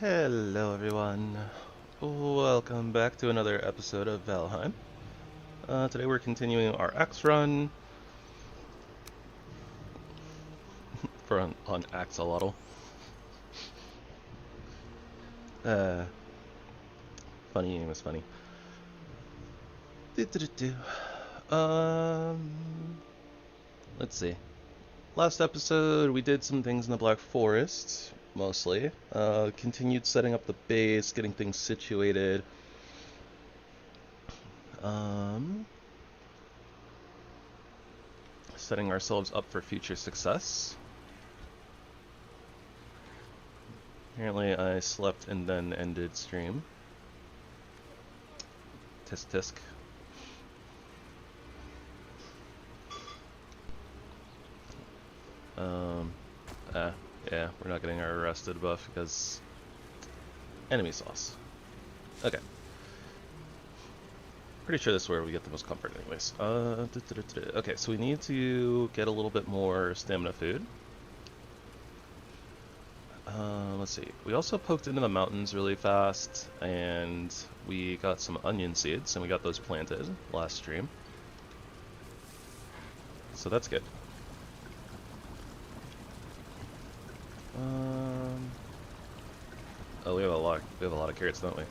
Hello everyone, welcome back to another episode of Valheim. Today we're continuing our Axe run on Axolotl. Funny name is funny. Let's see. Last episode, we did some things in the Black Forest, mostly. Continued setting up the base, getting things situated. Setting ourselves up for future success. Apparently I slept and then ended stream. Tisk tisk. Yeah, we're not getting our arrested buff because enemy sauce. Okay. Pretty sure this is where we get the most comfort anyways. Okay, so we need to get a little bit more stamina food. Let's see. We also poked into the mountains really fast, and we got some onion seeds, and we got those planted last stream. So that's good. Oh, we have a lot of carrots, don't we?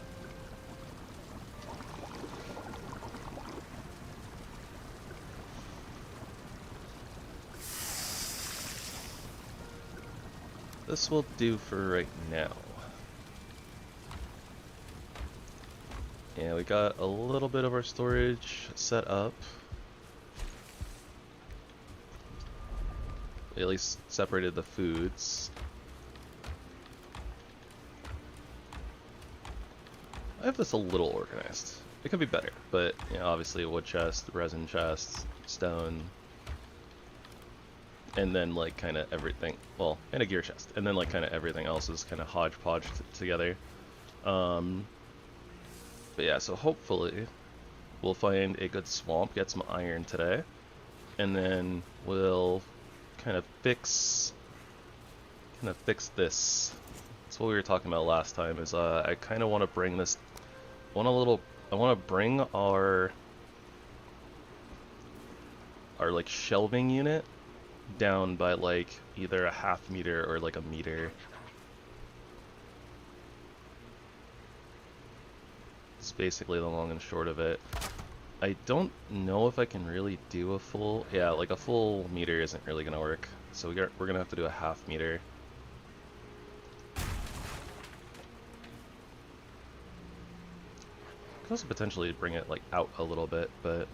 This will do for right now. Yeah, we got a little bit of our storage set up. We at least separated the foods. I have this a little organized. It could be better, but you know, obviously a wood chest, resin chest, stone, and then like kind of everything, well, and a gear chest, and then like kind of everything else is kind of hodgepodge together. But yeah, so hopefully we'll find a good swamp, get some iron today, and then we'll kind of fix this. That's what we were talking about last time. Is I kind of want to bring this, I want to bring our like shelving unit down by like either a half meter or like a meter. It's basically the long and short of it. I don't know if I can really do a full, yeah, like a full meter isn't really gonna work. So we're gonna have to do a half meter. Could also potentially bring it like out a little bit, but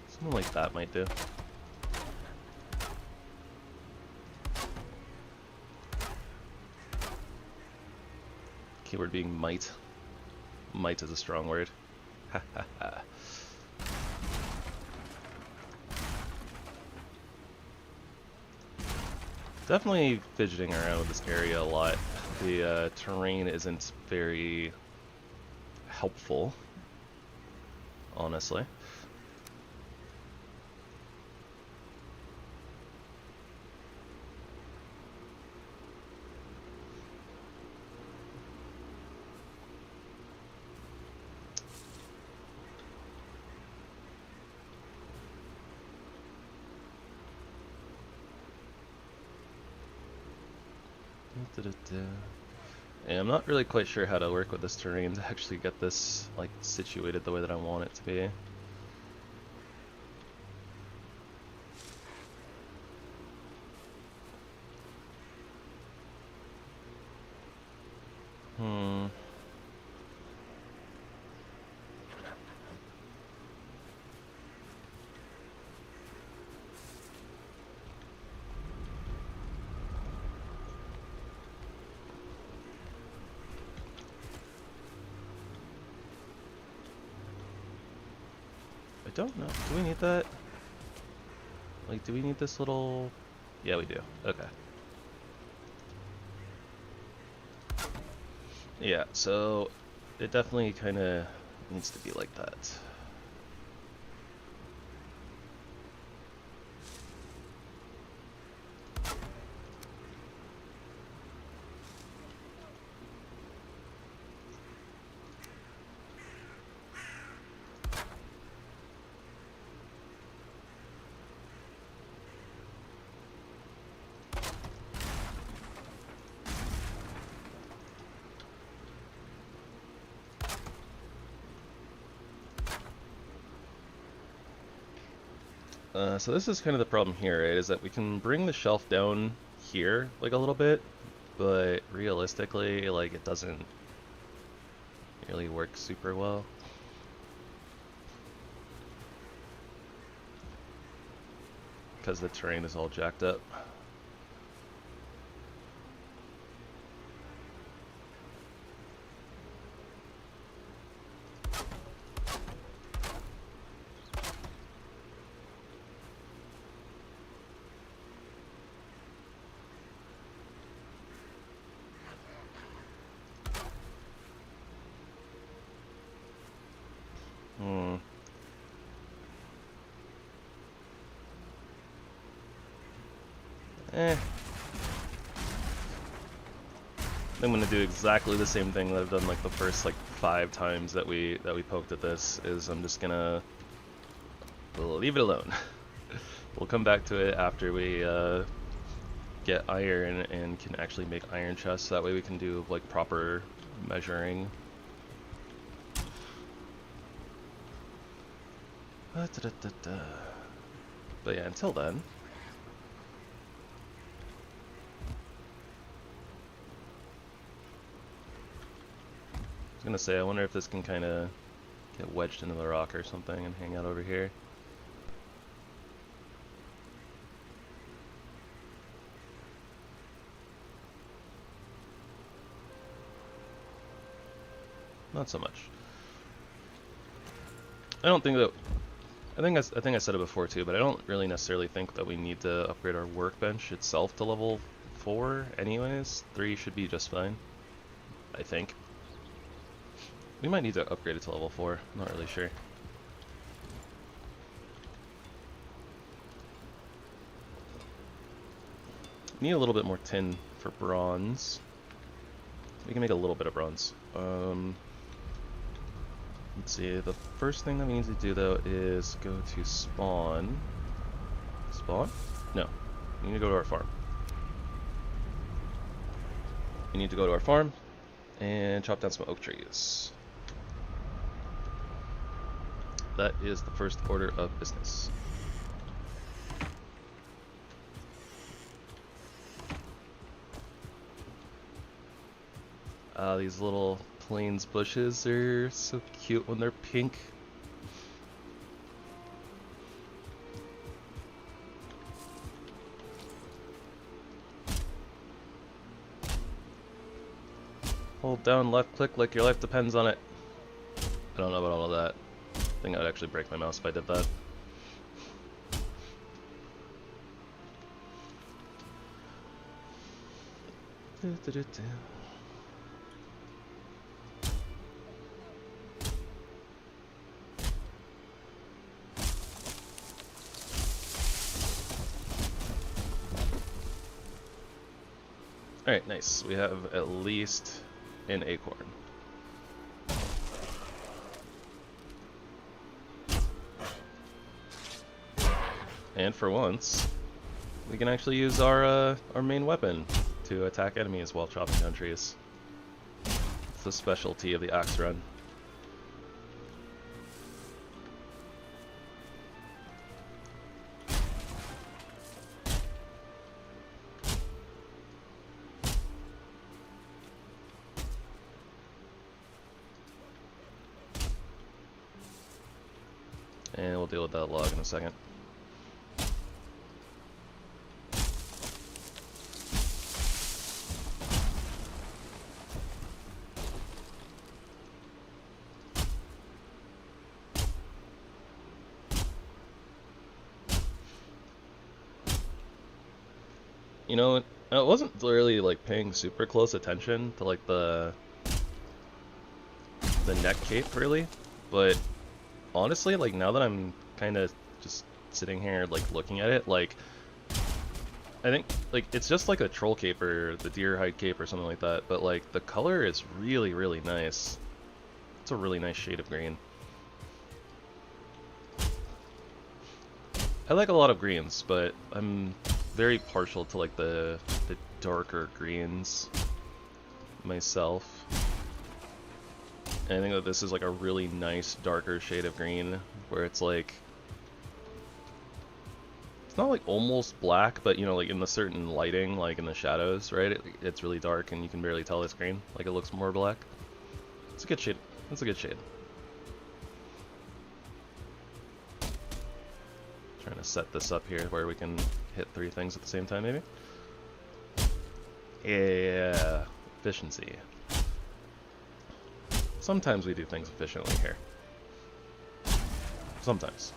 something like that might do. Keyword being might. Might is a strong word. Ha ha ha. Definitely fidgeting around with this area a lot. The terrain isn't very helpful, honestly. And I'm not really quite sure how to work with this terrain to actually get this like situated the way that I want it to be. I don't know. Do we need that? Like, do we need this little... Yeah, we do. Okay. Yeah, so it definitely kind of needs to be like that. So this is kind of the problem here, right? Is that we can bring the shelf down here like a little bit, but realistically, like it doesn't really work super well. Because the terrain is all jacked up. I'm gonna do exactly the same thing that I've done like the first like 5 times that we poked at this. Is I'm just gonna leave it alone. We'll come back to it after we get iron and can actually make iron chests. That way we can do like proper measuring. But yeah, until then. I was gonna say, I wonder if this can kind of get wedged into the rock or something and hang out over here. Not so much. I don't think that. I think I said it before too, but I don't really necessarily think that we need to upgrade our workbench itself to level 4 anyways. 3 should be just fine, I think. We might need to upgrade it to level 4, I'm not really sure. Need a little bit more tin for bronze. We can make a little bit of bronze. Let's see, the first thing that we need to do though is go to spawn. Spawn? No. We need to go to our farm. We need to go to our farm and chop down some oak trees. That is the first order of business. These little plains bushes are so cute when they're pink. Hold down left click like your life depends on it. I don't know about all of that. I think I'd actually break my mouse if I did that. Alright, nice. We have at least an acorn. And for once, we can actually use our main weapon to attack enemies while chopping down trees. It's the specialty of the axe run. And we'll deal with that log in a second. You know, I wasn't really like paying super close attention to like the neck cape really, but honestly, like now that I'm kind of just sitting here like looking at it, like I think like it's just like a troll cape or the deer hide cape or something like that, but like the color is really, really nice. It's a really nice shade of green. I like a lot of greens, but I'm very partial to like the darker greens myself. And I think that this is like a really nice darker shade of green where it's like It's not like almost black, but you know, like in the certain lighting, like in the shadows, right? It's really dark and you can barely tell it's green. Like it looks more black. It's a good shade. It's a good shade. Trying to set this up here where we can hit 3 things at the same time, maybe. Yeah, efficiency. Sometimes we do things efficiently here. Sometimes.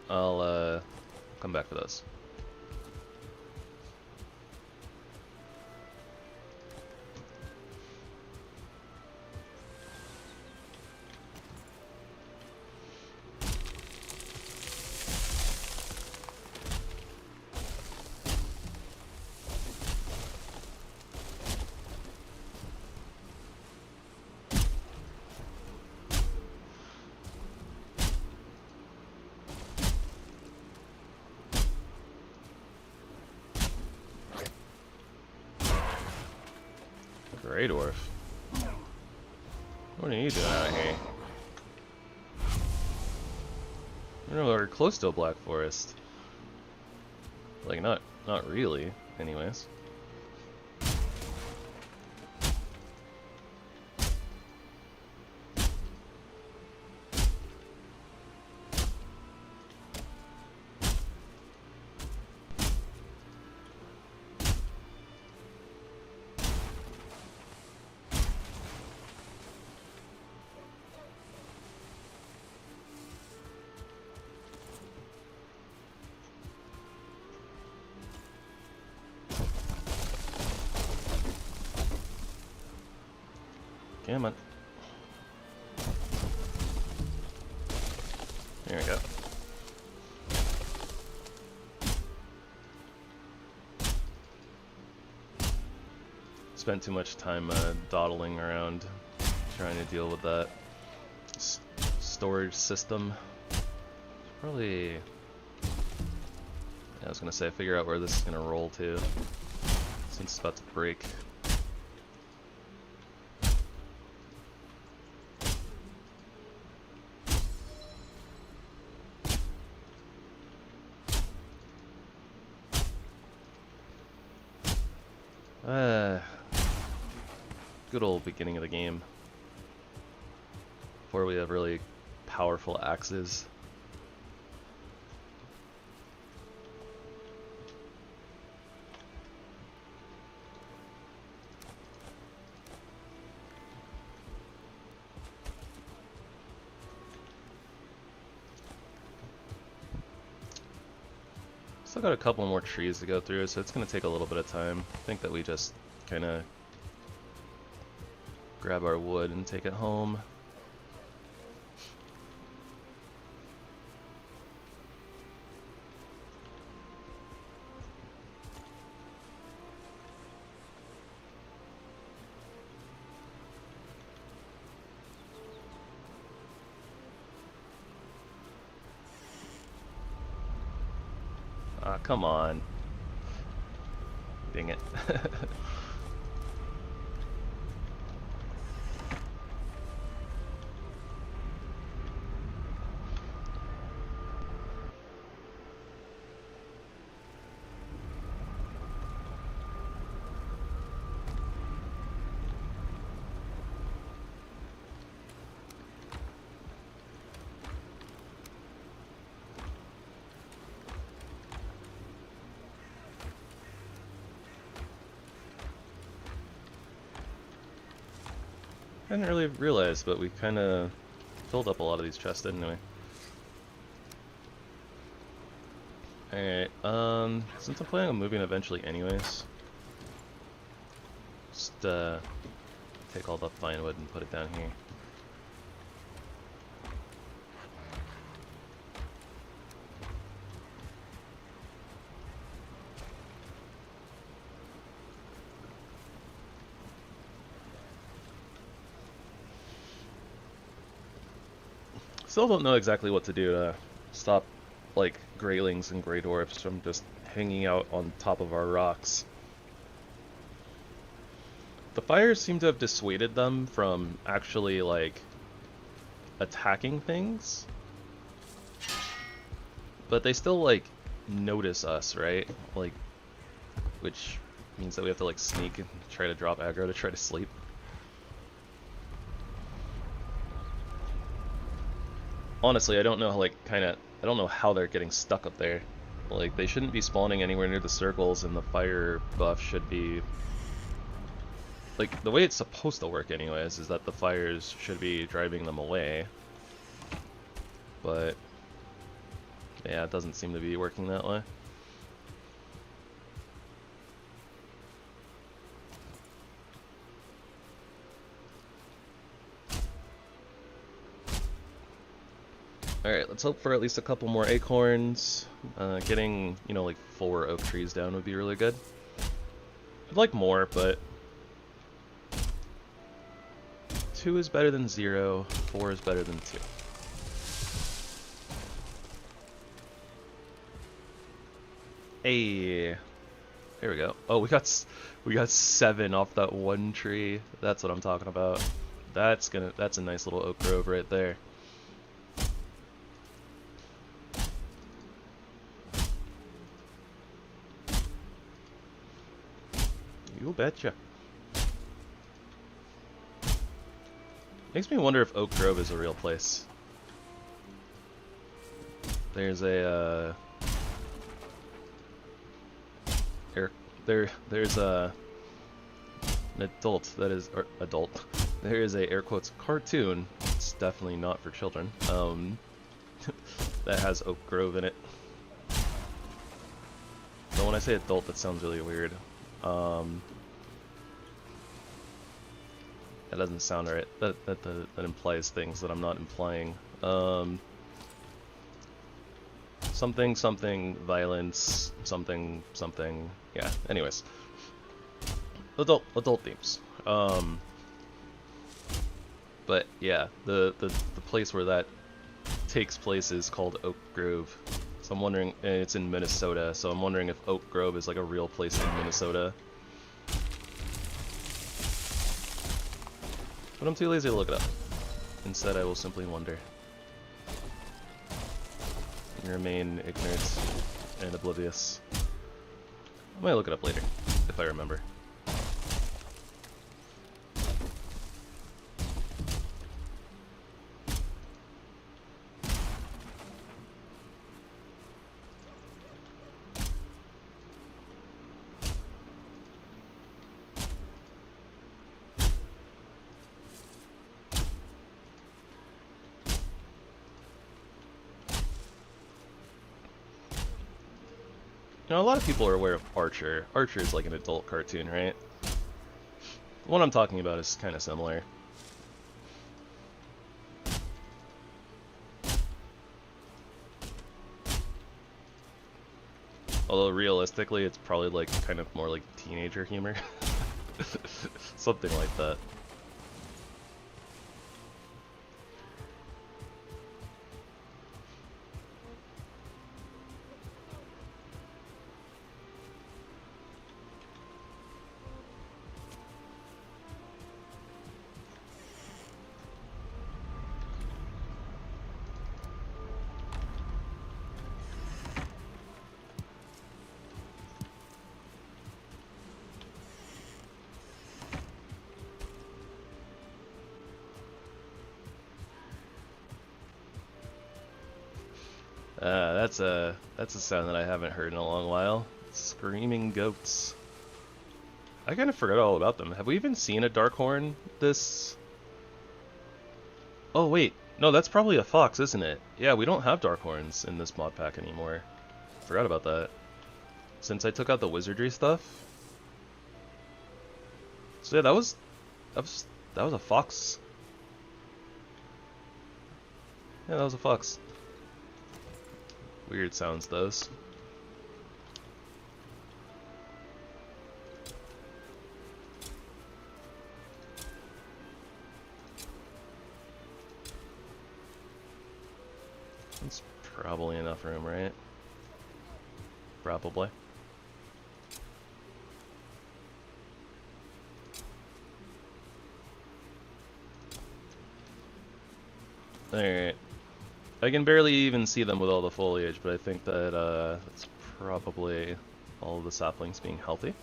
I'll come back for those. Grey Dwarf. What are you doing out here? I don't know, we're close to a black forest. Like, not really, anyways. Come on. There we go. Spent too much time dawdling around trying to deal with that storage system. Probably... Yeah, I was gonna say, figure out where this is gonna roll to, since it's about to break. Good old beginning of the game. Before we have really powerful axes. Still got a couple more trees to go through, so it's going to take a little bit of time. I think that we just kind of grab our wood and take it home. Ah, come on. Dang it. I didn't really realize, but we kind of filled up a lot of these chests, didn't we? Alright, since I'm planning on moving eventually anyways, just take all the fine wood and put it down here. Still don't know exactly what to do to stop like greylings and grey dwarfs from just hanging out on top of our rocks. The fires seem to have dissuaded them from actually like attacking things, but they still like notice us, right? Like, which means that we have to like sneak and try to drop aggro to try to sleep. Honestly, I don't know how, like, I don't know how they're getting stuck up there. Like, they shouldn't be spawning anywhere near the circles, and the fire buff should be... Like, the way it's supposed to work anyways is that the fires should be driving them away. But, yeah, it doesn't seem to be working that way. Alright, let's hope for at least a couple more acorns. Getting, you know, like 4 oak trees down would be really good. I'd like more, but 2 is better than 0, 4 is better than 2. Hey, there we go. Oh, we got 7 off that one tree. That's what I'm talking about. That's a nice little oak grove right there. You betcha. Makes me wonder if Oak Grove is a real place. There's a there's an adult that is, or adult. There is a air quotes cartoon. It's definitely not for children. That has Oak Grove in it. So when I say adult, that sounds really weird. That doesn't sound right. That implies things that I'm not implying. Something violence, something. Yeah. Anyways, adult themes. But yeah, the place where that takes place is called Oak Grove. So I'm wondering, it's in Minnesota. So I'm wondering if Oak Grove is like a real place in Minnesota. But I'm too lazy to look it up. Instead, I will simply wonder. And remain ignorant and oblivious. I might look it up later, if I remember. You know, a lot of people are aware of Archer. Archer is like an adult cartoon, right? The one I'm talking about is kind of similar. Although realistically, it's probably like kind of more like teenager humor. Something like that. That's a sound that I haven't heard in a long while. Screaming goats. I kind of forgot all about them. Have we even seen a Darkhorn this... Oh wait, no, that's probably a fox, isn't it? Yeah, we don't have Darkhorns in this mod pack anymore. Forgot about that. Since I took out the wizardry stuff. So yeah, that was a fox. Yeah, that was a fox. Weird sounds, those. It's probably enough room, right? Probably. Alright. I can barely even see them with all the foliage, but I think that it's probably all of the saplings being healthy.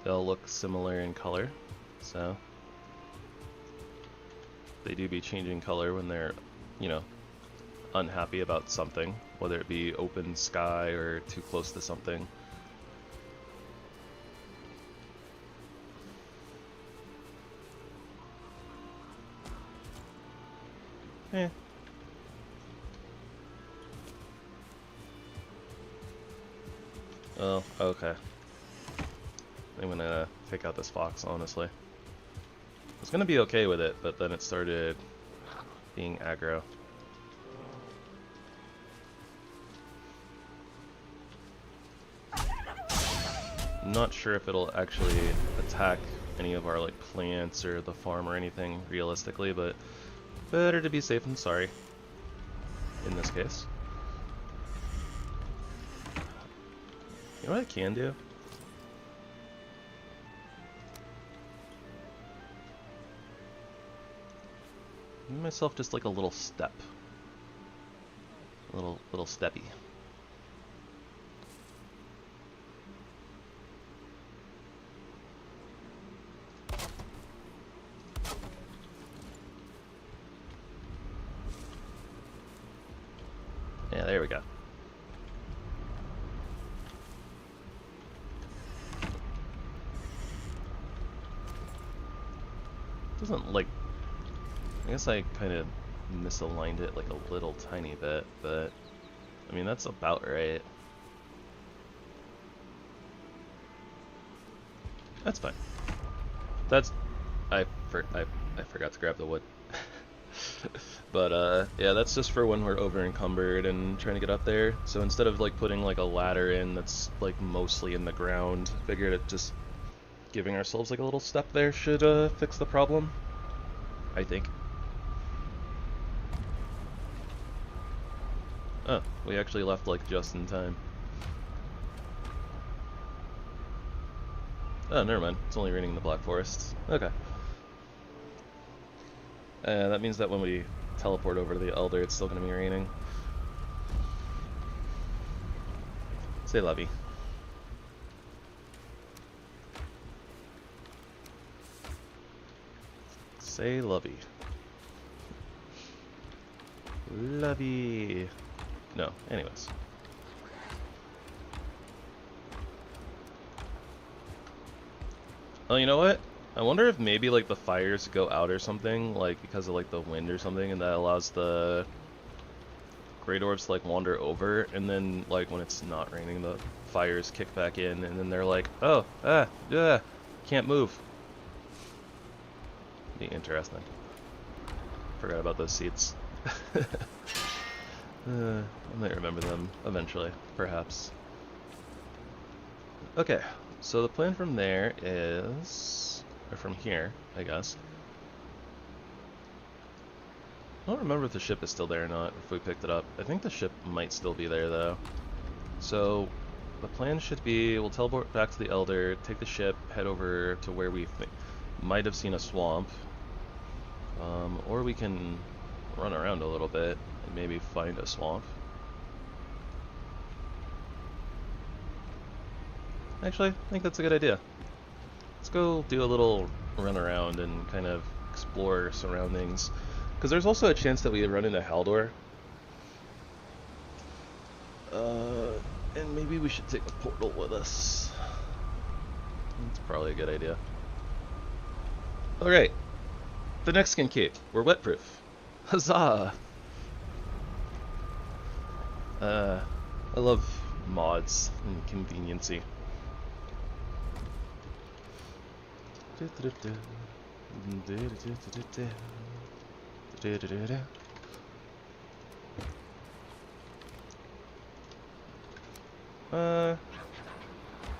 They'll look similar in color, so they do be changing color when they're, you know, unhappy about something, whether it be open sky or too close to something. Eh. Oh, okay. I'm gonna take out this fox, honestly. I was gonna be okay with it, but then it started being aggro. I'm not sure if it'll actually attack any of our like plants or the farm or anything realistically, but better to be safe than sorry in this case. You know what I can do? Give myself just like a little step. A little steppy. Yeah, there we go. Doesn't like, I guess I kind of misaligned it like a little tiny bit, but I mean that's about right. That's fine. That's I forgot to grab the wood. But yeah, that's just for when we're over encumbered and trying to get up there. So instead of like putting like a ladder in that's like mostly in the ground, figured it just giving ourselves like a little step there should fix the problem, I think. Oh, we actually left like just in time. Oh, never mind. It's only raining in the Black Forest. Okay. That means that when we teleport over to the Elder, it's still going to be raining. Say lovey. Say lovey. Lovey. No, anyways. Oh, you know what? I wonder if maybe like the fires go out or something, like because of like the wind or something, and that allows the Great Orbs to like wander over, and then like when it's not raining, the fires kick back in, and then they're like, oh, can't move. Be interesting. Forgot about those seats. I might remember them eventually, perhaps. Okay, so the plan from there is, or from here, I guess. I don't remember if the ship is still there or not, if we picked it up. I think the ship might still be there though. So the plan should be, we'll teleport back to the Elder, take the ship, head over to where we might have seen a swamp. Or we can run around a little bit and maybe find a swamp. Actually, I think that's a good idea. Let's go do a little run around and kind of explore surroundings. Because there's also a chance that we run into Haldor. And maybe we should take a portal with us. That's probably a good idea. Alright. The next skin cape. We're wetproof. Huzzah! I love mods and conveniency. You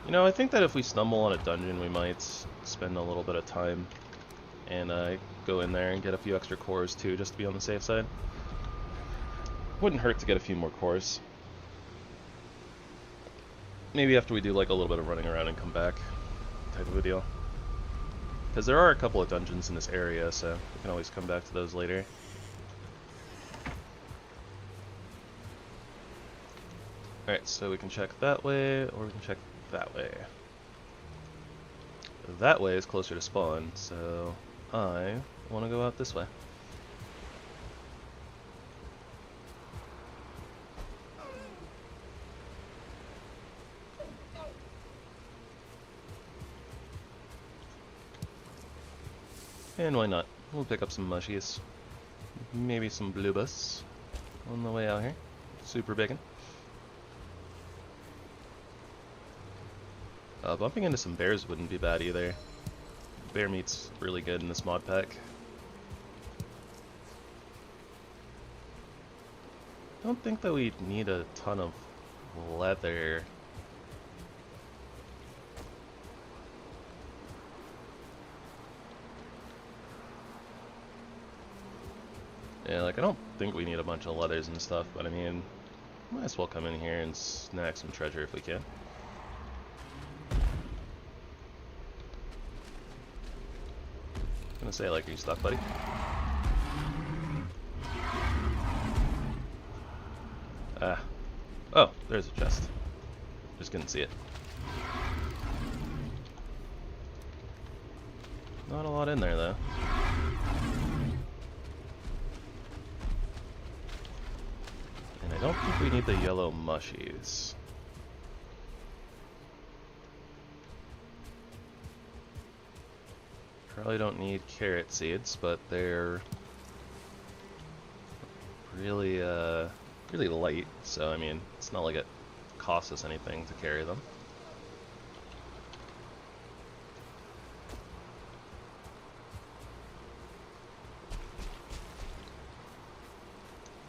know, I think that if we stumble on a dungeon, we might spend a little bit of time and go in there and get a few extra cores too, just to be on the safe side. Wouldn't hurt to get a few more cores. Maybe after we do like a little bit of running around and come back type of a deal. Because there are a couple of dungeons in this area, so we can always come back to those later. Alright, so we can check that way, or we can check that way. That way is closer to spawn, so I want to go out this way. And why not? We'll pick up some mushies. Maybe some bluebus on the way out here. Super bacon. Bumping into some bears wouldn't be bad either. Bear meat's really good in this mod pack. Don't think that we need a ton of leather. Yeah, like I don't think we need a bunch of leathers and stuff, but I mean, might as well come in here and snag some treasure if we can. Gonna say, like, are you stuck, buddy? Ah. Oh, there's a chest. Just couldn't see it. Not a lot in there, though. And I don't think we need the yellow mushies. Probably don't need carrot seeds, but they're really, really light, so I mean, it's not like it costs us anything to carry them.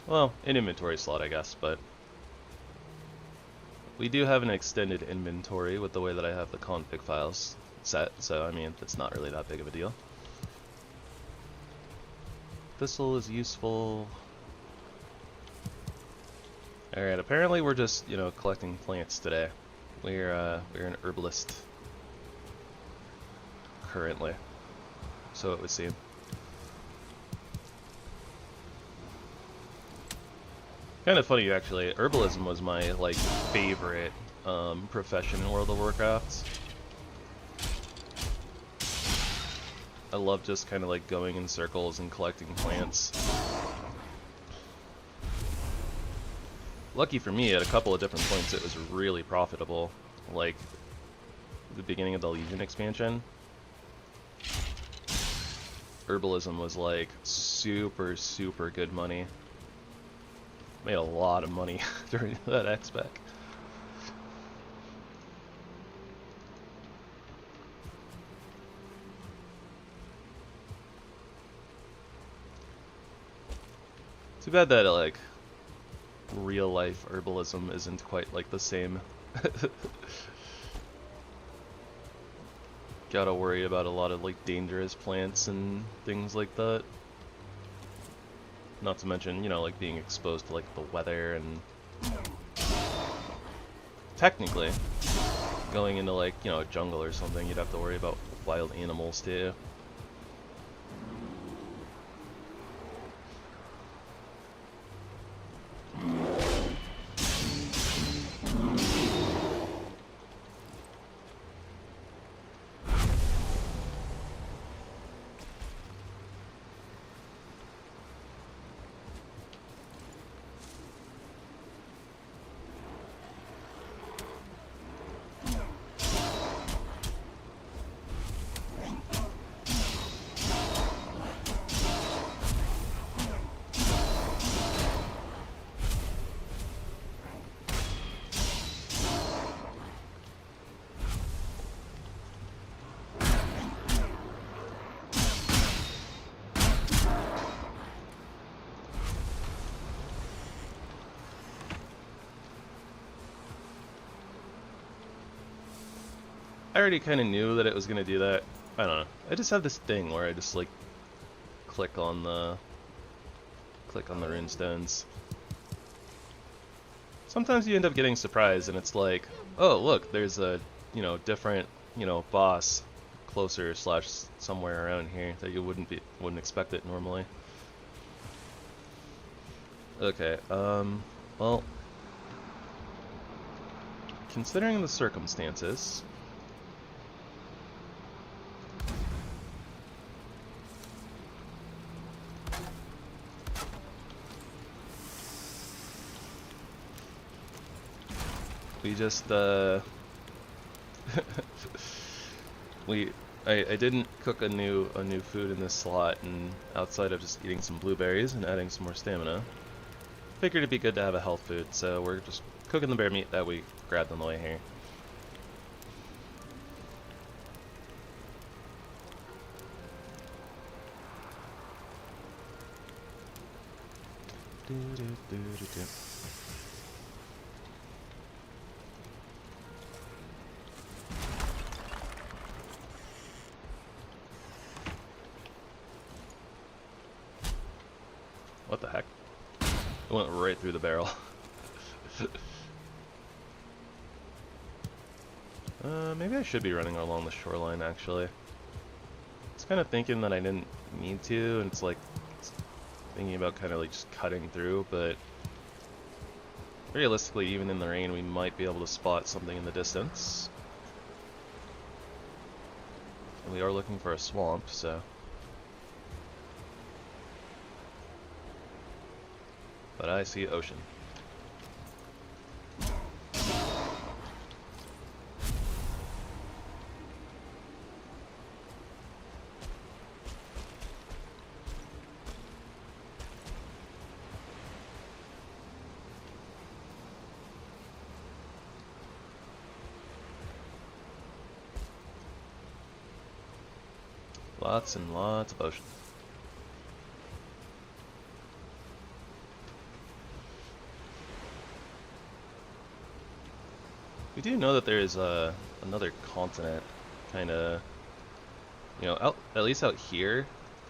Well, an inventory slot, I guess, but we do have an extended inventory with the way that I have the config files set, so I mean, it's not really that big of a deal. Thistle is useful. Alright, apparently we're just, you know, collecting plants today. We're an herbalist currently, so it would seem. Kind of funny, actually. Herbalism was my, like, favorite profession in World of Warcraft. I love just kind of like going in circles and collecting plants. Lucky for me, at a couple of different points it was really profitable. Like, the beginning of the Legion expansion, herbalism was like super, super good money. Made a lot of money during that X-Spec. Too bad that, like, real-life herbalism isn't quite, like, the same. Gotta worry about a lot of, like, dangerous plants and things like that. Not to mention, you know, like, being exposed to, like, the weather and... Technically, going into, like, you know, a jungle or something, you'd have to worry about wild animals, too. I already kind of knew that it was going to do that. I don't know. I just have this thing where I just, like, click on the runestones. sometimes you end up getting surprised, and it's like, oh look, there's a different boss closer slash somewhere around here that you wouldn't expect it normally. Okay, well, considering the circumstances, we just I didn't cook a new food in this slot, and outside of just eating some blueberries and adding some more stamina, figured it'd be good to have a health food, so we're just cooking the bear meat that we grabbed on the way here. What the heck? It went right through the barrel. Maybe I should be running along the shoreline, actually. I was kind of thinking that I didn't need to, and it's like thinking about kind of like just cutting through, but realistically, even in the rain, we might be able to spot something in the distance. And we are looking for a swamp, so. But I see ocean. Lots and lots of ocean. We do know that there is another continent, kind of, out at least out here.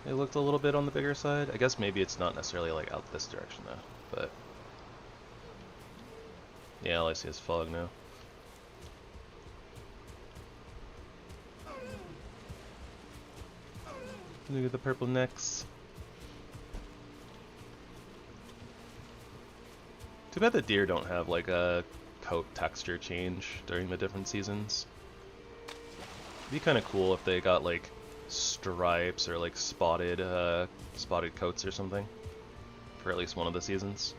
It looked a little bit on the bigger side. I guess maybe it's not necessarily like out this direction though, but yeah, all I see is fog now. Look at the purple necks. Too bad the deer don't have like a coat texture change during the different seasons. It'd be kind of cool if they got like stripes or like spotted coats or something for at least one of the seasons.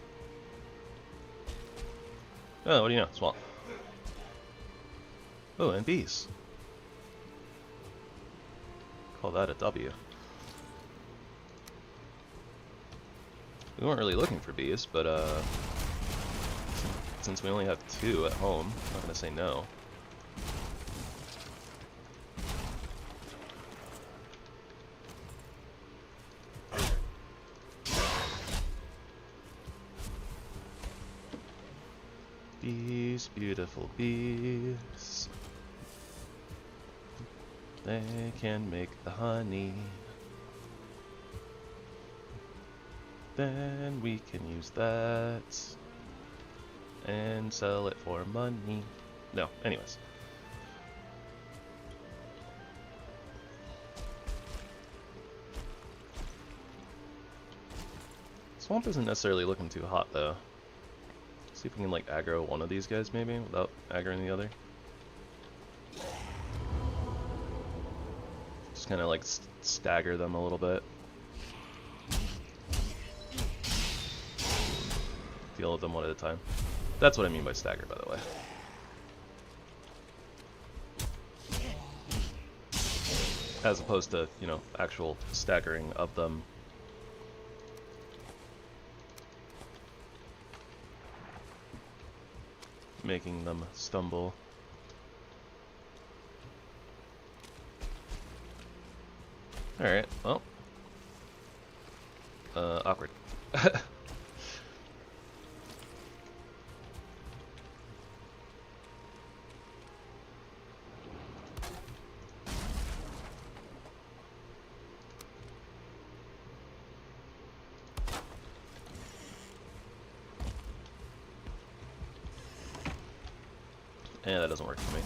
Oh, what do you know? Swamp. Oh, and bees. Call that a W. We weren't really looking for bees, but since we only have 2 at home, I'm not gonna say no. Bees, beautiful bees. They can make the honey. Then we can use that and sell it for money. No, anyways. Swamp isn't necessarily looking too hot though. See if we can like aggro one of these guys maybe without aggroing the other. Just kind of like stagger them a little bit. Deal with them one at a time. That's what I mean by stagger, by the way. As opposed to, actual staggering of them. Making them stumble. Alright, well. Awkward. Eh, that doesn't work for me.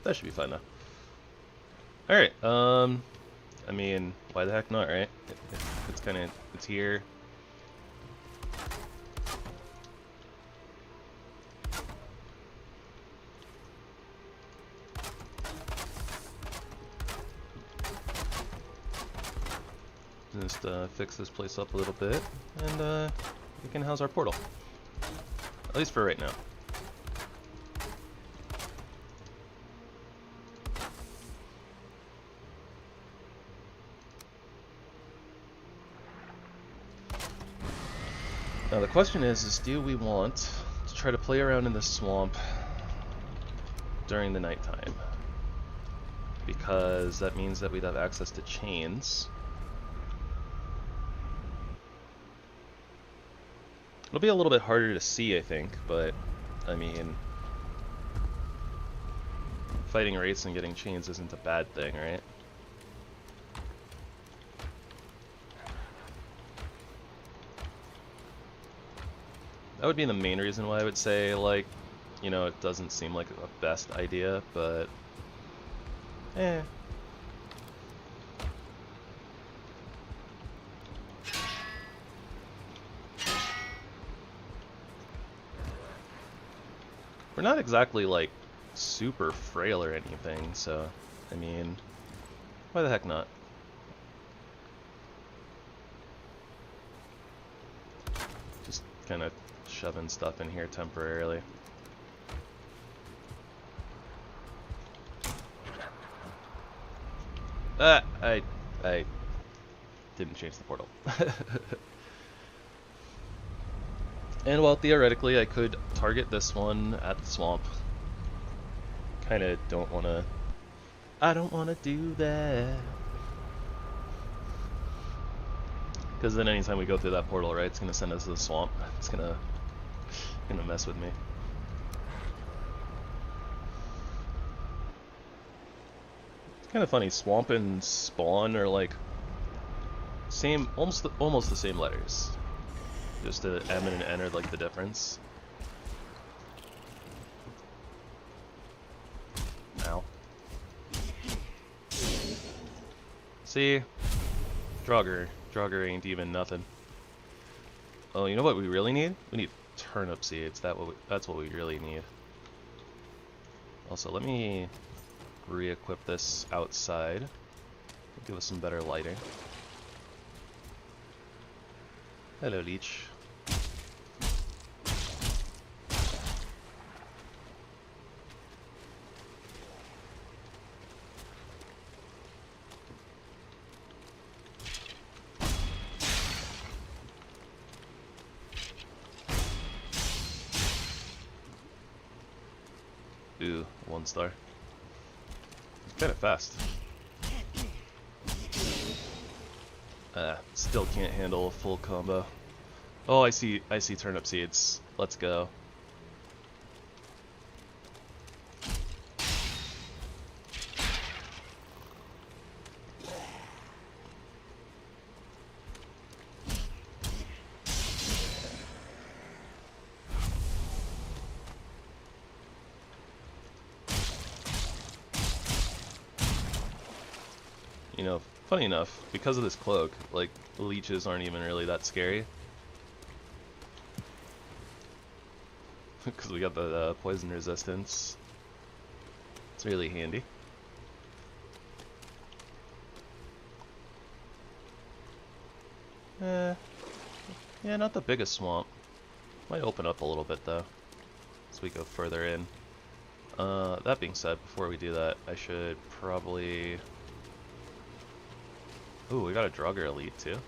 That should be fine now. Alright, I mean, why the heck not, right? It's kinda, it's here. Just fix this place up a little bit, and we can house our portal. At least for right now. Now the question is do we want to try to play around in this swamp during the nighttime? Because that means that we'd have access to chains. It'll be a little bit harder to see, I think, but, I mean, fighting wraiths and getting chains isn't a bad thing, right? That would be the main reason why I would say, like, you know, it doesn't seem like a best idea, but, eh. We're not exactly, like, super frail or anything, so, I mean, why the heck not? Just kind of shoving stuff in here temporarily. I didn't change the portal. And while theoretically I could target this one at the swamp, kinda don't wanna... I don't wanna do that. Because then anytime we go through that portal, right, it's gonna send us to the swamp. It's gonna mess with me. It's kinda funny, swamp and spawn are like same, almost the same letters. Just an M and an N are like the difference. Ow. See? Draugr ain't even nothing. Oh, you know what we really need? We need turnip seeds. That's what we really need. Also, let me re-equip this outside. Give us some better lighting. Hello, Leech. Ooh, 1 star. It's kind of fast. Still can't handle a full combo. Oh, I see turnip seeds. Let's go. You know, funny enough, because of this cloak, like, leeches aren't even really that scary. Because we got the poison resistance. It's really handy. Yeah, not the biggest swamp. Might open up a little bit though, as we go further in. That being said, before we do that, I should probably... Ooh, we got a Draugr Elite too.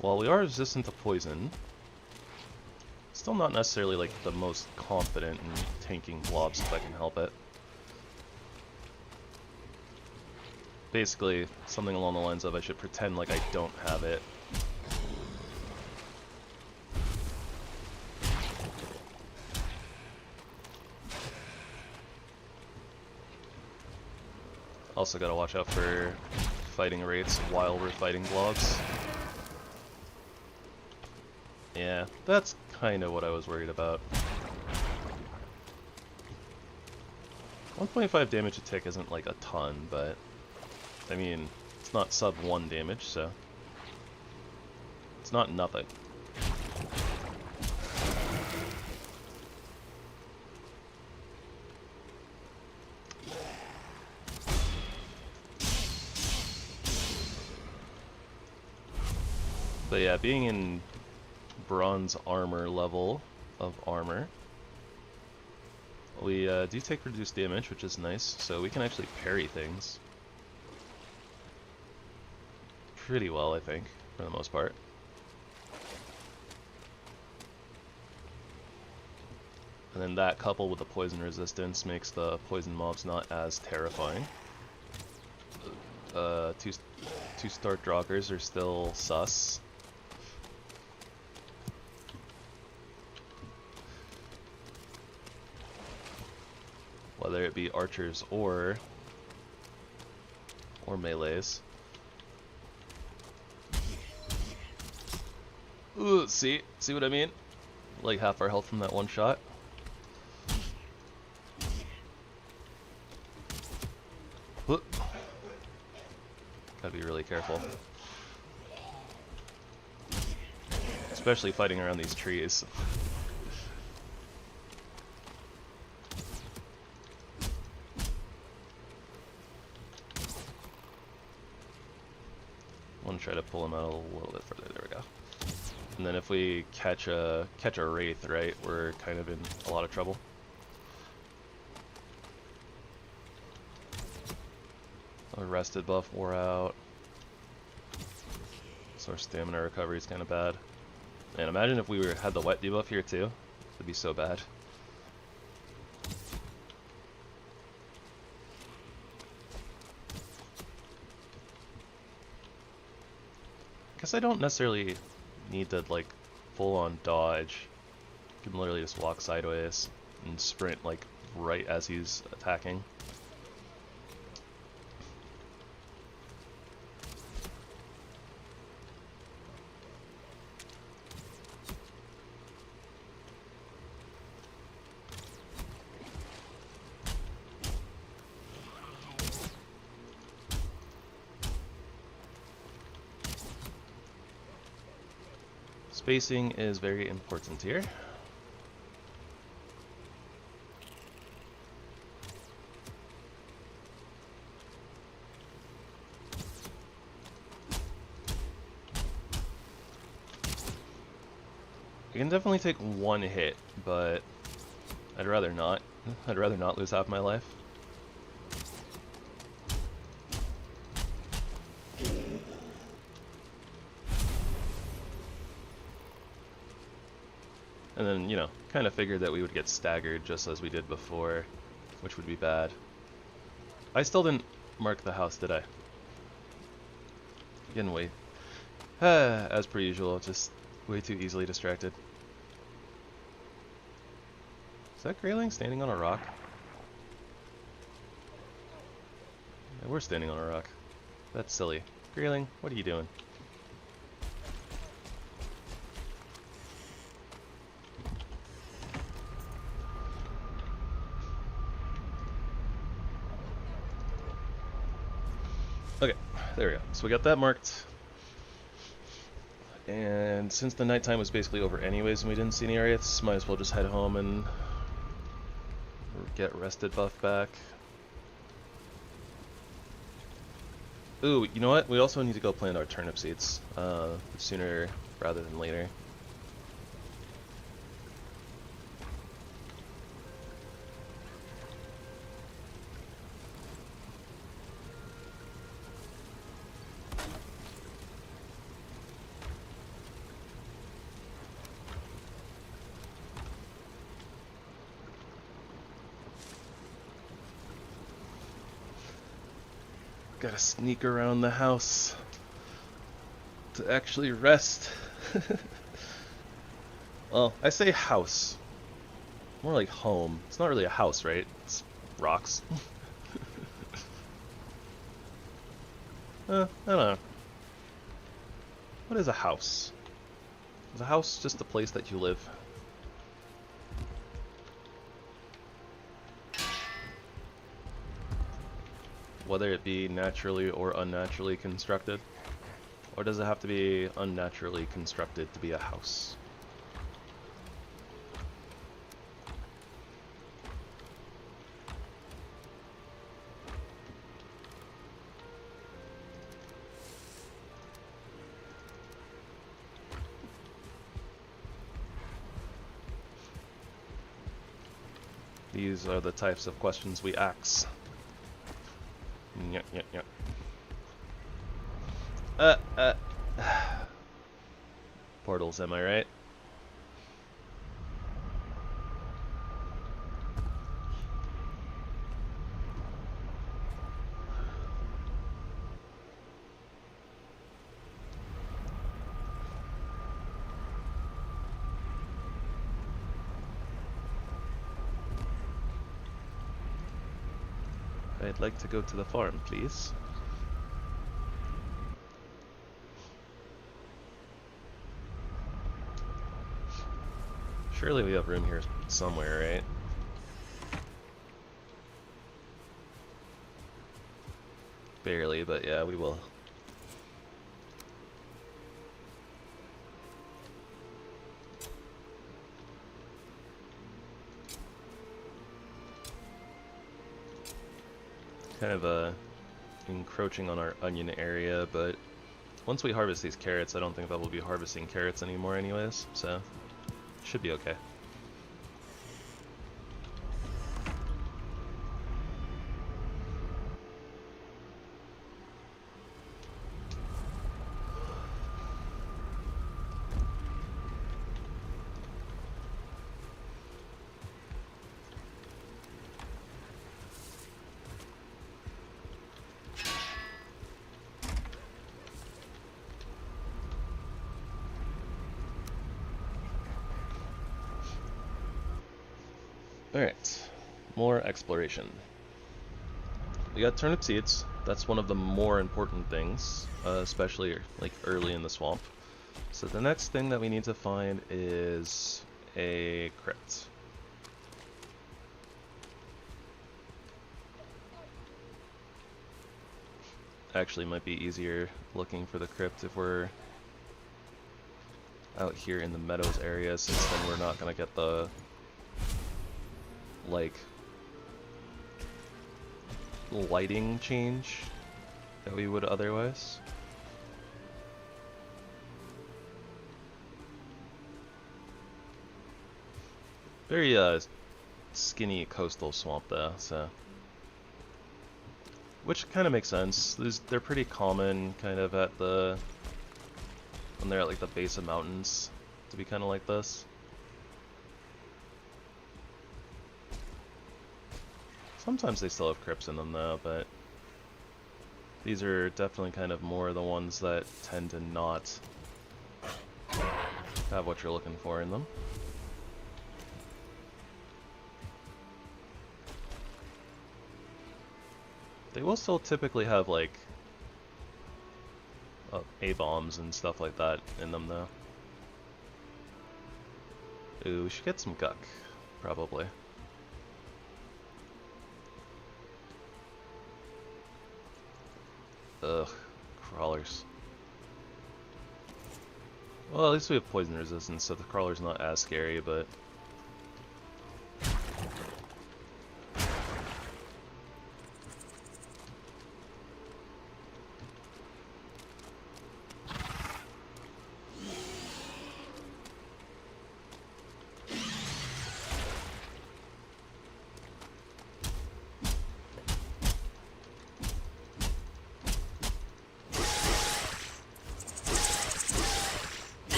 While we are resistant to poison, Still not necessarily like the most confident in tanking blobs if I can help it. Basically, something along the lines of I should pretend like I don't have it. Also gotta watch out for fighting rates while we're fighting blobs. Yeah, that's kind of what I was worried about. 1.5 damage a tick isn't like a ton, but I mean, it's not sub 1 damage, so it's not nothing. But yeah, being in bronze armor level of armor, we do take reduced damage, which is nice, so we can actually parry things pretty well, I think, for the most part. And then that coupled with the poison resistance makes the poison mobs not as terrifying. Two-star Draugrs are still sus. Whether it be archers or melees. Ooh, see what I mean? Like half our health from that one shot. Ooh. Gotta be really careful. Especially fighting around these trees. Try to pull him out a little bit further. There we go. And then if we catch a wraith, right, we're kind of in a lot of trouble. Our rested buff wore out, so our stamina recovery is kind of bad. And imagine if we had the wet debuff here too. It'd be so bad. Guess I don't necessarily need to like full on dodge. I can literally just walk sideways and sprint like right as he's attacking. Spacing is very important here. I can definitely take one hit, but I'd rather not. I'd rather not lose half my life. And then, you know, kind of figured that we would get staggered just as we did before, which would be bad. I still didn't mark the house, did I? Again, wait. As per usual, just way too easily distracted. Is that Grayling standing on a rock? Yeah, we're standing on a rock. That's silly. Grayling, what are you doing? Okay, there we go. So we got that marked. And since the nighttime was basically over anyways and we didn't see any wraiths, might as well just head home and get rested buff back. Ooh, you know what? We also need to go plant our turnip seeds sooner rather than later. Gotta sneak around the house to actually rest. Well, I say house. More like home. It's not really a house, right? It's rocks. I don't know. What is a house? Is a house just a place that you live? Whether it be naturally or unnaturally constructed? Or does it have to be unnaturally constructed to be a house? These are the types of questions we ask. Portals, am I right? I'd like to go to the farm, please. Surely we have room here somewhere, right? Barely, but yeah, we will. Kind of encroaching on our onion area, but once we harvest these carrots, I don't think that we'll be harvesting carrots anymore anyways, so should be okay. Alright, more exploration. We got turnip seeds. That's one of the more important things, especially like early in the swamp. So the next thing that we need to find is a crypt. Actually, might be easier looking for the crypt if we're out here in the meadows area, since then we're not gonna get the like lighting change that we would otherwise. Very skinny coastal swamp though, so which kind of makes sense. They're pretty common kind of at the when they're at like the base of mountains to be kind of like this. Sometimes they still have crypts in them though, but these are definitely kind of more the ones that tend to not have what you're looking for in them. They will still typically have like A-bombs and stuff like that in them though. Ooh, we should get some guck, probably. Ugh, crawlers. Well, at least we have poison resistance, so the crawler's not as scary, but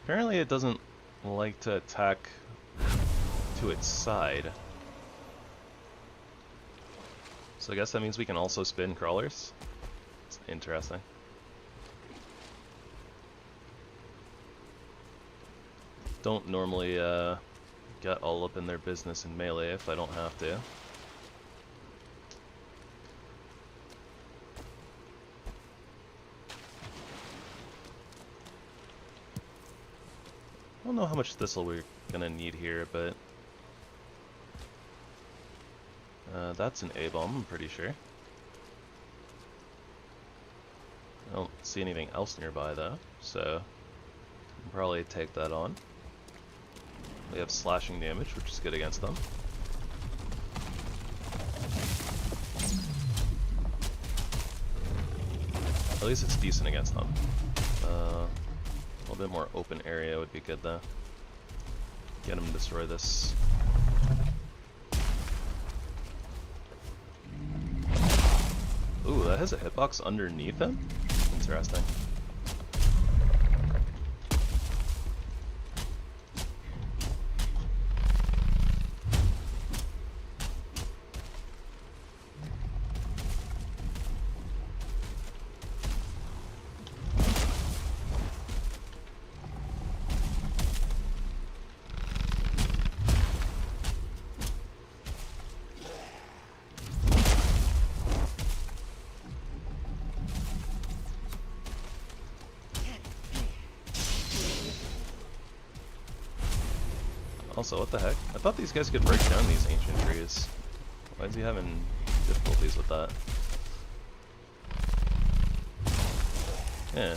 apparently it doesn't like to attack to its side. So I guess that means we can also spin crawlers. It's interesting. Don't normally get all up in their business in melee if I don't have to. I don't know how much thistle we're gonna need here, but that's an A-bomb, I'm pretty sure. I don't see anything else nearby though, so I'll probably take that on. We have slashing damage, which is good against them. At least it's decent against them. A little bit more open area would be good though. Get him to destroy this. Ooh, that has a hitbox underneath him? Interesting. Also, what the heck? I thought these guys could break down these ancient trees. Why is he having difficulties with that? Yeah.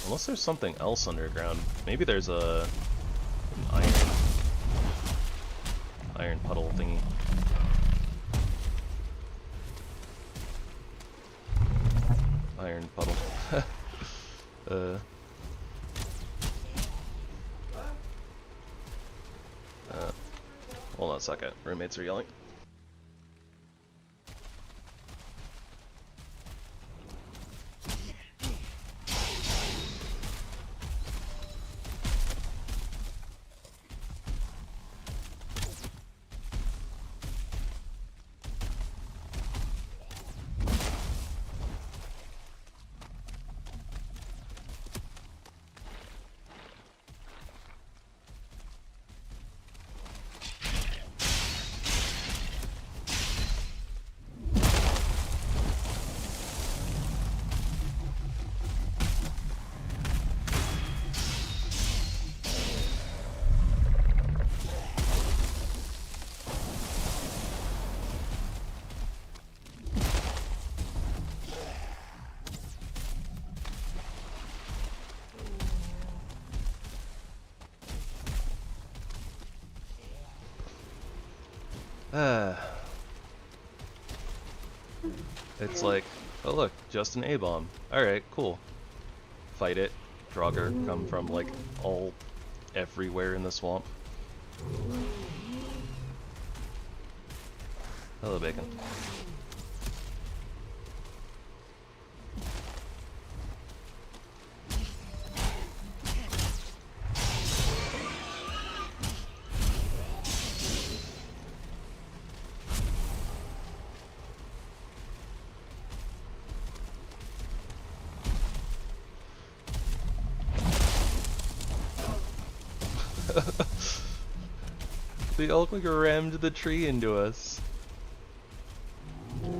Unless there's something else underground. Maybe there's an iron puddle thingy. Iron puddle. Hold on a second. Roommates are yelling. It's like, oh look, just an A-bomb. Alright, cool. Fight it. Draugr come from like all everywhere in the swamp. Hello, Bacon. They all like rammed the tree into us. So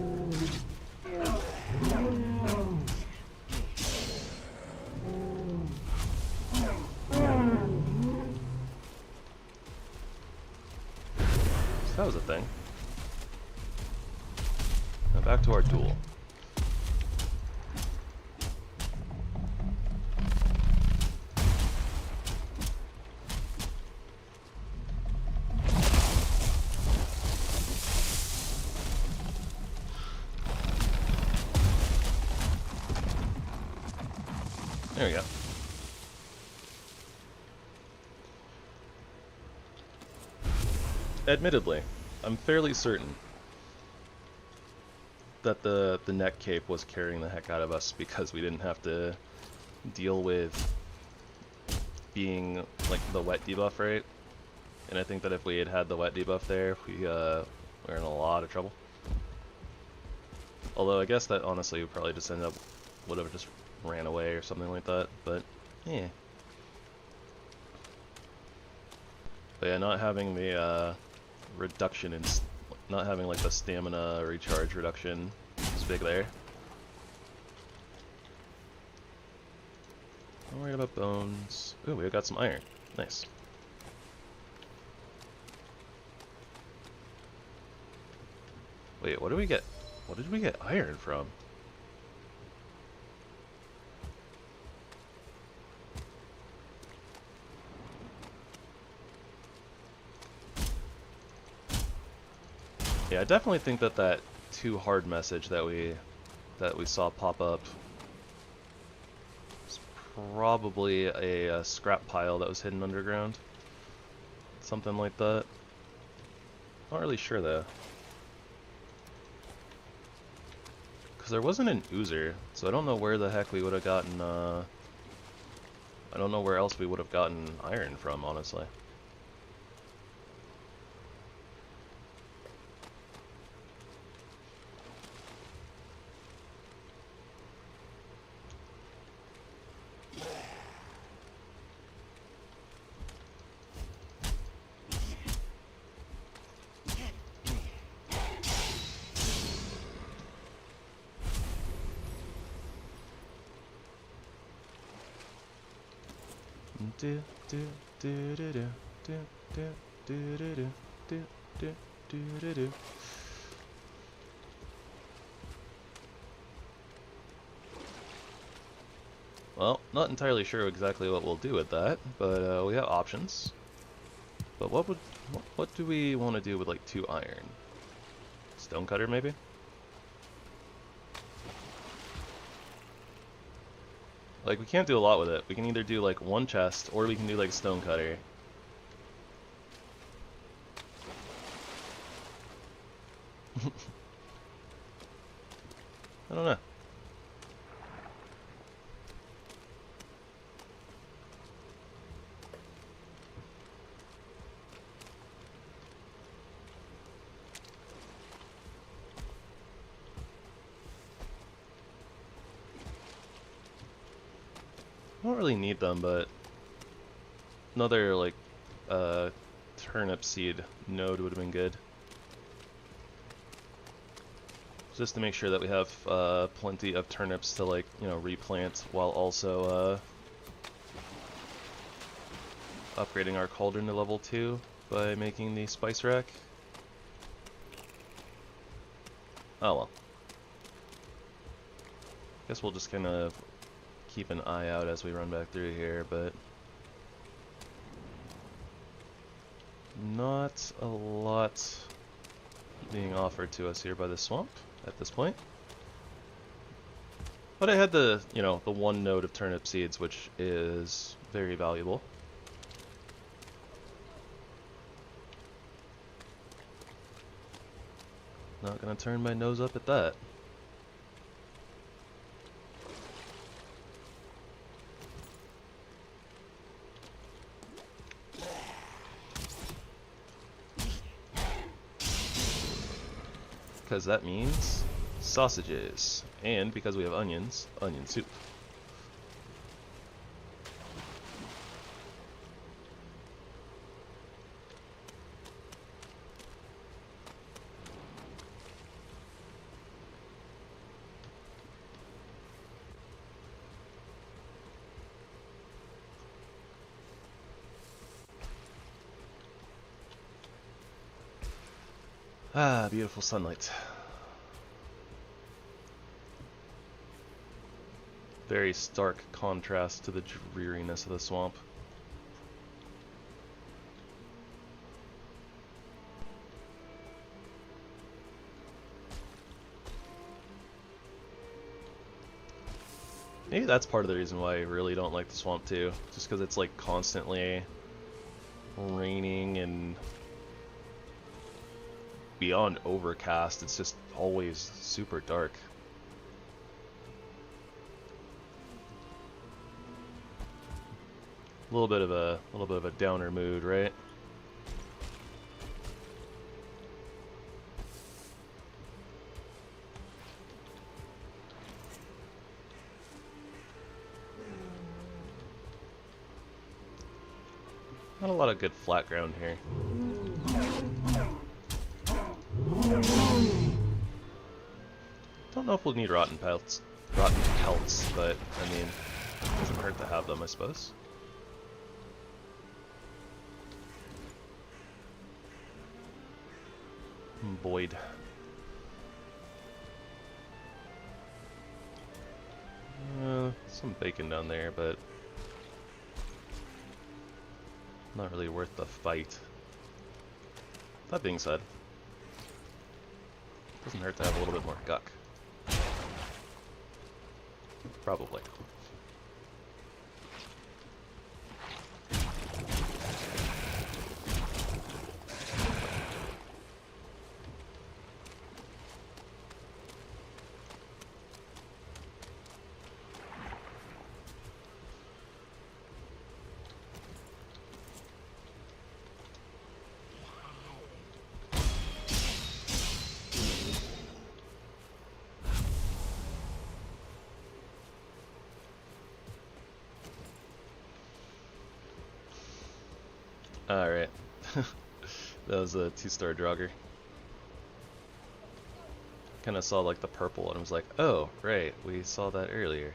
that was a thing. Now back to our duel. There we go. Admittedly, I'm fairly certain that the neck cape was carrying the heck out of us because we didn't have to deal with being like the wet debuff, right? And I think that if we had had the wet debuff there, we're in a lot of trouble. Although I guess that honestly would probably just end up would have just ran away or something like that. But yeah. But yeah, not having the reduction in not having like the stamina recharge reduction is big there. Not worried about bones. Ooh, we got some iron. Nice. Wait, what did we get? What did we get iron from? Yeah, I definitely think that that too hard message that we saw pop up is probably a scrap pile that was hidden underground. Something like that. Not really sure though. Because there wasn't an oozer, so I don't know where the heck we would have gotten, I don't know where else we would have gotten iron from, honestly. Do do do do do do do do do do do do do do. Well, not entirely sure exactly what we'll do with that, but we have options. But what do we want to do with like 2 iron? Stonecutter maybe? Like, we can't do a lot with it. We can either do, like, 1 chest, or we can do, like, stonecutter. I don't know. I don't really need them, but another, like, turnip seed node would have been good. Just to make sure that we have plenty of turnips to, like, you know, replant while also upgrading our cauldron to level 2 by making the spice rack. Oh well. Guess we'll just kind of keep an eye out as we run back through here, but not a lot being offered to us here by the swamp at this point. But I had the, you know, the 1 node of turnip seeds, which is very valuable. Not gonna turn my nose up at that. Because that means sausages, and because we have onions, onion soup. Ah, beautiful sunlight. Very stark contrast to the dreariness of the swamp. Maybe that's part of the reason why I really don't like the swamp too. Just because it's like constantly raining and beyond overcast, it's just always super dark. A little bit of a downer mood, right? Not a lot of good flat ground here. Don't know if we'll need rotten pelts, but I mean, it doesn't hurt to have them, I suppose. Boyd. Some bacon down there, but not really worth the fight. That being said, doesn't hurt to have a little bit more guck. Probably. Alright. That was a 2-star Draugr. Kinda saw like the purple and was like, oh, right, we saw that earlier.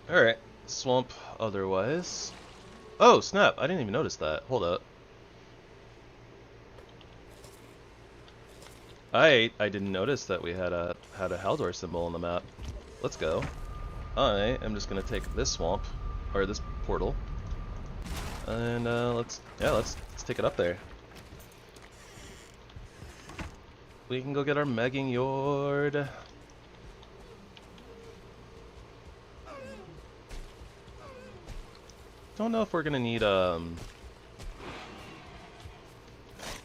Alright, swamp otherwise. Oh, snap, I didn't even notice that. Hold up. I didn't notice that we had a Haldor symbol on the map. Let's go. I am just gonna take this swamp, or this portal, and let's take it up there. We can go get our megging yord. Don't know if we're gonna need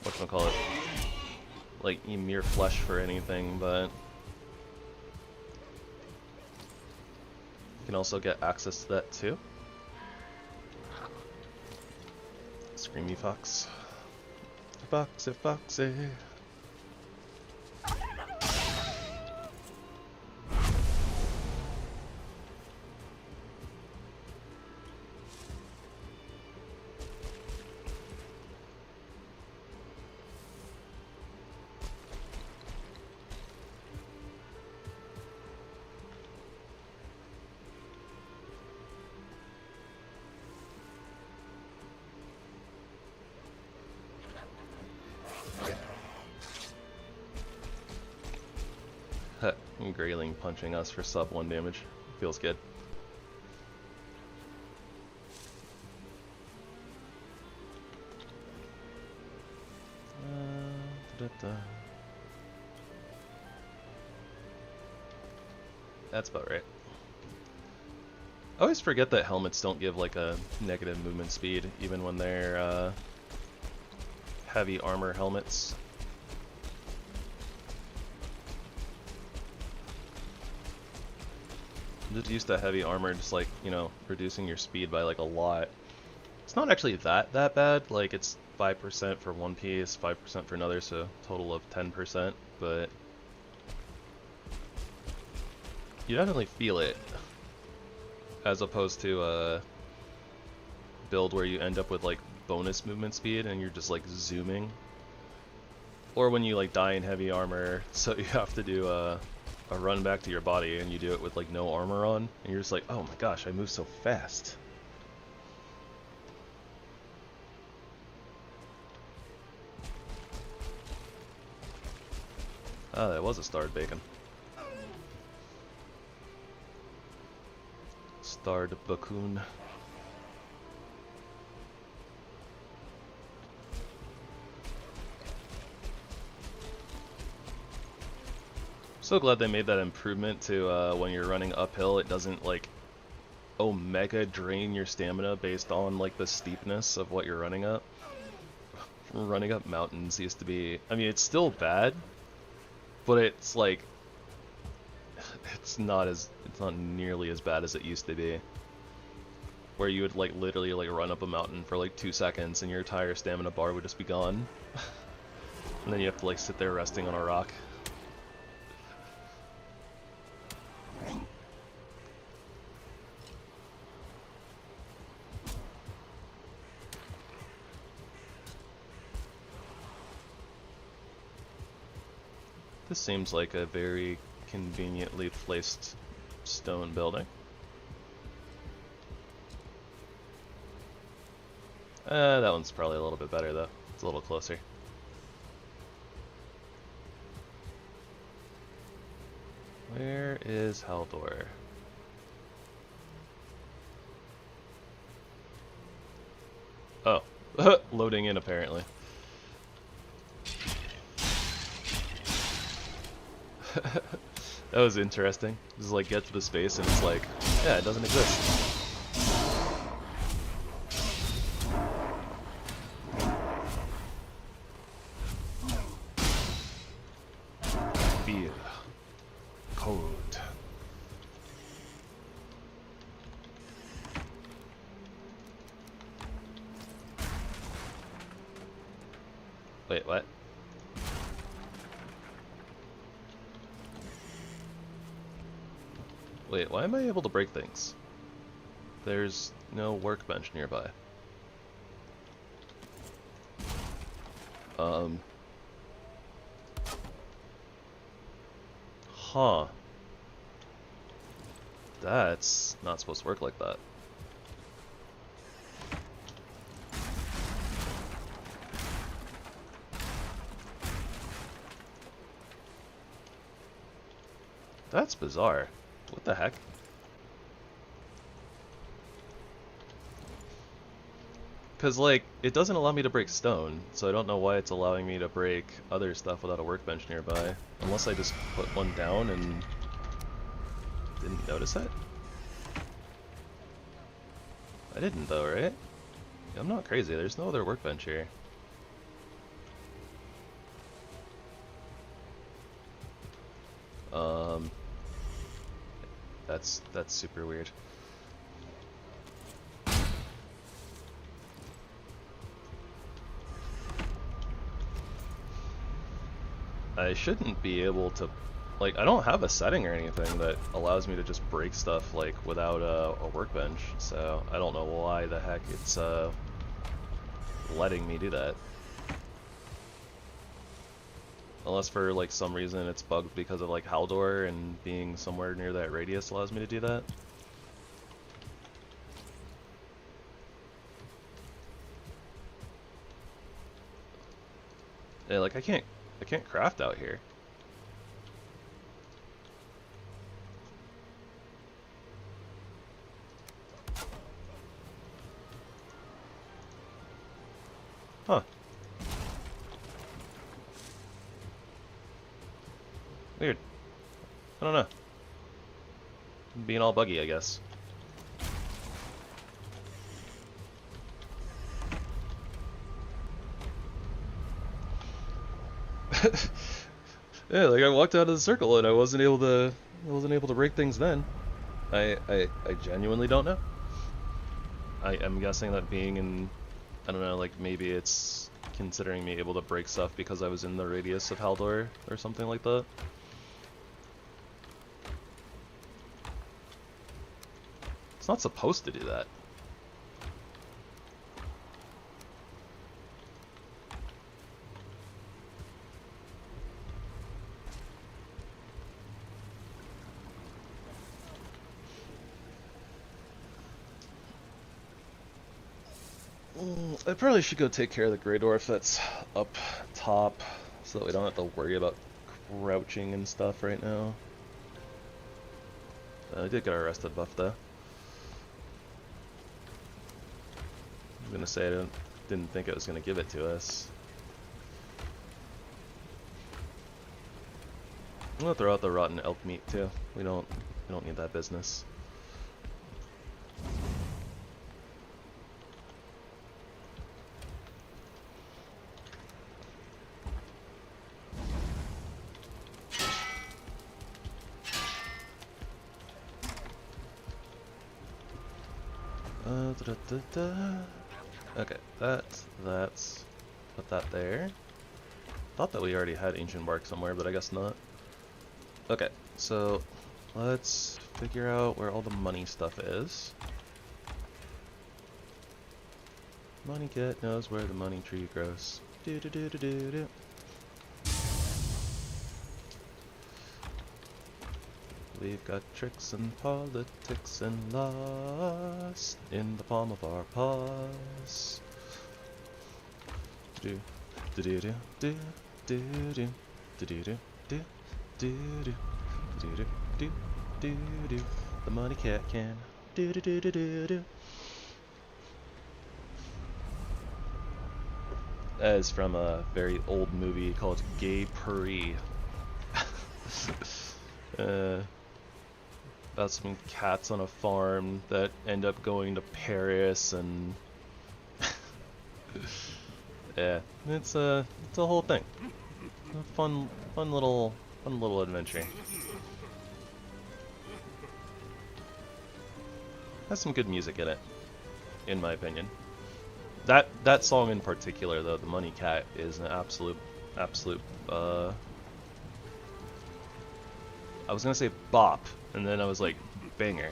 whatchamacallit, like Ymir flesh for anything, but you can also get access to that too. Screamy fox. Foxy, foxy. Grayling punching us for sub 1 damage. Feels good. That's about right. I always forget that helmets don't give like a negative movement speed, even when they're heavy armor helmets. I'm just used to heavy armor, just like, you know, reducing your speed by like a lot. It's not actually that bad. Like, it's 5% for one piece, 5% for another, so total of 10%, but you definitely feel it, as opposed to a build where you end up with like bonus movement speed and you're just like zooming, or when you like die in heavy armor, so you have to do a run back to your body and you do it with like no armor on, and you're just like, oh my gosh, I move so fast. Ah, that was a starred bacon. Starred baccoon. So glad they made that improvement to when you're running uphill, it doesn't like omega drain your stamina based on like the steepness of what you're running up. Running up mountains used to be, I mean, it's still bad, but it's like it's not nearly as bad as it used to be, where you would like literally like run up a mountain for like 2 seconds and your entire stamina bar would just be gone. And then you have to like sit there resting on a rock. This seems like a very conveniently placed stone building. That one's probably a little bit better though. It's a little closer. Where is Haldor? Oh, loading in apparently. That was interesting. Just like get to the space and it's like, yeah, it doesn't exist. Fear. Cold. Wait, what? Wait, why am I able to break things? There's no workbench nearby. Huh. That's not supposed to work like that. That's bizarre. What the heck? Because, like, it doesn't allow me to break stone, so I don't know why it's allowing me to break other stuff without a workbench nearby. Unless I just put one down and didn't notice it? I didn't though, right? I'm not crazy, there's no other workbench here. That's super weird. I shouldn't be able to, like, I don't have a setting or anything that allows me to just break stuff, like, without a workbench, so I don't know why the heck it's, letting me do that. Unless for, like, some reason it's bugged because of, like, Haldor and being somewhere near that radius allows me to do that. Yeah, like, I can't craft out here. Huh. Weird. I don't know. Being all buggy, I guess. Yeah, like I walked out of the circle and I wasn't able to break things then. I genuinely don't know. I am guessing that being in, I don't know, like maybe it's considering me able to break stuff because I was in the radius of Haldor or something like that. It's not supposed to do that. I probably should go take care of the Grey Dwarf that's up top, so that we don't have to worry about crouching and stuff right now. I did get our arrested buff though. I'm gonna say I didn't think it was gonna give it to us. I'm gonna throw out the rotten elk meat too. We don't need that business. Okay, that's put that there. Thought that we already had ancient bark somewhere, but I guess not. Okay, so let's figure out where all the money stuff is. Money Kit knows where the money tree grows. Do do do do do do. we've got tricks and politics and lost in the palm of our paws. Do do do do do do do do do do do do do do do do. The money cat can do do do do do do. That is from a very old movie called Gay Puri. About some cats on a farm that end up going to Paris, and yeah, it's a whole thing. A fun little adventure. Has some good music in it, in my opinion. That song in particular, though, the Money Cat, is an absolute I was gonna say bop, and then I was like, banger.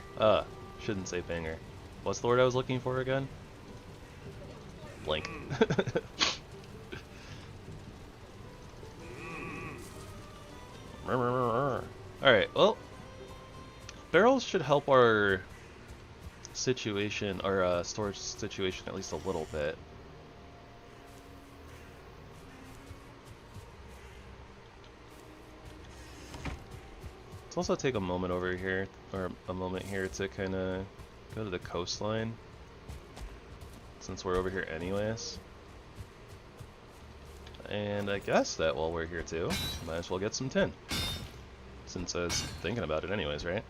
Shouldn't say banger. What's the word I was looking for again? Blank. Alright, well, barrels should help our situation, our storage situation, at least a little bit. Let's also take a moment over here, or a moment here, to kind of go to the coastline, since we're over here anyways. And I guess that while we're here too, might as well get some tin, since I was thinking about it anyways, right?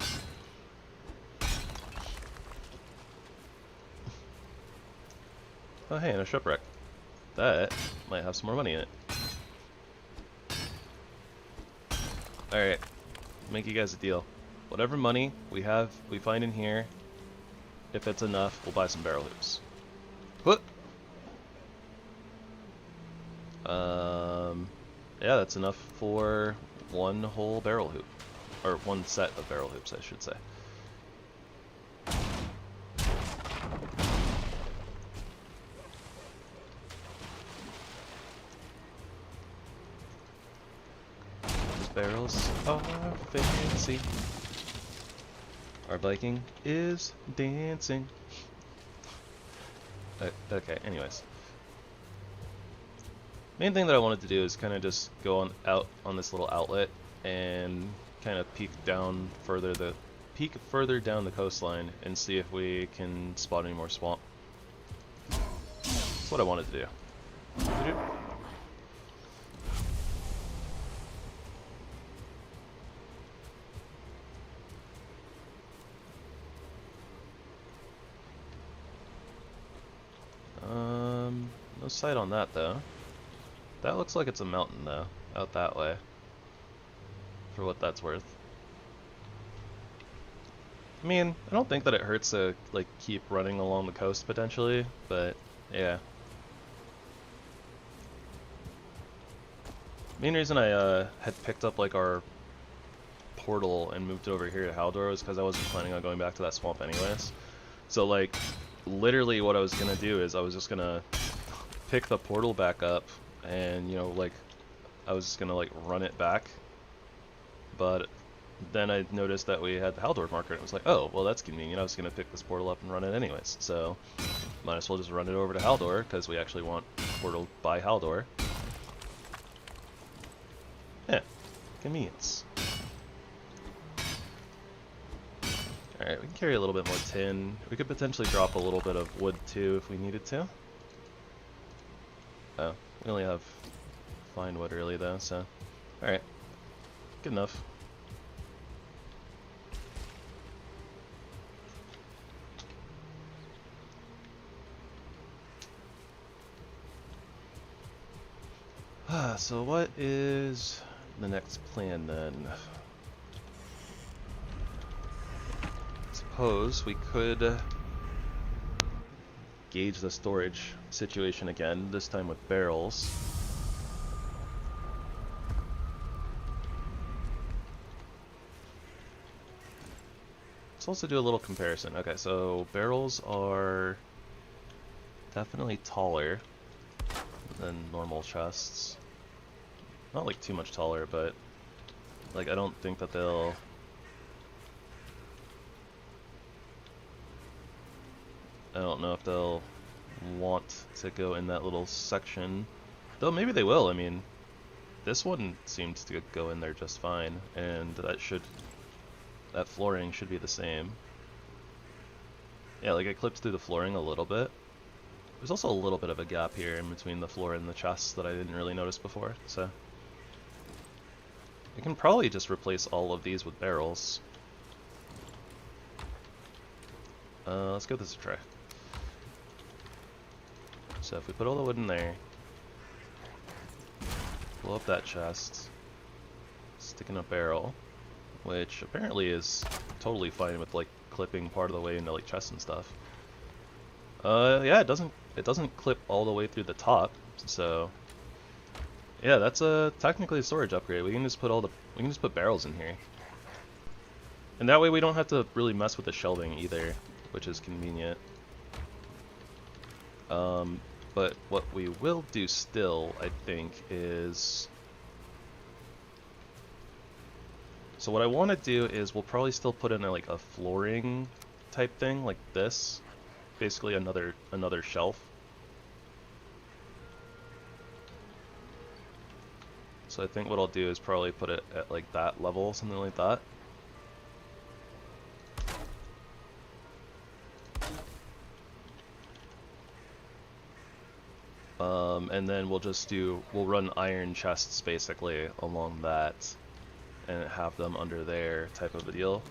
Oh hey, and a shipwreck. That might have some more money in it. Alright, make you guys a deal. Whatever money we find in here, if it's enough, we'll buy some barrel hoops. What? Yeah, that's enough for one whole barrel hoop. Or one set of barrel hoops, I should say. Barrels are fancy. Our Viking is dancing. Okay, anyways. Main thing that I wanted to do is kind of just go out on this little outlet and kind of peek further down the coastline and see if we can spot any more swamp. That's what I wanted to do. No sight on that though. That looks like it's a mountain though, out that way. For what that's worth. I mean, I don't think that it hurts to like keep running along the coast potentially, but yeah. Main reason I had picked up like our portal and moved it over here to Haldor was because I wasn't planning on going back to that swamp anyways. So like, literally what I was gonna do is I was just gonna pick the portal back up and, you know, like, I was just gonna like run it back. But then I noticed that we had the Haldor marker and it was like, oh, well that's convenient. I was gonna pick this portal up and run it anyways. So might as well just run it over to Haldor because we actually want portal by Haldor. Yeah, convenience. Alright, we can carry a little bit more tin. We could potentially drop a little bit of wood too if we needed to. Oh, we only have fine wood really though, so alright. Good enough. So what is the next plan then? Suppose we could gauge the storage situation again, this time with barrels. Let's also do a little comparison. Okay, so barrels are definitely taller than normal chests. Not like too much taller, but like I don't think that they'll I don't know if they'll want to go in that little section. Though maybe they will. I mean, this one seems to go in there just fine, and that flooring should be the same. Yeah, like it clips through the flooring a little bit. There's also a little bit of a gap here in between the floor and the chests that I didn't really notice before, so we can probably just replace all of these with barrels. Let's give this a try. So if we put all the wood in there, blow up that chest, stick in a barrel, which apparently is totally fine with like clipping part of the way into like chests and stuff. Yeah, it doesn't clip all the way through the top, so yeah, that's technically a storage upgrade. We can just put barrels in here, and that way we don't have to really mess with the shelving either, which is convenient. But what we will do still, I think, is... So what I want to do is we'll probably still put in like a flooring type thing, like this. Basically another shelf. So I think what I'll do is probably put it at like that level, something like that. And then we'll run iron chests basically along that and have them under there type of a deal.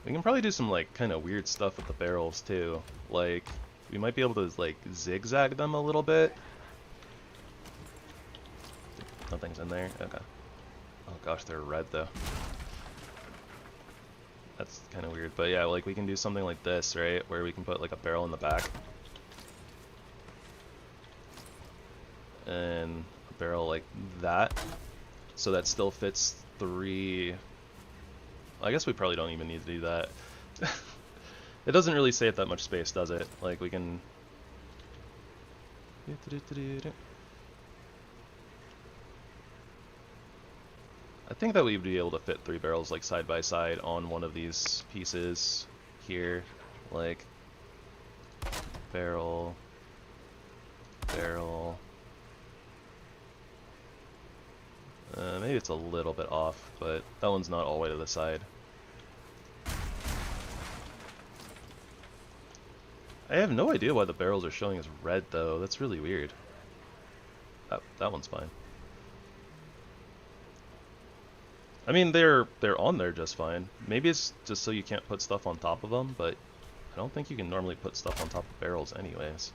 We can probably do some like kind of weird stuff with the barrels too. Like we might be able to like zigzag them a little bit. Nothing's in there. Okay. Oh gosh, they're red though. That's kind of weird, but yeah, like we can do something like this, right? Where we can put like a barrel in the back. And a barrel like that. So that still fits 3... I guess we probably don't even need to do that. It doesn't really save that much space, does it? Like we can... I think that we'd be able to fit 3 barrels like side by side on one of these pieces here. Like barrel, barrel. Maybe it's a little bit off, but that one's not all the way to the side. I have no idea why the barrels are showing as red though. That's really weird. That one's fine. I mean, they're on there just fine. Maybe it's just so you can't put stuff on top of them, but I don't think you can normally put stuff on top of barrels anyways.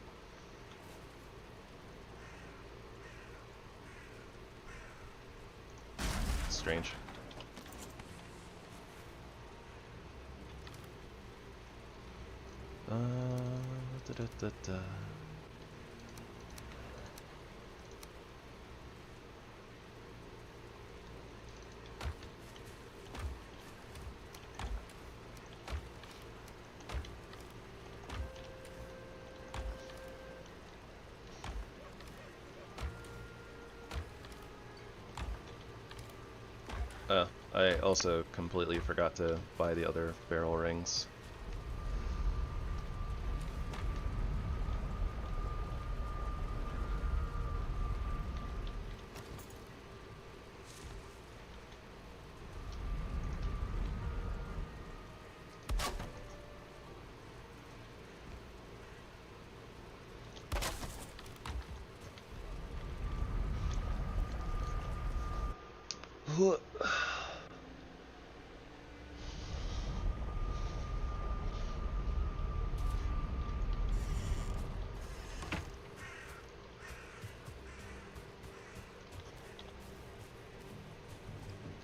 Strange. I also completely forgot to buy the other barrel rings.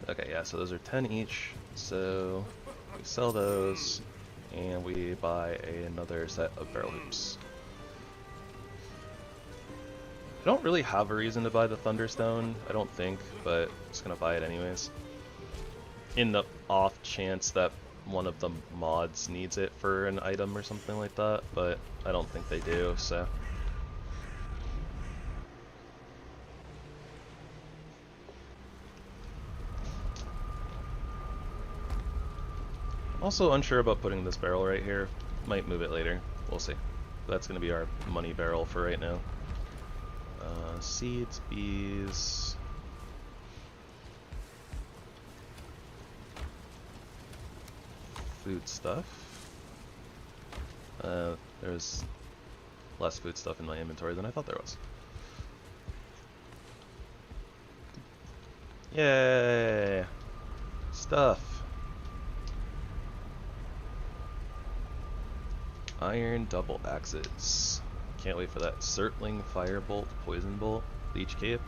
Okay, yeah, so those are 10 each, so we sell those, and we buy another set of barrel hoops. I don't really have a reason to buy the Thunderstone, I don't think, but I'm just gonna buy it anyways. In the off chance that one of the mods needs it for an item or something like that, but I don't think they do, so. I'm also unsure about putting this barrel right here. Might move it later. We'll see. That's going to be our money barrel for right now. Seeds, bees. Food stuff. There's less food stuff in my inventory than I thought there was. Yay! Stuff. Iron double axes. Can't wait for that. Circling firebolt, poison bolt, leech cape.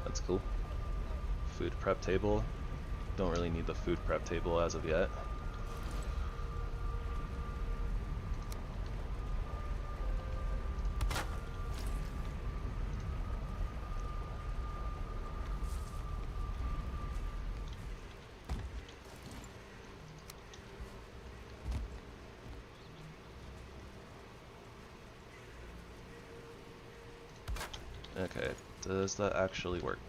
That's cool. Food prep table. Don't really need the food prep table as of yet. Okay, does that actually work?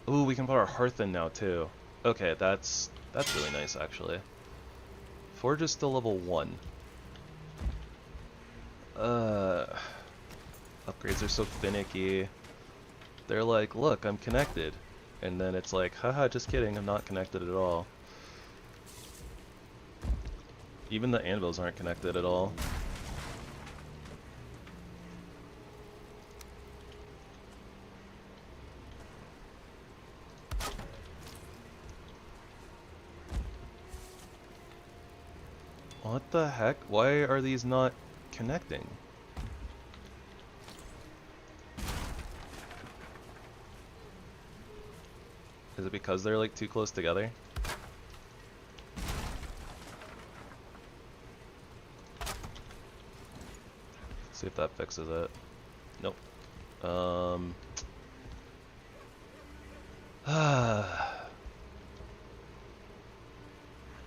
Ooh, we can put our hearth in now too. Okay, that's really nice actually. Forge is still level 1. Upgrades are so finicky. They're like, look, I'm connected. And then it's like, haha, just kidding, I'm not connected at all. Even the anvils aren't connected at all. What the heck? Why are these not connecting? Is it because they're like too close together? See if that fixes it. Nope.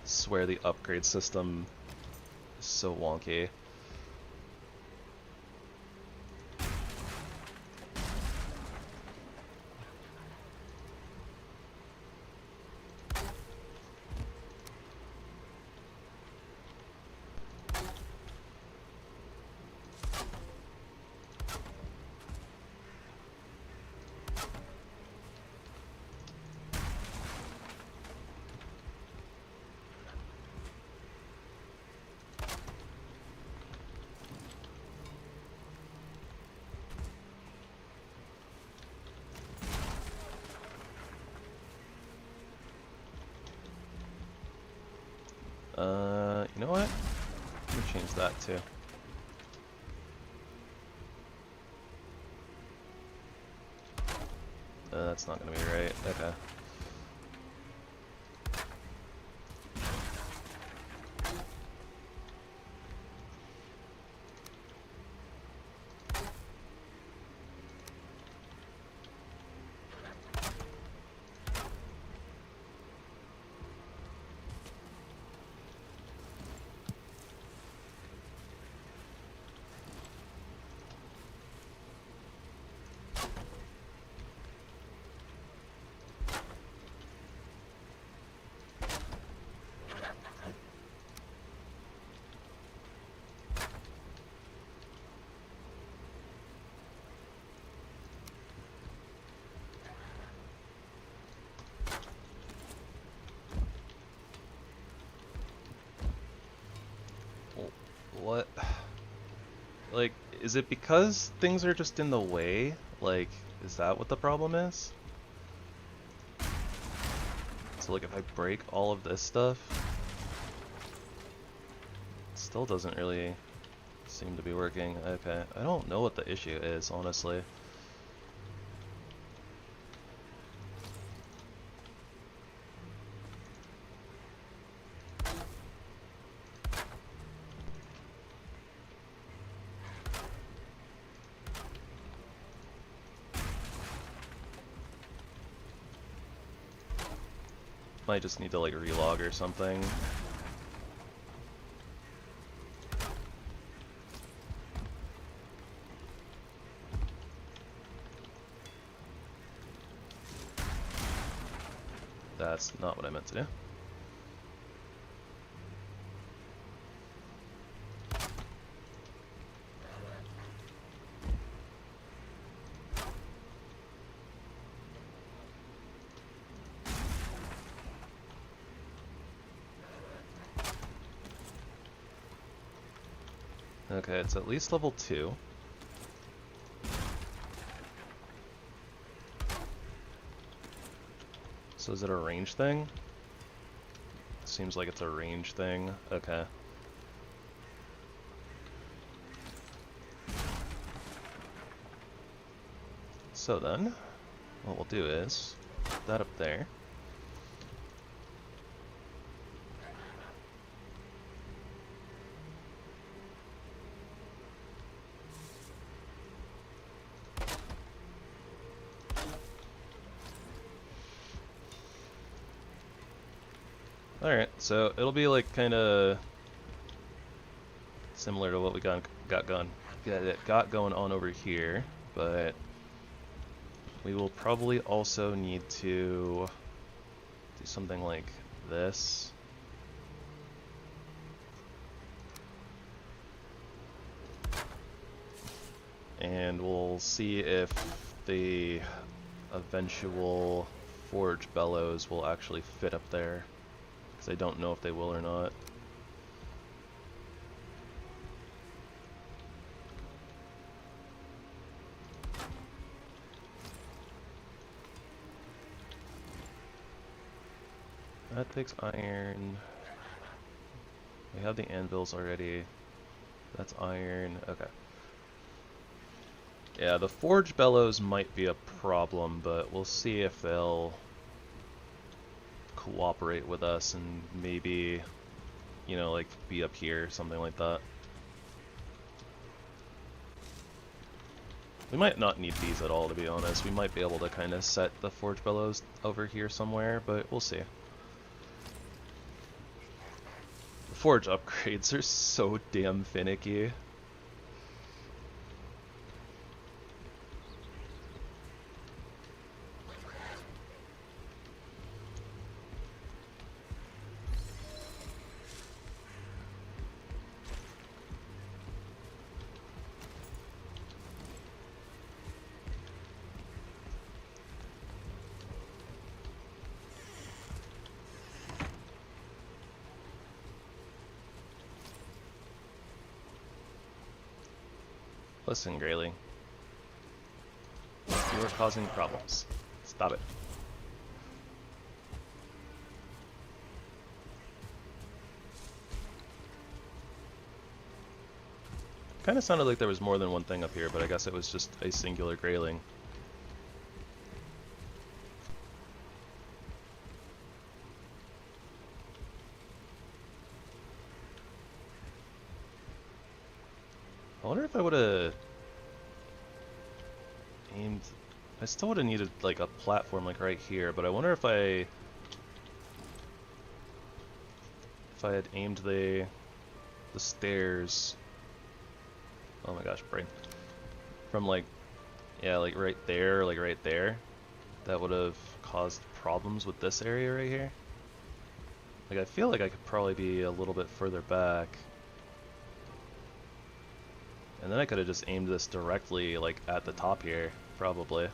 Swear the upgrade system is so wonky. You know what? Let me change that too. That's not gonna be right. Okay. What? Like, is it because things are just in the way? Like, is that what the problem is? So like if I break all of this stuff, it still doesn't really seem to be working. Okay, I don't know what the issue is, honestly. Might just need to like relog or something. That's not what I meant to do. Okay, it's at least level 2. So is it a range thing? Seems like it's a range thing. Okay. So then, what we'll do is put that up there. Alright, so it'll be like kind of similar to what we got going on over here, but we will probably also need to do something like this. And we'll see if the eventual forge bellows will actually fit up there. I don't know if they will or not. That takes iron. We have the anvils already. That's iron. Okay. Yeah, the forge bellows might be a problem, but we'll see if they'll cooperate with us and maybe, you know, like be up here, something like that. We might not need these at all, to be honest. We might be able to kind of set the forge bellows over here somewhere, but we'll see. The forge upgrades are so damn finicky. Listen, Grayling. You are causing problems. Stop it. Kind of sounded like there was more than one thing up here, but I guess it was just a singular Grayling. I wonder if I would have aimed... I still would have needed like a platform like right here, but I wonder if I had aimed the stairs... Oh my gosh, brain. From like, yeah, like right there, that would have caused problems with this area right here. Like I feel like I could probably be a little bit further back. And then I could have just aimed this directly, like, at the top here, probably.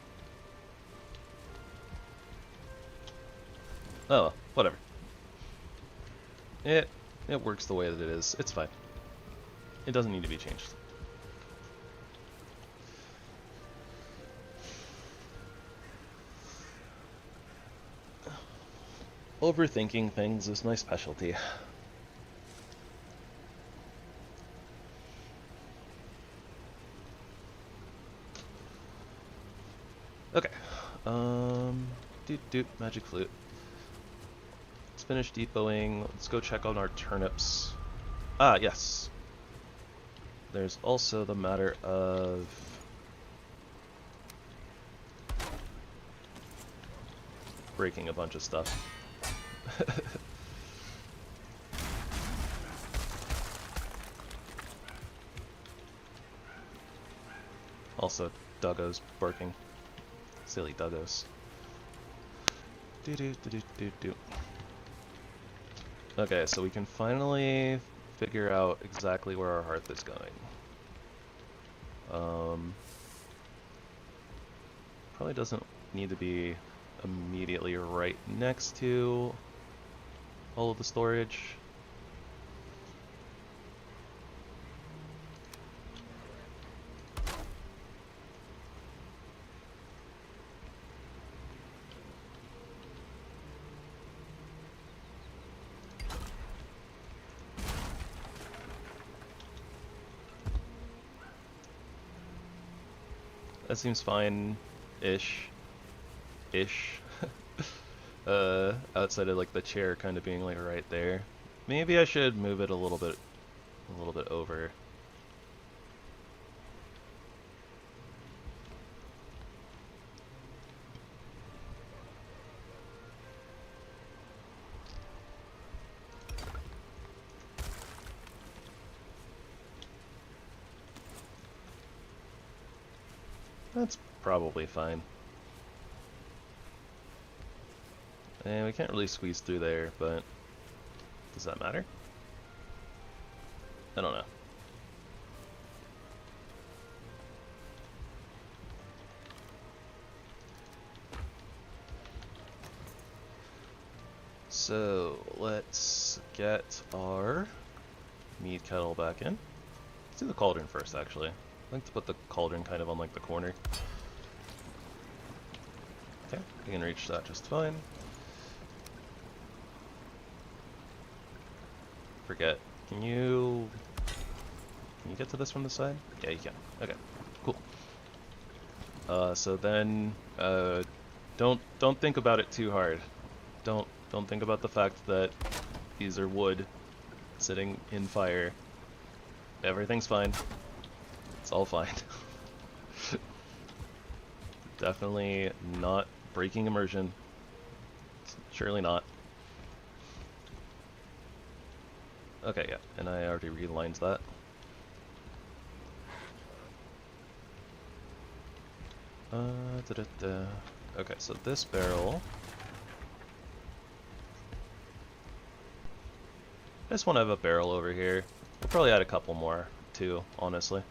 Oh, well, whatever. It works the way that it is. It's fine. It doesn't need to be changed. Overthinking things is my specialty. Okay, magic flute. Let's finish depoting. Let's go check on our turnips. Ah, yes. There's also the matter of breaking a bunch of stuff. Also, Duggo's barking. Silly Duggos. Do do do do do do. Okay, so we can finally figure out exactly where our hearth is going. Probably doesn't need to be immediately right next to all of the storage. That seems fine-ish. Outside of like the chair kind of being like right there. Maybe I should move it a little bit over. That's probably fine. And we can't really squeeze through there, but does that matter? I don't know. So let's get our mead kettle back in. Let's do the cauldron first, actually. I like to put the cauldron kind of on like the corner. Okay, we can reach that just fine. Forget. Can you get to this from the side? Yeah, you can. Okay, cool. So then, don't think about it too hard. Don't think about the fact that these are wood sitting in fire. Everything's fine. It's all fine. Definitely not breaking immersion. Surely not. Okay, yeah, and I already realigned that. Okay, so this barrel. I just want to have a barrel over here. We'll probably add a couple more, too, honestly.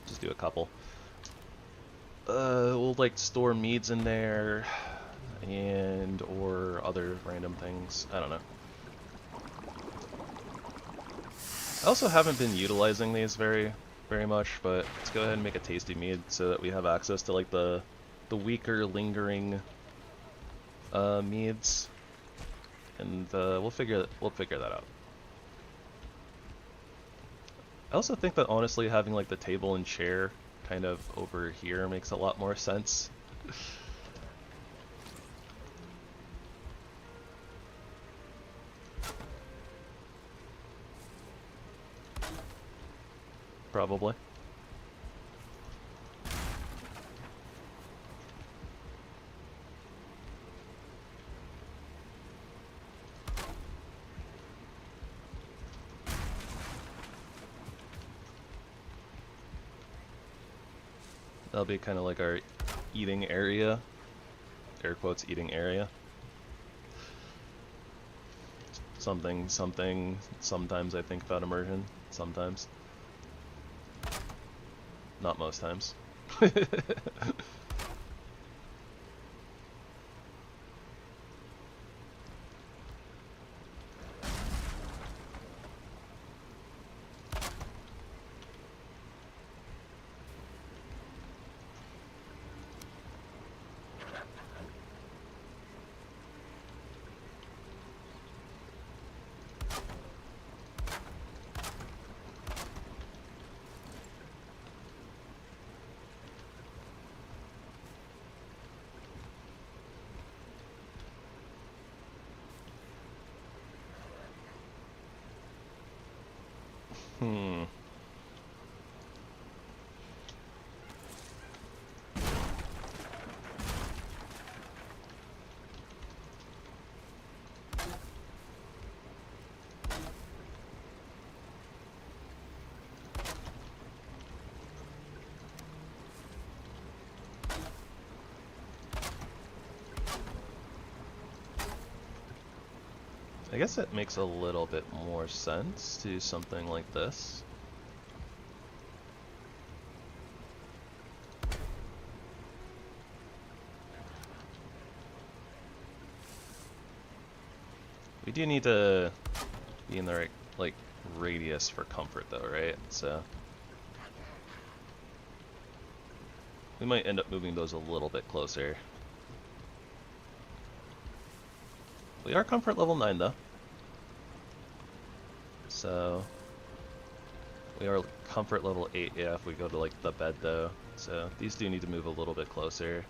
Just do a couple. We'll like store meads in there, and or other random things. I don't know. I also haven't been utilizing these very much, but let's go ahead and make a tasty mead so that we have access to like the weaker lingering meads, and we'll figure that out. I also think that honestly having like the table and chair kind of over here makes a lot more sense. Probably. That'll be kind of like our eating area. Air quotes, eating area. Something, sometimes I think about immersion. Sometimes. Not most times. I guess it makes a little bit more sense to do something like this. We do need to be in the right, like, radius for comfort though, right? So we might end up moving those a little bit closer. We are comfort level 9 though. So we are comfort level 8, yeah, if we go to like the bed though. So these do need to move a little bit closer.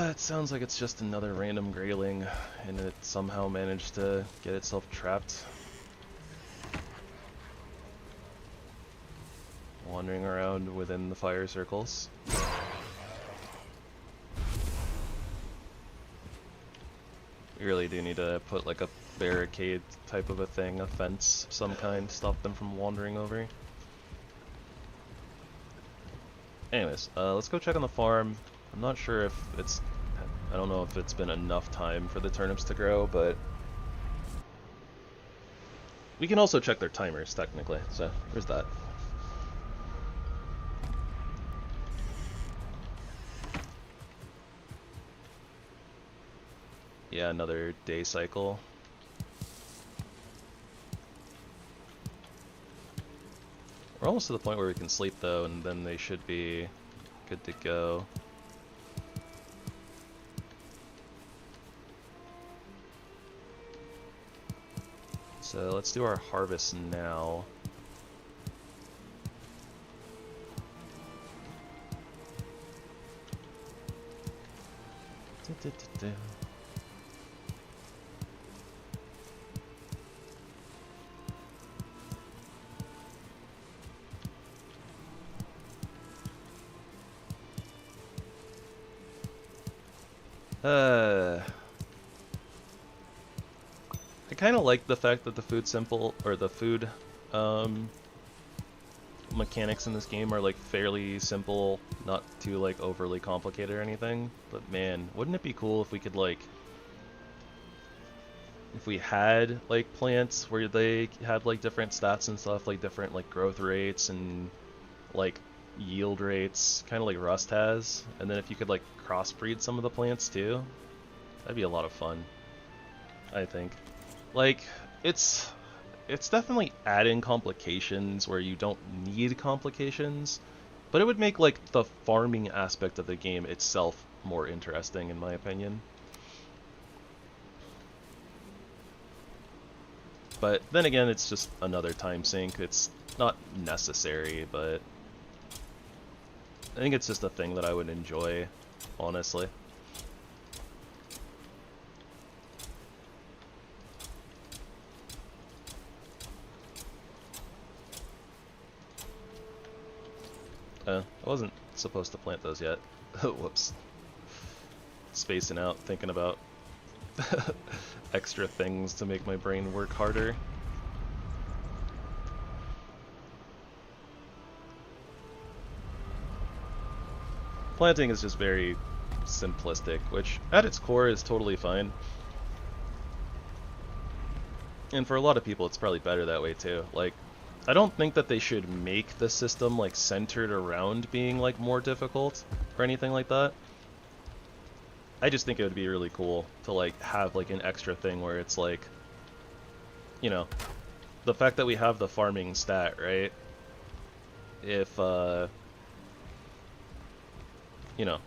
It sounds like it's just another random grayling, and it somehow managed to get itself trapped. Wandering around within the fire circles. We really do need to put like a barricade type of a thing, a fence of some kind, stop them from wandering over. Anyways, let's go check on the farm. I'm not sure if it's... I don't know if it's been enough time for the turnips to grow, but... we can also check their timers, technically, so there's that. Yeah, another day cycle. We're almost to the point where we can sleep, though, and then they should be good to go. So let's do our harvest now. I kind of like the fact that the food mechanics in this game are like fairly simple, not too like overly complicated or anything. But man, wouldn't it be cool if we could like, if we had like plants where they had like different stats and stuff, like different like growth rates and like yield rates, kind of like Rust has, and then if you could like crossbreed some of the plants too, that'd be a lot of fun, I think. Like, it's definitely adding complications where you don't need complications, but it would make like the farming aspect of the game itself more interesting, in my opinion. But then again, it's just another time sink. It's not necessary, but I think it's just a thing that I would enjoy, honestly. I wasn't supposed to plant those yet. Whoops. Spacing out, thinking about extra things to make my brain work harder. Planting is just very simplistic, which at its core is totally fine. And for a lot of people it's probably better that way too. Like, I don't think that they should make the system like centered around being like more difficult or anything like that. I just think it would be really cool to like have like an extra thing where it's like, you know, the fact that we have the farming stat, right? If you know,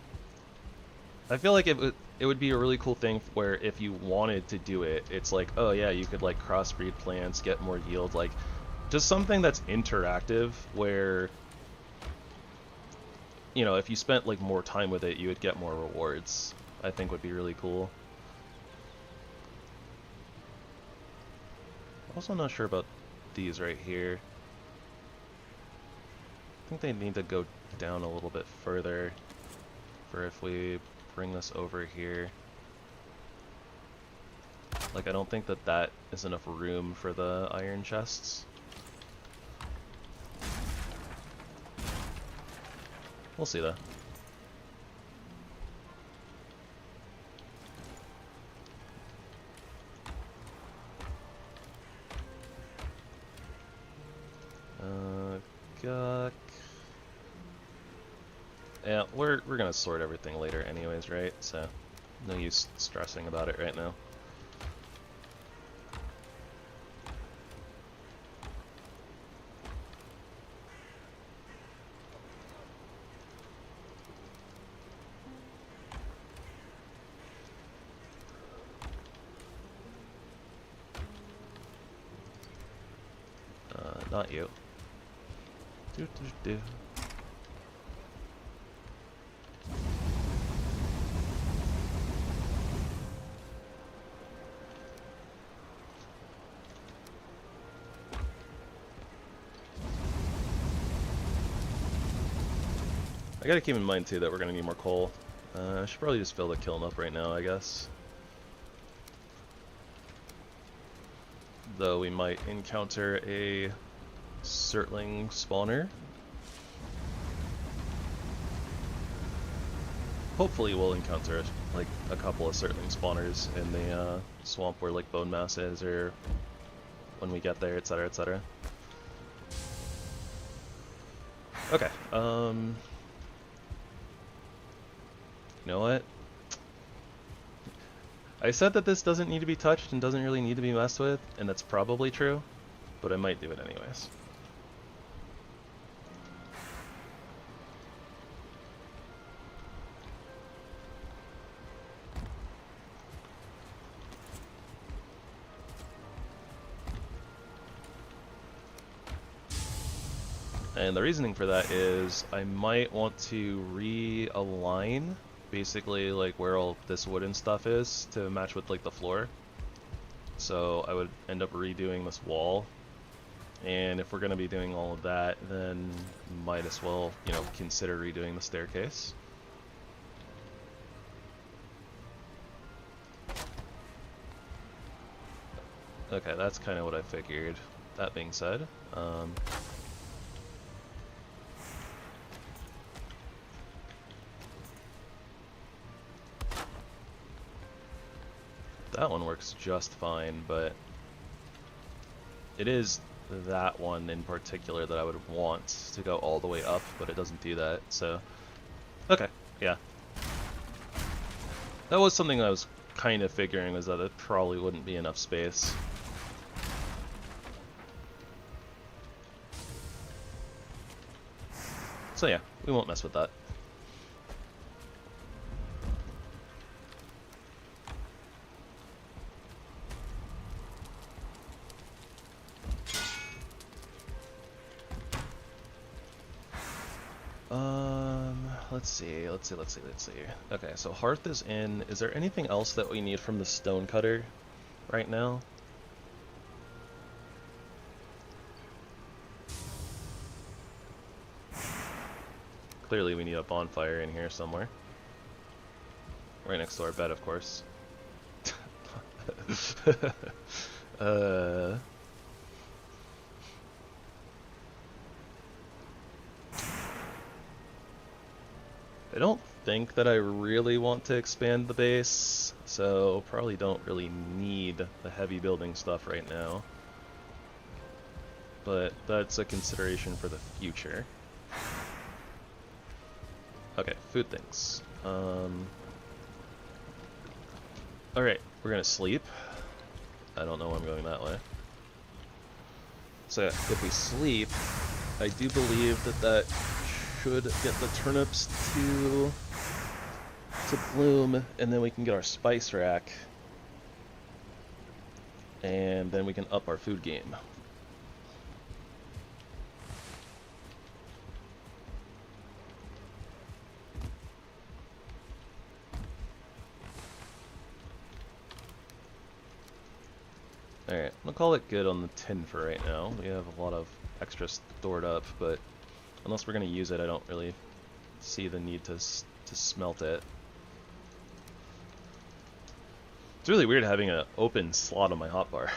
I feel like it would be a really cool thing where if you wanted to do it, it's like, oh yeah, you could like crossbreed plants, get more yield, like just something that's interactive where, you know, if you spent like more time with it, you would get more rewards. I think would be really cool. Also not sure about these right here. I think they need to go down a little bit further for if we bring this over here. Like, I don't think that that is enough room for the iron chests. We'll see though. Guck. Yeah, we're gonna sort everything later anyways, right? So no use stressing about it right now. Not you. Do. I gotta keep in mind too that we're gonna need more coal. I should probably just fill the kiln up right now, I guess. Though we might encounter a Surtling spawner. Hopefully we'll encounter like a couple of Surtling spawners in the swamp where like bone mass is, or when we get there, etc, etc. Okay, you know what? I said that this doesn't need to be touched and doesn't really need to be messed with, and that's probably true, but I might do it anyways. And the reasoning for that is I might want to realign basically like where all this wooden stuff is to match with like the floor. So I would end up redoing this wall. And if we're going to be doing all of that, then might as well, you know, consider redoing the staircase. Okay, that's kind of what I figured. That being said, that one works just fine, but it is that one in particular that I would want to go all the way up, but it doesn't do that, so... Okay, yeah. That was something I was kind of figuring, was that it probably wouldn't be enough space. So yeah, we won't mess with that. Let's see. Okay, so hearth is in. Is there anything else that we need from the stone cutter right now? Clearly we need a bonfire in here somewhere. Right next to our bed, of course. I don't think that I really want to expand the base, so probably don't really need the heavy building stuff right now. But that's a consideration for the future. Okay, food things. Alright, we're gonna sleep. I don't know why I'm going that way. So if we sleep, I do believe that that should get the turnips to bloom, and then we can get our spice rack, and then we can up our food game. Alright, I'll call it good on the tin for right now. We have a lot of extra stored up, but unless we're gonna use it, I don't really see the need to smelt it. It's really weird having an open slot on my hotbar.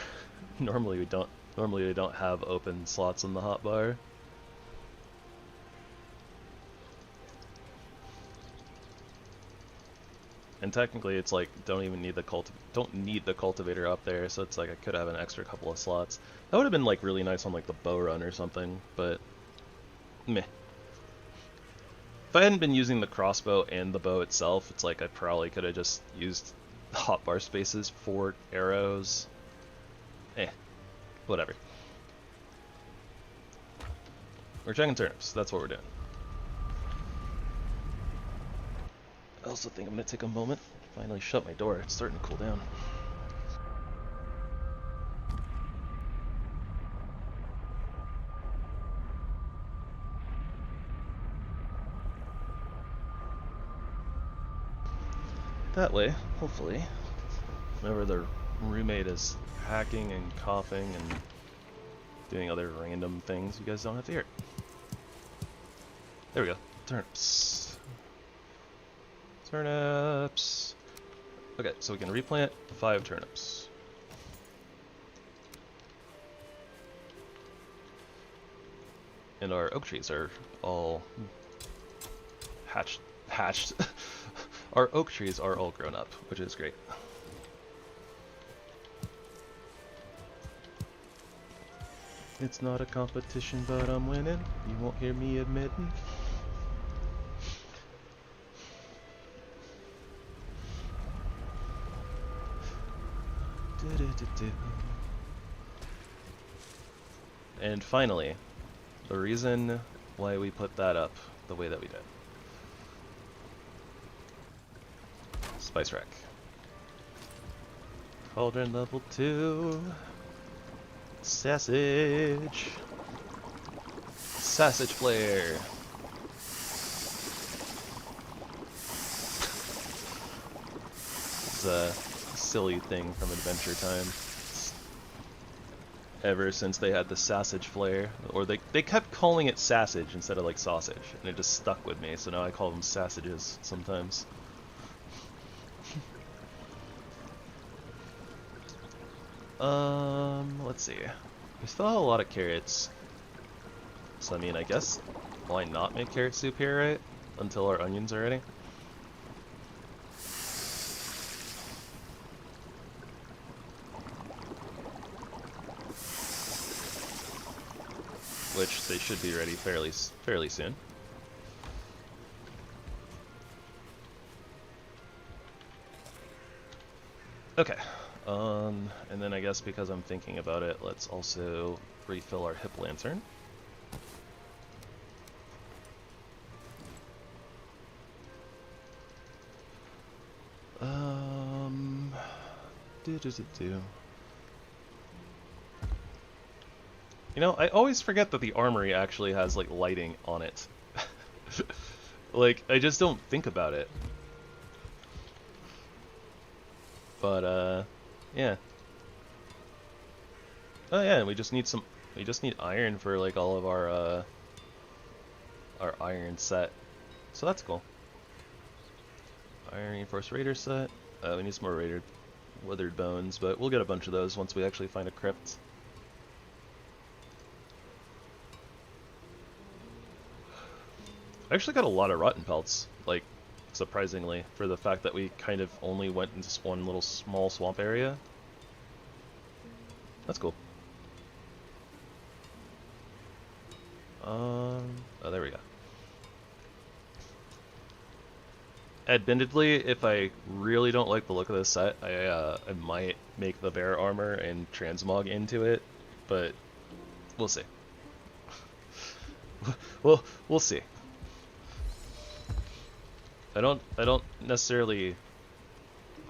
Normally we don't have open slots on the hotbar. And technically, it's like don't need the cultivator up there, so it's like I could have an extra couple of slots. That would have been like really nice on like the bow run or something, but meh. If I hadn't been using the crossbow and the bow itself, it's like I probably could have just used the hotbar spaces for arrows. Whatever. We're checking turnips. That's what we're doing. I also think I'm going to take a moment, finally shut my door. It's starting to cool down. That way, hopefully, whenever the roommate is hacking and coughing and doing other random things, you guys don't have to hear it. There we go. Turnips. Turnips. Okay, so we can replant 5 turnips. And our oak trees are all hatched. Our oak trees are all grown up, which is great. It's not a competition, but I'm winning. You won't hear me admitting. And finally, the reason why we put that up the way that we did. Spice rack. Cauldron level 2. Sausage. Sausage flare. It's a silly thing from Adventure Time. Ever since they had the sausage flare, or they kept calling it sausage instead of like sausage, and it just stuck with me, so now I call them sausages sometimes. Let's see. We still have a lot of carrots. So I mean, I guess, why not make carrot soup here, right? Until our onions are ready. Which they should be ready fairly soon. Okay. And then I guess because I'm thinking about it, let's also refill our HipLantern. You know, I always forget that the Armory actually has like lighting on it. Like, I just don't think about it. But yeah. Oh yeah, and we just need iron for like all of our iron set. So that's cool. Iron Reinforced Raider set. We need some more withered bones, but we'll get a bunch of those once we actually find a crypt. I actually got a lot of rotten pelts, like, surprisingly, for the fact that we kind of only went into one little small swamp area. That's cool. Oh, there we go. Admittedly, if I really don't like the look of this set, I might make the bear armor and transmog into it, but we'll see. We'll see. I don't necessarily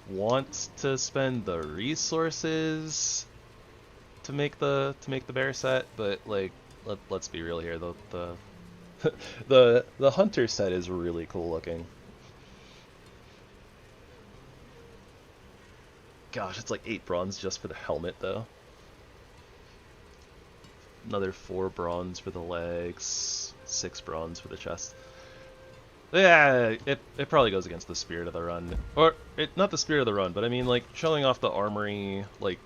want to spend the resources to make the bear set, but like let's be real here. The hunter set is really cool looking. Gosh, it's like 8 bronze just for the helmet though. Another 4 bronze for the legs. 6 bronze for the chest. Yeah, it probably goes against the spirit of the run. Or, not the spirit of the run, but I mean, like, showing off the armory, like,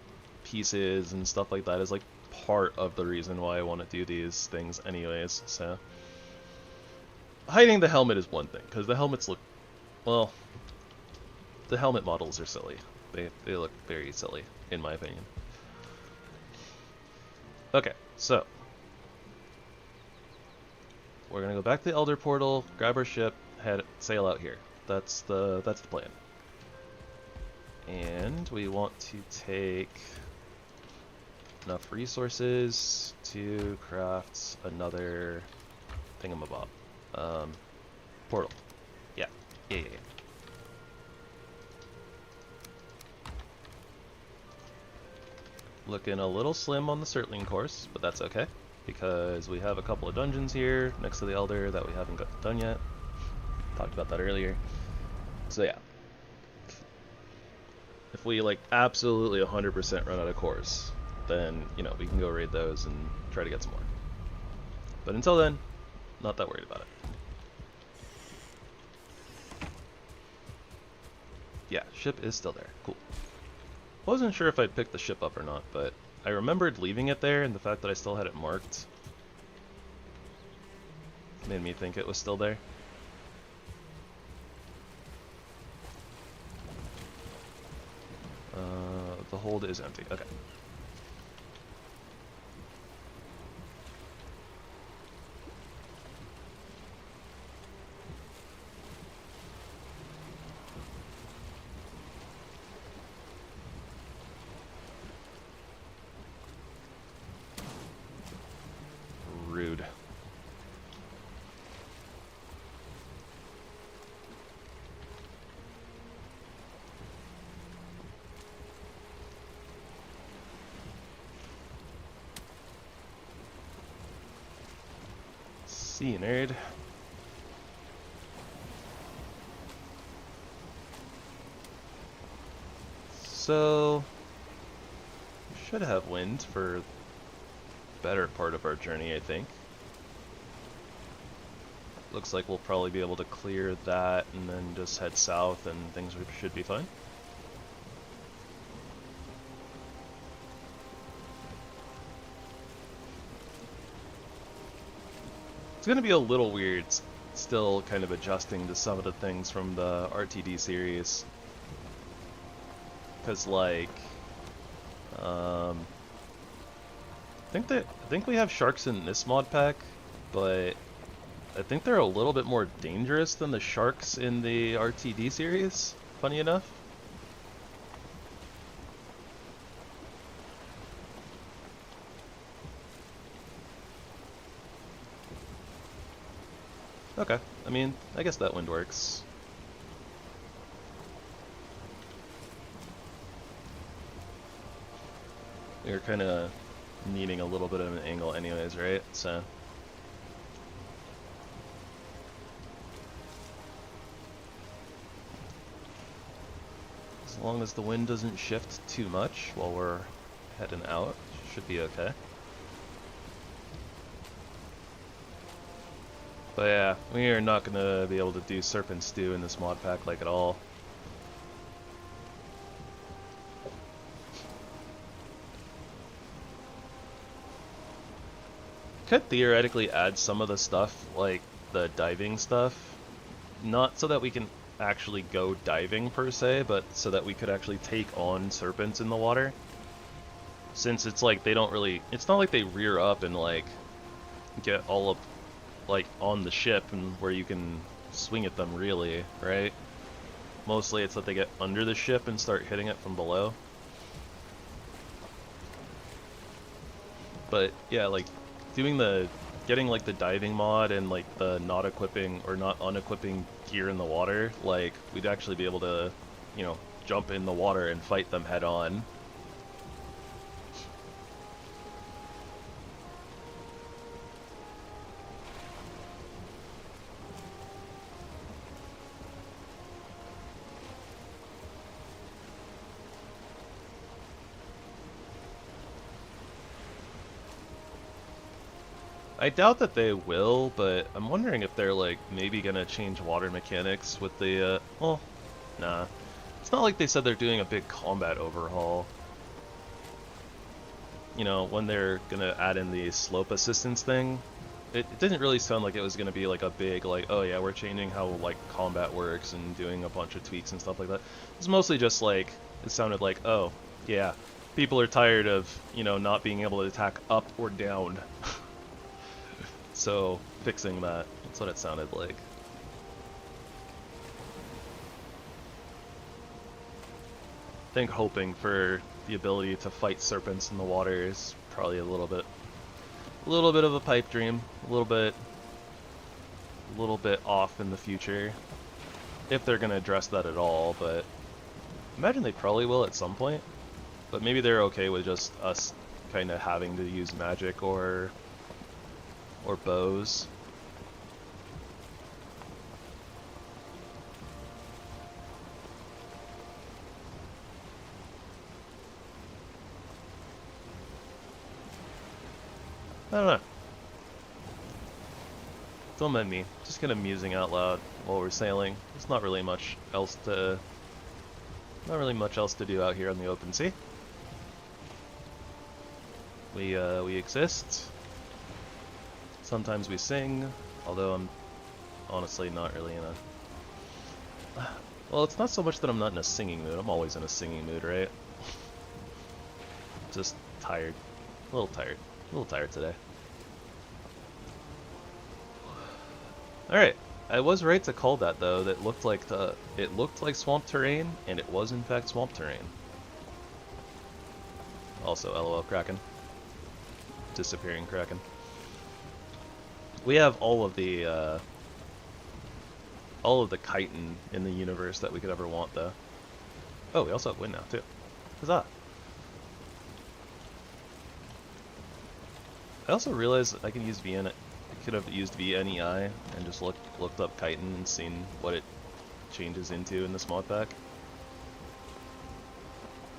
pieces and stuff like that is, like, part of the reason why I want to do these things anyways, so. Hiding the helmet is one thing, because the helmets look, well, the helmet models are silly. They look very silly, in my opinion. Okay, so. We're gonna go back to the Elder Portal, grab our ship, sail out here. That's the plan. And we want to take enough resources to craft another thingamabob. Portal. Yeah. Looking a little slim on the Surtling course, but that's okay, because we have a couple of dungeons here next to the Elder that we haven't got done yet. Talked about that earlier. So yeah. If we, like, absolutely 100% run out of cores, then, you know, we can go raid those and try to get some more. But until then, not that worried about it. Yeah, ship is still there. Cool. Wasn't sure if I'd pick the ship up or not, but I remembered leaving it there, and the fact that I still had it marked made me think it was still there. The hold is empty. Okay. Rude. See you, nerd. So, we should have wind for the better part of our journey, I think. Looks like we'll probably be able to clear that and then just head south and things should be fine. It's going to be a little weird, still kind of adjusting to some of the things from the RTD series. Because, like, I think we have sharks in this mod pack, but I think they're a little bit more dangerous than the sharks in the RTD series, funny enough. Okay, I mean, I guess that wind works. We're kind of needing a little bit of an angle anyways, right? So as long as the wind doesn't shift too much while we're heading out, should be okay. But yeah, we are not going to be able to do Serpent Stew in this mod pack, like, at all. Could theoretically add some of the stuff, like the diving stuff, not so that we can actually go diving per se, but so that we could actually take on serpents in the water. Since it's like they don't really, it's not like they rear up and like get all up like on the ship and where you can swing at them, really, right? Mostly it's that they get under the ship and start hitting it from below. But yeah, like getting like the diving mod and like the not equipping or not unequipping gear in the water, like we'd actually be able to, you know, jump in the water and fight them head on. I doubt that they will, but I'm wondering if they're like maybe gonna change water mechanics with the well, nah. It's not like they said they're doing a big combat overhaul. You know, when they're gonna add in the slope assistance thing, it didn't really sound like it was gonna be like a big like, oh yeah, we're changing how like combat works and doing a bunch of tweaks and stuff like that. It's mostly just like, it sounded like, oh yeah, people are tired of, you know, not being able to attack up or down. So, fixing that. That's what it sounded like. I think hoping for the ability to fight serpents in the water is probably a little bit of a pipe dream. A little bit off in the future. If they're gonna address that at all, but I imagine they probably will at some point. But maybe they're okay with just us kind of having to use magic or bows. I don't know. Don't mind me. Just kind of musing out loud while we're sailing. There's not really much else to do out here on the open sea. We exist. Sometimes we sing, although I'm honestly not really in a... Well, it's not so much that I'm not in a singing mood. I'm always in a singing mood, right? Just tired. A little tired today. Alright, I was right to call that though. That looked like it looked like swamp terrain, and it was in fact swamp terrain. Also, LOL Kraken. Disappearing Kraken. We have all of the chitin in the universe that we could ever want, though. Oh, we also have wind now too. Huzzah! I also realized I can use VN. I could have used VNEI and just looked up chitin and seen what it changes into in this mod pack.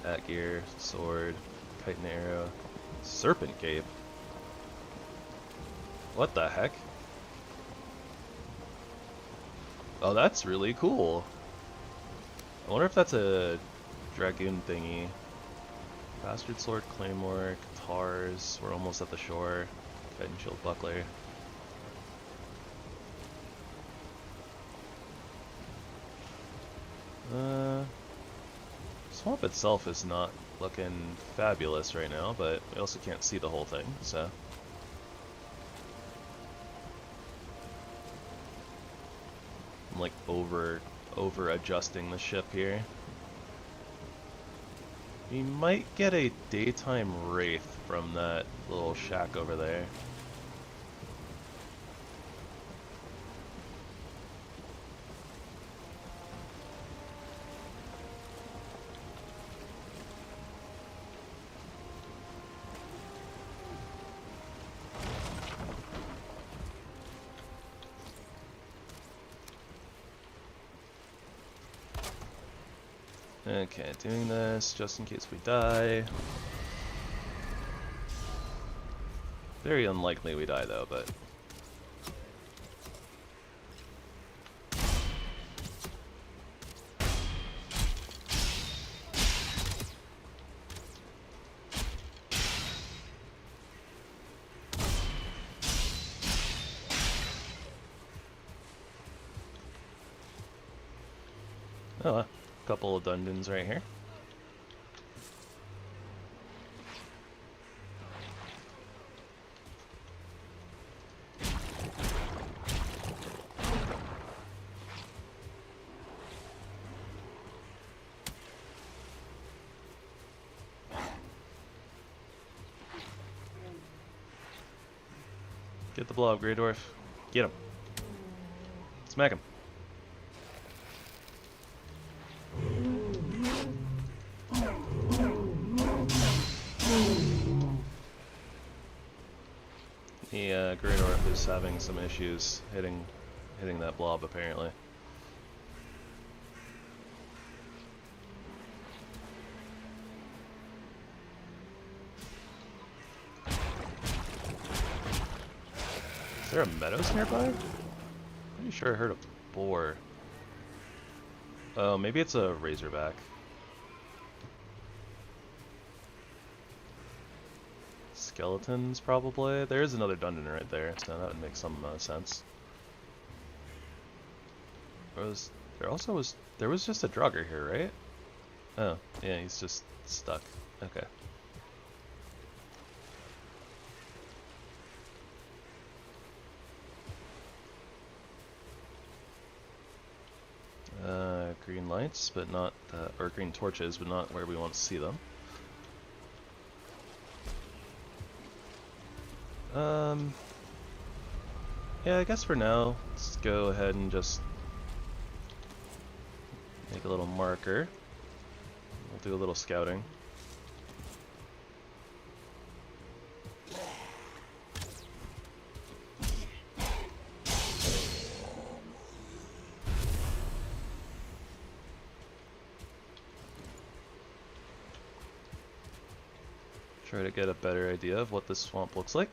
Hat gear, sword, chitin arrow, serpent cape. What the heck? Oh, that's really cool. I wonder if that's a dragoon thingy. Bastard sword, claymore, guitars. We're almost at the shore. Chitin shield buckler. Swamp itself is not looking fabulous right now, but we also can't see the whole thing, so. I'm like over adjusting the ship here. We might get a daytime wraith from that little shack over there. Okay, doing this just in case we die. Very unlikely we die though, but... Oh, a couple of dungeons right here. Get the blob, Grey Dwarf. Get him. Smack him. The Grey Dwarf is having some issues hitting that blob apparently. there a meadows nearby? Pretty sure I heard a boar. Oh, maybe it's a razorback. Skeletons, probably. There is another dungeon right there, so that would make some sense. There was just a Draugr here, right? Oh, yeah, he's just stuck. Okay. Green lights, but not, or green torches, but not where we want to see them. Yeah, I guess for now, let's go ahead and just make a little marker. We'll do a little scouting. Try to get a better idea of what this swamp looks like.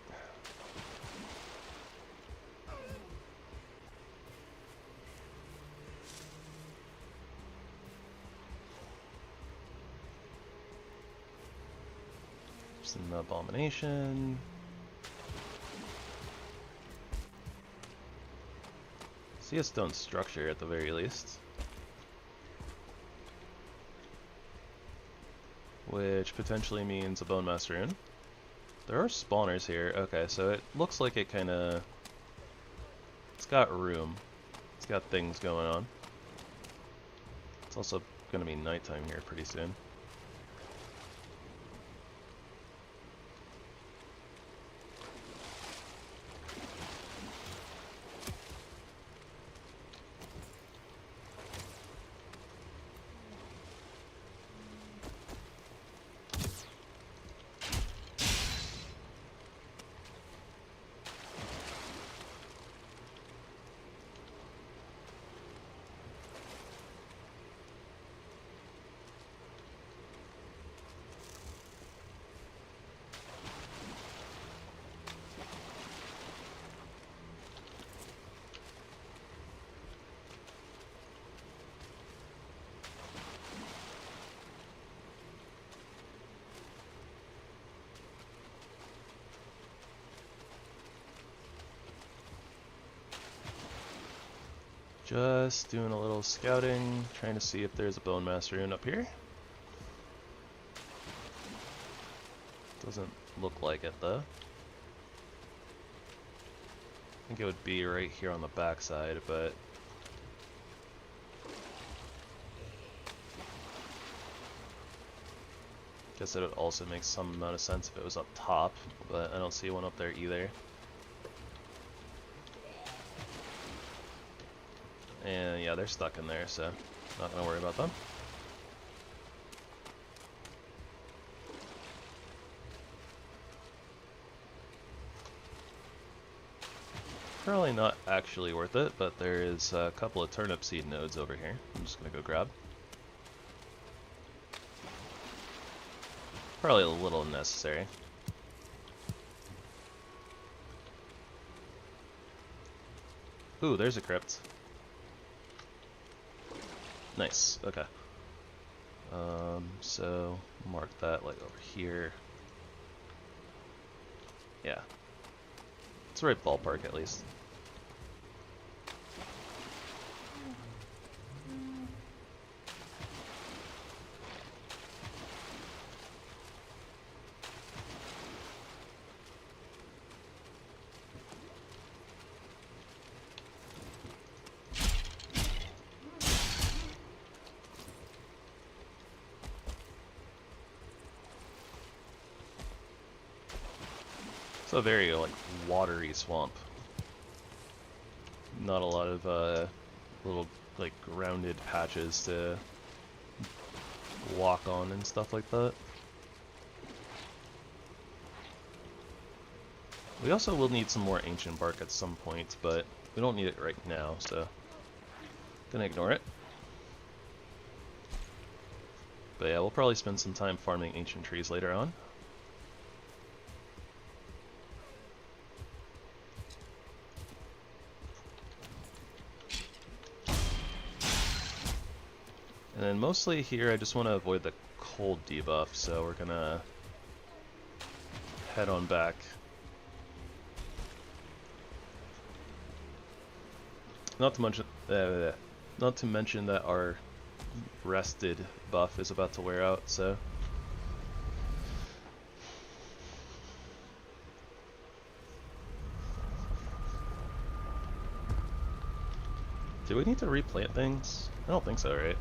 There's an abomination. See a stone structure at the very least. Which potentially means a bone master rune. There are spawners here. Okay, so it looks like it kinda... It's got room. It's got things going on. It's also gonna be nighttime here pretty soon. Just doing a little scouting, trying to see if there's a bone master rune up here. Doesn't look like it though. I think it would be right here on the backside, but guess it would also make some amount of sense if it was up top, but I don't see one up there either. And yeah, they're stuck in there, so not gonna worry about them. Probably not actually worth it, but there is a couple of turnip seed nodes over here. I'm just gonna go grab. Probably a little unnecessary. Ooh, there's a crypt. Nice, okay. So mark that like over here. Yeah. It's the right ballpark at least. It's a very like watery swamp. Not a lot of little like grounded patches to walk on and stuff like that. We also will need some more ancient bark at some point, but we don't need it right now, so gonna ignore it. But yeah, we'll probably spend some time farming ancient trees later on. And then mostly here I just want to avoid the cold debuff, so we're gonna head on back. Not to mention that our rested buff is about to wear out, so do we need to replant things? I don't think so, right?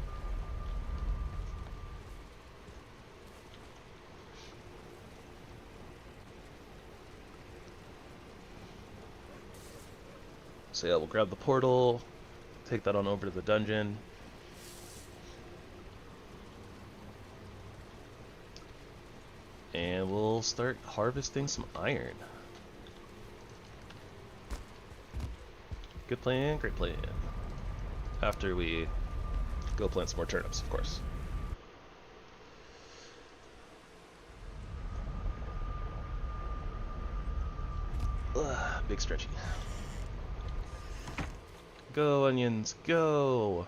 So yeah, we'll grab the portal, take that on over to the dungeon. And we'll start harvesting some iron. Good plan, great plan. After we go plant some more turnips, of course. Ugh, big stretchy. Go, onions, go!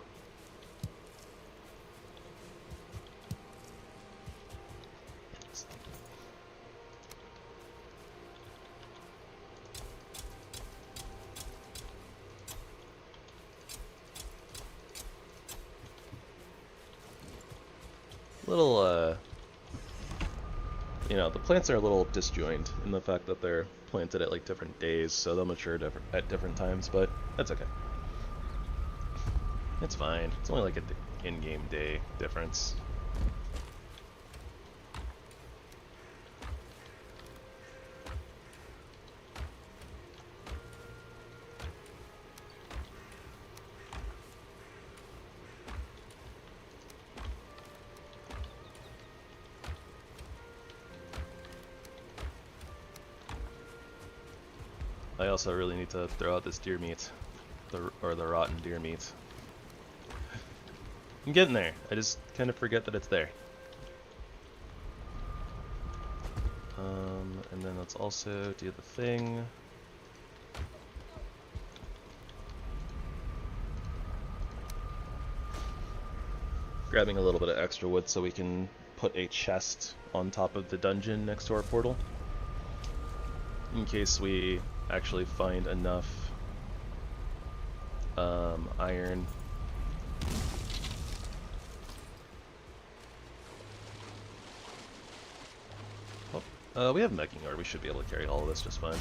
Little, you know, the plants are a little disjointed in the fact that they're planted at like different days, so they'll mature at different times, but that's okay. It's fine. It's only like an in-game day difference. I also really need to throw out this deer meat, or the rotten deer meat. I'm getting there. I just kind of forget that it's there. And then let's also do the thing. Grabbing a little bit of extra wood so we can put a chest on top of the dungeon next to our portal, in case we actually find enough iron. Oh, we have Meching ore, we should be able to carry all of this just fine.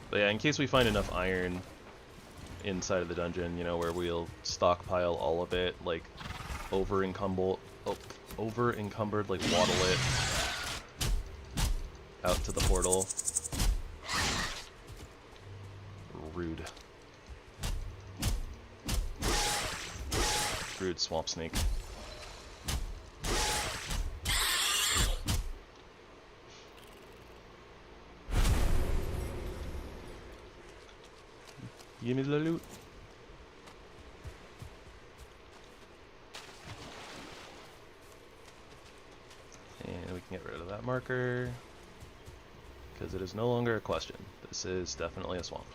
But yeah, in case we find enough iron inside of the dungeon, you know, where we'll stockpile all of it, like over-encumbered, like waddle it out to the portal. Rude. Rude swamp snake. Give me the loot. And we can get rid of that marker, because it is no longer a question. This is definitely a swamp.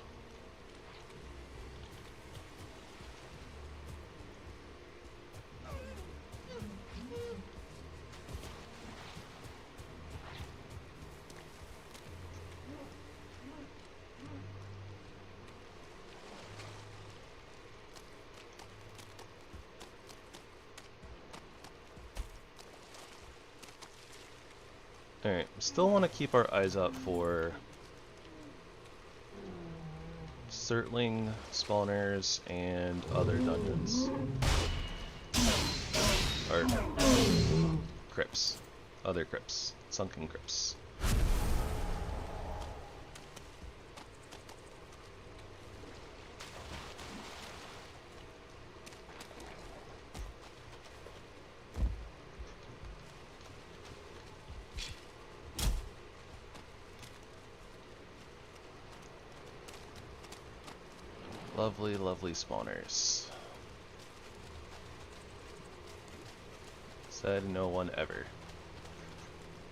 Alright, still want to keep our eyes out for Surtling spawners and other dungeons. Or crypts. Other crypts. Sunken crypts. Lovely, lovely spawners. Said no one ever.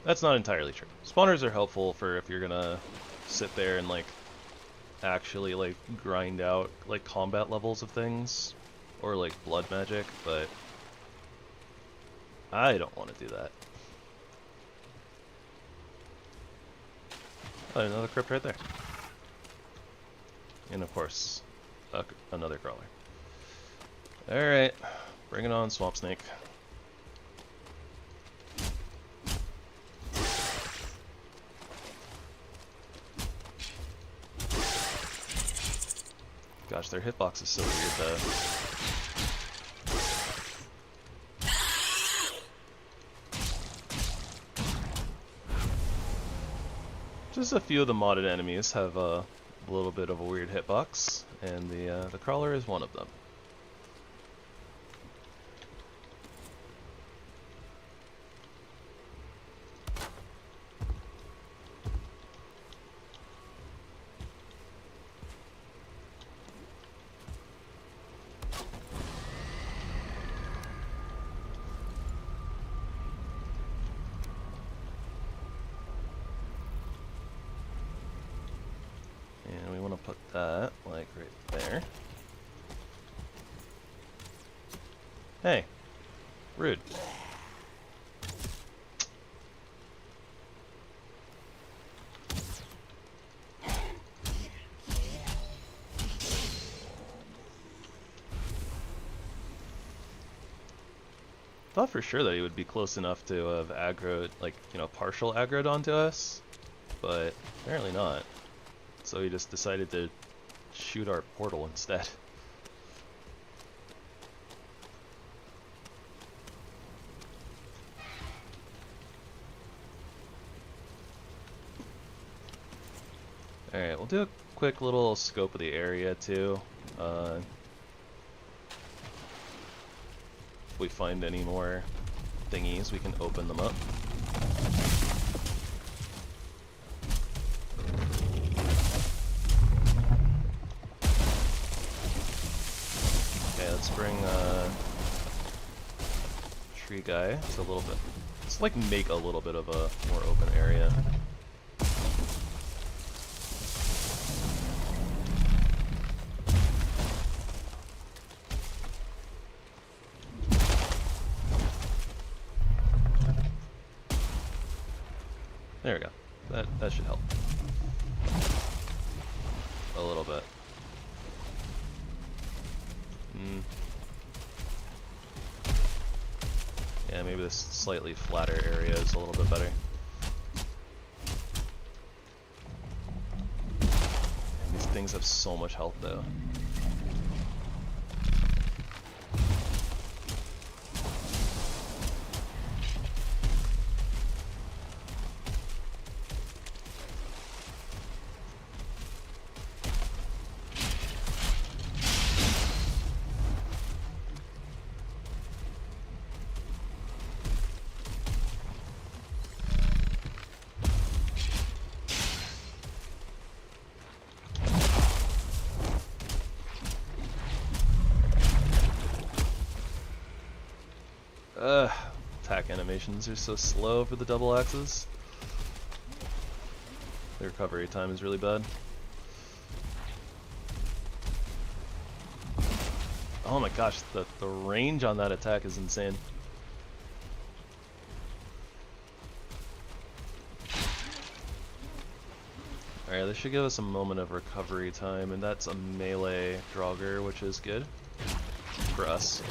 That's not entirely true. Spawners are helpful for if you're gonna sit there and like actually like grind out like combat levels of things or like blood magic, but I don't want to do that. Oh, another crypt right there. And of course, another crawler. Alright, bring it on, Swamp Snake. Gosh, their hitbox is so weird though. Just a few of the modded enemies have a little bit of a weird hitbox, and the crawler is one of them. Put that, like, right there. Hey. Rude. Thought for sure that he would be close enough to have aggroed, like, you know, partial aggroed onto us, but apparently not. So he just decided to shoot our portal instead. Alright, we'll do a quick little scope of the area too. If we find any more thingies, we can open them up. Let's bring tree guy to a little bit. Let's like make a little bit of a more open area. There we go. That should help a little bit. Yeah, maybe this slightly flatter area is a little bit better. And these things have so much health though. Attack animations are so slow for the double axes. The recovery time is really bad. Oh my gosh, the range on that attack is insane. Alright, this should give us a moment of recovery time, and that's a melee Draugr, which is good for us.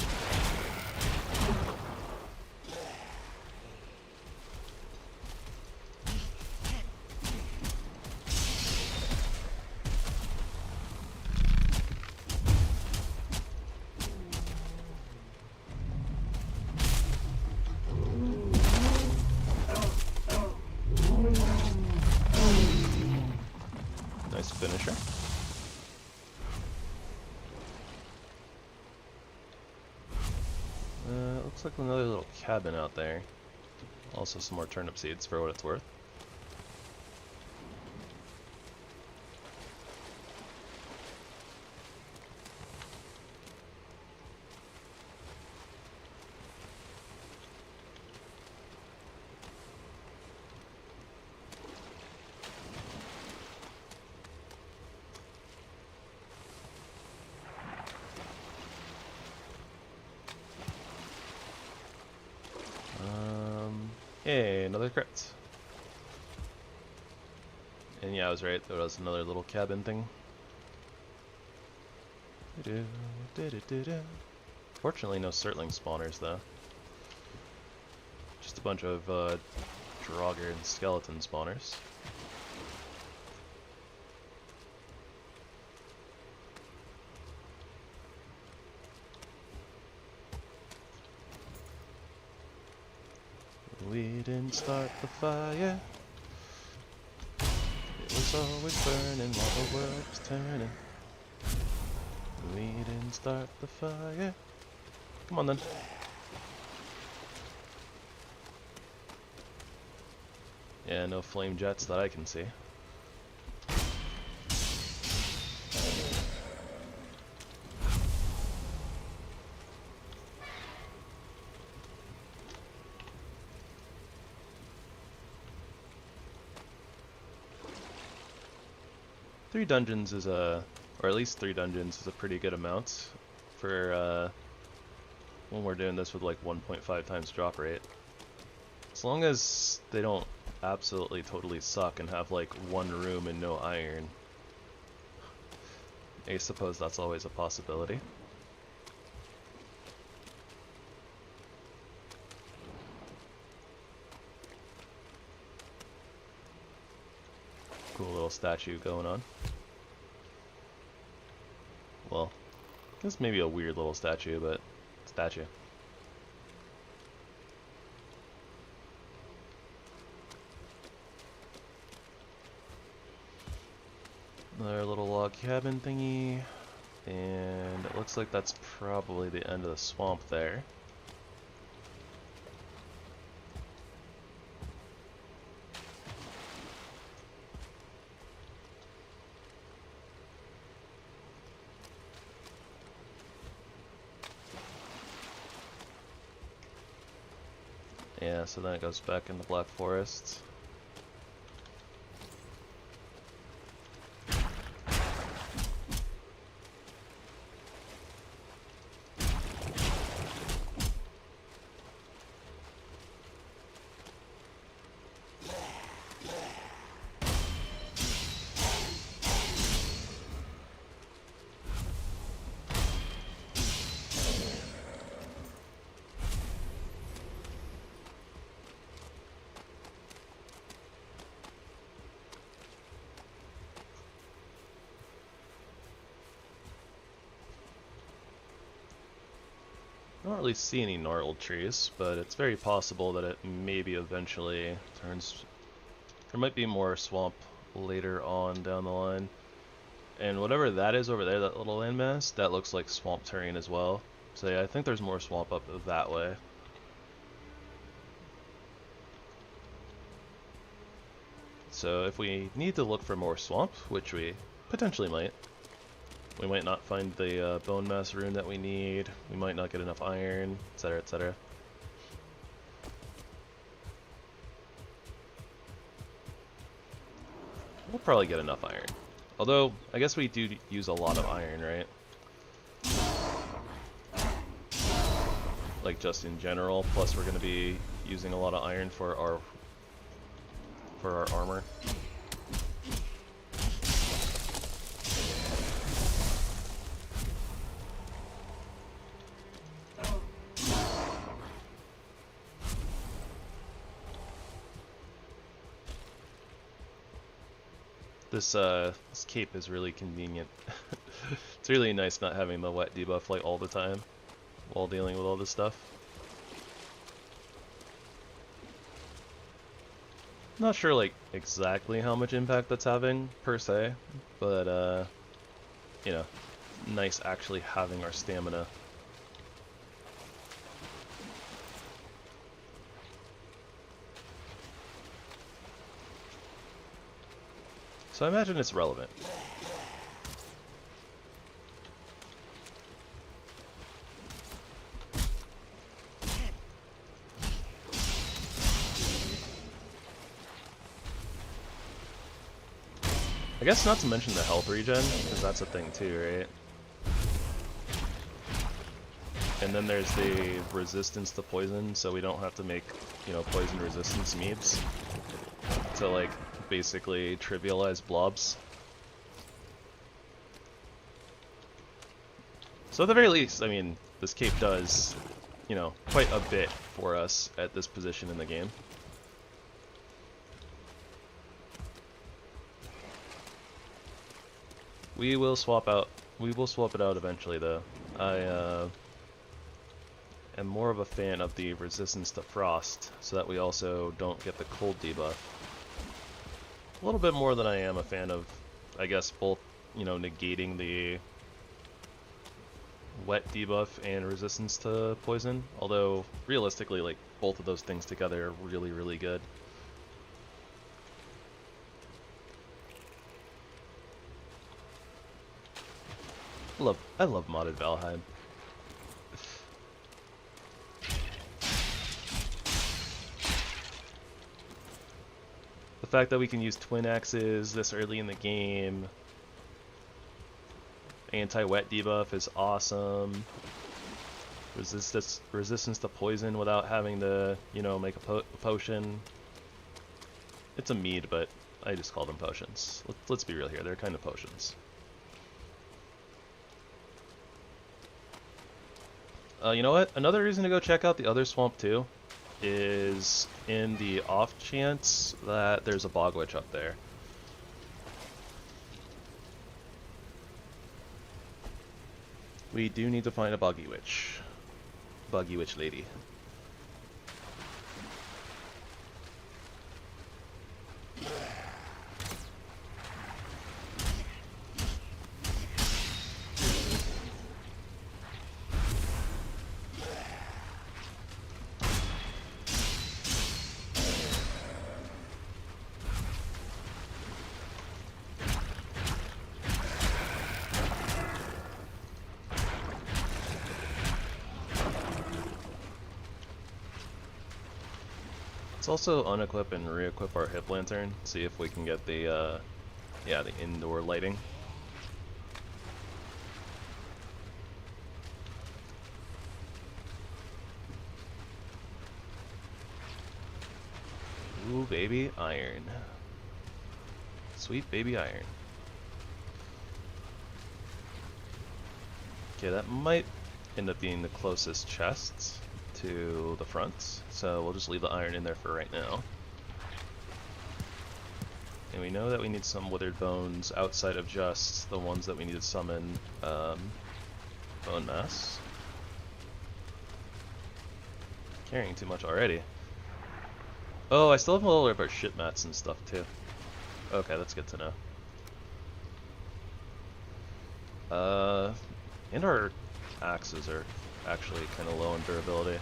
Nice finisher. Looks like another little cabin out there. Also some more turnip seeds for what it's worth. Hey, another crit. And yeah, I was right, there was another little cabin thing. Fortunately, no Surtling spawners though. Just a bunch of Draugr and skeleton spawners. We didn't start the fire. It was always burning while the world was turning. We didn't start the fire. Come on then. Yeah, no flame jets that I can see. Three dungeons is or at least 3 dungeons is a pretty good amount for when we're doing this with like 1.5 times drop rate. As long as they don't absolutely totally suck and have like one room and no iron. I suppose that's always a possibility. Cool little statue going on. Well, I guess maybe a weird little statue, but statue. Another little log cabin thingy, and it looks like that's probably the end of the swamp there. Yeah, so then it goes back in the Black Forest. I don't really see any gnarled trees, but it's very possible that it maybe eventually turns... There might be more swamp later on down the line. And whatever that is over there, that little landmass, that looks like swamp terrain as well. So yeah, I think there's more swamp up that way. So if we need to look for more swamp, which we potentially might, we might not find the bone mass rune that we need, we might not get enough iron, etc, etc. We'll probably get enough iron. Although, I guess we do use a lot of iron, right? Like just in general, plus we're going to be using a lot of iron for our armor. This cape is really convenient. It's really nice not having the wet debuff like all the time while dealing with all this stuff. Not sure like exactly how much impact that's having per se, but you know, nice actually having our stamina. So I imagine it's relevant. I guess not to mention the health regen, because that's a thing too, right? And then there's the resistance to poison, so we don't have to make, you know, poison resistance meads to, like, basically trivialize blobs. So at the very least, I mean, this cape does, you know, quite a bit for us at this position in the game. We will swap it out eventually, though. I am more of a fan of the resistance to frost, so that we also don't get the cold debuff. A little bit more than I am a fan of, I guess, both, you know, negating the wet debuff and resistance to poison, although realistically, like, both of those things together are really, really good. I love modded Valheim. The fact that we can use twin axes this early in the game, anti-wet debuff is awesome. Resistance to poison without having to, you know, make a potion. It's a mead, but I just call them potions. Let's be real here, they're kind of potions. You know what? Another reason to go check out the other swamp too is in the off chance that there's a bog witch up there. We do need to find a boggy witch. Boggy witch lady. Let's also unequip and re-equip our HipLantern, see if we can get the, yeah, the indoor lighting. Ooh, baby iron. Sweet baby iron. Okay, that might end up being the closest chests to the front, so we'll just leave the iron in there for right now. And we know that we need some withered bones outside of just the ones that we need to summon bone mass. Carrying too much already. Oh, I still have a little bit of our ship mats and stuff too. Okay, that's good to know. And our axes are actually kind of low in durability.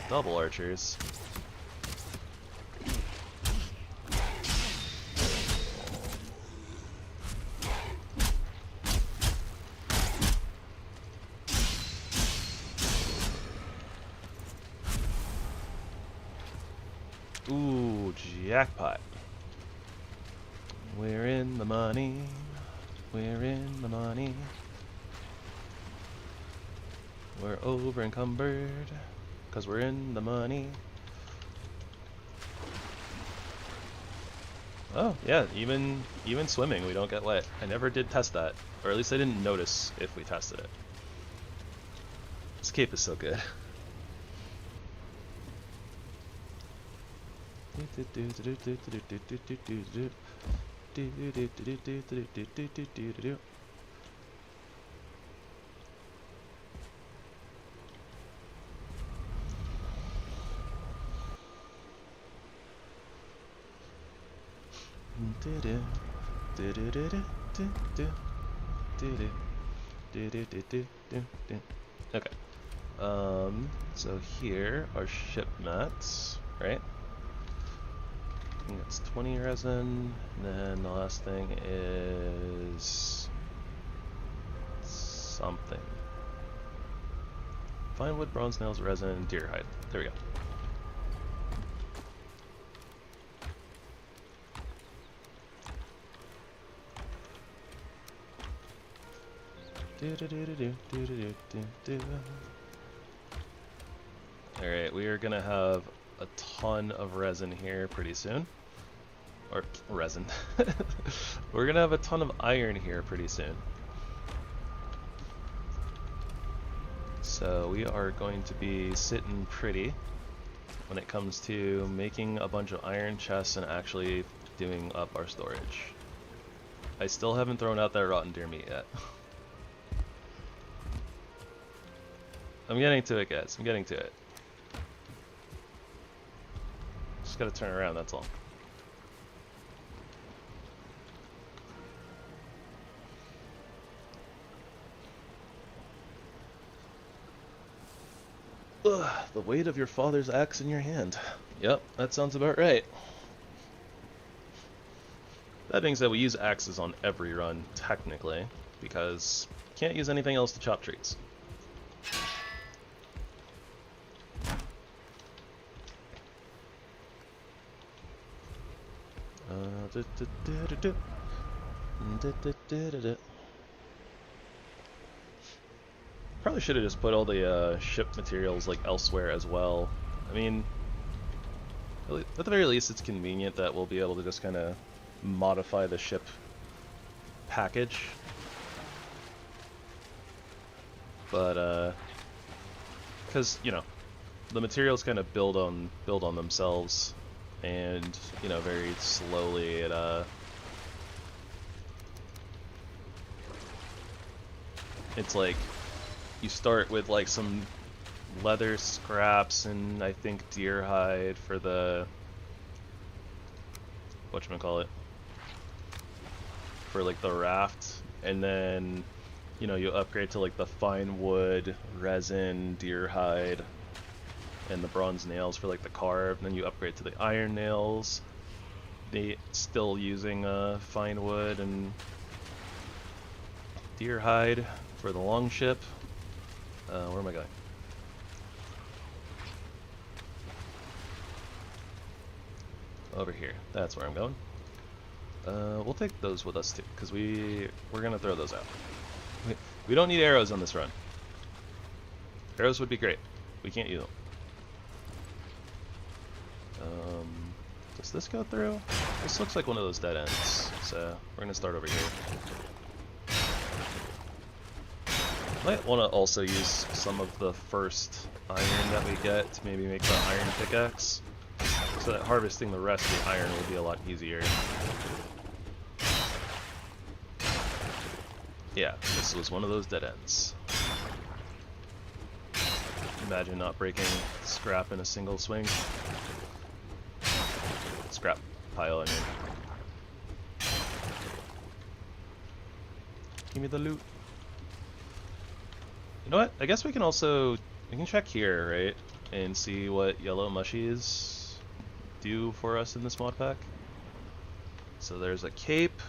Double archers. Ooh, jackpot. We're in the money. We're in the money. We're over encumbered, cause we're in the money. Oh yeah, even swimming we don't get wet. I never did test that, or at least I didn't notice if we tested it. This cape is so good. Okay. So here are ship mats, right? I think it's 20 resin, and then the last thing is something. Fine wood, bronze nails, resin, deer hide. There we go. Alright, we are gonna have a ton of resin here pretty soon. Or resin. We're gonna have a ton of iron here pretty soon. So we are going to be sitting pretty when it comes to making a bunch of iron chests and actually doing up our storage. I still haven't thrown out that rotten deer meat yet. I'm getting to it, guys. I'm getting to it. Just gotta turn around, that's all. Ugh, the weight of your father's axe in your hand. Yep, that sounds about right. That being said, we use axes on every run, technically, because you can't use anything else to chop trees. Probably should have just put all the ship materials like elsewhere as well. I mean, at the very least, it's convenient that we'll be able to just kind of modify the ship package. But because you know, the materials kind of build on themselves, and you know, very slowly it it's like you start with like some leather scraps and I think deer hide for the whatchamacallit, for like the raft, and then you know, you upgrade to like the fine wood, resin, deer hide, and the bronze nails for like the carve, and then you upgrade to the iron nails. They still using fine wood and deer hide for the long ship. Where am I going? Over here. That's where I'm going. We'll take those with us too, because we're gonna throw those out. We don't need arrows on this run. Arrows would be great. We can't use them. Does this go through? This looks like one of those dead ends, so we're gonna start over here. Might want to also use some of the first iron that we get to maybe make the iron pickaxe, so that harvesting the rest of the iron will be a lot easier. Yeah, this was one of those dead ends. Imagine not breaking scrap in a single swing. Scrap pile, I mean. Give me the loot. You know what? I guess we can check here, right? And see what yellow mushies do for us in this mod pack. So there's a cape.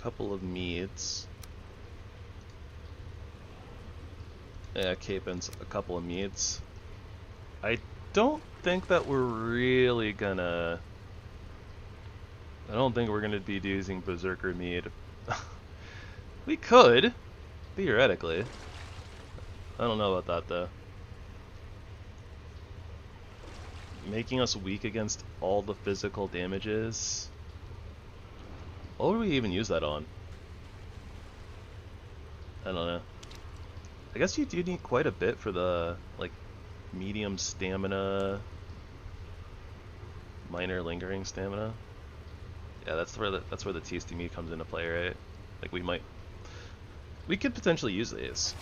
Couple of meads. Yeah, cape and a couple of meads. I don't think that we're really gonna... I don't think we're gonna be using Berserker mead. We could, theoretically. I don't know about that though. Making us weak against all the physical damages. What would we even use that on? I don't know. I guess you do need quite a bit for the, like, medium stamina, minor lingering stamina. Yeah, that's where the tasty meat comes into play, right? Like we could potentially use these.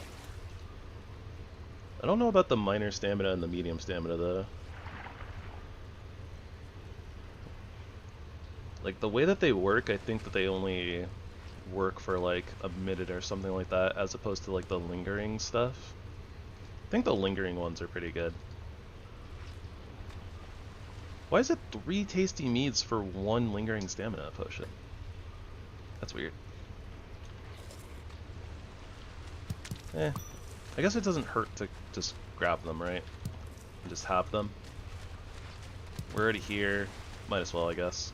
I don't know about the minor stamina and the medium stamina though. Like the way that they work, I think that they only work for like a minute or something like that, as opposed to like the lingering stuff. I think the lingering ones are pretty good. Why is it 3 tasty meats for 1 lingering stamina potion? That's weird. I guess it doesn't hurt to just grab them, right? And just have them. We're already here. Might as well, I guess.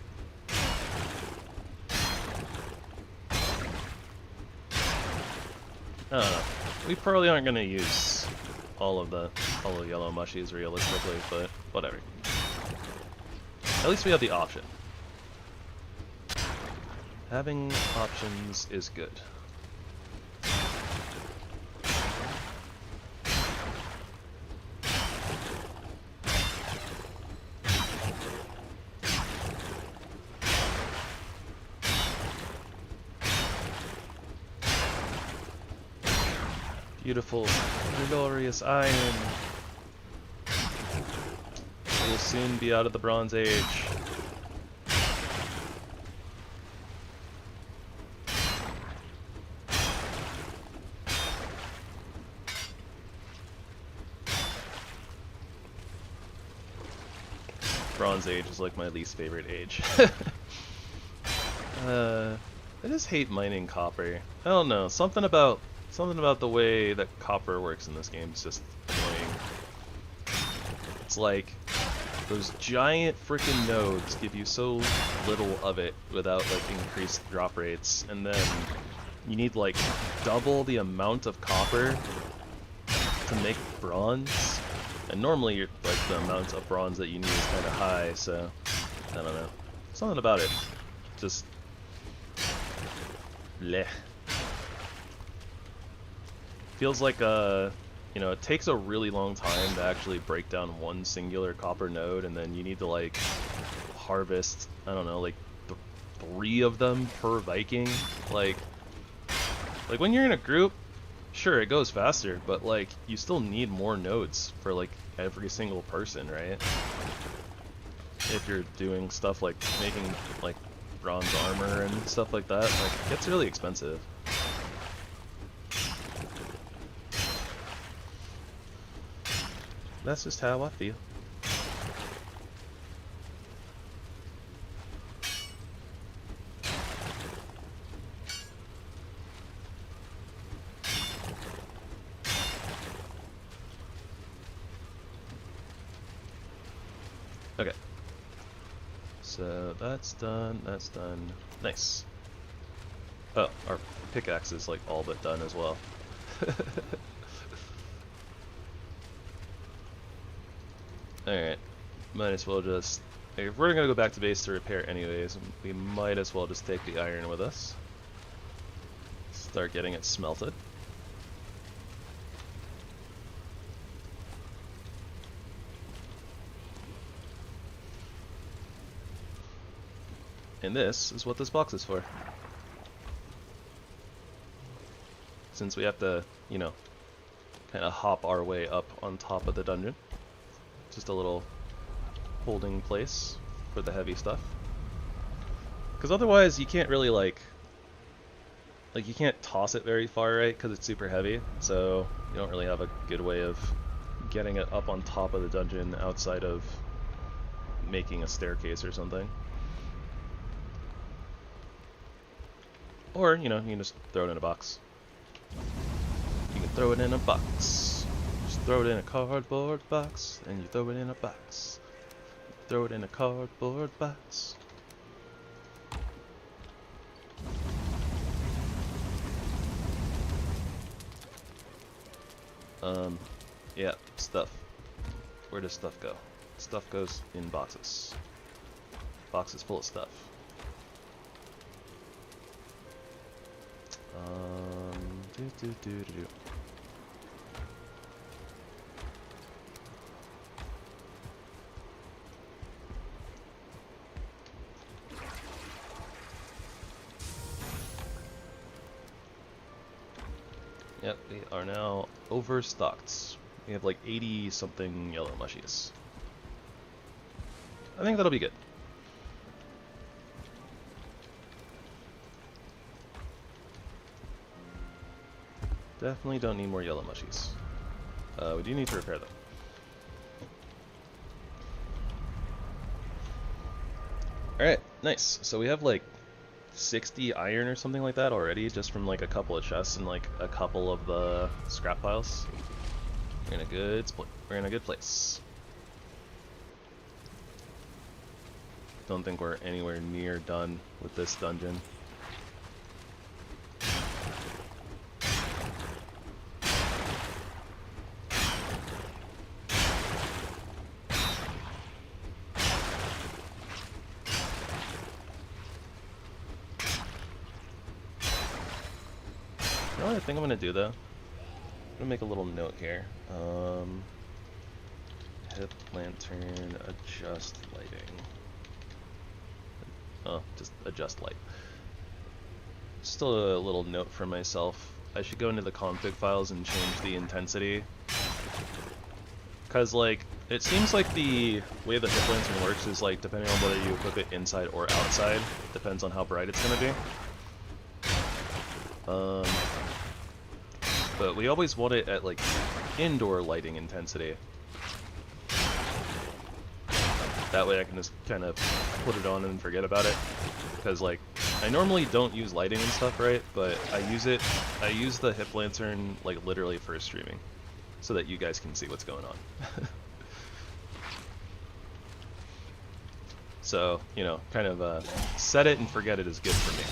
I don't know. We probably aren't gonna use all the yellow mushies realistically, but whatever. At least we have the option. Having options is good. Beautiful, glorious iron. We'll soon be out of the Bronze Age. Bronze Age is like my least favorite age. I just hate mining copper. I don't know, something about the way that copper works in this game is just annoying. It's like those giant freaking nodes give you so little of it without like increased drop rates, and then you need like double the amount of copper to make bronze. And normally you're, like, the amount of bronze that you need is kind of high, so I don't know. Something about it just bleh. Feels like you know, it takes a really long time to actually break down one singular copper node, and then you need to like harvest, I don't know, like 3 of them per Viking. Like when you're in a group, sure, it goes faster, but like you still need more nodes for like every single person, right? If you're doing stuff like making like bronze armor and stuff like that, like it gets really expensive. That's just how I feel. Okay. So that's done, that's done. Nice. Oh, our pickaxe is like all but done as well. Alright, might as well just, if we're gonna go back to base to repair anyways, we might as well just take the iron with us. Start getting it smelted. And this is what this box is for. Since we have to, you know, kind of hop our way up on top of the dungeon. Just a little holding place for the heavy stuff. Because otherwise you can't really like you can't toss it very far, right? Because it's super heavy. So you don't really have a good way of getting it up on top of the dungeon outside of making a staircase or something. Or, you know, you can just throw it in a box. You can throw it in a box. Just throw it in a cardboard box, and you throw it in a box. Throw it in a cardboard box. Yeah, stuff. Where does stuff go? Stuff goes in boxes. Boxes full of stuff. Yep, we are now overstocked. We have like 80 something yellow mushies. I think that'll be good. Definitely don't need more yellow mushies. We do need to repair them. Alright, nice. So we have like 60 iron or something like that already, just from like a couple of chests and like a couple of the scrap piles. We're in a good place. don't think we're anywhere near done with this dungeon. You know what I think I'm gonna do though? I'm gonna make a little note here. HipLantern adjust lighting. Oh, just adjust light. Still a little note for myself. I should go into the config files and change the intensity. Cause like, it seems like the way the HipLantern works is like, depending on whether you equip it inside or outside, depends on how bright it's gonna be. But we always want it at like indoor lighting intensity. That way I can just kind of put it on and forget about it. Because like, I normally don't use lighting and stuff, right? But I use the HipLantern like literally for streaming. So that you guys can see what's going on. So, you know, kind of set it and forget it is good for me.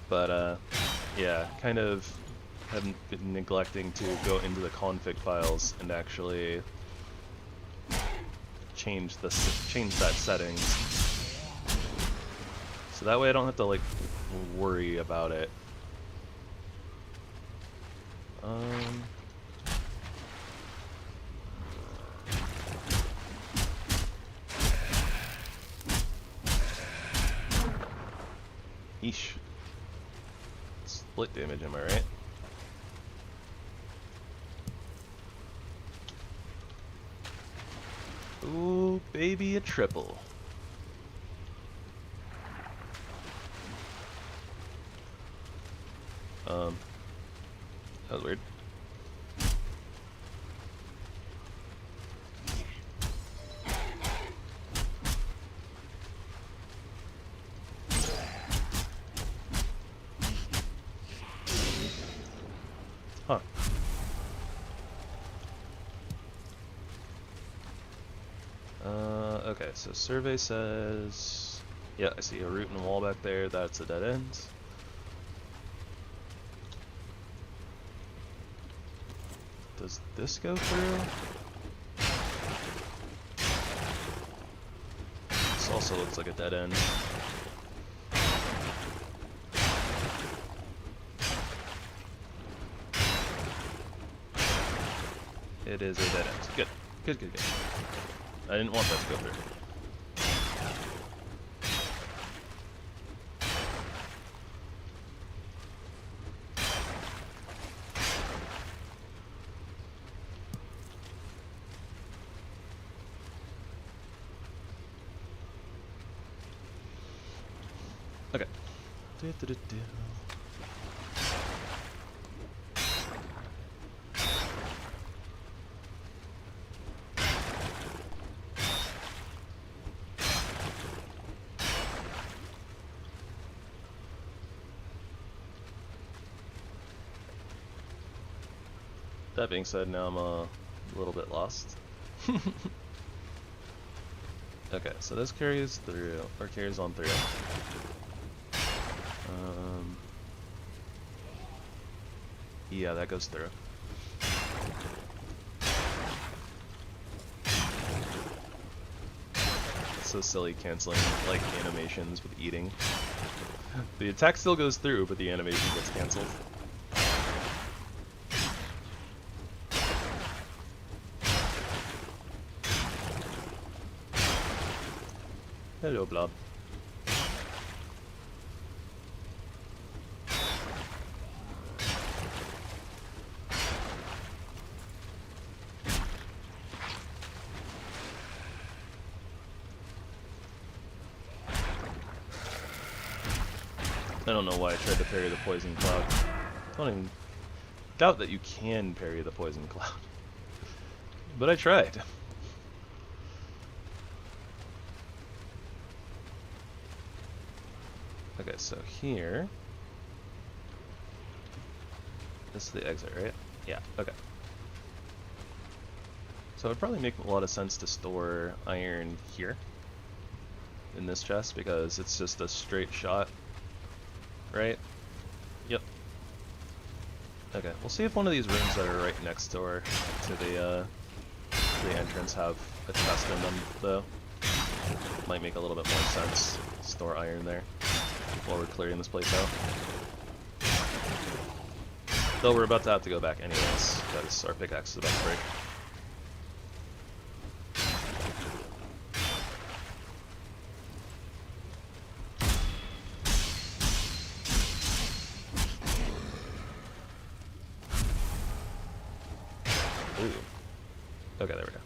But yeah, kind of haven't been neglecting to go into the config files and actually change that settings. So that way I don't have to like worry about it. Eesh. Split damage, am I right? Ooh, baby, a triple. That was weird. Huh. Okay, so survey says... Yeah, I see a root and a wall back there, that's a dead end. Does this go through? This also looks like a dead end. It is a dead end. Good. Good, good, good. I didn't want that to go through. Okay. That being said, now I'm a little bit lost. Okay, so this carries through, or carries on through. Yeah, that goes through. It's so silly canceling like animations with eating. The attack still goes through, but the animation gets cancelled. Hello, Blob. I don't know why I tried to parry the poison cloud. I don't even doubt that you can parry the poison cloud. But I tried. Okay, so here... This is the exit, right? Yeah, okay. So it would probably make a lot of sense to store iron here in this chest because it's just a straight shot, right? Yep. Okay, we'll see if one of these rooms that are right next door to the entrance have a chest in them, though. Might make a little bit more sense. Store iron there while we're clearing this place out. Though we're about to have to go back anyways, because our pickaxe is about to break. Ooh. Okay, there we go.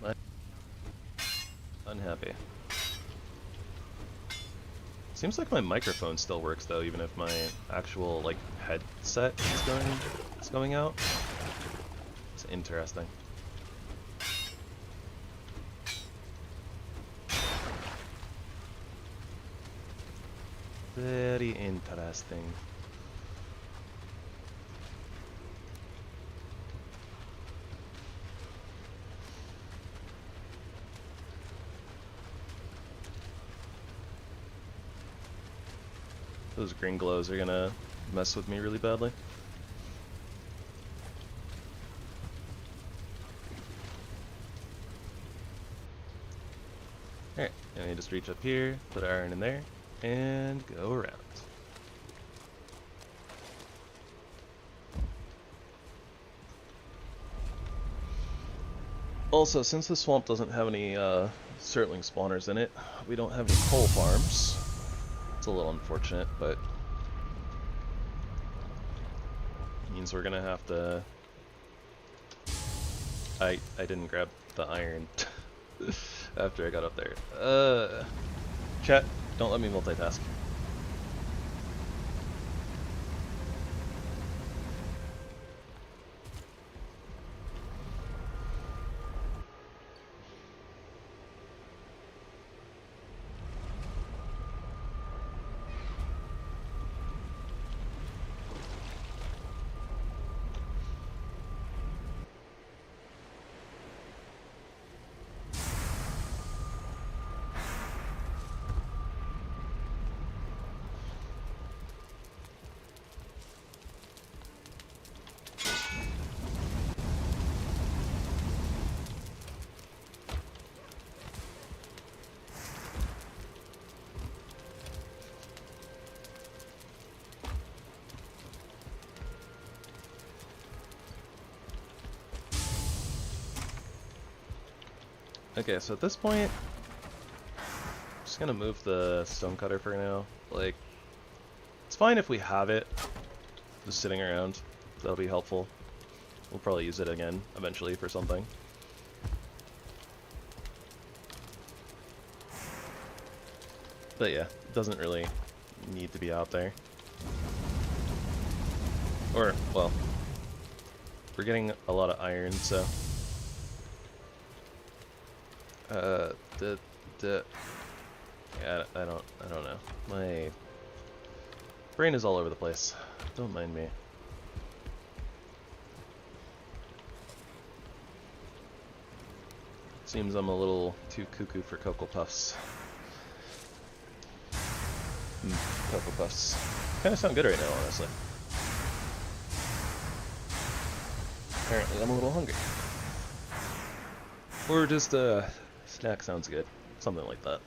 Yeah, unhappy. Seems like my microphone still works though, even if my actual like headset is going out. It's interesting. Very interesting. Those green glows are gonna mess with me really badly. Alright, and I just reach up here, put iron in there, and go around. Also, since the swamp doesn't have any Surtling spawners in it, we don't have any coal farms. It's a little unfortunate, but means we're gonna have to... I didn't grab the iron after I got up there. Chat, don't let me multitask. Okay, so at this point, I'm just gonna move the stonecutter for now. Like, it's fine if we have it just sitting around. That'll be helpful. We'll probably use it again eventually for something. But yeah, it doesn't really need to be out there. Or, well, we're getting a lot of iron, so... yeah, I don't know. My brain is all over the place. Don't mind me. Seems I'm a little too cuckoo for Cocoa Puffs. Cocoa Puffs kind of sound good right now, honestly. Apparently I'm a little hungry. Or just, snack sounds good. Something like that.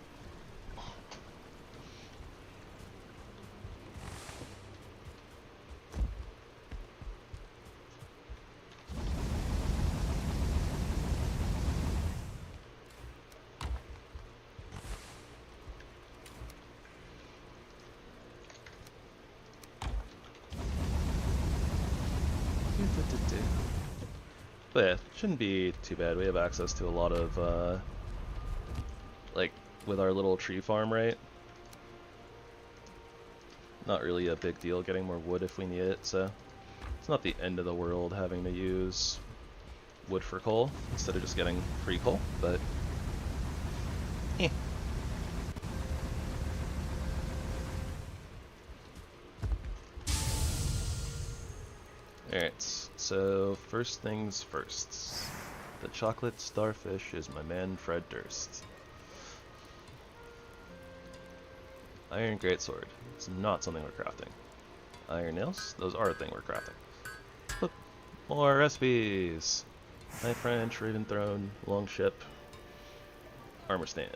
But yeah, shouldn't be too bad. We have access to a lot of, like, with our little tree farm, right? Not really a big deal getting more wood if we need it, so it's not the end of the world having to use wood for coal instead of just getting free coal, but eh. Alright, so first things first. The chocolate starfish is my man Fred Durst. Iron greatsword. It's not something we're crafting. Iron nails? Those are a thing we're crafting. Look! More recipes! Knife wrench, Raven Throne, long ship, armor stand.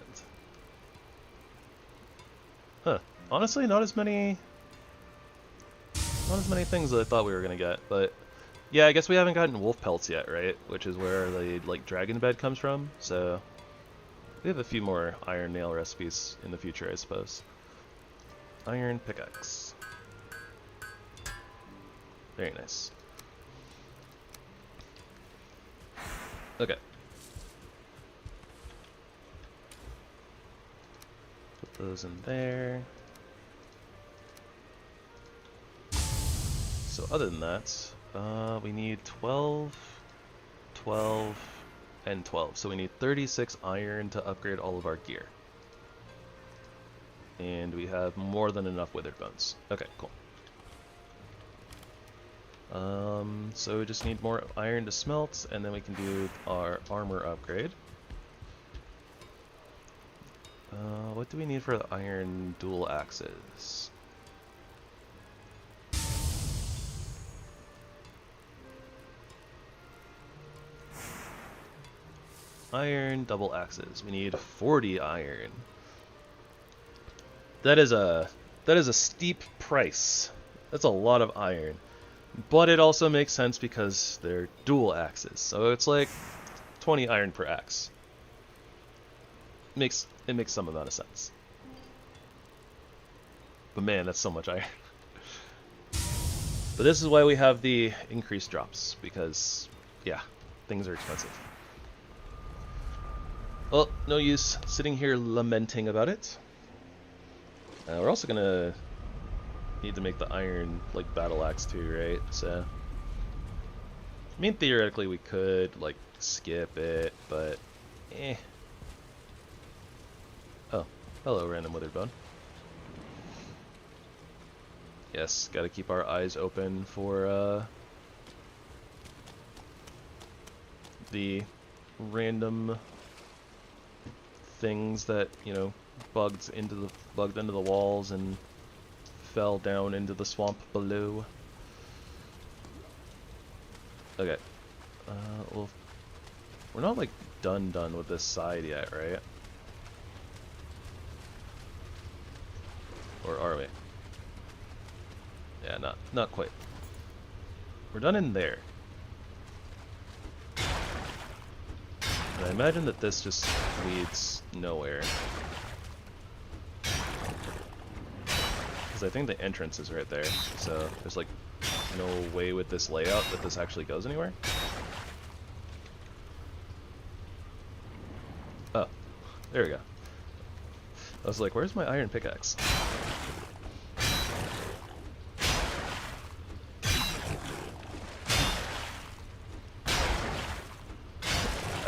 Huh. Honestly, not as many things as I thought we were gonna get, but yeah, I guess we haven't gotten wolf pelts yet, right? Which is where the like dragon bed comes from. So we have a few more iron nail recipes in the future, I suppose. Iron pickaxe. Very nice. Okay. Put those in there. So other than that, we need 12, 12, and 12. So we need 36 iron to upgrade all of our gear. And we have more than enough withered bones. Okay, cool. So we just need more iron to smelt, and then we can do our armor upgrade. What do we need for the iron dual axes? Iron double axes. We need 40 iron. That is a steep price. That's a lot of iron. But it also makes sense because they're dual axes. So it's like 20 iron per axe. It makes some amount of sense. But man, that's so much iron. But this is why we have the increased drops, because yeah, things are expensive. Well, no use sitting here lamenting about it. We're also gonna need to make the iron like battle axe too, right? So I mean, theoretically we could like skip it, but eh. Oh, hello, random withered bone. Yes, gotta keep our eyes open for the random things that, you know, bugged into the walls and fell down into the swamp below. Okay. Well, we're not like done with this side yet, right? Or are we? Yeah, not quite. We're done in there. And I imagine that this just leads nowhere. Because I think the entrance is right there, so there's like no way with this layout that this actually goes anywhere. Oh, there we go. I was like, where's my iron pickaxe?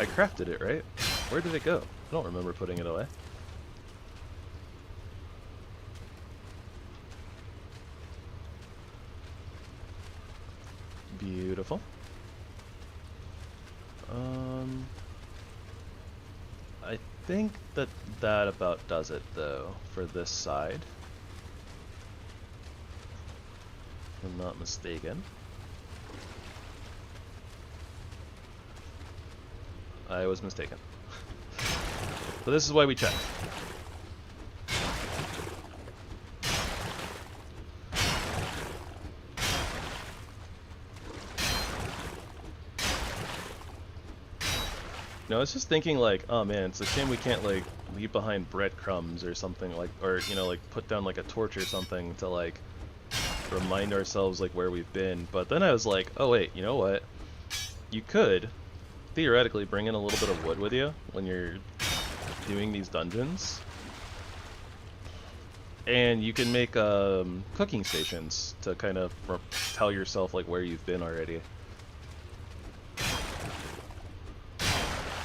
I crafted it, right? Where did it go? I don't remember putting it away. Beautiful. I think that about does it, though, for this side. If I'm not mistaken. I was mistaken. But this is why we checked. No, I was just thinking like, oh man, it's a shame we can't like leave behind breadcrumbs or something, like, or you know, like put down like a torch or something to like remind ourselves like where we've been. But then I was like, oh wait, you know what? You could theoretically bring in a little bit of wood with you when you're doing these dungeons, and you can make cooking stations to kind of tell yourself like where you've been already.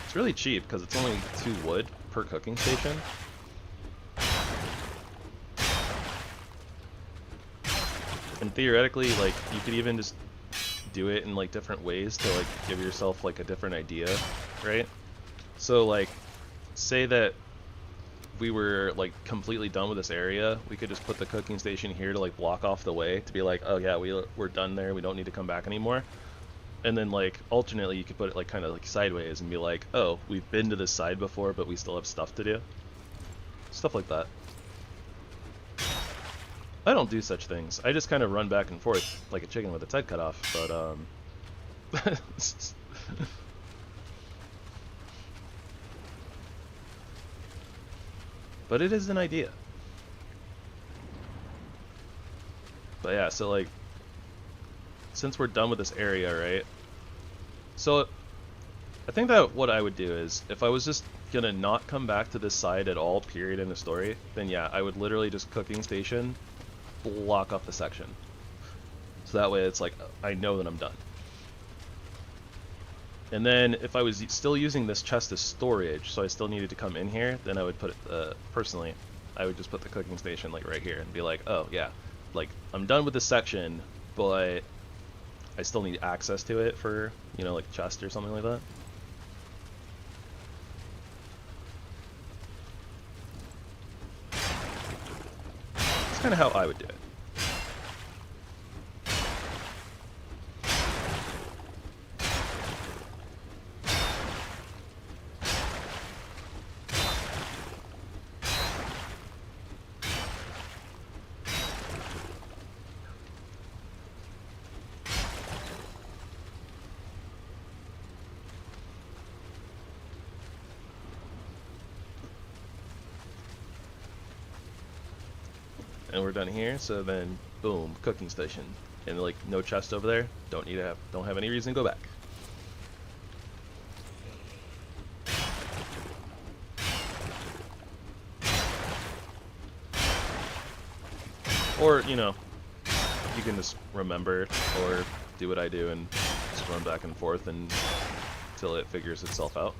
It's really cheap because it's only 2 wood per cooking station. And theoretically, like, you could even just do it in like different ways to like give yourself like a different idea, right? So like, say that we were like completely done with this area, we could just put the cooking station here to like block off the way, to be like, oh yeah, we're done there, we don't need to come back anymore. And then like alternately you could put it like kind of like sideways and be like, oh, we've been to this side before but we still have stuff to do. Stuff like that. I don't do such things. I just kind of run back and forth like a chicken with its head cut off, but but it is an idea. But yeah, so like, since we're done with this area, right? So I think that what I would do is, if I was just gonna not come back to this side at all, period, in the story, then yeah, I would literally just cooking station, block off the section. So that way it's like, I know that I'm done. And then if I was still using this chest as storage, so I still needed to come in here, then I would put it, personally, I would just put the cooking station like right here and be like, oh yeah, like I'm done with this section, but I still need access to it for, you know, like chest or something like that. That's kind of how I would do it. And we're done here, so then boom, cooking station, and like no chest over there. Don't have any reason to go back. Or, you know, you can just remember or do what I do and just run back and forth until it figures itself out.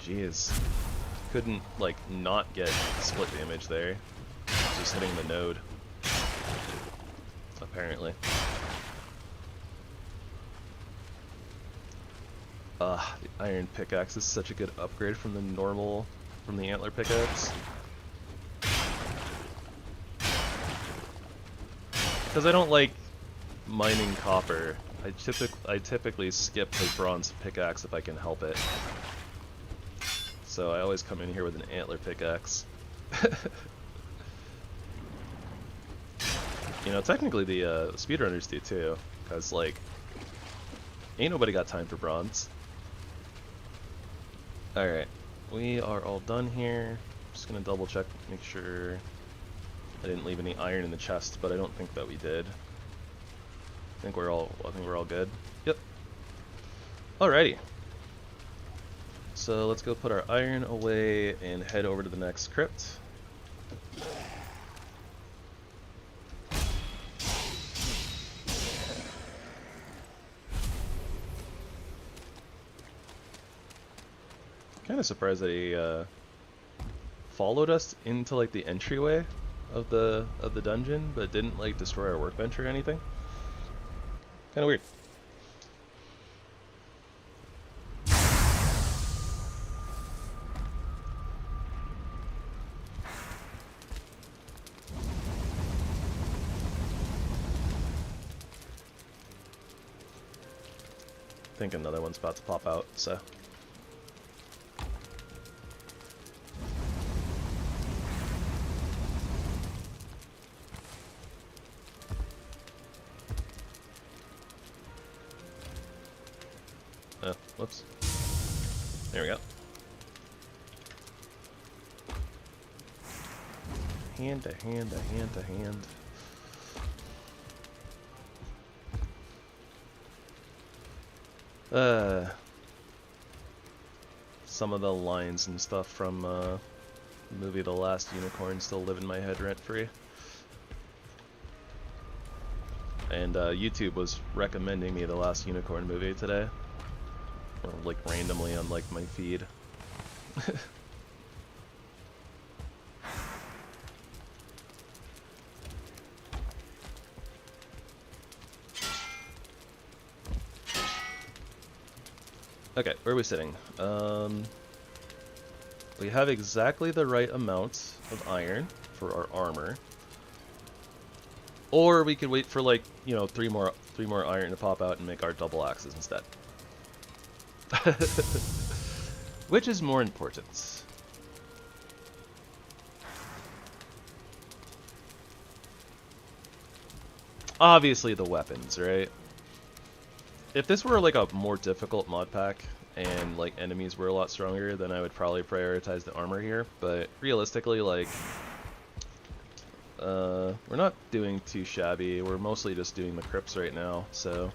Jeez. Couldn't, like, not get split damage there. Just hitting the node. Apparently. The iron pickaxe is such a good upgrade from the antler pickaxe. Because I don't like mining copper. I typically skip the bronze pickaxe if I can help it. So I always come in here with an antler pickaxe. You know, technically the speedrunners do too, because like, ain't nobody got time for bronze. Alright, we are all done here. Just gonna double check, make sure I didn't leave any iron in the chest, but I don't think that we did. I think we're all good. Yep. Alrighty. So let's go put our iron away and head over to the next crypt. Kind of surprised that he followed us into like the entryway of the dungeon, but didn't like destroy our workbench or anything. Kind of weird. I think another one's about to pop out, so. Oh, whoops. There we go. Hand to hand to hand to hand. Some of the lines and stuff from the movie The Last Unicorn still live in my head rent-free. And YouTube was recommending me The Last Unicorn movie today. Or, like, randomly on, like, my feed. Okay, where are we sitting? We have exactly the right amount of iron for our armor. Or we could wait for like, you know, three more iron to pop out and make our double axes instead. Which is more important? Obviously the weapons, right? If this were like a more difficult mod pack and like enemies were a lot stronger, then I would probably prioritize the armor here. But realistically, like, we're not doing too shabby. We're mostly just doing the crypts right now, so.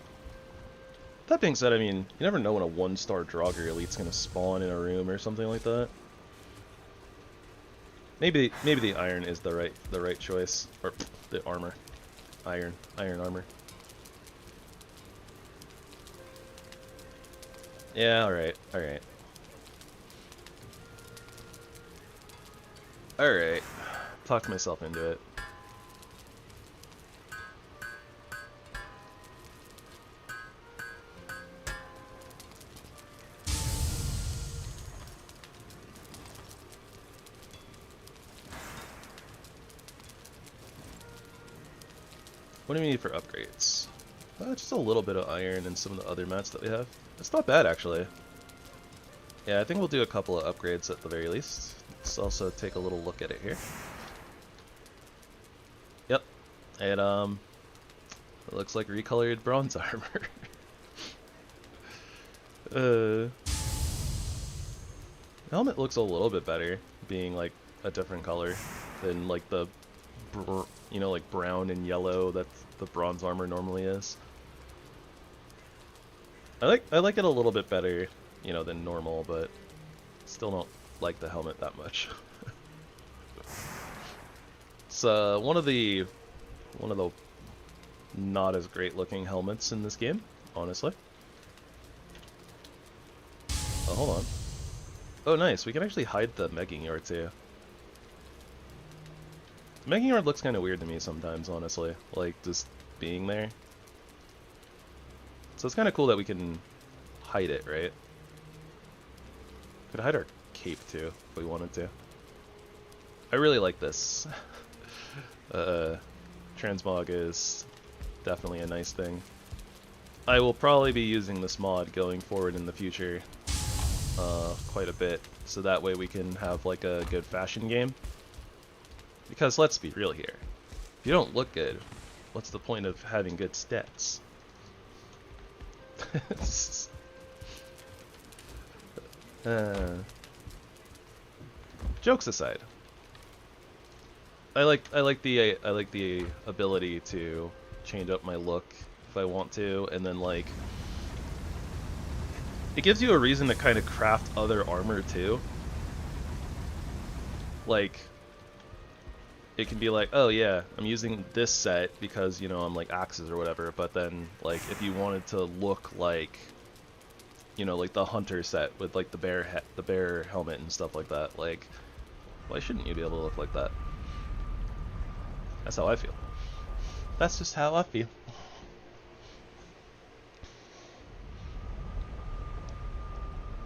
That being said, I mean, you never know when a 1-star Draugr elite's gonna spawn in a room or something like that. Maybe the iron is the right choice, or the armor, iron armor. Yeah, all right. Talked myself into it. What do we need for upgrades? Just a little bit of iron and some of the other mats that we have. It's not bad, actually. Yeah, I think we'll do a couple of upgrades at the very least. Let's also take a little look at it here. Yep. It looks like recolored bronze armor. The helmet looks a little bit better, being like a different color than like the, you know, like brown and yellow that the bronze armor normally is. I like it a little bit better, you know, than normal, but still don't like the helmet that much. It's one of the not as great looking helmets in this game, honestly. Oh, hold on. Oh, nice. We can actually hide the Megging Yard too. The Megging Yard looks kind of weird to me sometimes, honestly. Like, just being there. So it's kind of cool that we can hide it, right? Could hide our cape too, if we wanted to. I really like this. Transmog is definitely a nice thing. I will probably be using this mod going forward in the future quite a bit, so that way we can have like a good fashion game. Because let's be real here, if you don't look good, what's the point of having good stats? Jokes aside, I like the ability to change up my look if I want to, and then like it gives you a reason to kind of craft other armor too. Like, it can be like, oh yeah, I'm using this set because, you know, I'm like axes or whatever, but then like if you wanted to look like, you know, like the hunter set with like the bear helmet and stuff like that, like, why shouldn't you be able to look like that? That's how I feel. That's just how I feel.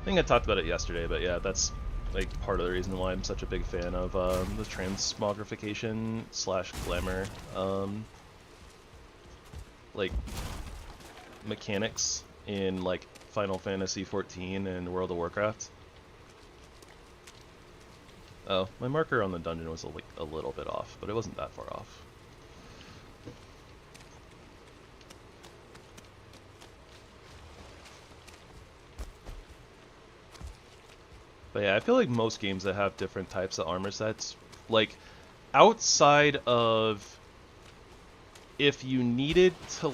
I think I talked about it yesterday, but yeah, that's like part of the reason why I'm such a big fan of the transmogrification / glamour like mechanics in like Final Fantasy XIV and World of Warcraft. Oh, my marker on the dungeon was a little bit off, but it wasn't that far off. But yeah, I feel like most games that have different types of armor sets, like outside of if you needed to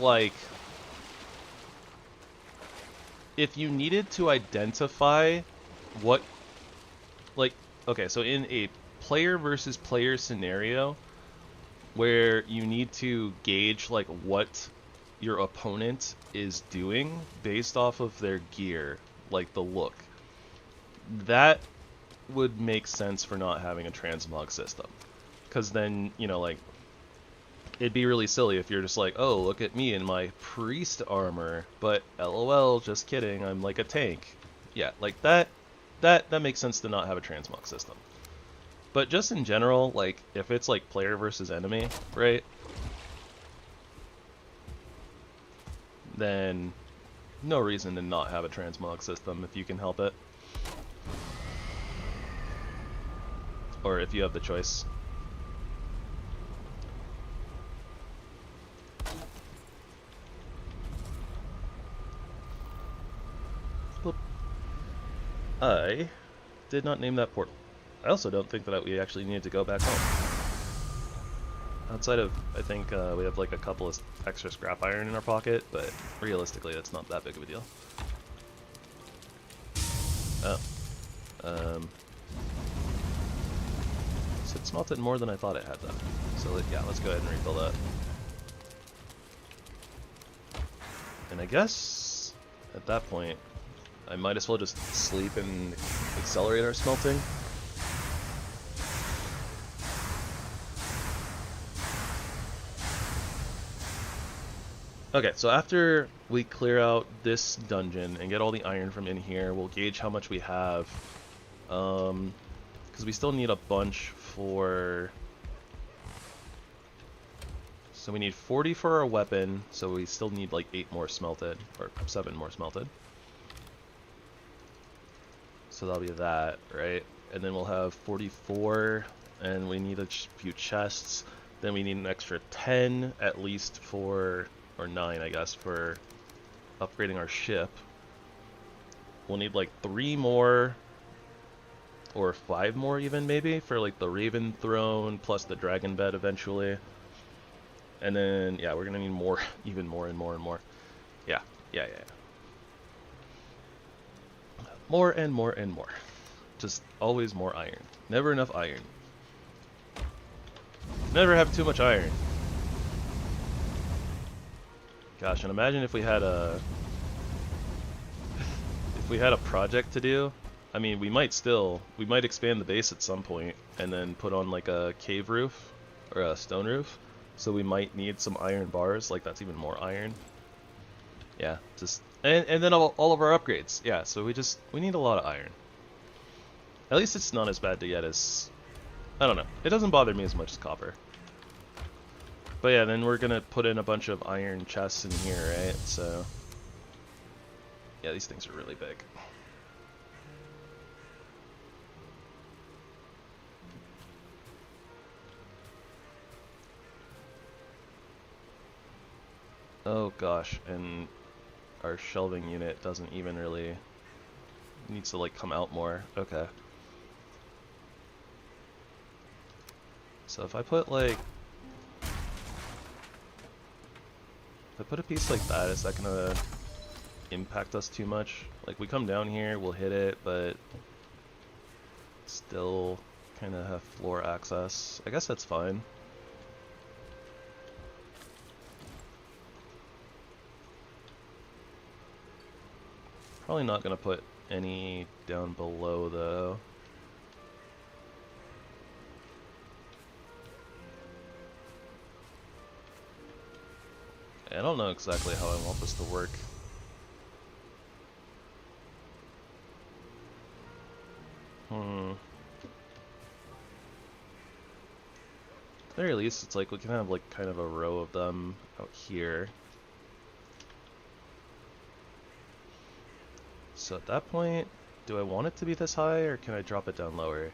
identify what, like, okay, so in a player versus player scenario where you need to gauge like what your opponent is doing based off of their gear, like the look, that would make sense for not having a transmog system. Because then, you know, like, it'd be really silly if you're just like, oh, look at me in my priest armor, but LOL, just kidding, I'm like a tank. Yeah, like that makes sense to not have a transmog system. But just in general, like, if it's like player versus enemy, right? Then no reason to not have a transmog system if you can help it. Or if you have the choice. I did not name that portal. I also don't think that we actually needed to go back home. Outside of, I think we have like a couple of extra scrap iron in our pocket, but realistically that's not that big of a deal. Oh. So it smelted more than I thought it had though. So yeah, let's go ahead and refill that. And I guess at that point, I might as well just sleep and accelerate our smelting. Okay, so after we clear out this dungeon and get all the iron from in here, we'll gauge how much we have. Because we still need a bunch for... So we need 40 for our weapon, so we still need like 8 more smelted, or 7 more smelted. So that'll be that, right? And then we'll have 44, and we need a few chests. Then we need an extra 10 at least for, or 9 I guess, for upgrading our ship. We'll need like 3 more, or 5 more even maybe, for like the Raven Throne plus the Dragon Bed eventually. And then, yeah, we're gonna need more, even more and more and more. Yeah. More and more and more. Just always more iron. Never enough iron. Never have too much iron. Gosh, and imagine if we had a... if we had a project to do. I mean, we might expand the base at some point and then put on like a cave roof or a stone roof. So we might need some iron bars, like that's even more iron. Yeah, just and then all of our upgrades. Yeah, so we need a lot of iron. At least it's not as bad to get as, I don't know. It doesn't bother me as much as copper. But yeah, then we're gonna put in a bunch of iron chests in here, right? So yeah, these things are really big. Oh gosh, and our shelving unit doesn't even really, needs to like come out more. Okay. So if I put like, if I put a piece like that, is that gonna impact us too much? Like we come down here, we'll hit it, but still kind of have floor access. I guess that's fine. Probably not gonna put any down below though. I don't know exactly how I want this to work. At the very least, it's like we can have like kind of a row of them out here. So at that point, do I want it to be this high, or can I drop it down lower?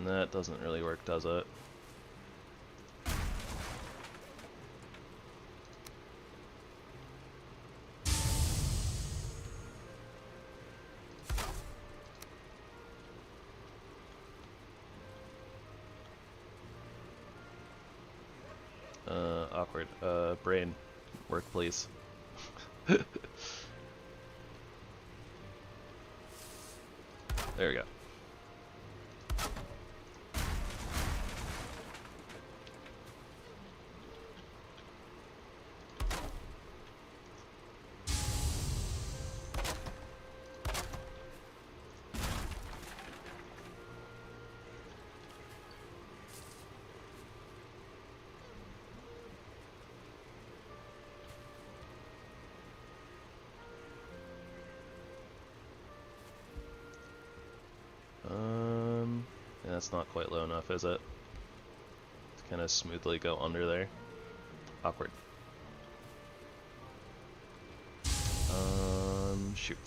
That doesn't really work, does it? awkward. Brain, work please. There we go. Yeah, that's not quite low enough, is it? To kind of smoothly go under there. Awkward. Shoot.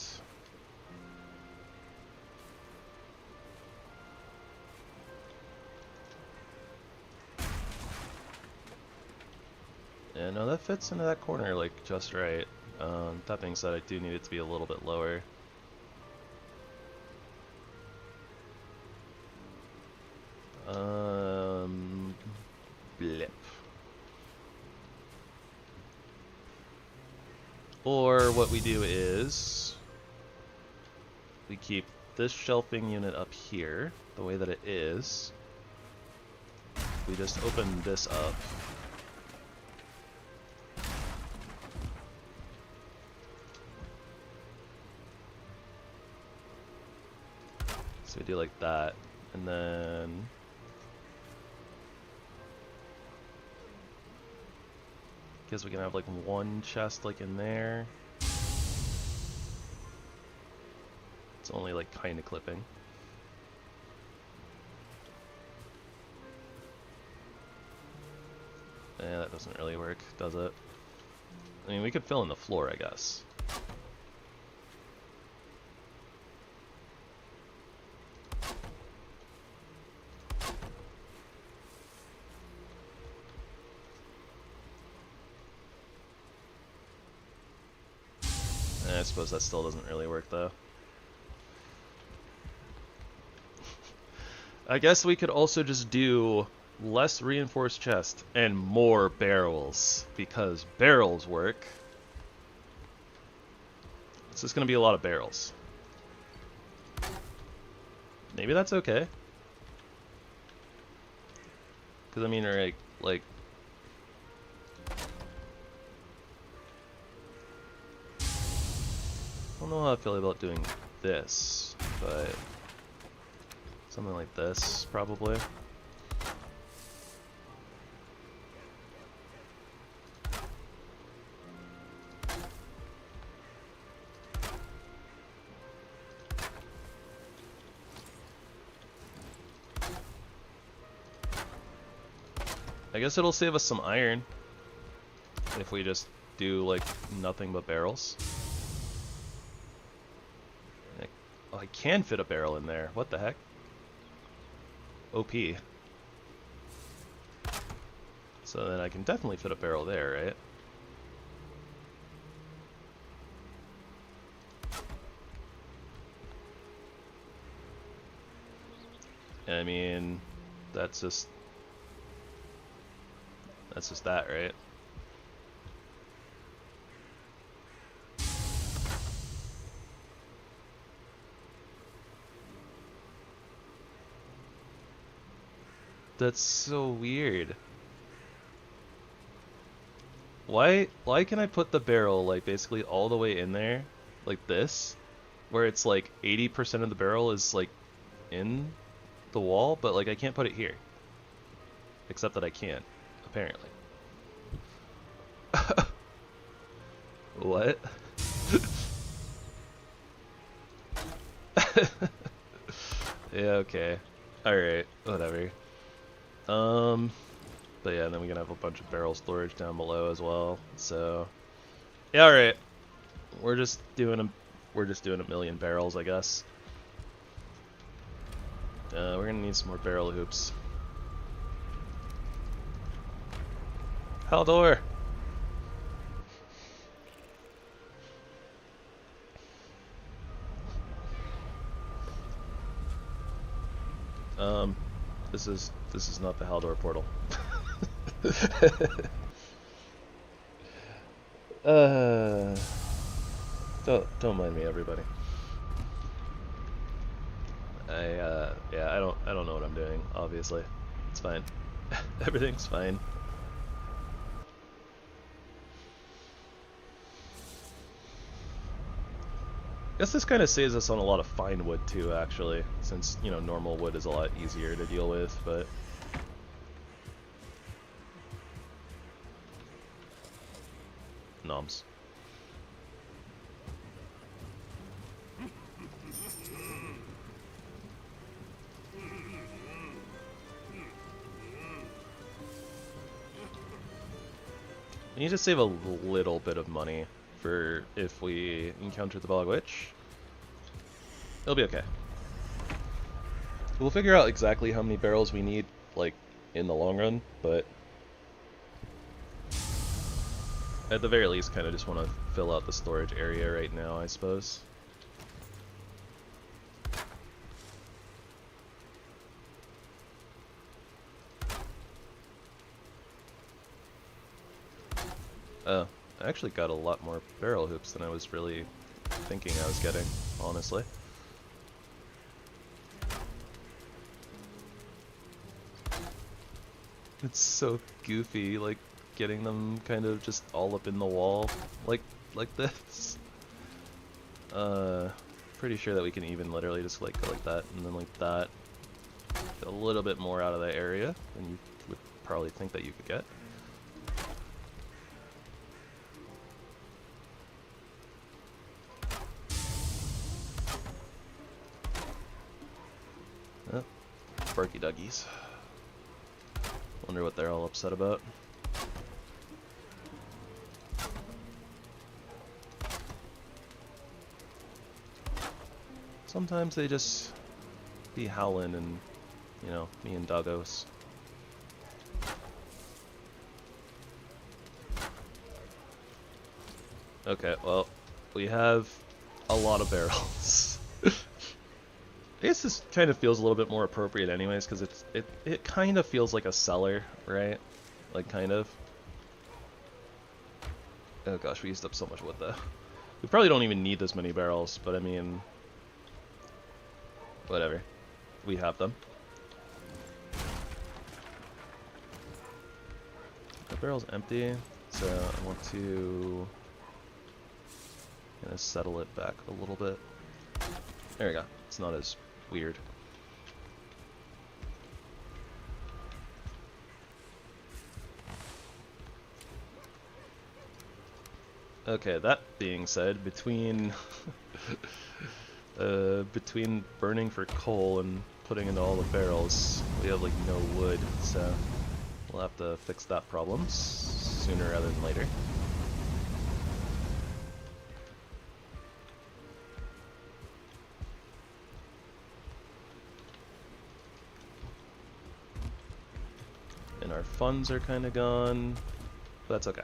Yeah, no, that fits into that corner, like, just right. That being said, I do need it to be a little bit lower. Blip. Or what we do is we keep this shelving unit up here the way that it is. We just open this up. So we do like that, and then guess we can have like one chest like in there. It's only like kind of clipping. Yeah, that doesn't really work, does it? I mean, we could fill in the floor, I guess. I suppose that still doesn't really work though. I guess we could also just do less reinforced chest and more barrels, because barrels work. It's just gonna be a lot of barrels. Maybe that's okay. Because I mean, like I don't know how I feel about doing this, but something like this, probably. I guess it'll save us some iron if we just do like nothing but barrels. Oh, I can fit a barrel in there. What the heck? OP. So then I can definitely fit a barrel there, right? I mean, that's just that, right? That's so weird. Why can I put the barrel like basically all the way in there like this, where it's like 80% of the barrel is like in the wall, but like I can't put it here. Except that I can, apparently. What? Yeah, okay. Alright, whatever. But yeah, and then we can have a bunch of barrel storage down below as well. So yeah, alright. We're just doing a million barrels, I guess. We're gonna need some more barrel hoops. Haldor! This is not the Haldor portal. Uh, don't mind me, everybody. Yeah, I don't know what I'm doing. Obviously, it's fine. Everything's fine. Guess this kind of saves us on a lot of fine wood too, actually, since, you know, normal wood is a lot easier to deal with, but... Noms. We need to save a little bit of money for if we encounter the Bog Witch. It'll be okay. We'll figure out exactly how many barrels we need, like, in the long run, but at the very least, kind of just want to fill out the storage area right now, I suppose. I actually got a lot more barrel hoops than I was really thinking I was getting, honestly. It's so goofy, like, getting them kind of just all up in the wall, like this. Pretty sure that we can even literally just, like, go like that, and then like that. Get a little bit more out of that area than you would probably think that you could get. Oh, Sparky Duggies. Wonder what they're all upset about. Sometimes they just be howling and, you know, me and doggos. Okay, well, we have a lot of barrels. I guess this kind of feels a little bit more appropriate anyways, because it kind of feels like a cellar, right? Like, kind of. Oh gosh, we used up so much wood though. We probably don't even need this many barrels, but I mean... whatever. We have them. The barrel's empty, so I want to... kind of settle it back a little bit. There we go. It's not as weird. Okay, that being said, between between burning for coal and putting into all the barrels, we have like no wood, so we'll have to fix that problem sooner rather than later. And our funds are kind of gone, but that's okay.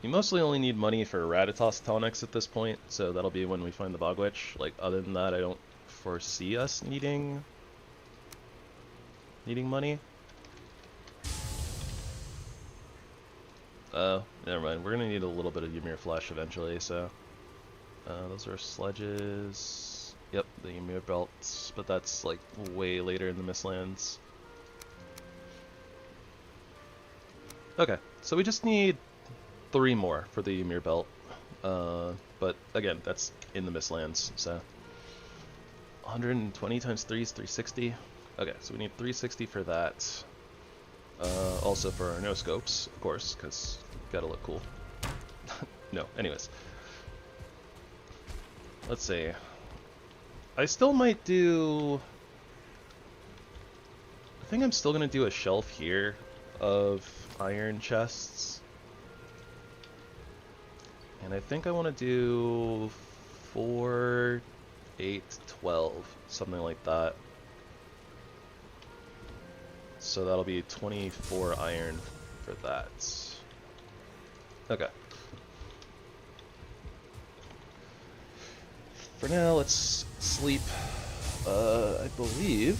You mostly only need money for Rathatos tonics at this point, so that'll be when we find the Bog Witch. Like, other than that, I don't foresee us needing money. Never mind. We're gonna need a little bit of Ymir flesh eventually, so... those are sledges... Yep, the Ymir belts, but that's, like, way later in the Mistlands. Okay, so we just need 3 more for the Ymir belt, but again, that's in the Mistlands, so 120 times 3 is 360. Okay, so we need 360 for that. Also for our no scopes, of course, because gotta look cool. No, anyways. Let's see. I still might do... I think I'm still gonna do a shelf here of iron chests. And I think I want to do 4, 8, 12, something like that. So that'll be 24 iron for that. Okay. For now, let's sleep. I believe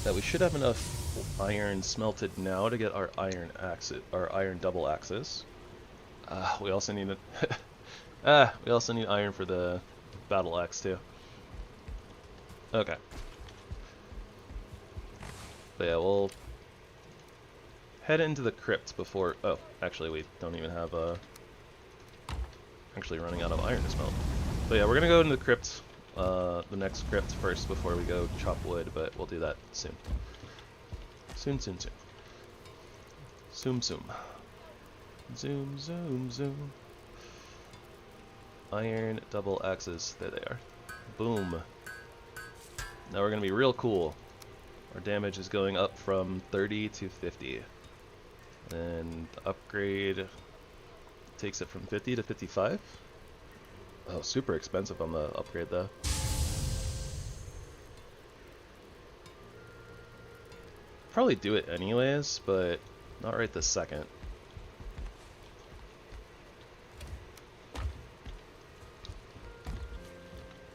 that we should have enough iron smelted now to get our iron double axes. We also need we also need iron for the battle axe too. Okay. But yeah, we'll head into the crypt before. Oh, actually, we don't even have actually running out of iron to smelt. But yeah, we're gonna go into the crypt, the next crypt first before we go chop wood. But we'll do that soon. Soon. Zoom. Iron double axes. There they are. Boom. Now we're gonna be real cool. Our damage is going up from 30 to 50. And the upgrade takes it from 50 to 55. Oh, super expensive on the upgrade though. Probably do it anyways, but not right this second.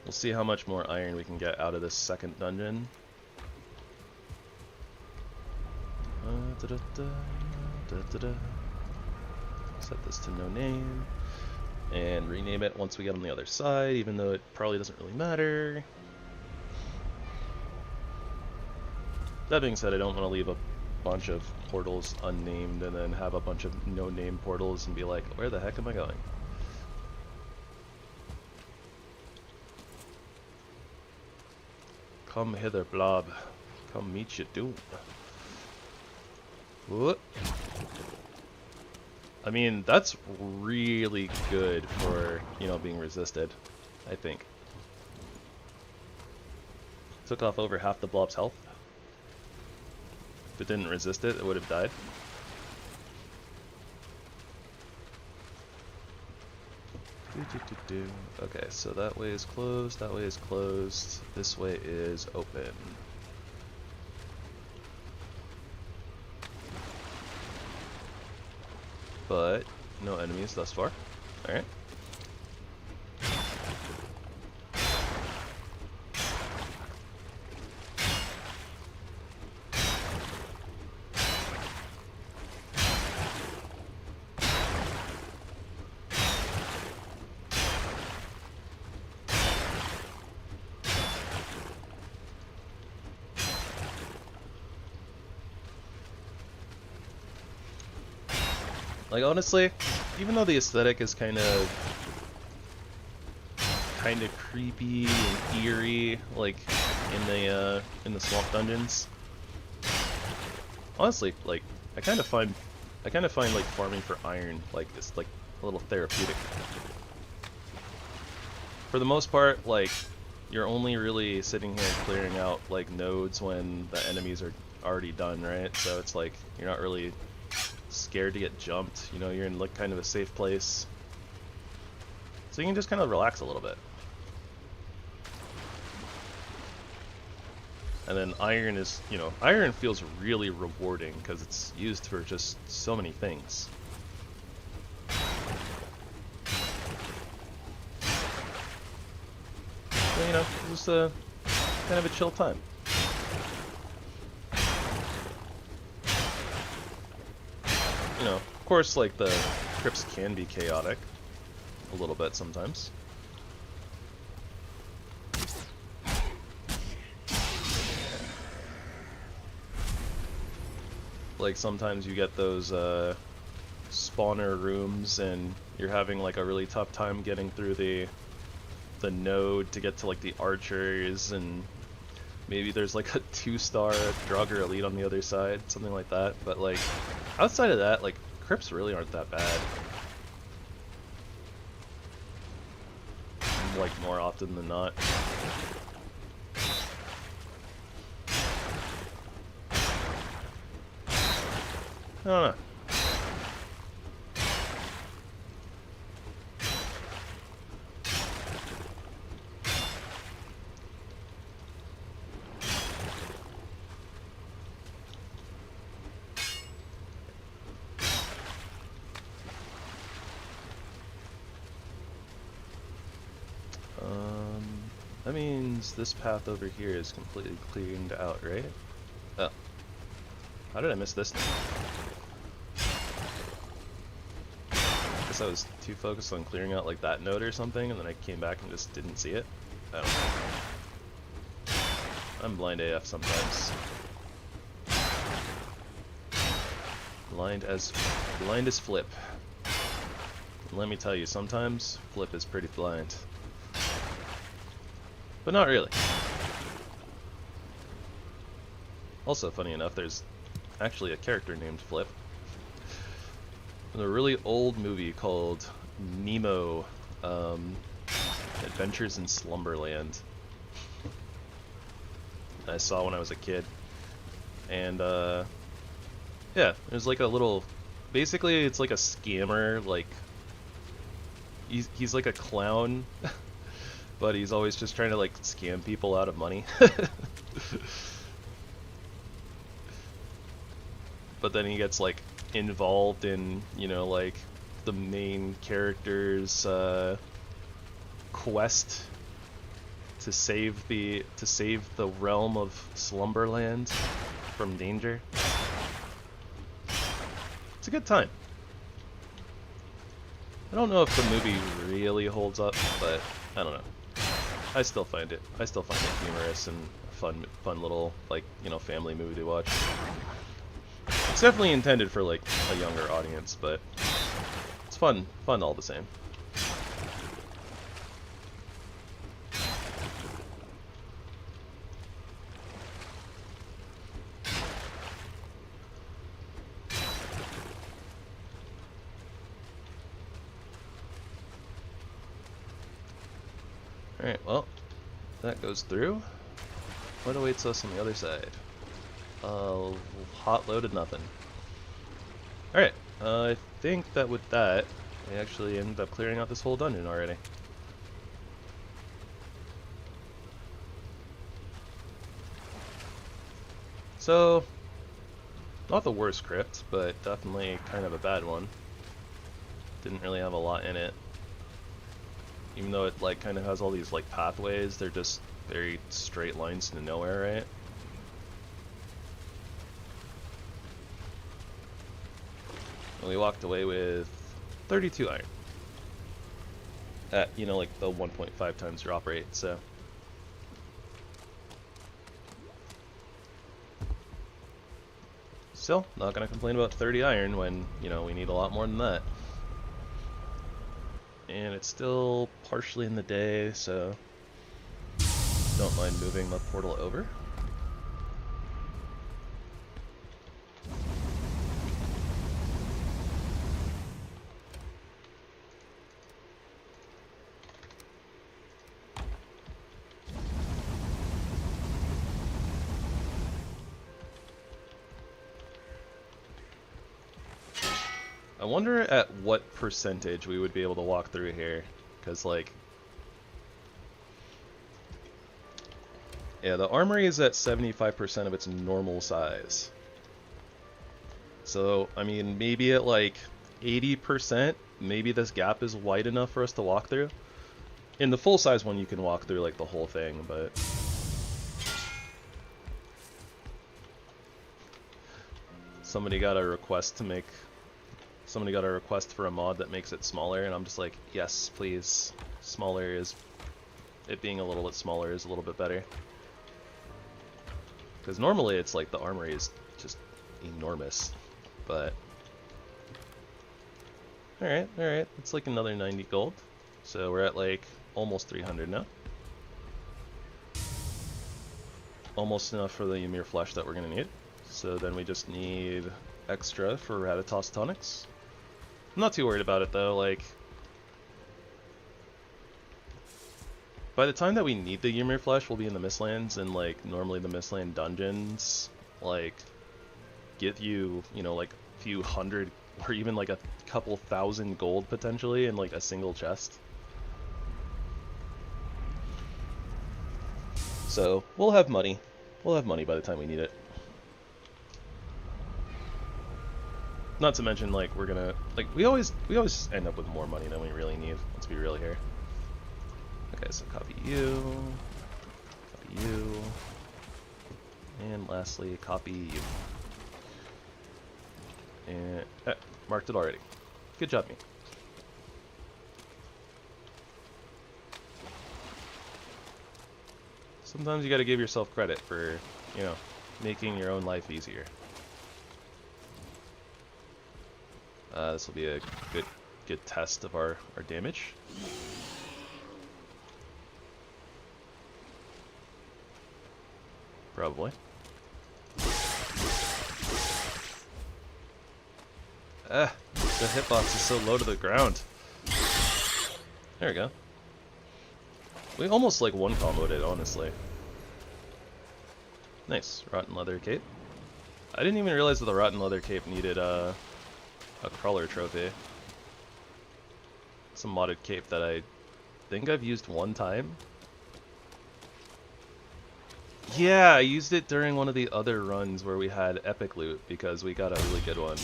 We'll see how much more iron we can get out of this second dungeon. Set this to no name and rename it once we get on the other side, even though it probably doesn't really matter. That being said, I don't want to leave a bunch of portals unnamed and then have a bunch of no-name portals and be like, where the heck am I going? Come hither, blob. Come meet your doom. Whoop. I mean, that's really good for, you know, being resisted, I think. Took off over half the blob's health. If it didn't resist it, it would have died. Okay, so that way is closed, that way is closed, this way is open. But no enemies thus far. Alright. Like, honestly, even though the aesthetic is kind of creepy and eerie, like in the swamp dungeons, honestly, like I kind of find like farming for iron like it's like a little therapeutic. For the most part, like you're only really sitting here clearing out like nodes when the enemies are already done, right? So it's like you're not really scared to get jumped, you know, you're in like kind of a safe place. So you can just kind of relax a little bit. And then iron is, you know, iron feels really rewarding because it's used for just so many things. So, you know, just a kind of a chill time. You know, of course, like the crypts can be chaotic a little bit sometimes. Like sometimes you get those spawner rooms and you're having like a really tough time getting through the node to get to like the archers, and maybe there's like a 2-star Draugr Elite on the other side, something like that. But like outside of that, like crypts really aren't that bad. Like more often than not. I don't know. That means this path over here is completely cleaned out, right? Oh. How did I miss this thing? guess I was too focused on clearing out like that node or something, and then I came back and just didn't see it. I don't know. I'm blind AF sometimes. Blind as Flip. And let me tell you, sometimes Flip is pretty blind. But not really. Also, funny enough, there's actually a character named Flip. In a really old movie called Nemo, Adventures in Slumberland. I saw when I was a kid. And, yeah, there's like a little... Basically, it's like a scammer, like... He's like a clown, but he's always just trying to, like, scam people out of money. But then he gets, like, involved in, you know, like, the main character's, quest to save the realm of Slumberland from danger. It's a good time. I don't know if the movie really holds up, but I don't know. I still find it humorous and fun little, like, you know, family movie to watch. It's definitely intended for like a younger audience, but it's fun all the same. Alright, well, that goes through. What awaits us on the other side? Hot loaded nothing. Alright, I think that with that, I actually ended up clearing out this whole dungeon already. So, not the worst crypt, but definitely kind of a bad one. Didn't really have a lot in it. Even though it like kind of has all these like pathways, they're just very straight lines to nowhere, right? And we walked away with 32 iron. At, you know, like the 1.5 times drop rate, so. Still, not gonna complain about 30 iron when, you know, we need a lot more than that. And it's still partially in the day, so don't mind moving the portal over. I wonder at what percentage we would be able to walk through here, because like, yeah, the armory is at 75% of its normal size. So, I mean, maybe at like 80%, maybe this gap is wide enough for us to walk through. In the full size one, you can walk through like the whole thing, but somebody got a request for a mod that makes it smaller, and I'm just like, yes, please. Smaller is... It being a little bit smaller is a little bit better. Because normally it's like the armory is just enormous, but... Alright, it's like another 90 gold. So we're at like almost 300 now. Almost enough for the Ymir flesh that we're going to need. So then we just need extra for Ratatos tonics. I'm not too worried about it though, like... By the time that we need the Ymir flesh, we'll be in the Mistlands, and like, normally the Mistland dungeons, like, give you, you know, like, a few hundred, or even like a couple thousand gold potentially in like a single chest. So, we'll have money. We'll have money by the time we need it. Not to mention, like, we're gonna, like, we always end up with more money than we really need. Let's be real here. Okay, so copy you, and lastly, copy you. And, marked it already. Good job, me. Sometimes you gotta give yourself credit for, you know, making your own life easier. This will be a good test of our damage. Probably. The hitbox is so low to the ground. There we go. We almost like one comboed it, honestly. Nice. Rotten Leather Cape. I didn't even realize that the Rotten Leather Cape needed a crawler trophy. It's a modded cape that I think I've used one time. Yeah, I used it during one of the other runs where we had epic loot because we got a really good one.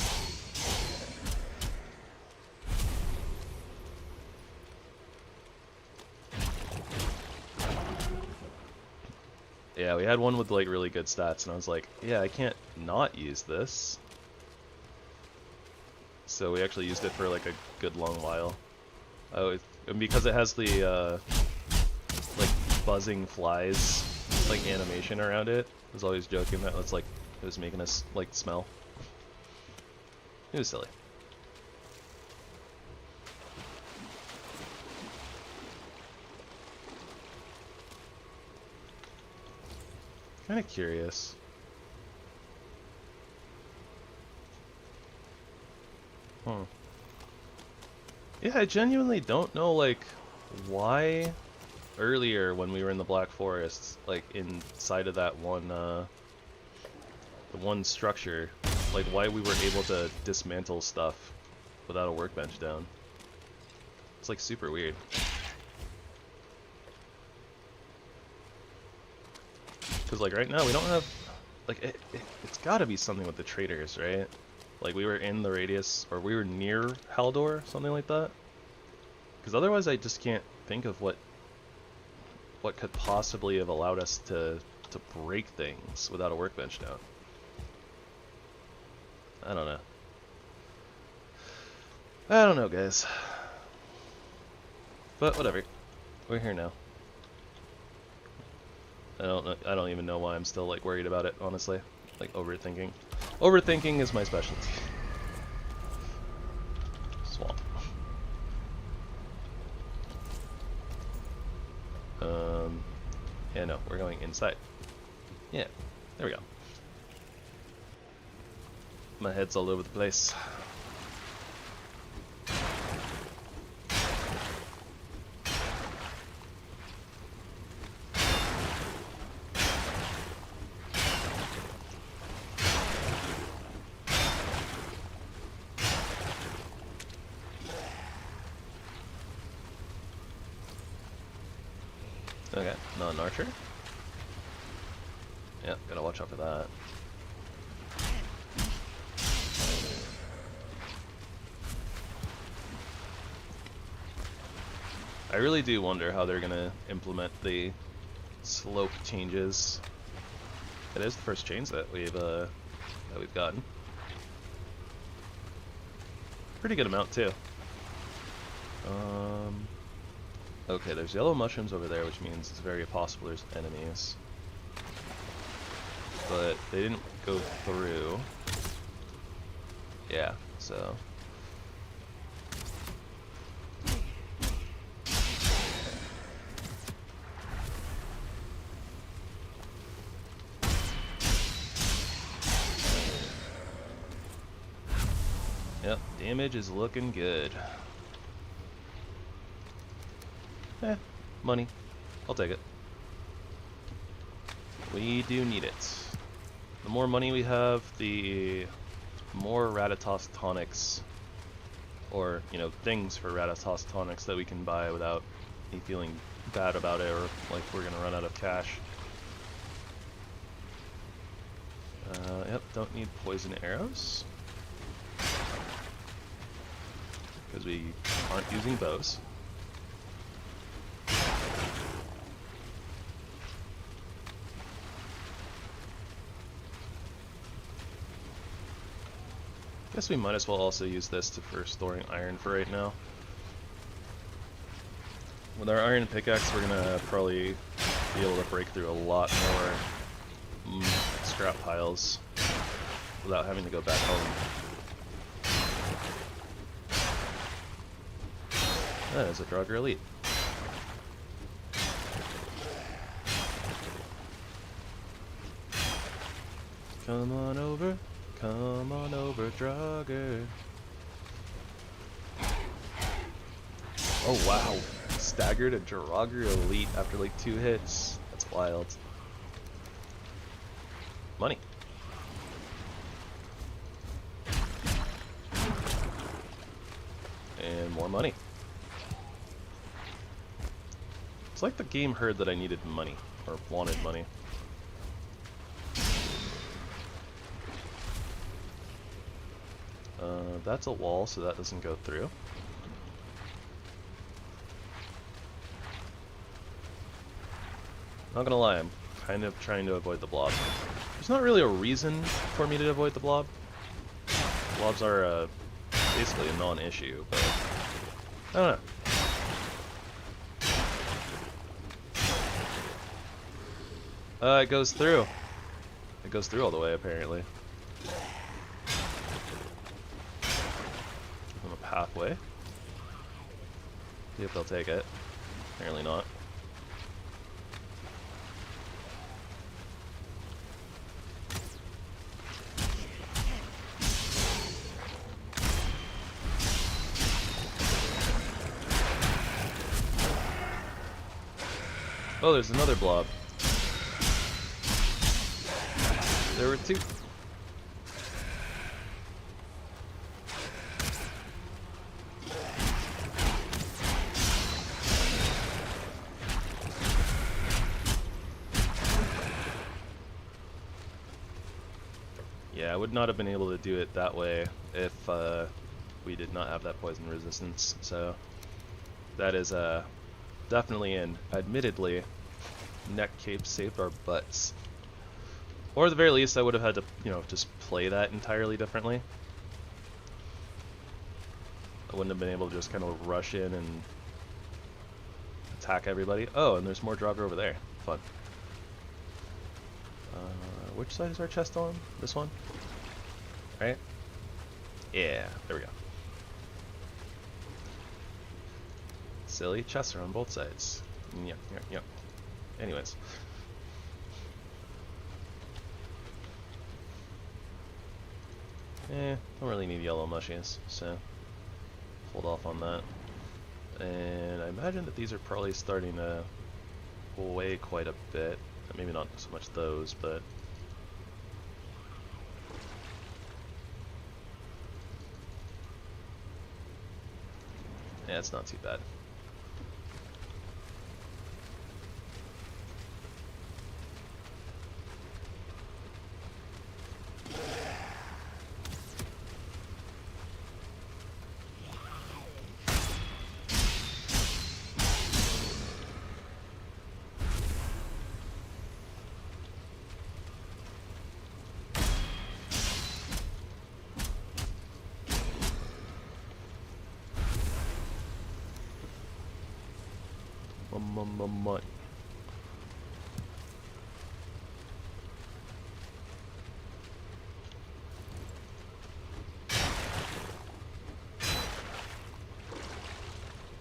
Yeah, we had one with like really good stats and I was like, yeah, I can't not use this. So we actually used it for like a good long while. Oh, and because it has the like buzzing flies like animation around it, I was always joking that it's like it was making us like smell. It was silly. Kind of curious. Yeah, I genuinely don't know, like, why earlier when we were in the Black Forest, like, inside of that one, the one structure, like, why we were able to dismantle stuff without a workbench down. It's, like, super weird. Because, like, right now we don't have, like, it's gotta be something with the traders, right? Like, we were in the radius, or we were near Haldor, something like that. Because otherwise I just can't think of what could possibly have allowed us to break things without a workbench down. I don't know. I don't know, guys. But whatever. We're here now. I don't even know why I'm still, like, worried about it, honestly. Like, overthinking. Overthinking is my specialty. Swamp. Yeah, no, we're going inside. Yeah, there we go. My head's all over the place. Okay, non-archer. Yeah, gotta watch out for that. I really do wonder how they're gonna implement the slope changes. It is the first change that we've gotten. Pretty good amount too. Okay, there's yellow mushrooms over there, which means it's very possible there's enemies. But they didn't go through. Yeah, so. Yep, damage is looking good. Money. I'll take it. We do need it. The more money we have, the more Rathatos tonics, or, you know, things for Rathatos tonics that we can buy without me feeling bad about it or like we're gonna run out of cash. Yep, don't need poison arrows. Because we aren't using bows. Guess we might as well also use this for storing iron for right now. With our iron pickaxe, we're gonna probably be able to break through a lot more scrap piles without having to go back home. That is a Draugr Elite. Come on over, Draugr. Oh wow, staggered a Draugr Elite after like 2 hits. That's wild. Money. And more money. It's like the game heard that I needed money, or wanted money. That's a wall, so that doesn't go through. Not gonna lie, I'm kind of trying to avoid the blob. There's not really a reason for me to avoid the blob. Blobs are basically a non-issue, but I don't know. It goes through. It goes through all the way, apparently. On a pathway. See if they'll take it. Apparently not. Oh, there's another blob. There were 2. Yeah, I would not have been able to do it that way if we did not have that poison resistance, so that is definitely and admittedly, neck cape saved our butts. Or at the very least, I would have had to, you know, just play that entirely differently. I wouldn't have been able to just kind of rush in and attack everybody. Oh, and there's more Draugr over there. Fun. Which side is our chest on? This one? Right? Yeah, there we go. Silly, chests are on both sides. Yep. Anyways. Don't really need yellow mushies, so hold off on that. And I imagine that these are probably starting to weigh quite a bit. Maybe not so much those, but yeah, it's not too bad.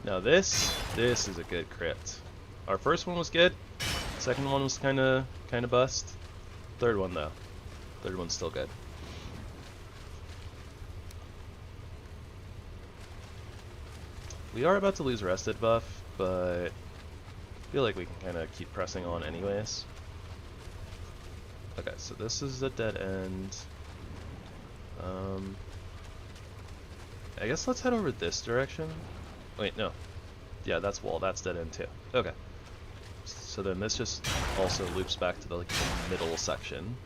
Now this is a good crypt. Our first one was good. Second one was kind of bust. Third one though. Third one's still good. We are about to lose rested buff, but I feel like we can kind of keep pressing on anyways. Okay, so this is a dead end. I guess let's head over this direction. Wait, no. Yeah, that's wall. That's dead end too. Okay. So then this just also loops back to the, like, the middle section.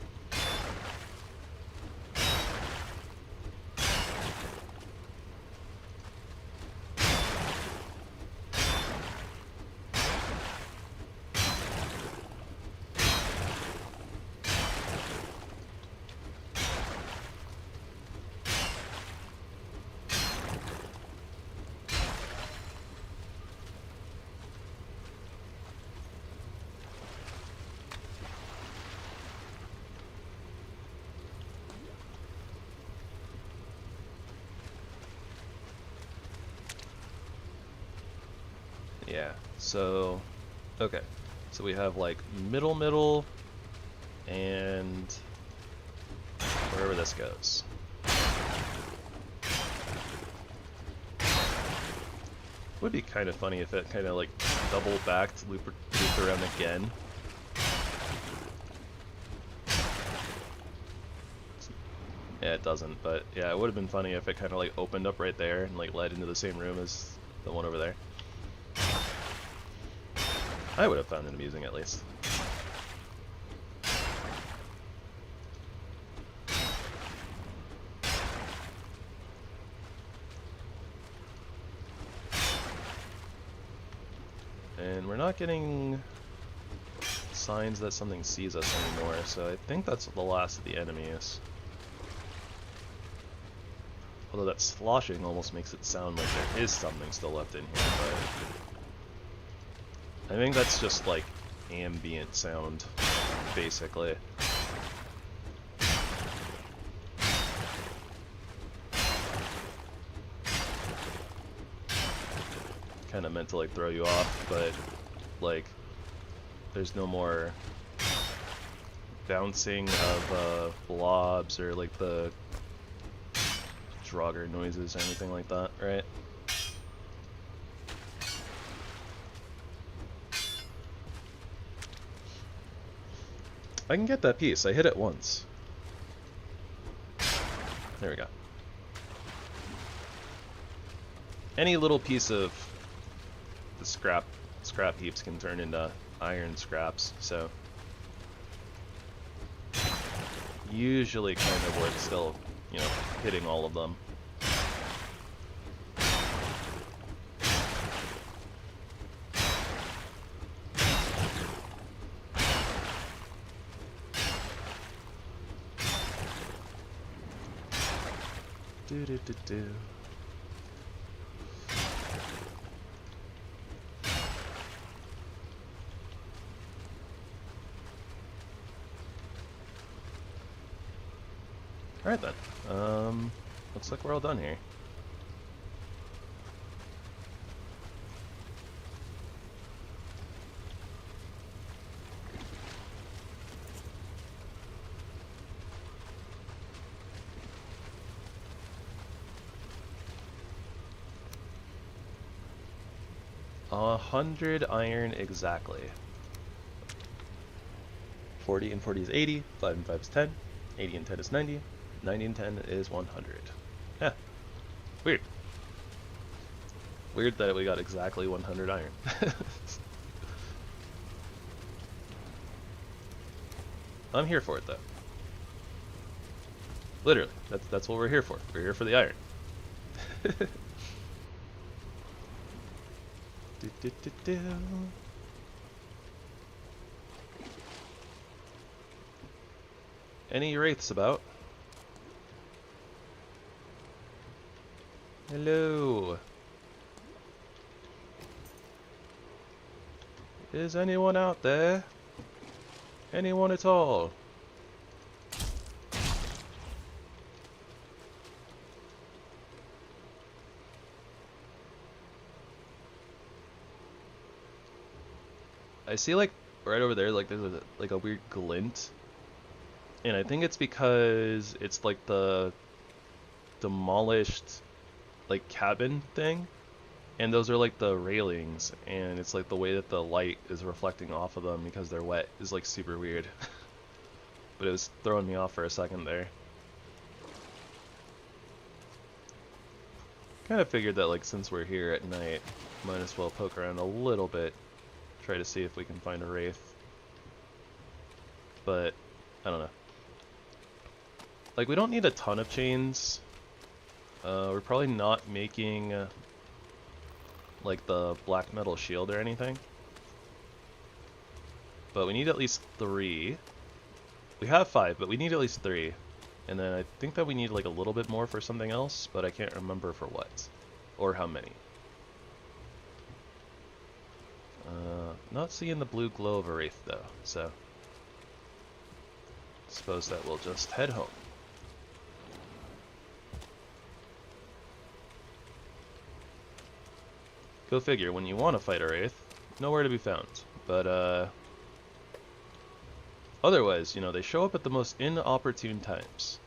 Yeah, so, okay. So we have like middle, and wherever this goes. Would be kind of funny if it kind of like double backed, looped around again. Yeah, it doesn't, but yeah, it would have been funny if it kind of like opened up right there and like led into the same room as the one over there. I would have found it amusing at least. And we're not getting signs that something sees us anymore, so I think that's the last of the enemies. Although that sloshing almost makes it sound like there is something still left in here, but I think that's just like ambient sound, basically. Kind of meant to like throw you off, but like there's no more bouncing of blobs or like the Draugr noises or anything like that, right? I can get that piece. I hit it once. There we go. Any little piece of the scrap heaps can turn into iron scraps, so usually kind of worth still, you know, hitting all of them. Do. Alright then. Looks like we're all done here. A 100 iron exactly. 40 and 40 is 80, 5 and 5 is 10, 80 and 10 is 90, 90 and 10 is 100. Yeah. Weird. Weird that we got exactly 100 iron. I'm here for it though. Literally, that's what we're here for. We're here for the iron. Do. Any wraiths about? Hello. Is anyone out there? Anyone at all? I see like right over there, like there's a weird glint, and I think it's because it's like the demolished like cabin thing, and those are like the railings, and it's like the way that the light is reflecting off of them because they're wet is like super weird. But it was throwing me off for a second there. Kind of figured that like since we're here at night, might as well poke around a little bit. Try to see if we can find a wraith, but I don't know. Like we don't need a ton of chains. We're probably not making like the black metal shield or anything, but we need at least 3. We have 5, but we need at least 3, and then I think that we need like a little bit more for something else, but I can't remember for what or how many. Not seeing the blue glow of a wraith though, so suppose that we'll just head home. Go figure, when you want to fight a Wraith, nowhere to be found. But, otherwise, you know, they show up at the most inopportune times.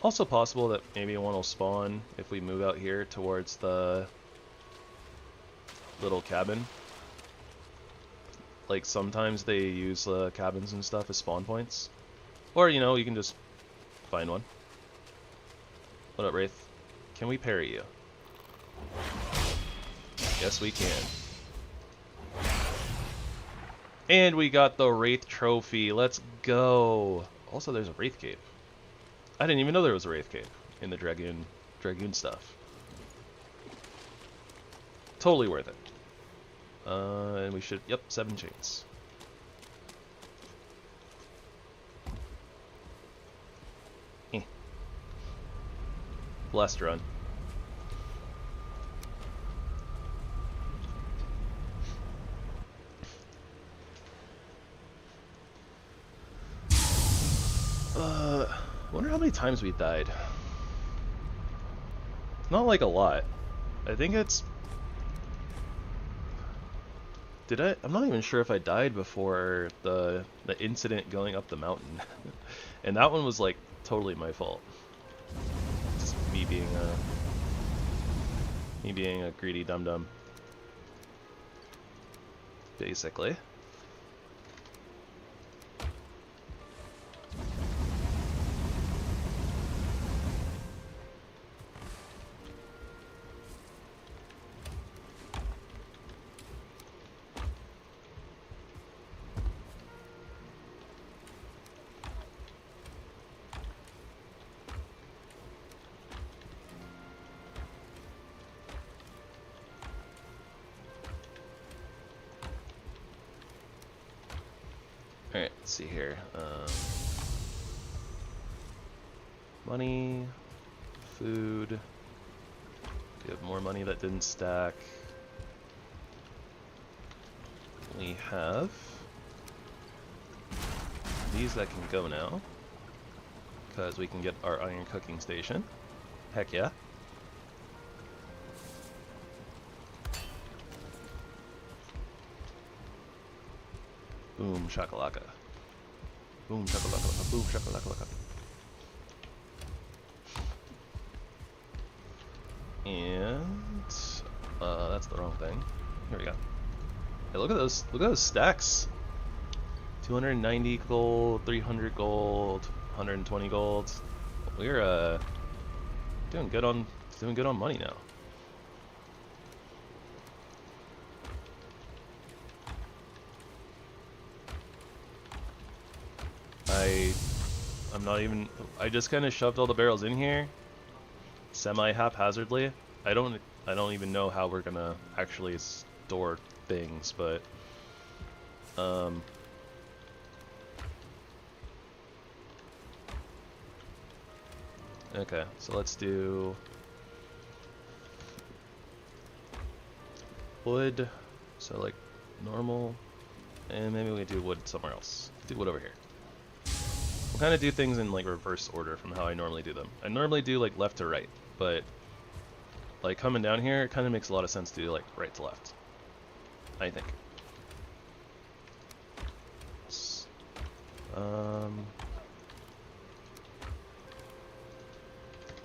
Also possible that maybe one will spawn if we move out here towards the little cabin. Like, sometimes they use cabins and stuff as spawn points. Or, you know, you can just find one. What up, Wraith? Can we parry you? Yes, we can. And we got the Wraith trophy. Let's go. Also, there's a Wraith cape. I didn't even know there was a Wraith cape in the Dragoon stuff. Totally worth it. And we should, yep, 7 chains. Blast run. Wonder how many times we died. Not like a lot. I think it's... I'm not even sure if I died before the incident going up the mountain. And that one was like totally my fault. Just me being a greedy dum-dum. Basically. Alright, let's see here. Money, food. We have more money that didn't stack. We have these that can go now, because we can get our iron cooking station. Heck yeah. Boom shakalaka. Boom shakalaka. Boom shakalaka. And that's the wrong thing. Here we go. Hey, look at those stacks. 290 gold, 300 gold, 120 gold. We're doing good on money now. I just kind of shoved all the barrels in here semi-haphazardly. I don't even know how we're gonna actually store things, but okay, so let's do wood, so like normal, and maybe we do wood somewhere else. Do wood over here. We'll kind of do things in like reverse order from how I normally do them. I normally do like left to right, but like coming down here, it kind of makes a lot of sense to do like right to left, I think.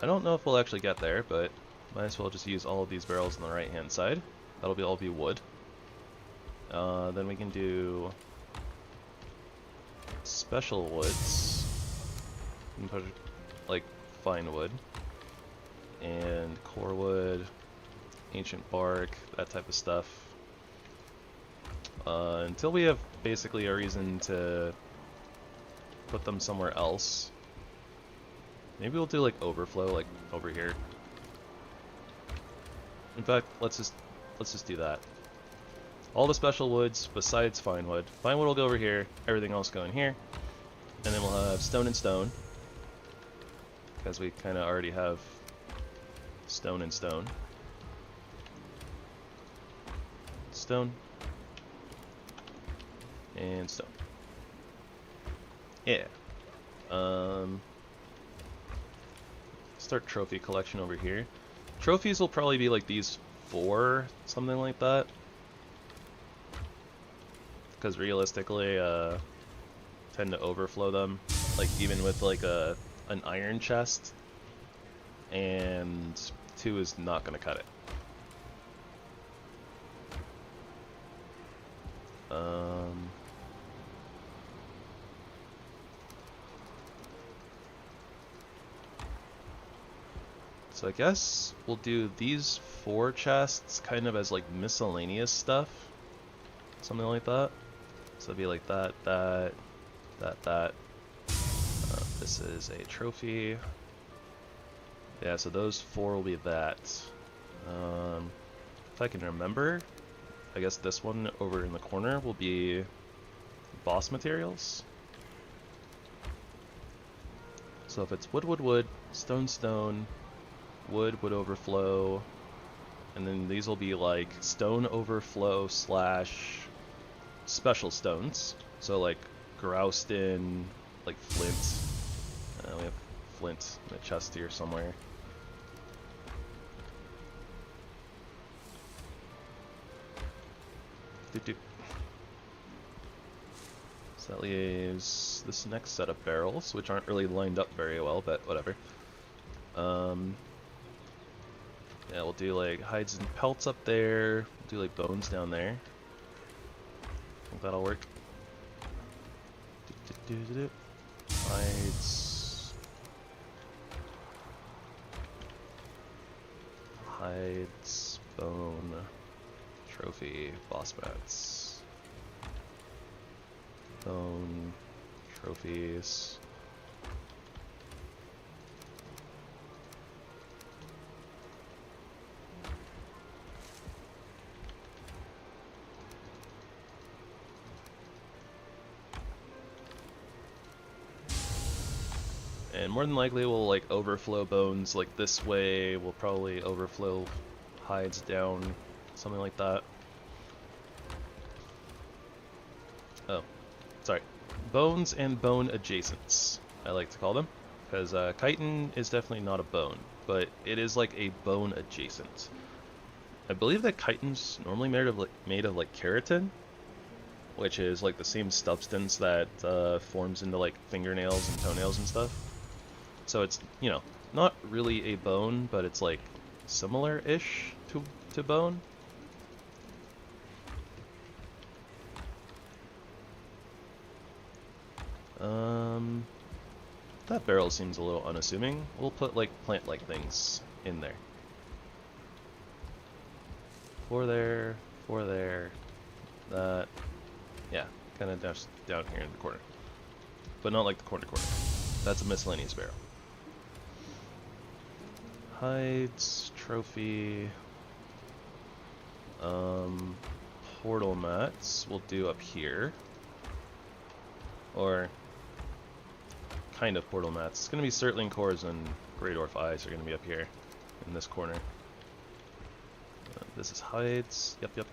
I don't know if we'll actually get there, but might as well just use all of these barrels on the right hand side. That'll all be wood. Then we can do special woods. You can put like fine wood and core wood, ancient bark, that type of stuff. Until we have basically a reason to put them somewhere else. Maybe we'll do like overflow, like over here. In fact, let's just do that. All the special woods besides fine wood. Fine wood will go over here. Everything else go in here, and then we'll have stone and stone, because we kind of already have stone and stone. Stone and stone. Yeah. Start trophy collection over here. Trophies will probably be like these 4, something like that. Because realistically, tend to overflow them, like even with like an iron chest, and 2 is not gonna cut it. So I guess we'll do these 4 chests kind of as like miscellaneous stuff, something like that. So it'll be like that. This is a trophy. Yeah, so those 4 will be that. If I can remember, I guess this one over in the corner will be boss materials. So if it's wood, stone, wood overflow, and then these will be like stone overflow / special stones. So like groused in, like flint. We have flint in the chest here somewhere. So that leaves this next set of barrels, which aren't really lined up very well, but whatever. Yeah, we'll do like hides and pelts up there. We'll do like bones down there. I think that'll work. Hides, bone, trophy, boss mats. Bone, trophies. And more than likely we'll like overflow bones like this way. We'll probably overflow hides down, something like that. Oh, sorry. Bones and bone adjacents, I like to call them. Because chitin is definitely not a bone, but it is like a bone adjacent. I believe that chitin's normally made of like keratin, which is like the same substance that forms into like fingernails and toenails and stuff. So it's, you know, not really a bone, but it's like similar-ish to bone. That barrel seems a little unassuming. We'll put like plant-like things in there. 4 there, 4 there, that, yeah, kind of just down here in the corner. But not like the corner. That's a miscellaneous barrel. Hides, trophy, portal mats we'll do up here, or kind of portal mats. It's going to be Surtling cores and Grey Dwarf Eyes are going to be up here in this corner. This is hides, yep.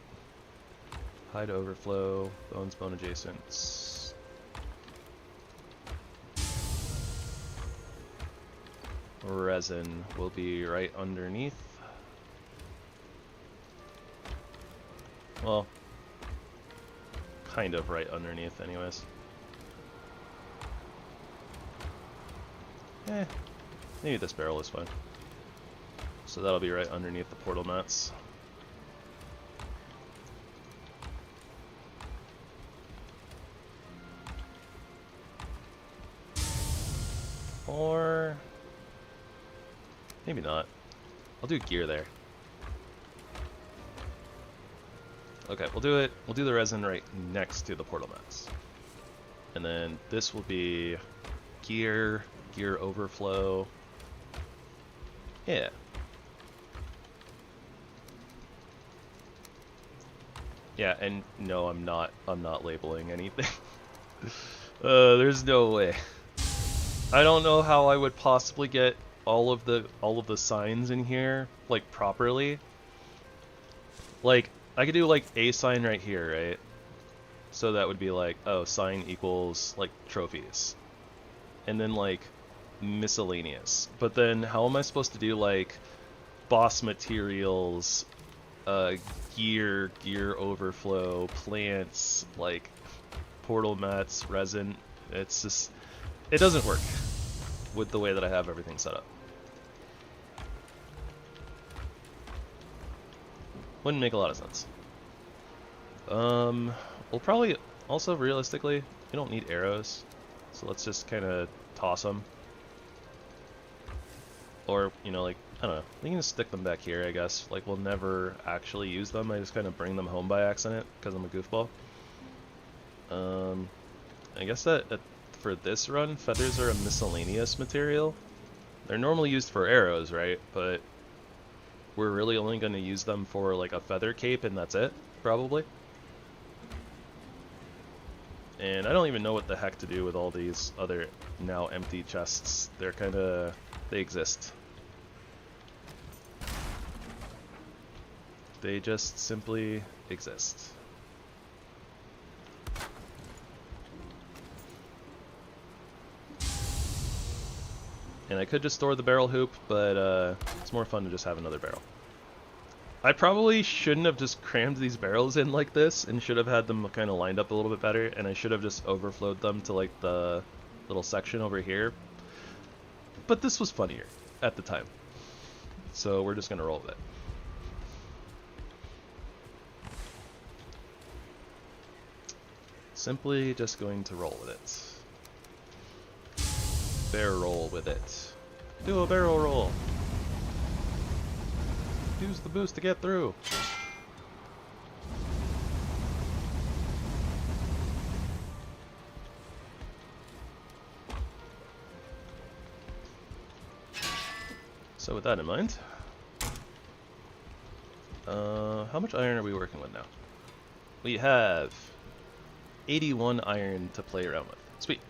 Hide overflow, bones, bone adjacents. Resin will be right underneath. Well, kind of right underneath anyways. Maybe this barrel is fine. So that'll be right underneath the portal mats. Or maybe not. I'll do gear there. Okay, we'll do it. We'll do the resin right next to the portal mats. And then this will be gear overflow. Yeah. Yeah, and no, I'm not labeling anything. There's no way. I don't know how I would possibly get all of the signs in here like properly. Like I could do like a sign right here, right? So that would be like, oh, sign equals like trophies. And then like miscellaneous. But then how am I supposed to do like boss materials, gear overflow, plants, like portal mats, resin. It's just, it doesn't work with the way that I have everything set up. Wouldn't make a lot of sense. We'll probably, also realistically, we don't need arrows, so let's just kind of toss them. Or, you know, like, I don't know, we can just stick them back here, I guess. Like, we'll never actually use them, I just kind of bring them home by accident, because I'm a goofball. I guess that for this run, feathers are a miscellaneous material. They're normally used for arrows, right? But we're really only going to use them for, like, a feather cape, and that's it, probably. And I don't even know what the heck to do with all these other now empty chests. They're kind of, they exist. They just simply exist. And I could just store the barrel hoop, but it's more fun to just have another barrel. I probably shouldn't have just crammed these barrels in like this, and should have had them kind of lined up a little bit better, and I should have just overflowed them to like the little section over here. But this was funnier at the time, so we're just gonna roll with it. Simply just going to roll with it. Barrel roll with it. Do a barrel roll. Use the boost to get through. So with that in mind, how much iron are we working with now? We have 81 iron to play around with. Sweet.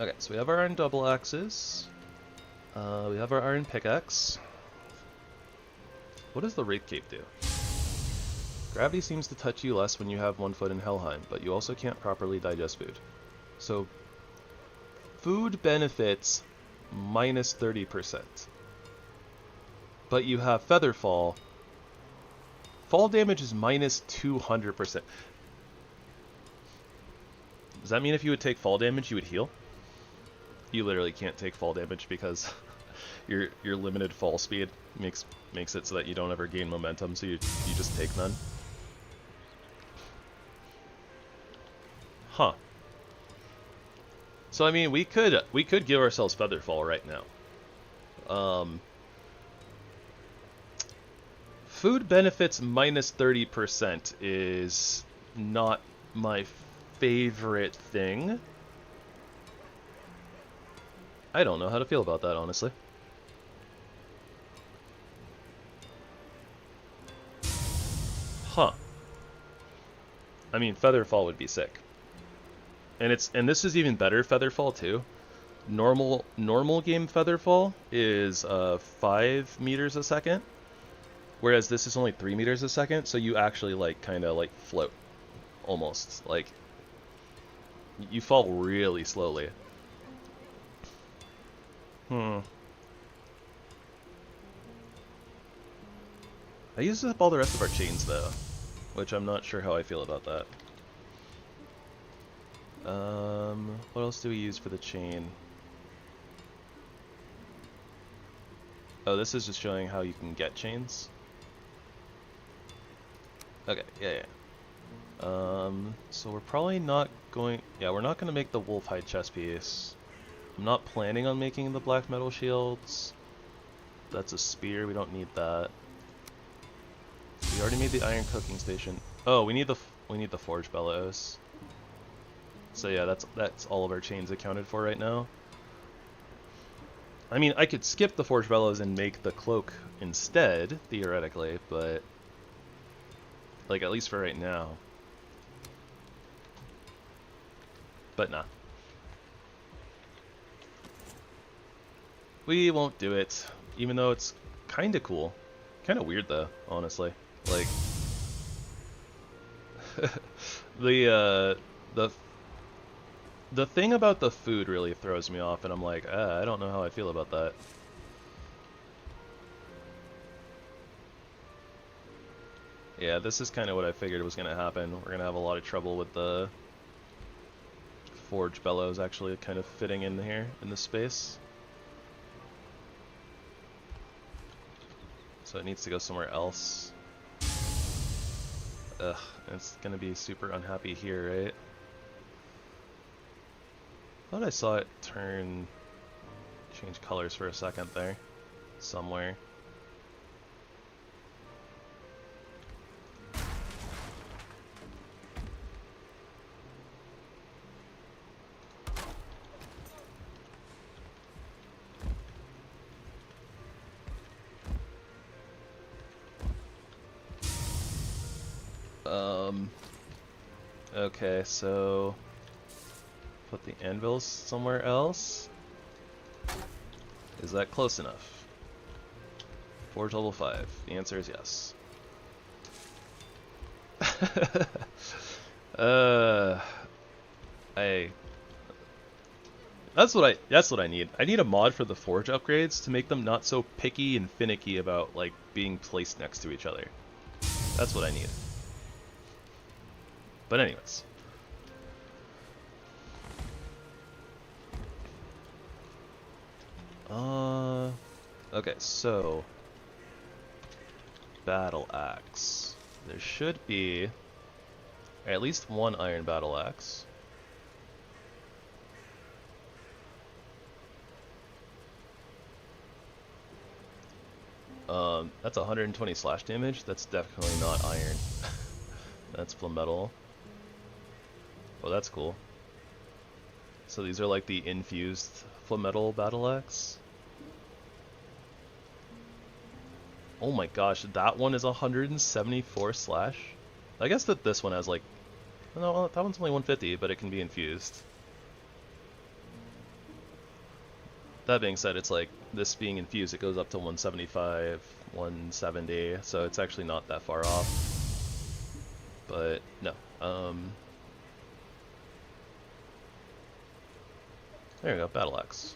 Okay, so we have our iron double axes. We have our iron pickaxe. What does the Wraith Cape do? Gravity seems to touch you less when you have 1 foot in Helheim, but you also can't properly digest food. So, food benefits minus 30%. But you have Feather Fall. Fall damage is minus 200%. Does that mean if you would take fall damage, you would heal? You literally can't take fall damage because your limited fall speed makes it so that you don't ever gain momentum, so you just take none. Huh. So I mean, we could give ourselves Featherfall right now. Food benefits minus 30% is not my favorite thing. I don't know how to feel about that, honestly. Huh. I mean, Featherfall would be sick. And this is even better Featherfall too. Normal game Featherfall is 5 meters a second, whereas this is only 3 meters a second, so you actually like kind of like float almost. Like you fall really slowly. I used up all the rest of our chains though, which I'm not sure how I feel about that. What else do we use for the chain? Oh, this is just showing how you can get chains. Okay, yeah. So we're probably not going... Yeah, we're not going to make the wolf hide chest piece. I'm not planning on making the black metal shields. That's a spear, we don't need that. We already made the iron cooking station. Oh, we need the forge bellows. So yeah, that's all of our chains accounted for right now. I mean, I could skip the forge bellows and make the cloak instead, theoretically, but like at least for right now. But nah. We won't do it, even though it's kind of cool. Kind of weird though, honestly. Like the thing about the food really throws me off, and I'm like, I don't know how I feel about that. Yeah, this is kind of what I figured was going to happen. We're going to have a lot of trouble with the forge bellows actually kind of fitting in here in this space. So it needs to go somewhere else. Ugh, it's going to be super unhappy here, right? Thought I saw it change colors for a second there, somewhere. Okay, so put the anvils somewhere else. Is that close enough? Forge level 5. The answer is yes. That's what I need. I need a mod for the forge upgrades to make them not so picky and finicky about like being placed next to each other. That's what I need. But anyways. Okay, so battle axe. There should be at least one iron battle axe. That's 120 slash damage. That's definitely not iron. That's plum metal. Oh, that's cool. So these are like the infused plum metal battle axe. Oh my gosh, that one is 174 slash. I guess that this one has like, no, that one's only 150, but it can be infused. That being said, it's like this being infused, it goes up to 175, 170, so it's actually not that far off. But no. There we go, battle axe.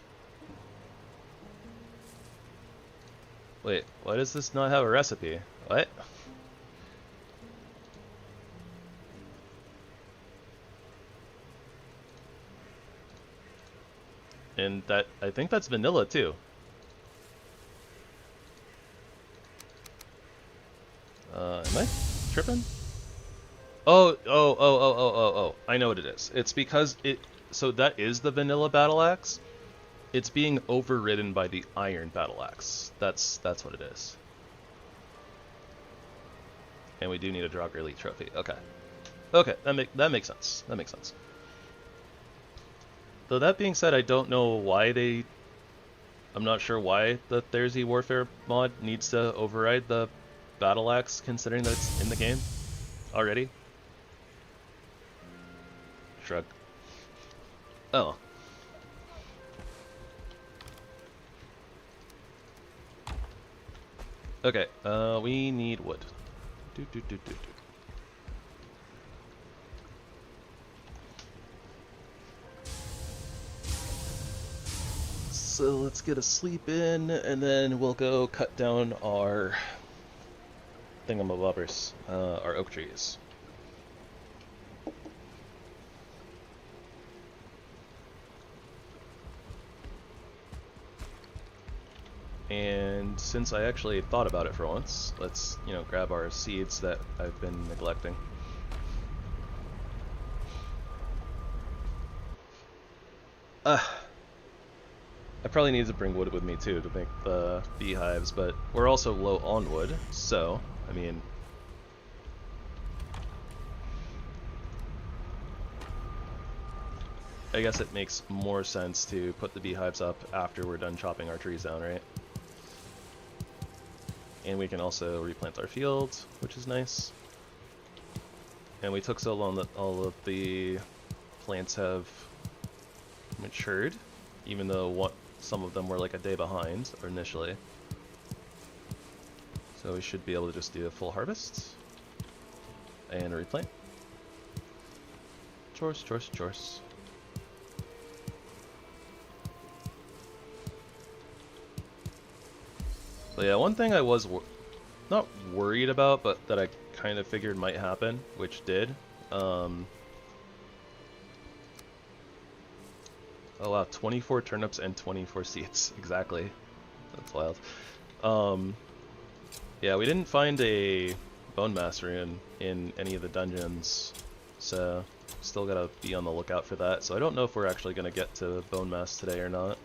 Wait, why does this not have a recipe? What? And that, I think that's vanilla too. Am I tripping? Oh, I know what it is. It's because so that is the vanilla battle axe. It's being overridden by the iron battle axe. That's what it is. And we do need a Draugr Elite trophy. Okay. Okay, that makes sense. That makes sense. Though that being said, I don't know why I'm not sure why the Therzie Warfare mod needs to override the battle axe, considering that it's in the game already. Shrug. Oh. Okay, we need wood. So let's get a sleep in, and then we'll go cut down our thingamabobbers, our oak trees. And since I actually thought about it for once, let's, grab our seeds that I've been neglecting. I probably need to bring wood with me too to make the beehives, but we're also low on wood, so, I mean... I guess it makes more sense to put the beehives up after we're done chopping our trees down, right? And we can also replant our fields, which is nice. And we took so long that all of the plants have matured, even though some of them were like a day behind initially. So we should be able to just do a full harvest and replant. Chores, chores, chores. But yeah, one thing I was not worried about, but that I kind of figured might happen, which did. Oh wow, 24 turnips and 24 seeds, exactly. That's wild. Yeah, we didn't find a bone mass rune in any of the dungeons, so still gotta be on the lookout for that. So I don't know if we're actually gonna get to bone mass today or not.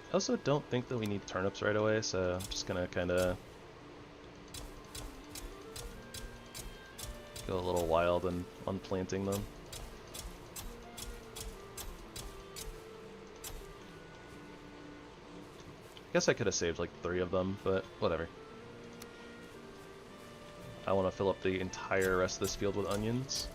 I also don't think that we need turnips right away, so I'm just gonna kinda go a little wild and unplanting them. I guess I could have saved like 3 of them, but whatever. I want to fill up the entire rest of this field with onions.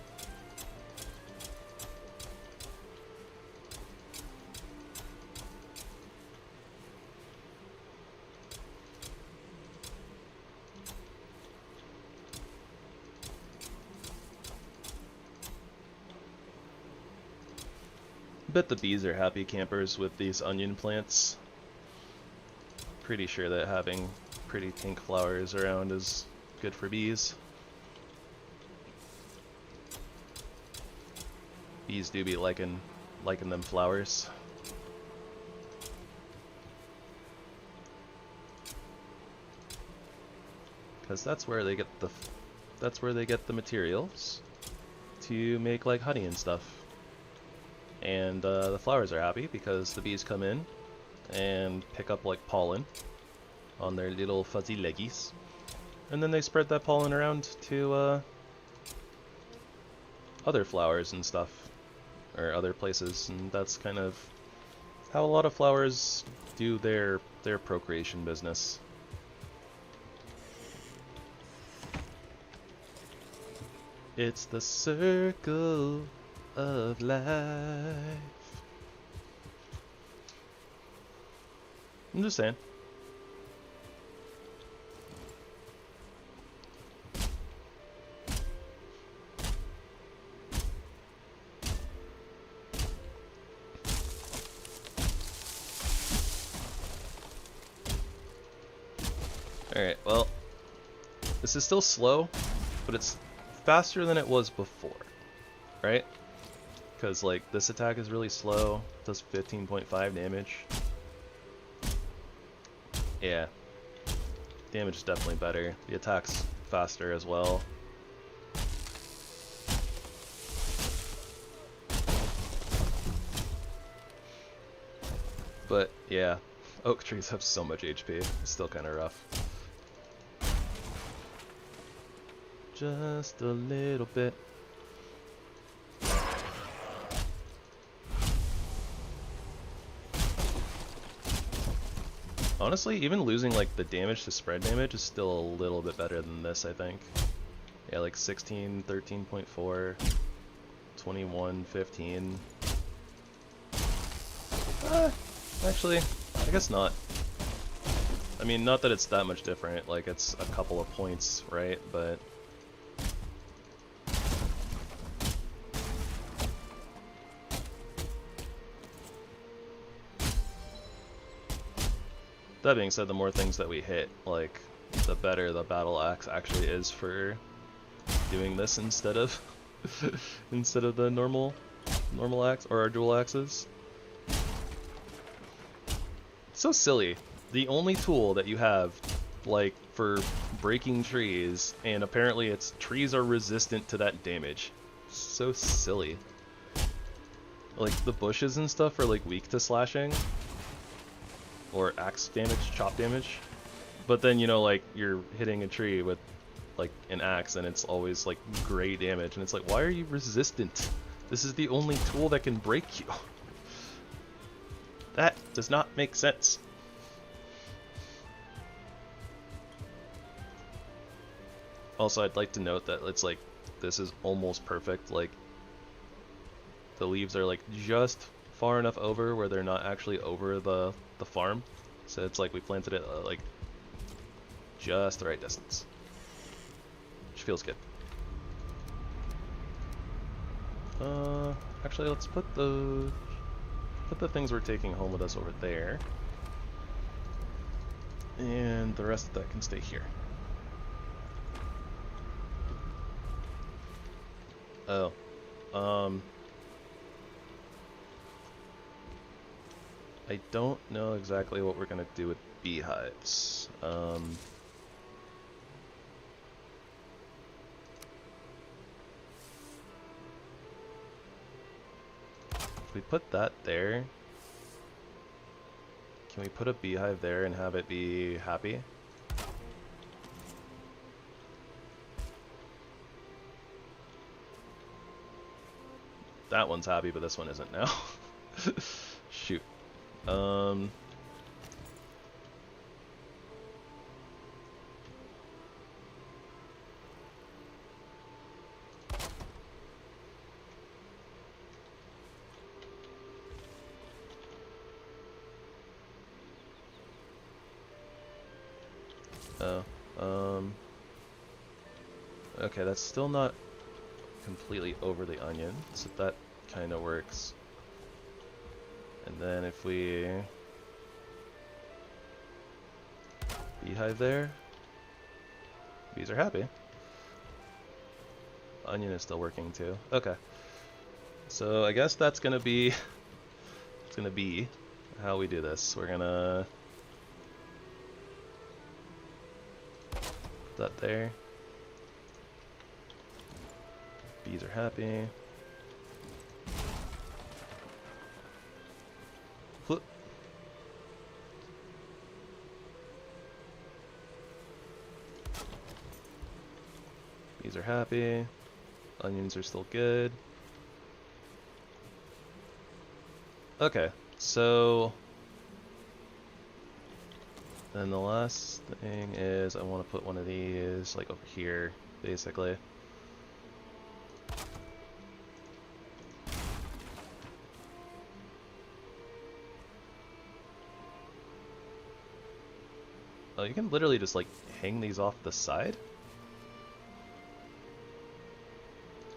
I bet the bees are happy campers with these onion plants. Pretty sure that having pretty pink flowers around is good for bees. Bees do be liking them flowers. Because that's where they get the materials to make like honey and stuff. And the flowers are happy because the bees come in and pick up like pollen on their little fuzzy leggies, and then they spread that pollen around to other flowers and stuff, or other places, and that's kind of how a lot of flowers do their procreation business. It's the circle of life. I'm just saying. Alright, well, this is still slow, but it's faster than it was before, right? Because, like, this attack is really slow, does 15.5 damage. Yeah, damage is definitely better. The attack's faster as well. But yeah, oak trees have so much HP. It's still kind of rough. Just a little bit. Honestly, even losing like the damage to spread damage is still a little bit better than this, I think. Yeah, like 16, 13.4, 21, 15. Actually, I guess not. I mean, not that it's that much different, like it's a couple of points, right? But that being said, the more things that we hit, like, the better the battle axe actually is for doing this instead of instead of the normal axe or our dual axes. It's so silly. The only tool that you have, like, for breaking trees, and apparently it's trees are resistant to that damage. So silly. Like, the bushes and stuff are, like, weak to slashing. Or axe damage, chop damage. But then, you know, like, you're hitting a tree with, like, an axe, and it's always, like, gray damage. And it's like, why are you resistant? This is the only tool that can break you. That does not make sense. Also, I'd like to note that it's like, this is almost perfect. Like, the leaves are like just far enough over where they're not actually over the farm. So it's like we planted it like just the right distance, which feels good. Actually, let's put the things we're taking home with us over there. And the rest of that can stay here. Oh. I don't know exactly what we're gonna do with beehives. If we put that there, can we put a beehive there and have it be happy? That one's happy, but this one isn't now. Shoot. Okay, that's still not completely over the onion, so that kind of works. And then if we beehive there, bees are happy. Onion is still working too. Okay, so I guess that's gonna be how we do this. We're gonna put that there. Bees are happy. Flip. Bees are happy. Onions are still good. Okay, so then the last thing is I want to put one of these like over here, basically. Oh, you can literally just like hang these off the side?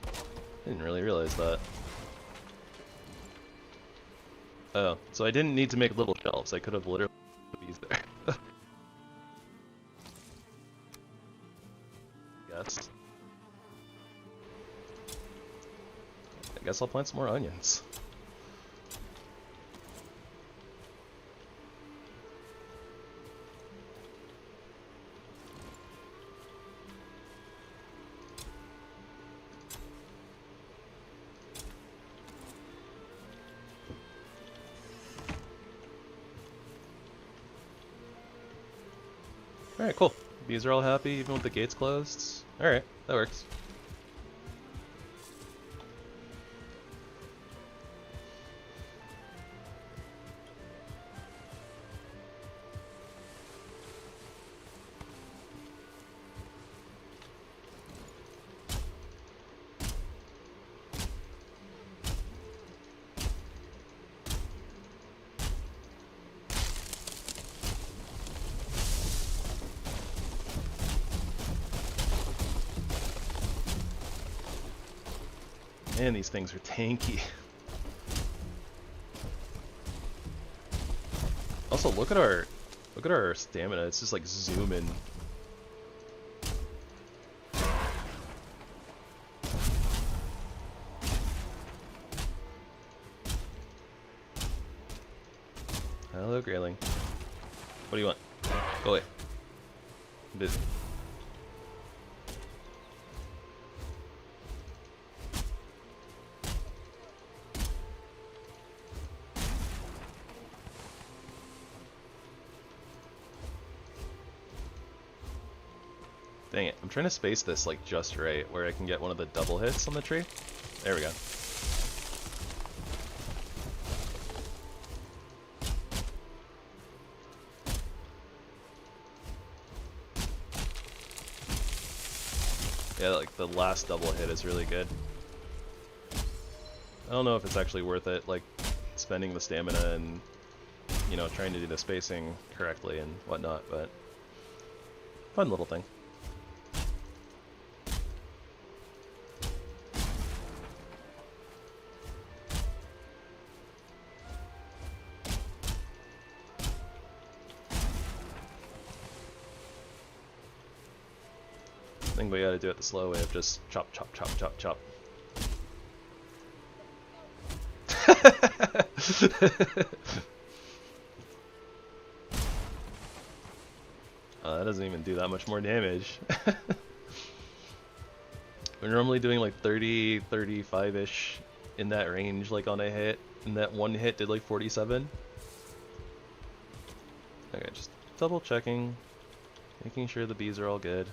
I didn't really realize that. Oh, so I didn't need to make little shelves. I could have literally put these there. I guess I'll plant some more onions. Alright, cool. Bees are all happy even with the gates closed. Alright, that works. Man, these things are tanky. Also, look at our stamina. It's just like zooming. Hello, Grayling. What do you want? Go away. I'm busy. Dang it, I'm trying to space this like just right, where I can get one of the double hits on the tree. There we go. Yeah, like the last double hit is really good. I don't know if it's actually worth it, like spending the stamina and, you know, trying to do the spacing correctly and whatnot, but fun little thing. think we gotta do it the slow way of just chop, chop, chop, chop, chop. That doesn't even do that much more damage. We're normally doing like 30, 35-ish in that range, like on a hit, and that one hit did like 47. Okay, just double checking, making sure the bees are all good.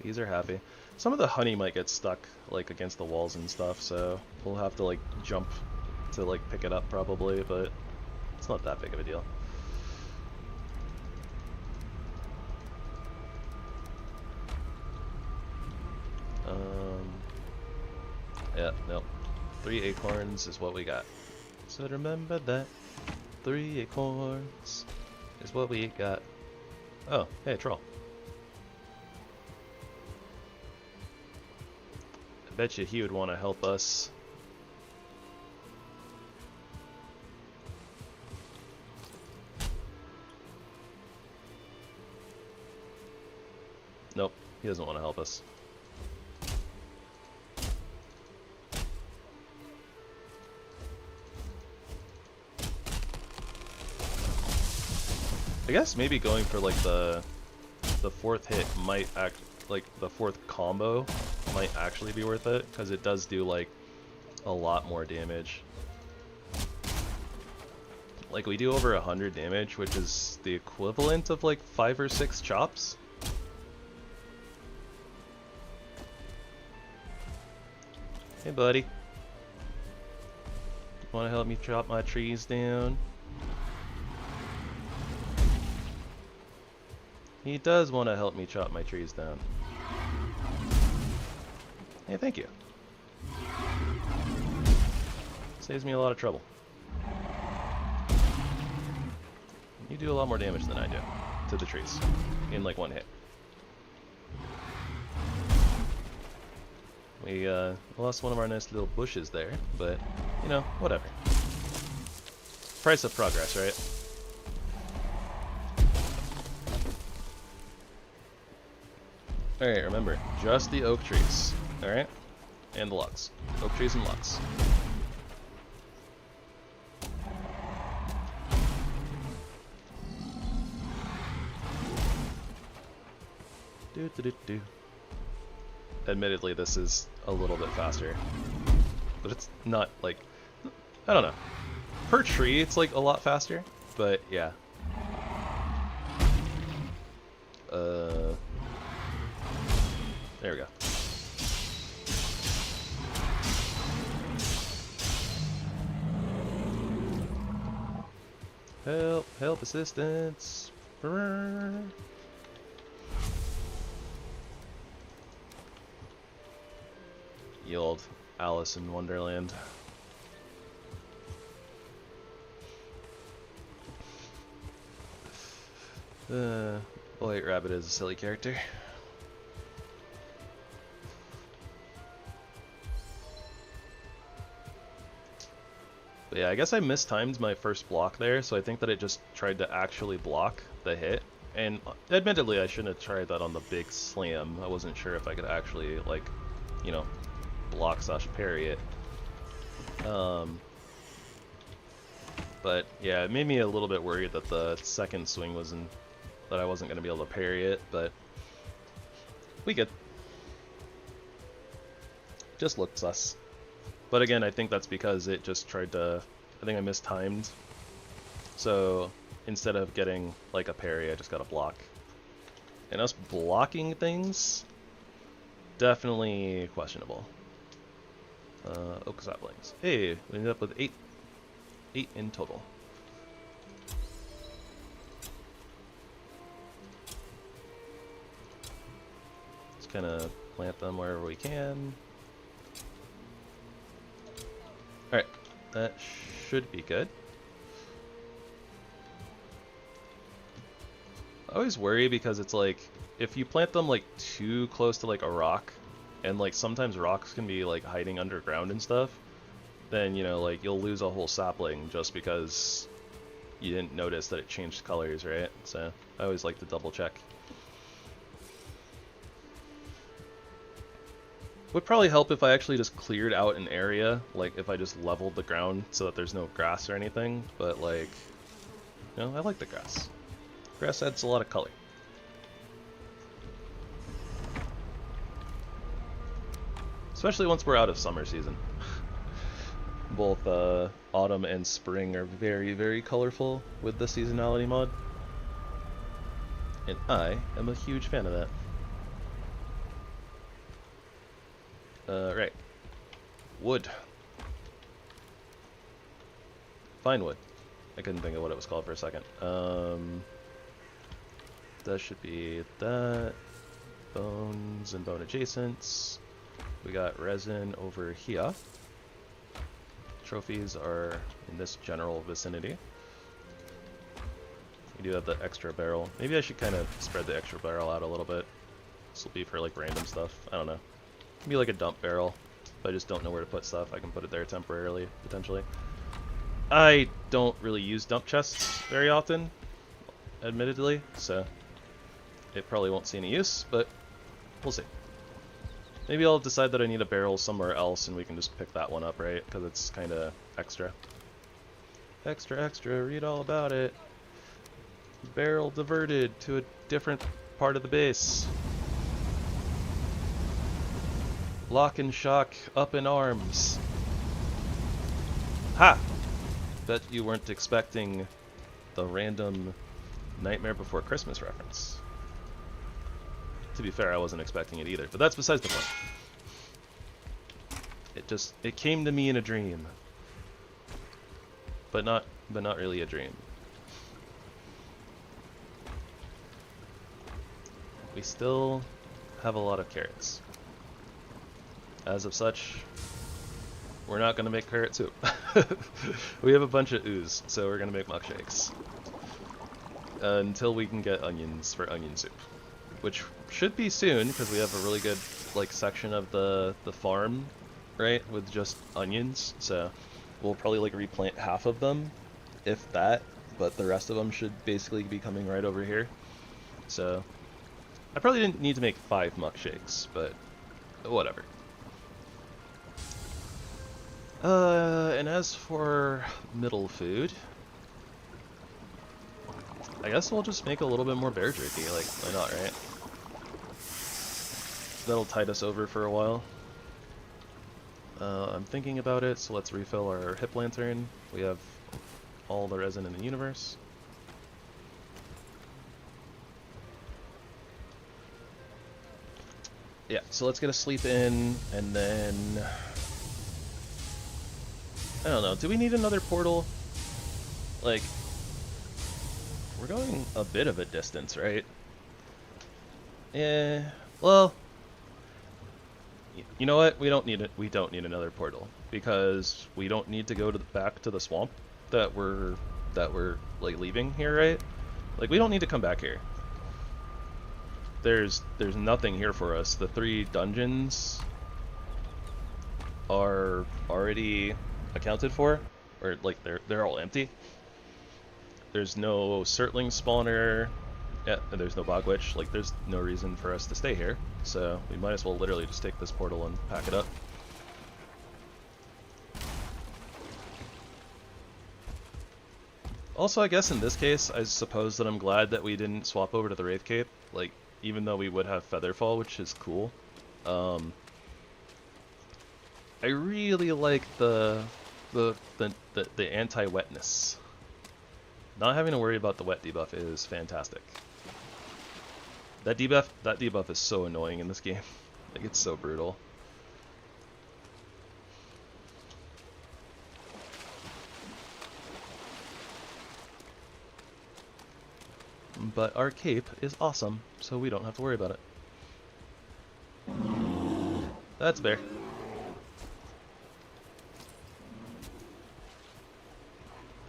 Bees are happy. Some of the honey might get stuck like against the walls and stuff, so we'll have to like jump to like pick it up probably, but it's not that big of a deal. Yeah, no. 3 acorns is what we got. So remember that. 3 acorns is what we got. Oh, hey, troll. I bet you he would want to help us. Nope, he doesn't want to help us. I guess maybe going for like the 4th hit might act like the 4th combo might actually be worth it, because it does do like a lot more damage. Like we do over 100 damage, which is the equivalent of like 5 or 6 chops. Hey buddy, want to help me chop my trees down? He does want to help me chop my trees down. Hey, thank you. Saves me a lot of trouble. You do a lot more damage than I do to the trees in like 1 hit. We lost one of our nice little bushes there, but you know, whatever. Price of progress, right? Alright, remember, just the oak trees, alright? And the logs. Oak trees and logs. Do. Admittedly, this is a little bit faster. But it's not, like, I don't know. Per tree, it's like a lot faster, but yeah. There we go. Help, help, assistance. Ye old Alice in Wonderland. White Rabbit is a silly character. But yeah, I guess I mistimed my first block there, so I think that it just tried to actually block the hit. And admittedly, I shouldn't have tried that on the big slam. I wasn't sure if I could actually, like, you know, block / parry it. But yeah, it made me a little bit worried that the second swing that I wasn't going to be able to parry it, but we good. Just looked sus. But again, I think that's because it just tried to, I think I mistimed. So instead of getting like a parry, I just got a block. And us blocking things, definitely questionable. Oak saplings. Hey, we ended up with 8 in total. Let's kind of plant them wherever we can. Alright, that should be good. I always worry because it's like, if you plant them like too close to like a rock, and like sometimes rocks can be like hiding underground and stuff, then you know, like you'll lose a whole sapling just because you didn't notice that it changed colors, right? So I always like to double check. Would probably help if I actually just cleared out an area, like if I just leveled the ground so that there's no grass or anything, but like, you know, I like the grass. Grass adds a lot of color. Especially once we're out of summer season. Both autumn and spring are very, very colorful with the seasonality mod. And I am a huge fan of that. Right. Wood. Fine wood. I couldn't think of what it was called for a second. That should be that. Bones and bone adjacents. We got resin over here. Trophies are in this general vicinity. We do have the extra barrel. Maybe I should kind of spread the extra barrel out a little bit. This will be for like random stuff. I don't know. Be like a dump barrel. If I just don't know where to put stuff, I can put it there temporarily, potentially. I don't really use dump chests very often, admittedly, so it probably won't see any use, but we'll see. Maybe I'll decide that I need a barrel somewhere else and we can just pick that one up, right? Because it's kind of extra. Extra, read all about it. Barrel diverted to a different part of the base. Lock and shock up in arms. Ha! Bet you weren't expecting the random Nightmare Before Christmas reference. To be fair, I wasn't expecting it either, but that's besides the point. It came to me in a dream. But not really a dream. We still have a lot of carrots. As of such, we're not going to make carrot soup. We have a bunch of ooze, so we're going to make muck shakes. Until we can get onions for onion soup. Which should be soon, because we have a really good like section of the farm, right, with just onions. So we'll probably like replant half of them, if that, but the rest of them should basically be coming right over here. So I probably didn't need to make 5 muck shakes, but whatever. And as for middle food, I guess we'll just make a little bit more bear jerky, like, why not, right? That'll tide us over for a while. I'm thinking about it, so let's refill our HipLantern. We have all the resin in the universe. Yeah, so let's get a sleep in, and then I don't know, do we need another portal? Like, we're going a bit of a distance, right? Well, you know what? We don't need it. We don't need another portal because we don't need to go back to the swamp that we're like leaving here, right? Like, we don't need to come back here. There's nothing here for us. The 3 dungeons are already accounted for, or like they're all empty. There's no Surtling spawner. Yeah, and there's no bog witch. Like, there's no reason for us to stay here, so we might as well literally just take this portal and pack it up. Also, I guess in this case, I suppose that I'm glad that we didn't swap over to the Wraith Cape. Like, even though we would have Featherfall, which is cool. I really like the anti-wetness. Not having to worry about the wet debuff is fantastic. That debuff is so annoying in this game. Like, it's so brutal. But our cape is awesome, so we don't have to worry about it. That's bear.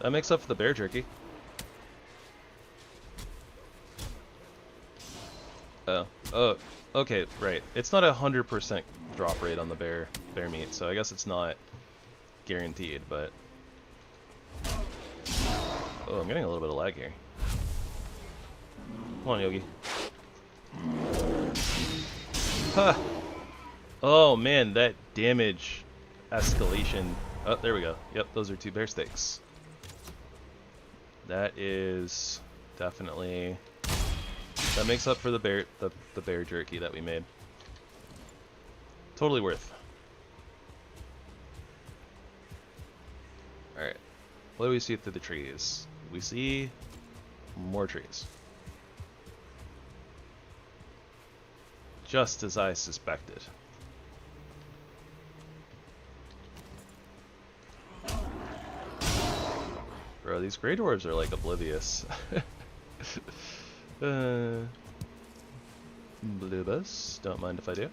That makes up for the bear jerky. Oh, okay, right. It's not 100% drop rate on the bear meat, so I guess it's not guaranteed, but... Oh, I'm getting a little bit of lag here. Come on, Yogi. Ha! Oh man, that damage escalation. Oh, there we go. Yep, those are 2 bear steaks. That is definitely, that makes up for the bear jerky that we made. Totally worth. Alright. What do we see through the trees? We see more trees. Just as I suspected. Bro, these Grey Dwarves are like oblivious. Bluebus, don't mind if I do.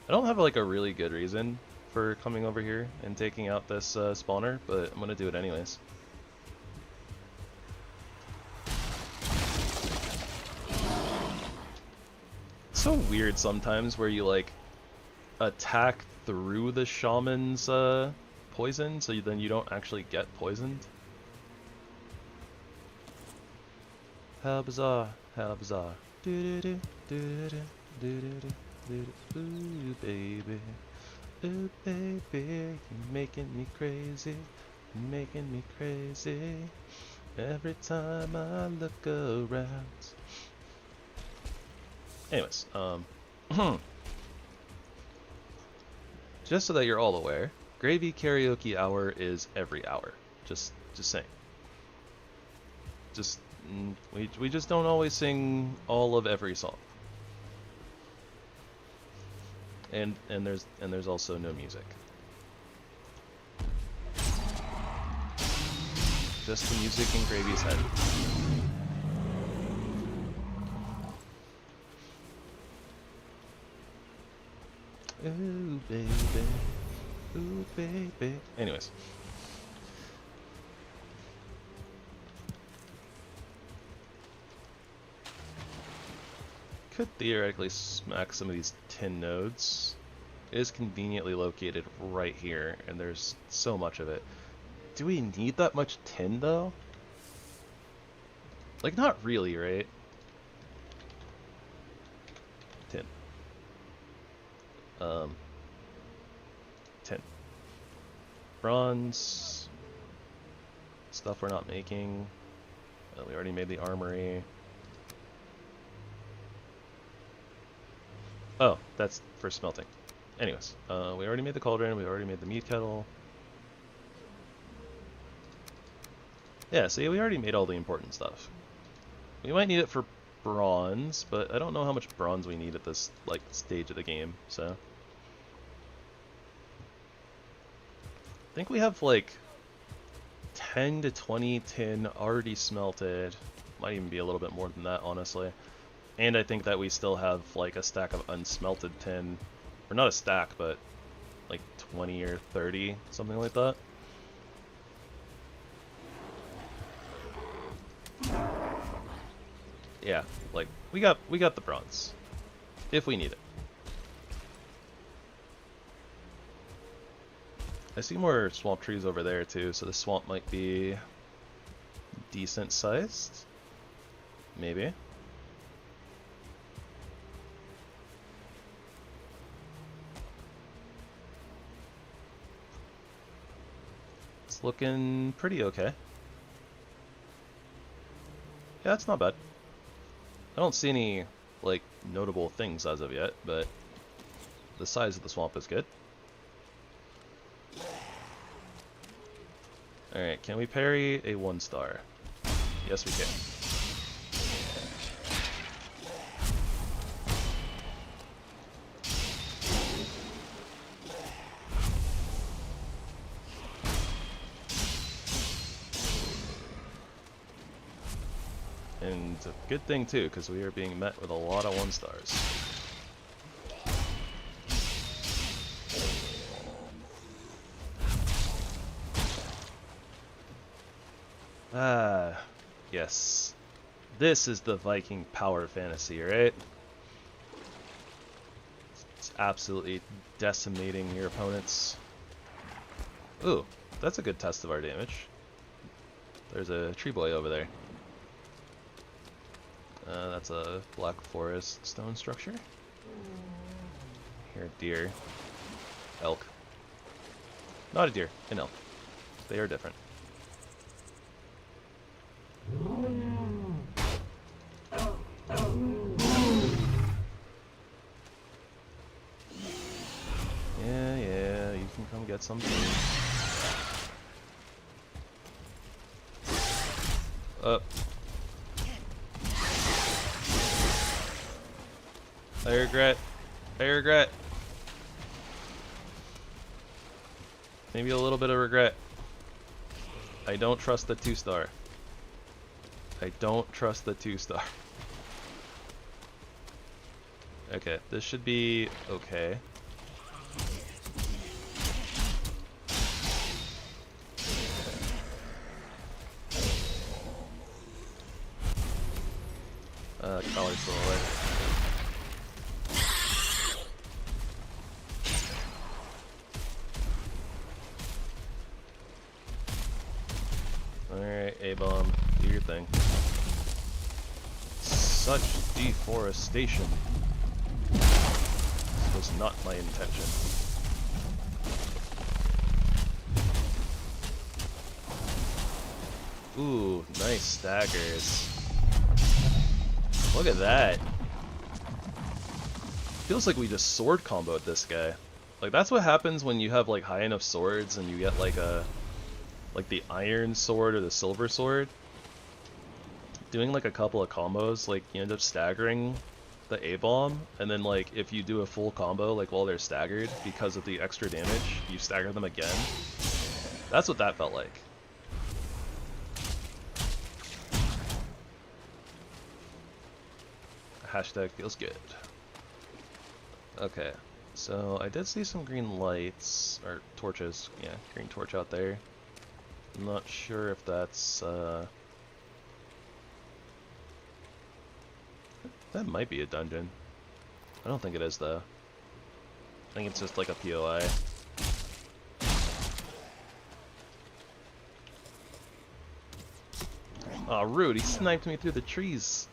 I don't have like a really good reason for coming over here and taking out this spawner, but I'm gonna do it anyways. It's so weird sometimes where you like attack through the shaman's poison, so then you don't actually get poisoned. How bizarre, how bizarre. Ooh, baby, ooh, baby, you're making me crazy, making me crazy. Every time I look around. Anyways, just so that you're all aware, Gravy Karaoke Hour is every hour. Just saying. Just we just don't always sing all of every song. And there's also no music. Just the music in Gravy's head. Ooh baby, ooh baby. Anyways. Could theoretically smack some of these tin nodes. It is conveniently located right here, and there's so much of it. Do we need that much tin though? Like, not really, right? Tin. Tin. Bronze. Stuff we're not making. We already made the armory. Oh, that's for smelting. Anyways, we already made the cauldron, we already made the meat kettle. Yeah, see, we already made all the important stuff. We might need it for bronze, but I don't know how much bronze we need at this, like, stage of the game, so. I think we have, like, 10 to 20 tin already smelted. Might even be a little bit more than that, honestly. And I think that we still have, like, a stack of unsmelted tin. Or not a stack, but, like, 20 or 30, something like that. Yeah, like, we got the bronze. If we need it. I see more swamp trees over there, too, so the swamp might be decent sized. Maybe. It's looking pretty okay. Yeah, it's not bad. I don't see any, like, notable things as of yet, but the size of the swamp is good. Alright, can we parry a 1-star? Yes, we can. And a good thing too, because we are being met with a lot of 1-stars. Ah, yes. This is the Viking power fantasy, right? It's absolutely decimating your opponents. Ooh, that's a good test of our damage. There's a tree boy over there. That's a black forest stone structure. Here, deer. Elk. Not a deer, an elk. They are different. Yeah, you can come get some too. I regret. Maybe a little bit of regret. I don't trust the 2-star. I don't trust the 2-star. Okay, this should be okay. Collar's still away. Alright, A-bomb, do your thing. Such deforestation. This was not my intention. Ooh, nice staggers. Look at that. Feels like we just sword comboed this guy. Like, that's what happens when you have like high enough swords and you get like the iron sword or the silver sword. Doing like a couple of combos, like you end up staggering the A-bomb, and then like if you do a full combo like while they're staggered, because of the extra damage, you stagger them again. That's what that felt like. Hashtag feels good. Okay, so I did see some green lights, or torches, yeah, green torch out there. I'm not sure if that's, that might be a dungeon. I don't think it is though. I think it's just like a POI. Aw, rude, he sniped me through the trees.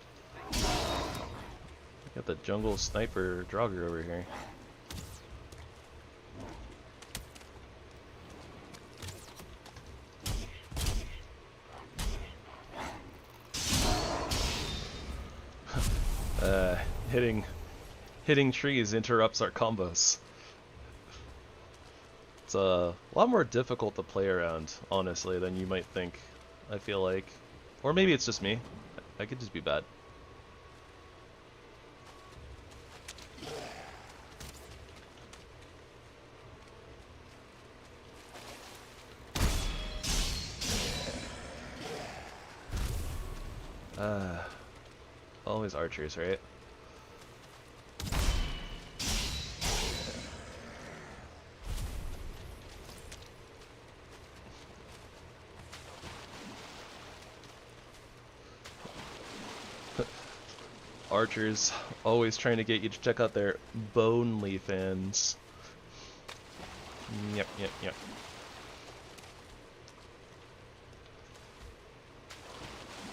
Got the jungle sniper Draugr over here. Hitting trees interrupts our combos. It's a lot more difficult to play around, honestly, than you might think, I feel like. Or maybe it's just me. I could just be bad. Always archers, right? Archers always trying to get you to check out their bonely fans. Yep. I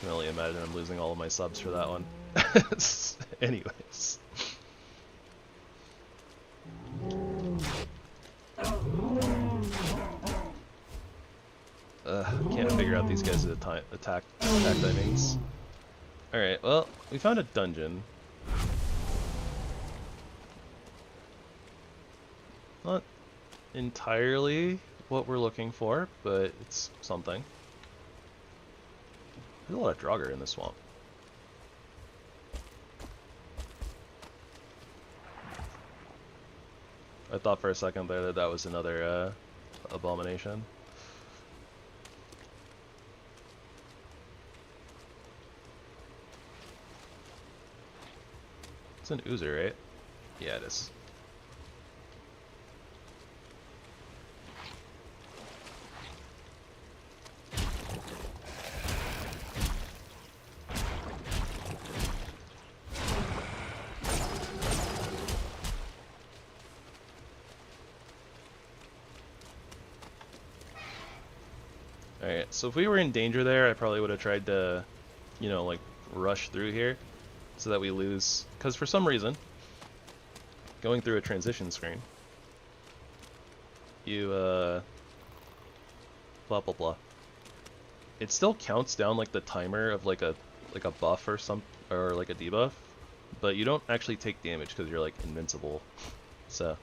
can only imagine I'm losing all of my subs for that one. Anyways. Can't figure out these guys' attack timings. Alright, well, we found a dungeon. Not entirely what we're looking for, but it's something. There's a lot of Draugr in the swamp. I thought for a second there that was another abomination. It's an oozer, right? Yeah, it is. Alright, so if we were in danger there, I probably would have tried to, you know, like, rush through here. so that we lose, because for some reason, going through a transition screen, you, blah blah blah. It still counts down like the timer of like a buff or like a debuff, but you don't actually take damage because you're like invincible. So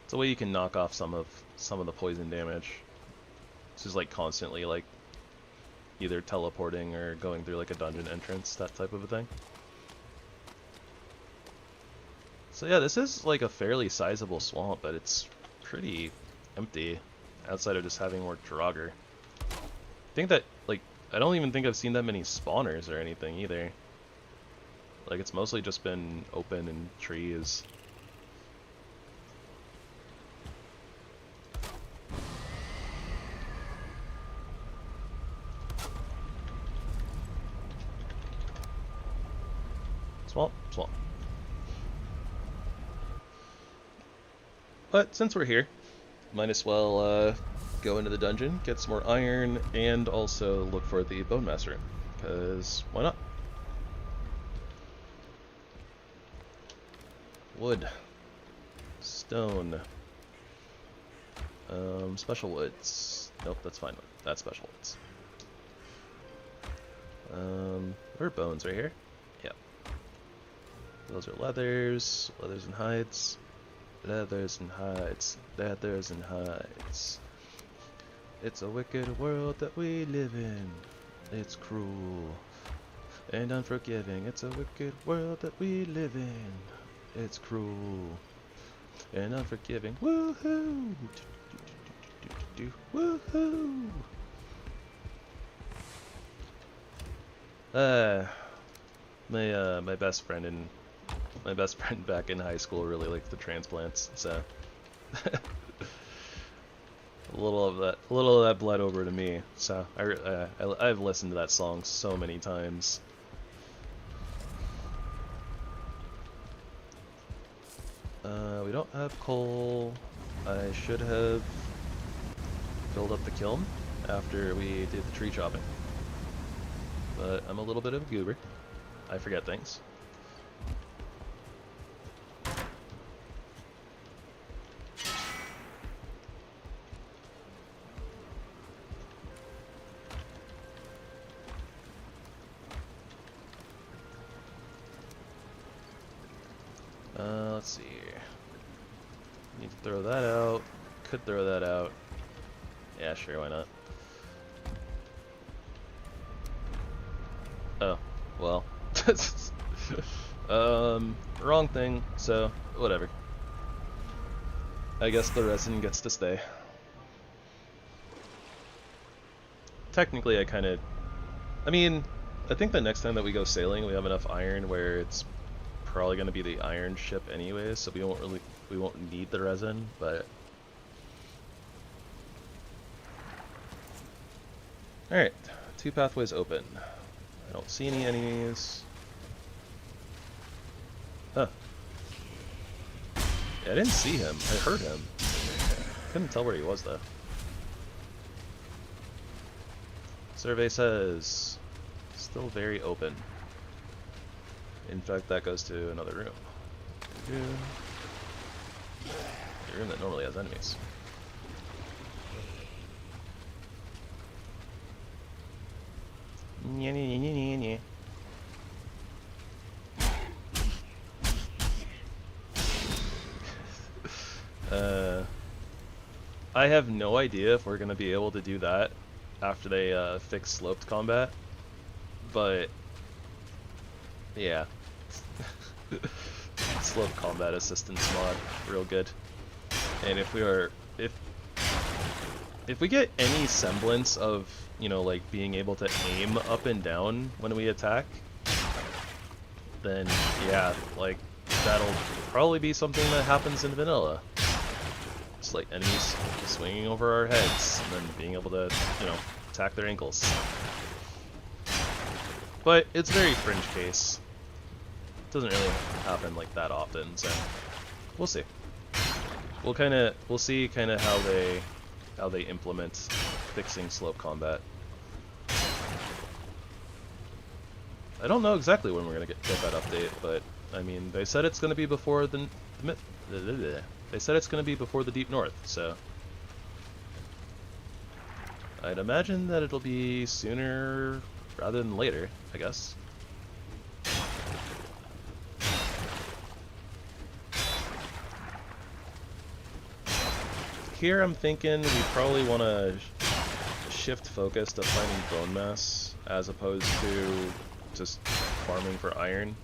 it's a way you can knock off some of the poison damage. It's just like constantly like either teleporting or going through like a dungeon entrance, that type of a thing. So yeah, this is like a fairly sizable swamp, but it's pretty empty outside of just having more Draugr. I think that, like, I don't even think I've seen that many spawners or anything either. Like, it's mostly just been open and trees. Swamp, swamp. But since we're here, might as well go into the dungeon, get some more iron, and also look for the Bone Master room, because why not? Wood. Stone. Special woods. Nope, that's fine. That's special woods. Where are bones? Right here? Yep. Those are leathers. Leathers and hides. Leathers and hides. Leathers and hides. It's a wicked world that we live in. It's cruel and unforgiving. It's a wicked world that we live in. It's cruel and unforgiving. Woohoo! Woohoo! My best friend back in high school really liked the transplants, so a little of that bled over to me. So I've listened to that song so many times. We don't have coal. I should have filled up the kiln after we did the tree chopping. But I'm a little bit of a goober. I forget things. Let's see here. Need to throw that out. Could throw that out. Yeah, sure, why not? Oh, well. Wrong thing, so whatever. I guess the resin gets to stay. Technically, I mean, I think the next time that we go sailing, we have enough iron where it's probably going to be the iron ship anyway, so we won't need the resin, but alright, 2 pathways open. I don't see any enemies. Huh. Yeah, I didn't see him. I heard him. Couldn't tell where he was though. Survey says still very open. In fact, that goes to another room. A room that normally has enemies. I have no idea if we're gonna be able to do that after they fix sloped combat, but yeah. Sloped combat assistance mod, real good. And if we get any semblance of, you know, like being able to aim up and down when we attack, then yeah, like that'll probably be something that happens in vanilla. It's like enemies swinging over our heads and then being able to, you know, attack their ankles. But it's very fringe case. It doesn't really happen like that often, so we'll see. We'll see kind of how they implement fixing slope combat. I don't know exactly when we're gonna get that update, but I mean, they said it's gonna be before they said it's gonna be before the Deep North, so I'd imagine that it'll be sooner rather than later, I guess. Here I'm thinking we probably want to shift focus to finding bone mass as opposed to just farming for iron.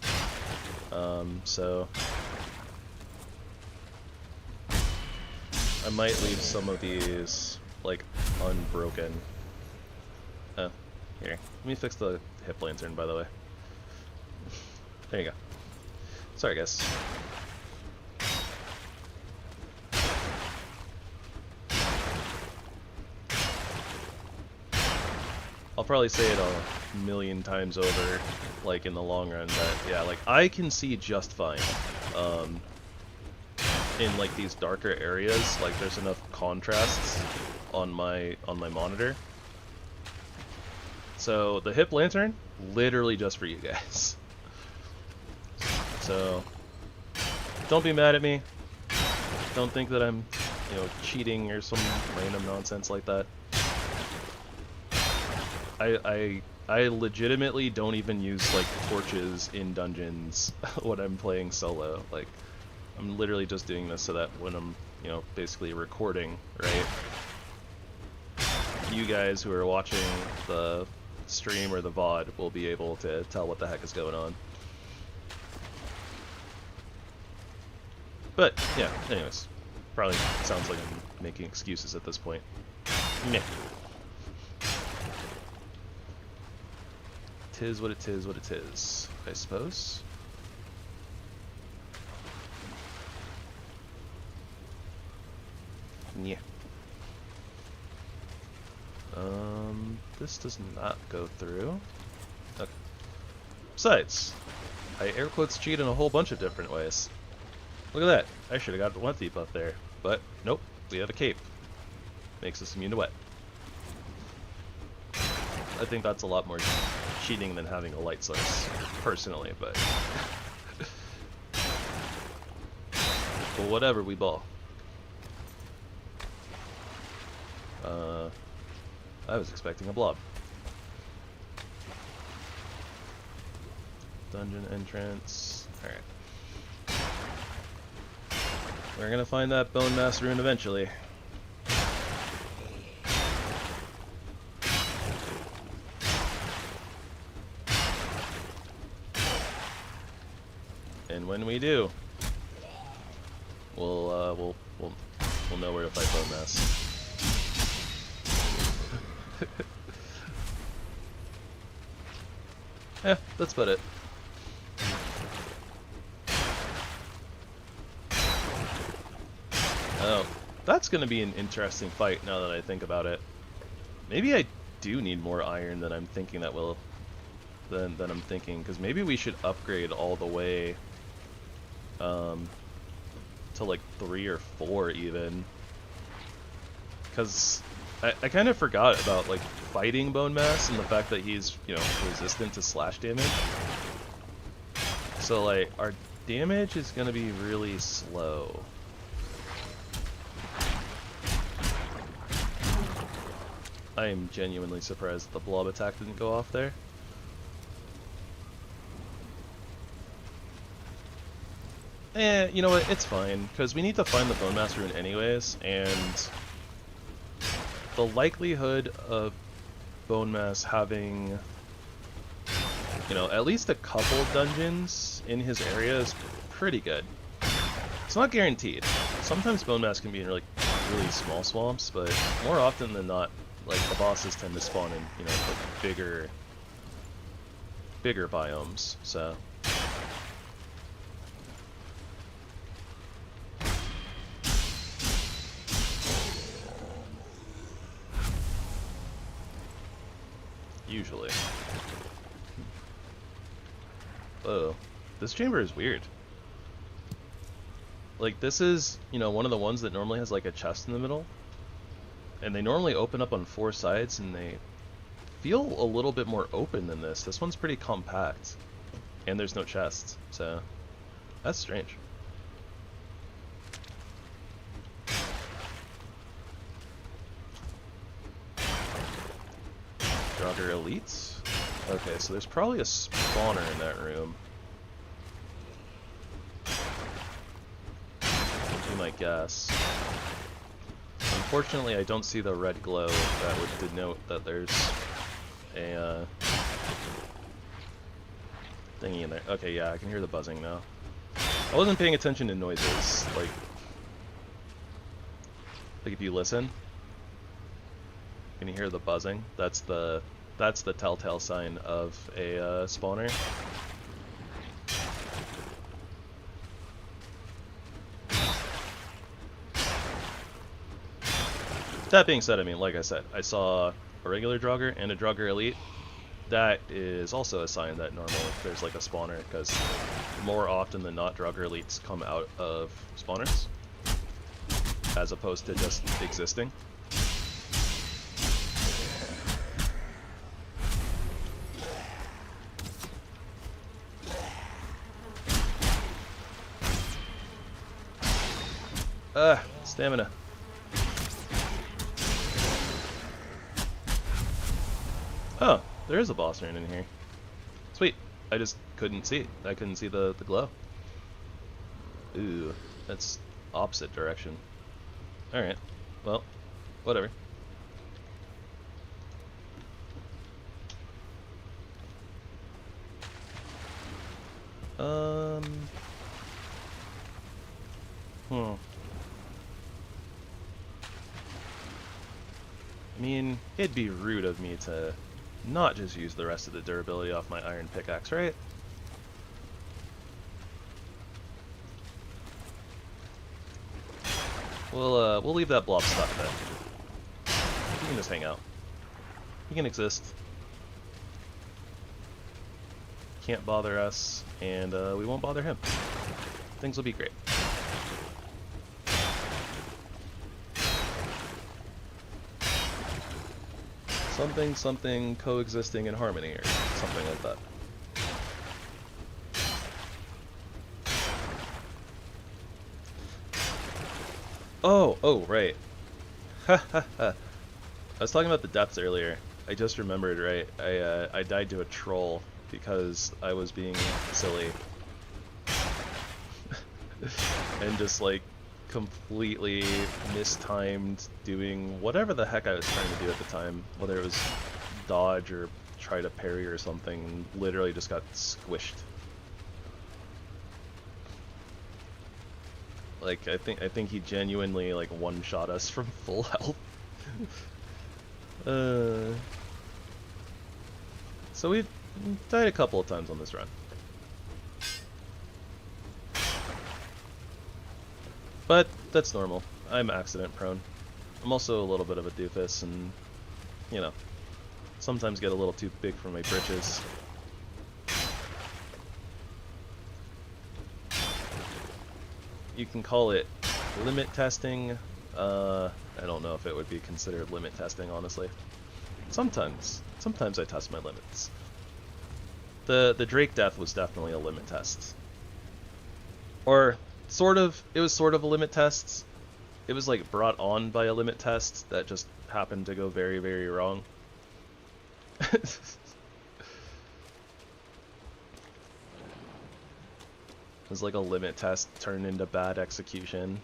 So I might leave some of these like unbroken. Oh, here. Let me fix the HipLantern, by the way. There you go. Sorry, guys. I'll probably say it a million times over, like in the long run, that yeah, like I can see just fine. In like these darker areas, like there's enough contrasts on my monitor. So the HipLantern, literally just for you guys. So don't be mad at me. Don't think that I'm, you know, cheating or some random nonsense like that. I legitimately don't even use like torches in dungeons when I'm playing solo. Like, I'm literally just doing this so that when I'm, you know, basically recording, right, you guys who are watching the stream or the VOD will be able to tell what the heck is going on. But yeah, anyways, probably sounds like I'm making excuses at this point. Meh. Tis what it is, what it is, I suppose. Yeah. This does not go through. Okay. Besides, I air quotes cheat in a whole bunch of different ways. Look at that. I should have got the wet deep up there, but nope. We have a cape. Makes us immune to wet. I think that's a lot more cheating than having a light source, personally, but well, whatever, we ball. I was expecting a blob. Dungeon entrance. Alright. We're gonna find that bone mass rune eventually. And when we do, we'll know where to fight bone mass. Yeah, that's about it. Oh, that's gonna be an interesting fight now that I think about it. Maybe I do need more iron than I'm thinking that will. Than I'm thinking, because maybe we should upgrade all the way to like 3 or 4 even. Because I kind of forgot about like fighting bone mass and the fact that he's, you know, resistant to slash damage. So like our damage is gonna be really slow. I am genuinely surprised the blob attack didn't go off there. You know what, it's fine, because we need to find the bone mass rune anyways, and the likelihood of bone mass having, you know, at least a couple dungeons in his area is pretty good. It's not guaranteed. Sometimes bone mass can be in like really small swamps, but more often than not, like the bosses tend to spawn in, you know, like bigger biomes, so. Usually. Oh, this chamber is weird. Like, this is, you know, one of the ones that normally has like a chest in the middle, and they normally open up on 4 sides, and they feel a little bit more open than this. This one's pretty compact. And there's no chests, so that's strange. Drogger Elites? Okay, so there's probably a spawner in that room. Would be my guess. Unfortunately, I don't see the red glow that would denote that there's a thingy in there. Okay, yeah, I can hear the buzzing now. I wasn't paying attention to noises. Like if you listen, can you hear the buzzing? That's the telltale sign of a spawner. That being said, I mean, like I said, I saw a regular Draugr and a Draugr Elite. That is also a sign that normally there's like a spawner, because more often than not, Draugr Elites come out of spawners, as opposed to just existing. Stamina. Oh, there is a boss right in here. Sweet. I just couldn't see it. I couldn't see the glow. Ooh, that's opposite direction. Alright. Well, whatever. I mean, it'd be rude of me to not just use the rest of the durability off my iron pickaxe, right? We'll leave that blob stuck then. He can just hang out. He can exist. Can't bother us, and we won't bother him. Things will be great. Something coexisting in harmony, or something like that. Oh, right. Ha ha ha. I was talking about the depths earlier. I just remembered, right? I died to a troll because I was being silly. And just like completely mistimed doing whatever the heck I was trying to do at the time, whether it was dodge or try to parry or something. Literally just got squished. Like I think he genuinely like one-shot us from full health. So we've died a couple of times on this run. But that's normal. I'm accident prone. I'm also a little bit of a doofus and, you know, sometimes get a little too big for my britches. You can call it limit testing. I don't know if it would be considered limit testing, honestly. Sometimes I test my limits. The Drake death was definitely a limit test. Or it was sort of a limit test. It was like brought on by a limit test that just happened to go very, very wrong. It was like a limit test turned into bad execution.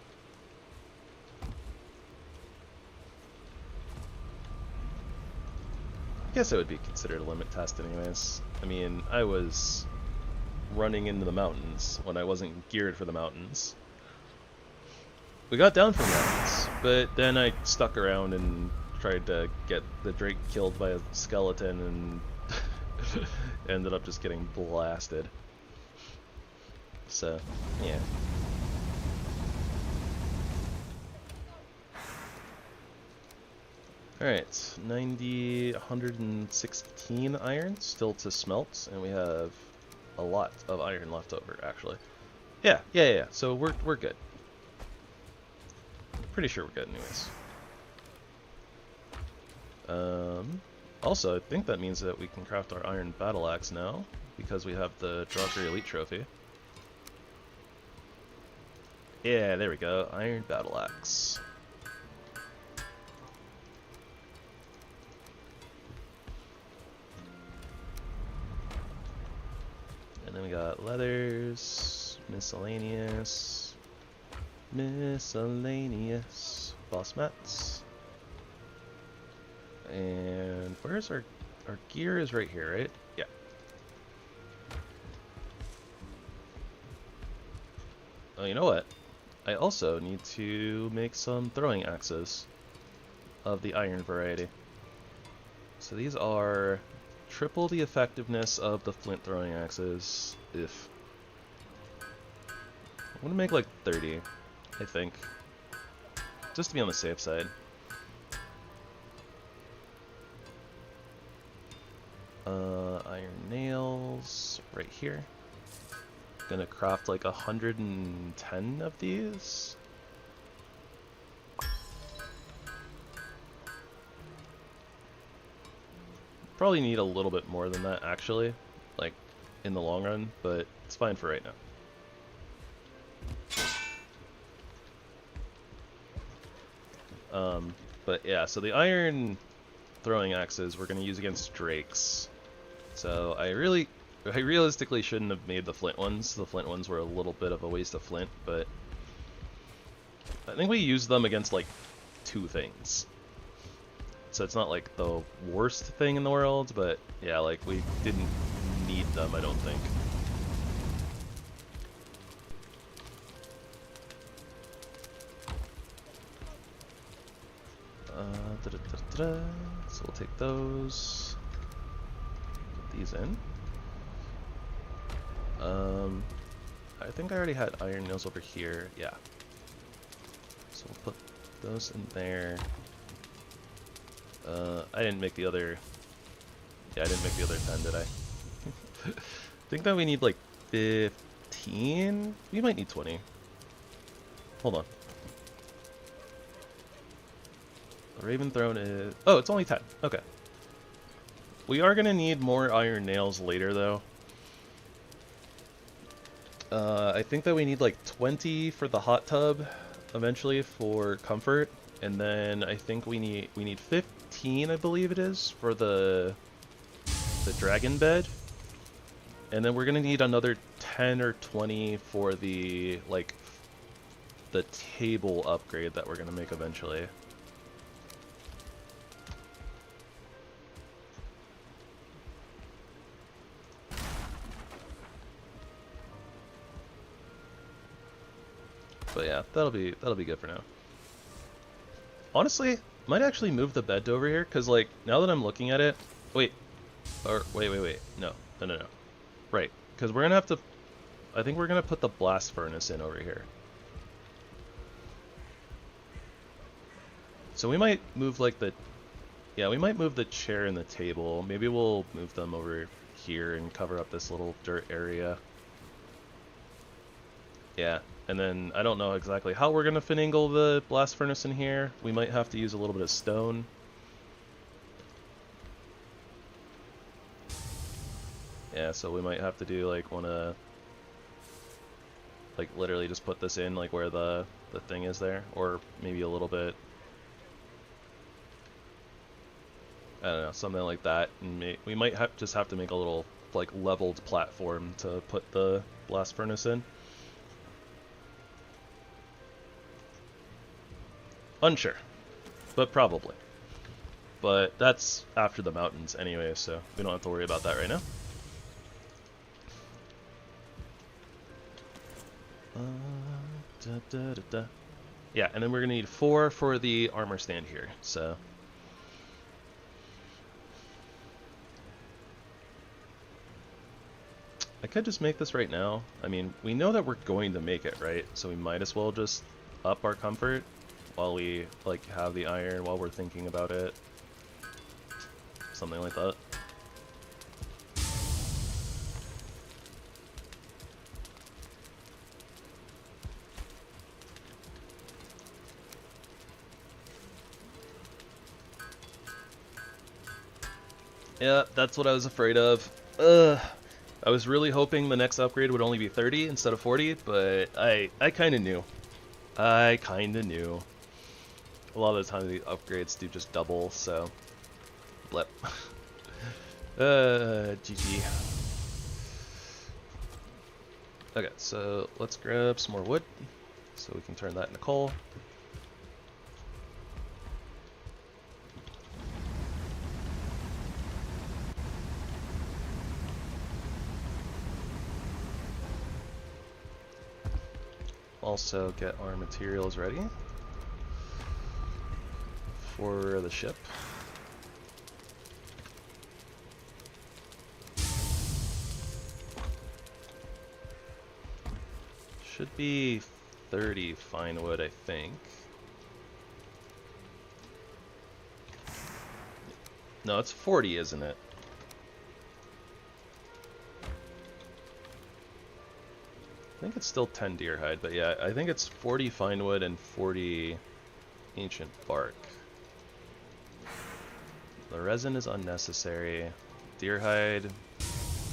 I guess it would be considered a limit test anyways. I mean, I was running into the mountains when I wasn't geared for the mountains. We got down from mountains, but then I stuck around and tried to get the Drake killed by a skeleton and ended up just getting blasted. So, yeah. Alright, 90, 116 iron still to smelt, and we have a lot of iron left over, actually. Yeah. So we're good. Pretty sure we're good anyways. Also, I think that means that we can craft our iron battle axe now, because we have the Draugr Elite Trophy. Yeah, there we go. Iron battle axe. And then we got leathers, miscellaneous, boss mats. And where's our gear is right here, right? Yeah. Oh, you know what? I also need to make some throwing axes of the iron variety. So these are triple the effectiveness of the flint throwing axes. If I'm gonna make like 30, I think, just to be on the safe side. Iron nails right here. Gonna craft like 110 of these. Probably need a little bit more than that actually, like in the long run, but it's fine for right now. But yeah, so the iron throwing axes we're gonna use against drakes. So I realistically shouldn't have made the flint ones. The flint ones were a little bit of a waste of flint, but I think we used them against like 2 things. So it's not like the worst thing in the world, but yeah, like we didn't need them, I don't think. So we'll take those, put these in. I think I already had iron nails over here, yeah. So we'll put those in there. I didn't make the other... Yeah, I didn't make the other 10, did I? I think that we need like 15? We might need 20. Hold on. The Raven Throne is... Oh, it's only 10. Okay. We are going to need more iron nails later, though. I think that we need like 20 for the hot tub, eventually, for comfort. And then I think we need 15, I believe it is, for the dragon bed. And then we're gonna need another 10 or 20 for the the table upgrade that we're gonna make eventually. But yeah, that'll be good for now. Honestly, might actually move the bed over here, because, like, now that I'm looking at it... Wait. Wait. No. Right. Because we're going to have to... I think we're going to put the blast furnace in over here. So we might move, like, the... Yeah, we might move the chair and the table. Maybe we'll move them over here and cover up this little dirt area. Yeah. And then, I don't know exactly how we're going to finagle the blast furnace in here. We might have to use a little bit of stone. Yeah, so we might have to do, like, like, literally just put this in, like, where the thing is there. Or maybe a little bit... I don't know, something like that. And we might just have to make a little, like, leveled platform to put the blast furnace in. Unsure, but probably. But that's after the mountains anyway, so we don't have to worry about that right now. Yeah, and then we're gonna need 4 for the armor stand here, so... I could just make this right now. I mean, we know that we're going to make it, right? So we might as well just up our comfort while we, like, have the iron, while we're thinking about it. Something like that. Yeah, that's what I was afraid of. Ugh. I was really hoping the next upgrade would only be 30 instead of 40, but I kind of knew. I kind of knew. A lot of the time the upgrades do just double, so... Blip. GG. Okay, so let's grab some more wood, so we can turn that into coal. Also get our materials ready for the ship. Should be 30 fine wood, I think. No, it's 40, isn't it? I think it's still 10 deer hide, but yeah, I think it's 40 fine wood and 40 ancient bark. The resin is unnecessary. Deer hide...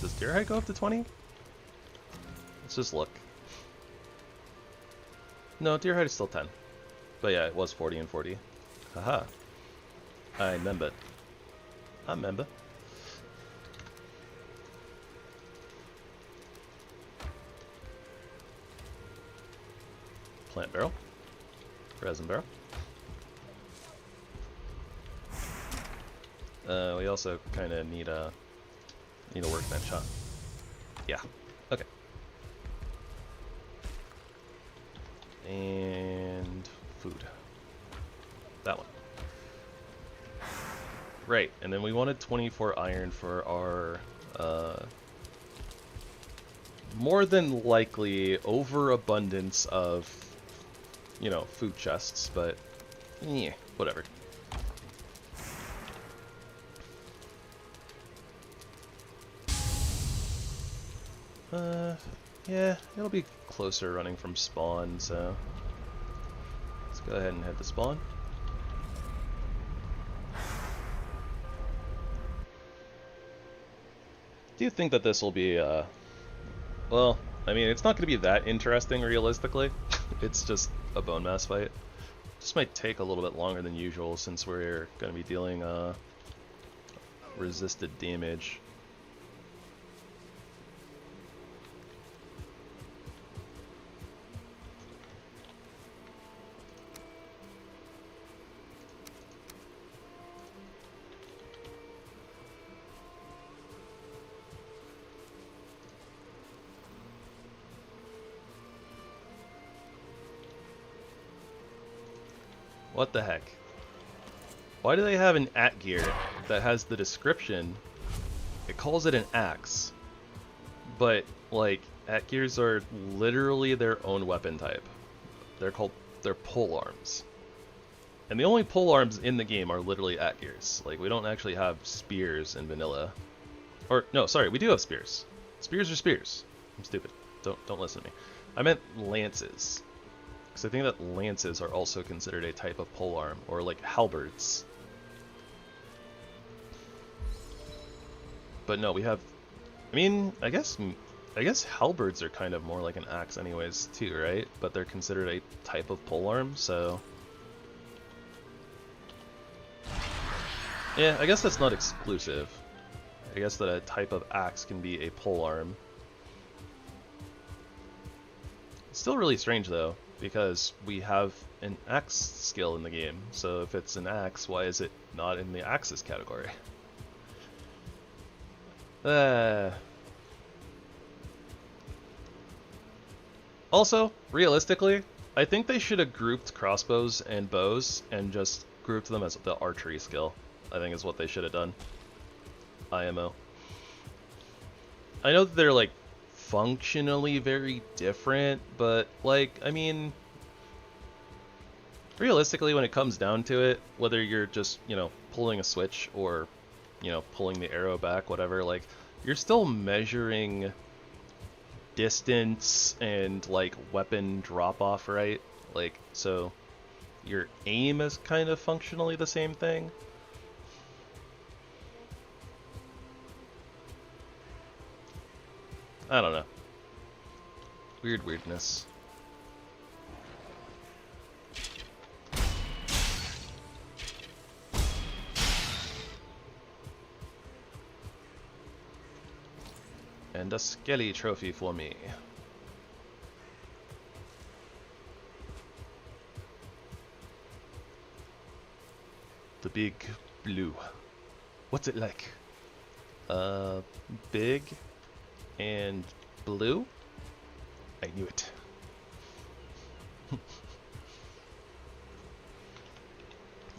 Does deer hide go up to 20? Let's just look. No, deer hide is still 10. But yeah, it was 40 and 40. Haha. I remember. I remember. Plant barrel. Resin barrel. We also kind of need a workbench, huh? Yeah. Okay. And food. That one. Right, and then we wanted 24 iron for our more than likely overabundance of, you know, food chests, but yeah, whatever. Yeah, it'll be closer running from spawn, so let's go ahead and head to spawn. Do you think that this will be, well, I mean, it's not going to be that interesting realistically. It's just a bone mass fight. This might take a little bit longer than usual since we're going to be dealing resisted damage. What the heck? Why do they have an at gear that has the description? It calls it an axe. But, like, at gears are literally their own weapon type. They're pole arms. And the only pole arms in the game are literally at gears. Like, we don't actually have spears in vanilla. Or, no, sorry, we do have spears. Spears are spears. I'm stupid. Don't listen to me. I meant lances. Because I think that lances are also considered a type of polearm, or like halberds. But no, we have... I mean, I guess halberds are kind of more like an axe anyways, too, right? But they're considered a type of polearm, so... Yeah, I guess that's not exclusive. I guess that a type of axe can be a polearm. It's still really strange, though, because we have an axe skill in the game. So if it's an axe, why is it not in the axes category? Also, realistically, I think they should have grouped crossbows and bows and just grouped them as the archery skill. I think is what they should have done. IMO. I know that they're like functionally very different, but like, I mean, realistically when it comes down to it, whether you're just, you know, pulling a switch or, you know, pulling the arrow back, whatever, like, you're still measuring distance and like weapon drop off, right? Like, so your aim is kind of functionally the same thing. I don't know. Weird weirdness. And a skelly trophy for me. The big blue. What's it like? Big and blue? I knew it.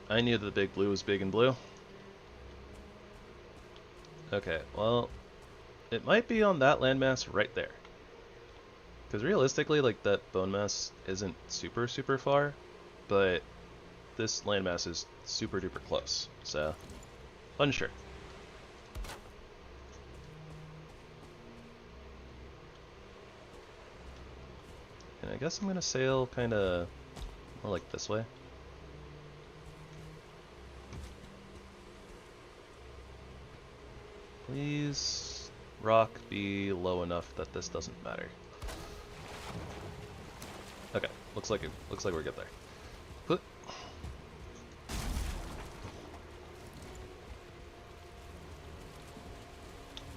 I knew that the big blue was big and blue. Okay, well, it might be on that landmass right there. Because realistically, like, that bone mass isn't super far, but this landmass is super duper close, so unsure. And I guess I'm gonna sail kind of more like this way. Please, rock, be low enough that this doesn't matter. Okay, looks like we're good there. Put.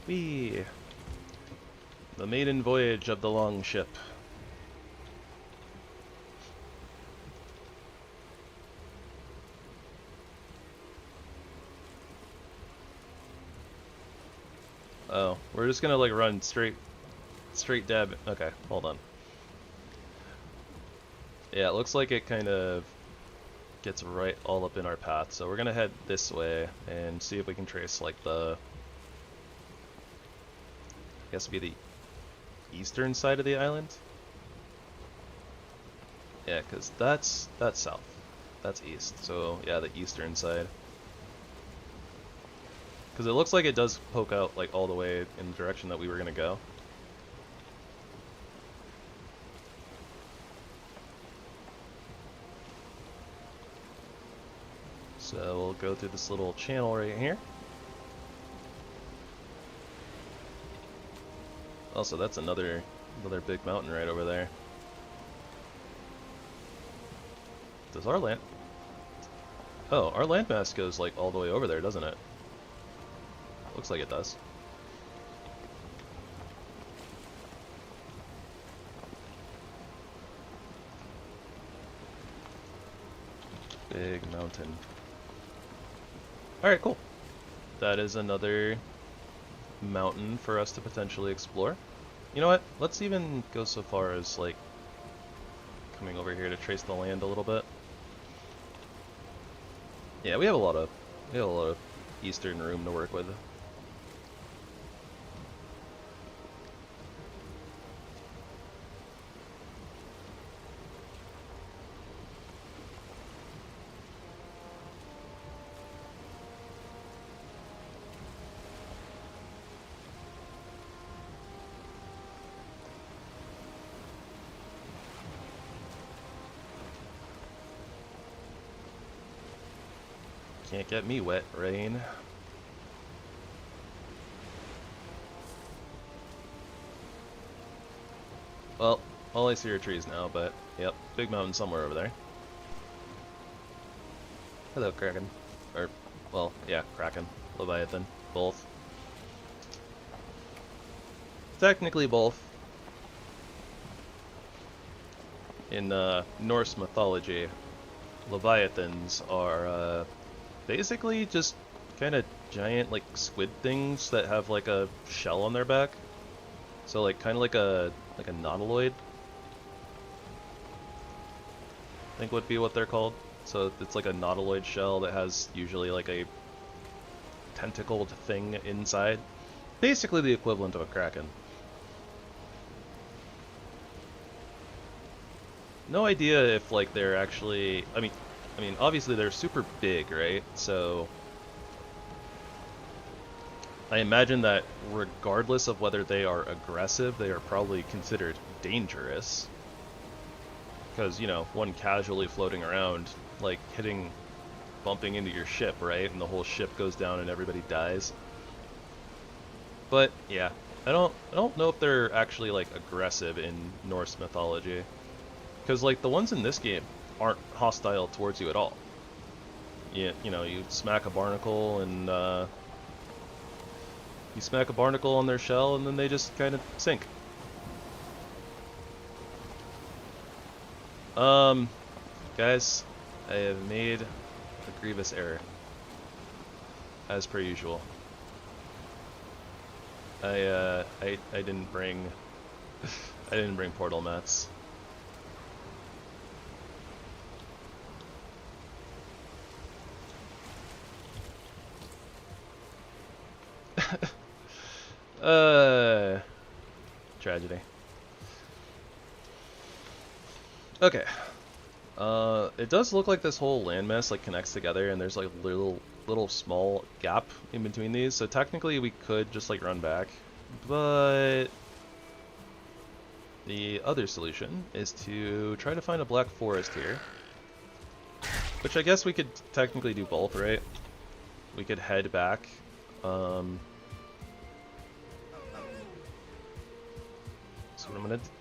Whee! The maiden voyage of the long ship. Oh, we're just gonna like run straight dab. Okay, hold on. Yeah, it looks like it kind of gets right all up in our path, so we're gonna head this way and see if we can trace like the, I guess it'd be the eastern side of the island. Yeah, because that's south, that's east. So yeah, the eastern side. Because it looks like it does poke out like all the way in the direction that we were gonna go. So we'll go through this little channel right here. Also, that's another big mountain right over there. Does our land... Oh, our landmass goes like all the way over there, doesn't it? Looks like it does. Big mountain. Alright, cool. That is another mountain for us to potentially explore. You know what? Let's even go so far as like coming over here to trace the land a little bit. Yeah, we have a lot of eastern room to work with. Can't get me wet, rain. Well, all I see are trees now, but yep, big mountain somewhere over there. Hello, Kraken. Or, well, yeah, Kraken. Leviathan. Both. Technically both. In Norse mythology, Leviathans are basically just kind of giant like squid things that have like a shell on their back. So like kind of like a nautiloid, I think would be what they're called. So it's like a nautiloid shell that has usually like a tentacled thing inside. Basically the equivalent of a kraken. No idea if like they're actually, I mean obviously they're super big, right? So I imagine that regardless of whether they are aggressive, they are probably considered dangerous. Because, you know, one casually floating around, like bumping into your ship, right? And the whole ship goes down and everybody dies. But, yeah, I don't know if they're actually like aggressive in Norse mythology, because like the ones in this game aren't hostile towards you at all. You know, you smack a barnacle and you smack a barnacle on their shell and then they just kind of sink. Guys, I have made a grievous error, as per usual. I didn't bring I didn't bring portal mats. Tragedy. Okay. It does look like this whole landmass like connects together, and there's like little small gap in between these. So technically, we could just like run back, but the other solution is to try to find a black forest here, which I guess we could technically do both, right? We could head back.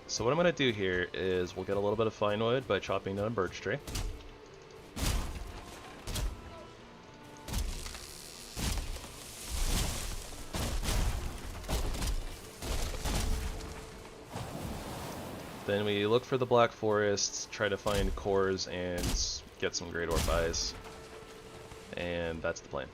So what I'm gonna do here is we'll get a little bit of fine wood by chopping down a birch tree. Then we look for the black forests, try to find cores and get some great orphies. And that's the plan.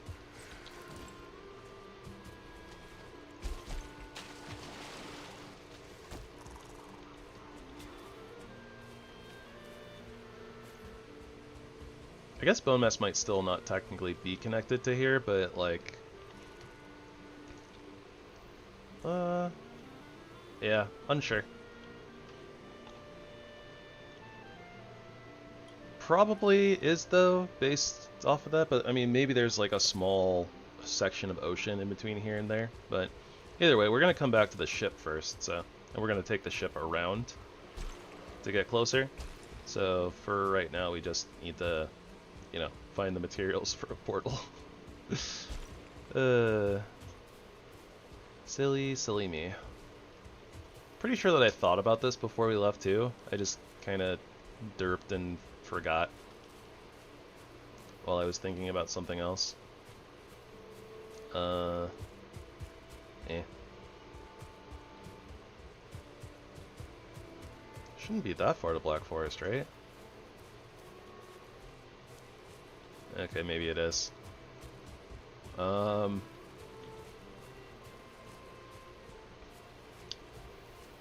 I guess bone mass might still not technically be connected to here, but like, yeah, unsure. Probably is though, based off of that, but I mean, maybe there's like a small section of ocean in between here and there, but either way, we're gonna come back to the ship first, so, and we're gonna take the ship around to get closer. So for right now, we just need to, you know, find the materials for a portal. Silly me. Pretty sure that I thought about this before we left too. I just kind of derped and forgot while I was thinking about something else. Shouldn't be that far to Black Forest, right? Okay, maybe it is. Part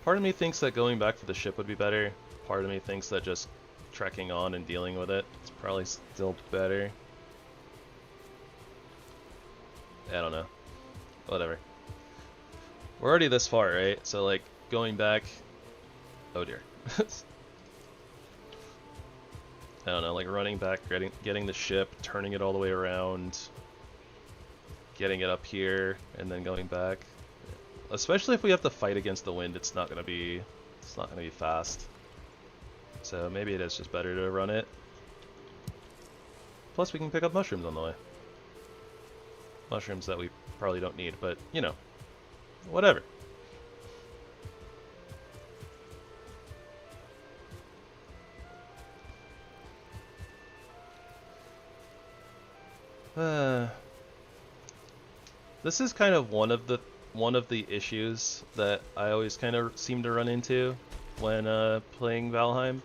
of me thinks that going back to the ship would be better. Part of me thinks that just trekking on and dealing with it is probably still better. I don't know. Whatever. We're already this far, right? So, like, going back... Oh dear. I don't know, like running back, getting the ship, turning it all the way around, getting it up here, and then going back. Especially if we have to fight against the wind, it's not gonna be fast. So maybe it is just better to run it. Plus we can pick up mushrooms on the way. Mushrooms that we probably don't need, but you know, whatever. This is kind of one of the issues that I always kind of seem to run into when playing Valheim.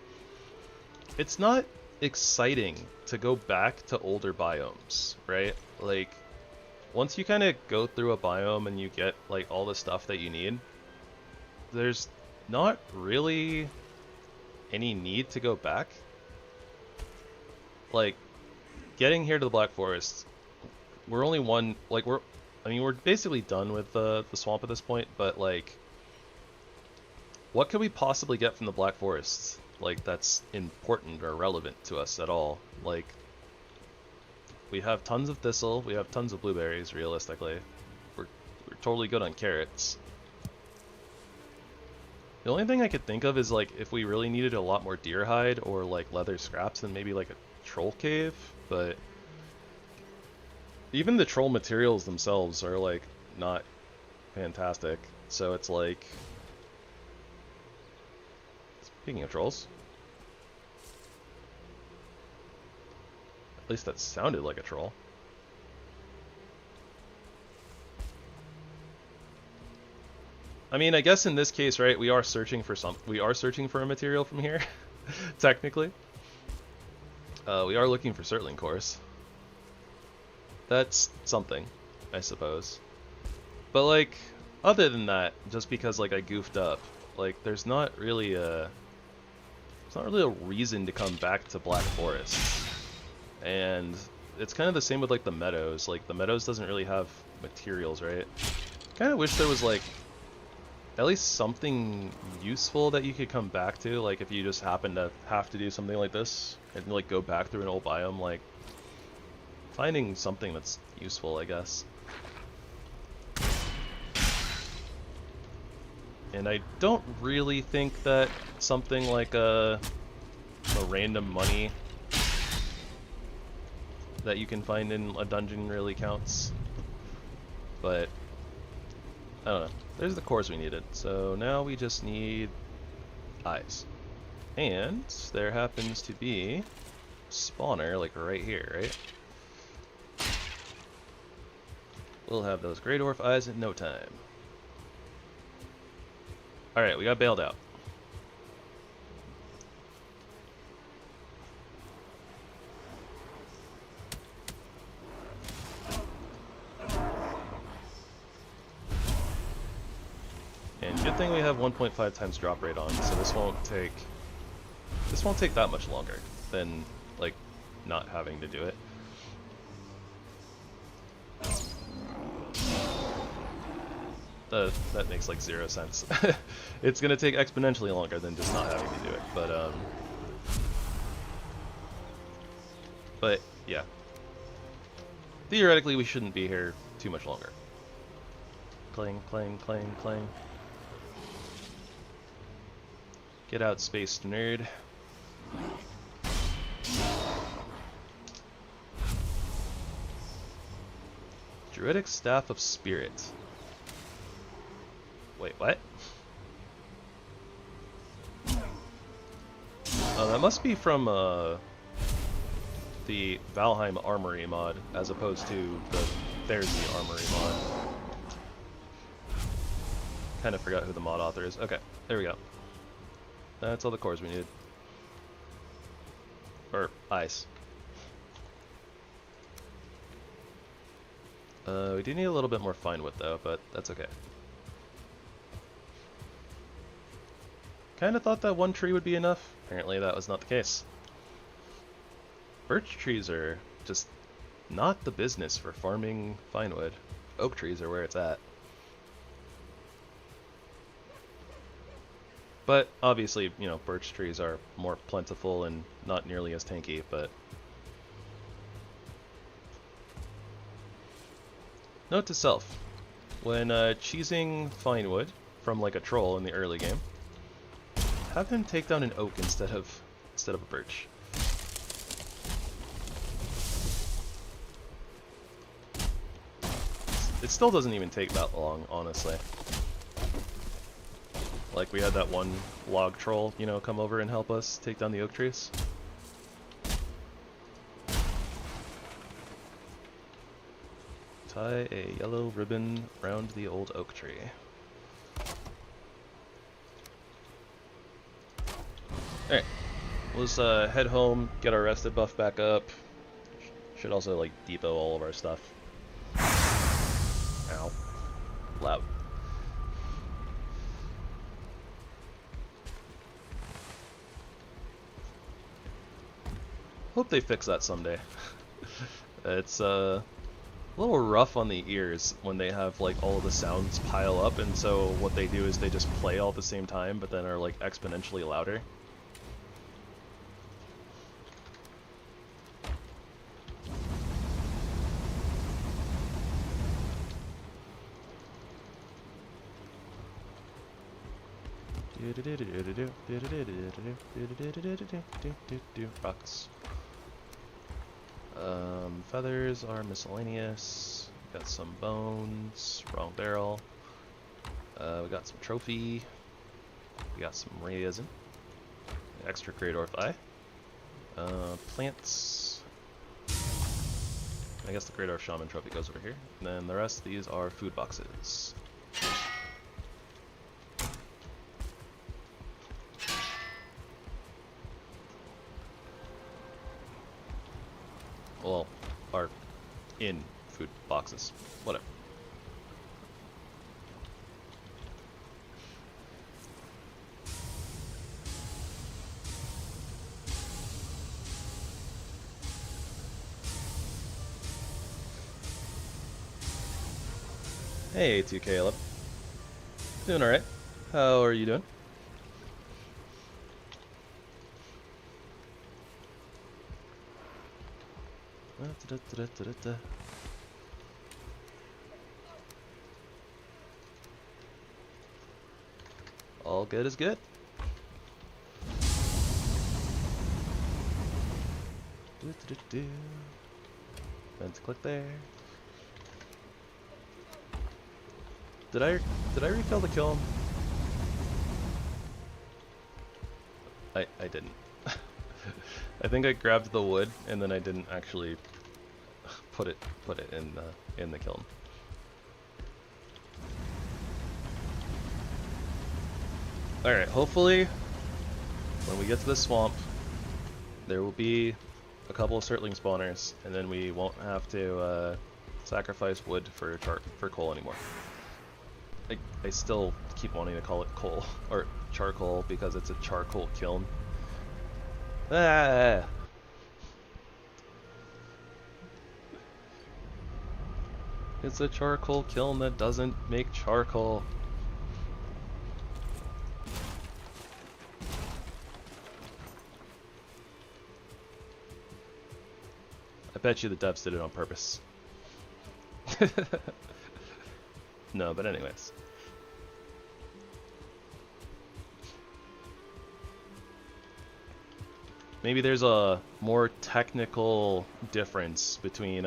It's not exciting to go back to older biomes, right? Like, once you kind of go through a biome and you get like all the stuff that you need, there's not really any need to go back. Like, getting here to the Black Forest, we're only one, like, we're basically done with the swamp at this point, but like, what could we possibly get from the Black Forest, like, that's important or relevant to us at all? Like, we have tons of thistle, we have tons of blueberries, realistically. We're totally good on carrots. The only thing I could think of is, like, if we really needed a lot more deer hide or like leather scraps, then maybe like a troll cave, but even the troll materials themselves are like not fantastic. So it's like, speaking of trolls, at least that sounded like a troll. I mean, I guess in this case, right, we are searching for a material from here, technically. We are looking for Surtling cores. That's something, I suppose. But like, other than that, just because like I goofed up, like there's not really a reason to come back to Black Forest. And it's kind of the same with like the Meadows. Like the Meadows doesn't really have materials, right? Kind of wish there was like at least something useful that you could come back to, like if you just happen to have to do something like this and like go back through an old biome, like finding something that's useful, I guess. And I don't really think that something like a random money that you can find in a dungeon really counts. But I don't know. There's the cores we needed. So now we just need eyes. And there happens to be spawner like right here, right? We'll have those Grey Dwarf eyes in no time. Alright, we got bailed out. And good thing we have 1.5 times drop rate on, so this won't take that much longer than like not having to do it. That makes like 0 sense. It's gonna take exponentially longer than just not having to do it, but yeah. Theoretically, we shouldn't be here too much longer. Clang, clang, clang, clang. Get out, space nerd. Druidic Staff of Spirit. Wait, what? Oh, that must be from the ValheimArmory mod, as opposed to the Therzie Armory mod. Kind of forgot who the mod author is. Okay, there we go. That's all the cores we needed. Or ice. We do need a little bit more fine wood though, but that's okay. Kinda thought that one tree would be enough. Apparently that was not the case. Birch trees are just not the business for farming fine wood. Oak trees are where it's at. But obviously, you know, birch trees are more plentiful and not nearly as tanky, but note to self, when cheesing fine wood from like a troll in the early game, have him take down an oak instead of a birch. It still doesn't even take that long, honestly. Like, we had that one log troll, you know, come over and help us take down the oak trees. Tie a yellow ribbon around the old oak tree. Alright, let's head home, get our rested buff back up. Should also, like, depot all of our stuff. Ow. Loud. Hope they fix that someday. It's a little rough on the ears when they have like all of the sounds pile up, and so what they do is they just play all at the same time, but then are like exponentially louder. Rocks. Feathers are miscellaneous. Got some bones. Wrong barrel. We got some trophy. We got some resin. Extra Great Thigh. Plants. I guess the Great Shaman trophy goes over here. And then the rest of these are food boxes. Well, are in food boxes. Whatever. Hey, 2 Caleb. Doing alright. How are you doing? All good is good. Then to click there. Did I refill the kiln? I didn't. I think I grabbed the wood and then I didn't actually put it in the kiln. All right, hopefully when we get to the swamp there will be a couple of Surtling spawners and then we won't have to sacrifice wood for coal anymore. I still keep wanting to call it coal or charcoal because it's a charcoal kiln. Ah! It's a charcoal kiln that doesn't make charcoal. I bet you the devs did it on purpose. No, but anyways. Maybe there's a more technical difference between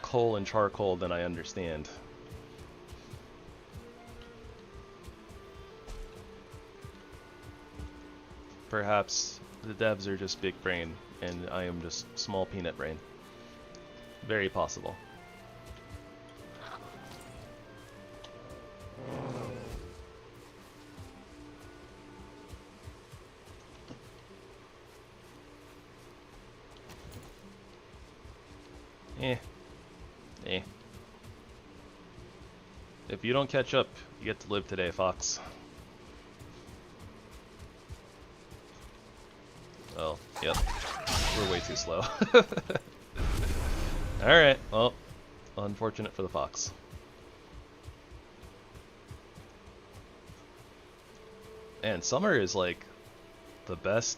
coal and charcoal than I understand. Perhaps the devs are just big brain and I am just small peanut brain. Very possible. If you don't catch up, you get to live today, Fox. Oh, yep. We're way too slow. Alright, well, unfortunate for the Fox. And summer is like the best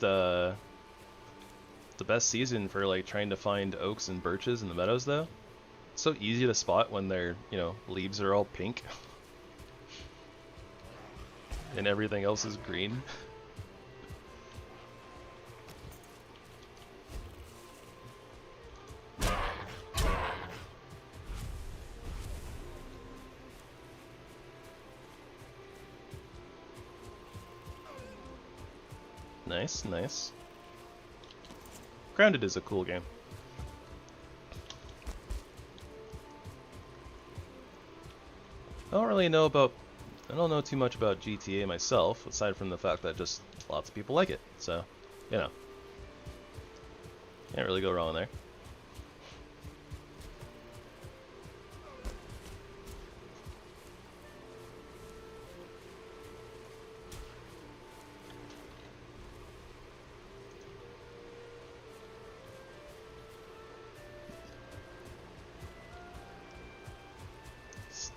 season for like trying to find oaks and birches in the meadows though. It's so easy to spot when their, leaves are all pink and everything else is green. Nice, nice. Grounded is a cool game. I don't know too much about GTA myself, aside from the fact that just lots of people like it. So, can't really go wrong there.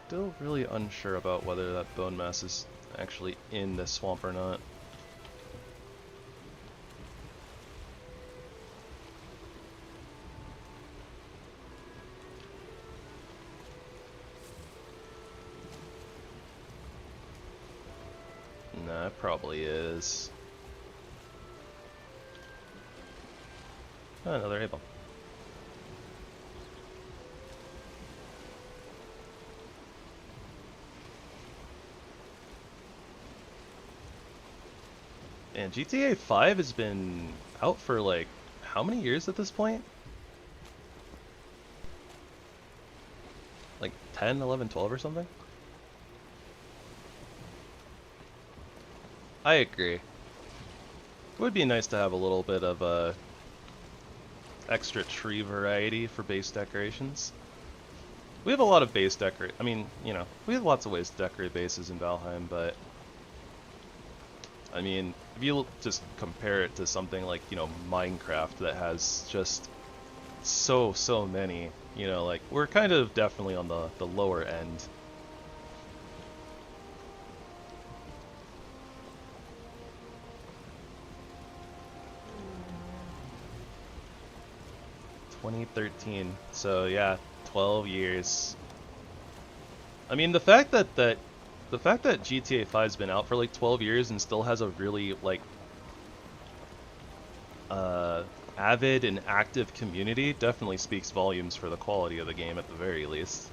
Still really unsure about whether that bone mass is actually in the swamp or not. Nah, it probably is. Oh, another A-bomb. And GTA 5 has been out for like how many years at this point? Like 10, 11, 12 or something? I agree. It would be nice to have a little bit of extra tree variety for base decorations. We have a lot of base I mean, you know, we have lots of ways to decorate bases in Valheim, but I mean, if you just compare it to something like, you know, Minecraft that has just so many, you know, like, we're kind of definitely on the lower end. $2013, so yeah, 12 years. I mean, the fact that GTA 5's been out for like 12 years and still has a really like avid and active community definitely speaks volumes for the quality of the game at the very least.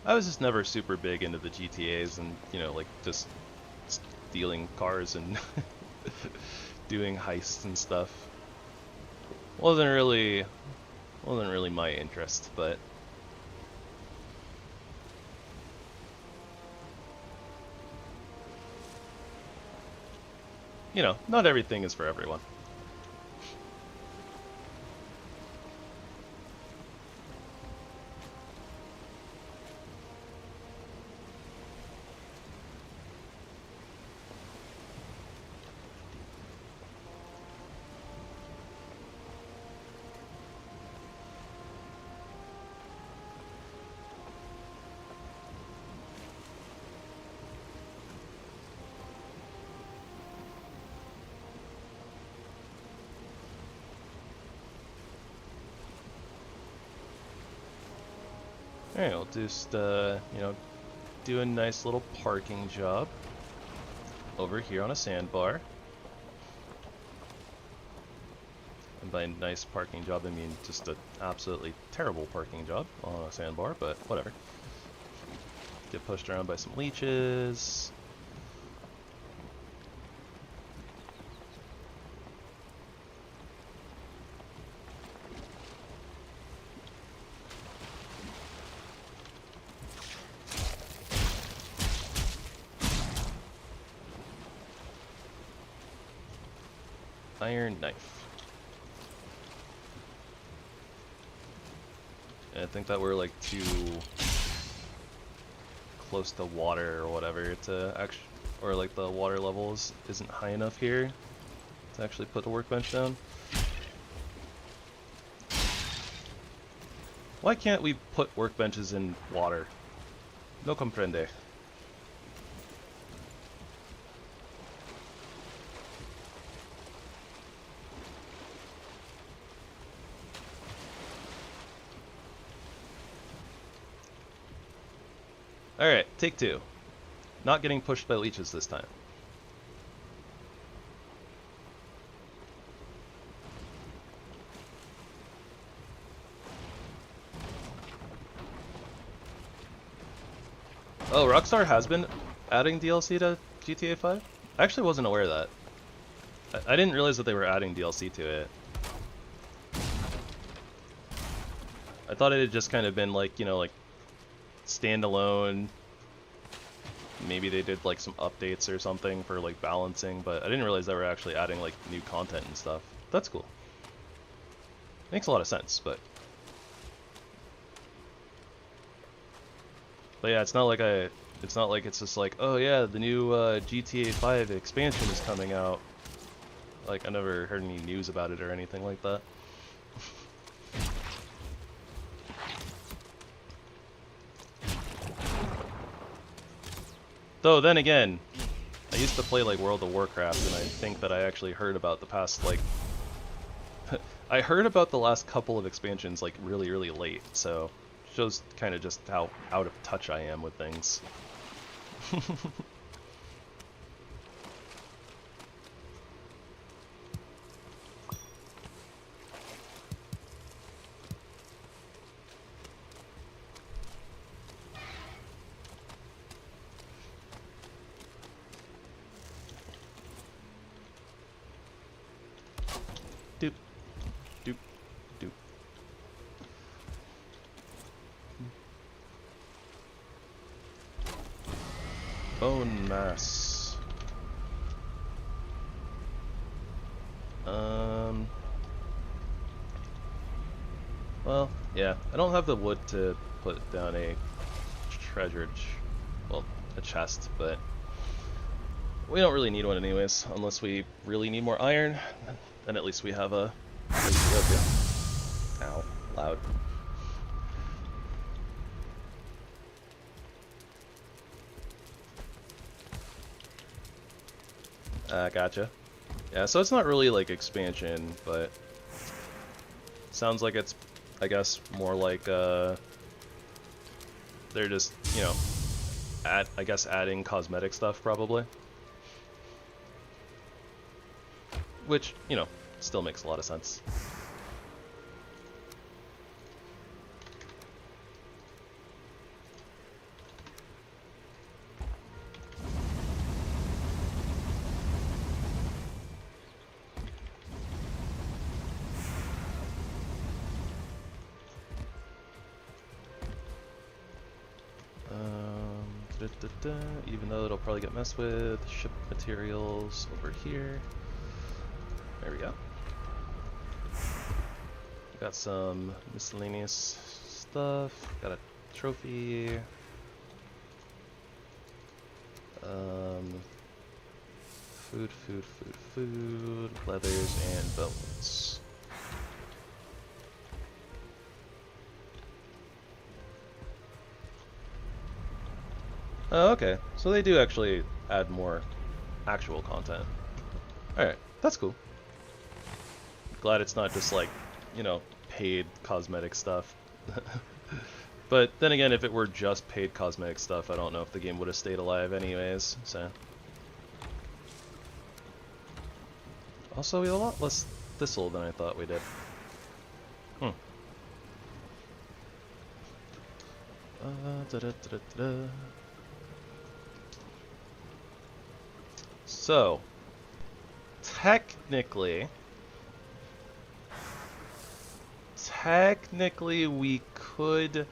I was just never super big into the GTAs and, you know, like just stealing cars and doing heists and stuff. Wasn't really my interest, but you know, not everything is for everyone. Alright, we'll just, you know, do a nice little parking job over here on a sandbar. And by nice parking job, I mean just an absolutely terrible parking job on a sandbar, but whatever. Get pushed around by some leeches. Iron knife. And I think that we're like too close to water or whatever to actually, or like the water levels isn't high enough here to actually put the workbench down. Why can't we put workbenches in water? No comprende. Alright, take two. Not getting pushed by leeches this time. Oh, Rockstar has been adding DLC to GTA 5? I actually wasn't aware of that. I didn't realize that they were adding DLC to it. I thought it had just kind of been like, you know, like standalone. Maybe they did like some updates or something for like balancing, but I didn't realize they were actually adding like new content and stuff. That's cool. Makes a lot of sense, but yeah, it's not like it's just like, oh yeah, the new GTA 5 expansion is coming out. Like, I never heard any news about it or anything like that. Though, then again, I used to play like World of Warcraft, and I think that I actually heard about the past, like, I heard about the last couple of expansions like really late, so shows kind of just how out of touch I am with things. Bone mass. Well, yeah, I don't have the wood to put down a a chest, but we don't really need one anyways, unless we really need more iron. Then at least we have a place to go to. Ow, loud. Gotcha. Yeah, so it's not really like expansion, but sounds like it's, I guess, more like they're just, you know, I guess adding cosmetic stuff probably. Which, you know, still makes a lot of sense. Even though it'll probably get messed with, ship materials over here. There we go. Got some miscellaneous stuff. Got a trophy. Food, leathers, and bones. Oh, okay. So they do actually add more actual content. Alright, that's cool. Glad it's not just like, you know, paid cosmetic stuff. But then again, if it were just paid cosmetic stuff, I don't know if the game would have stayed alive anyways, so. Also, we have a lot less thistle than I thought we did. So, technically we could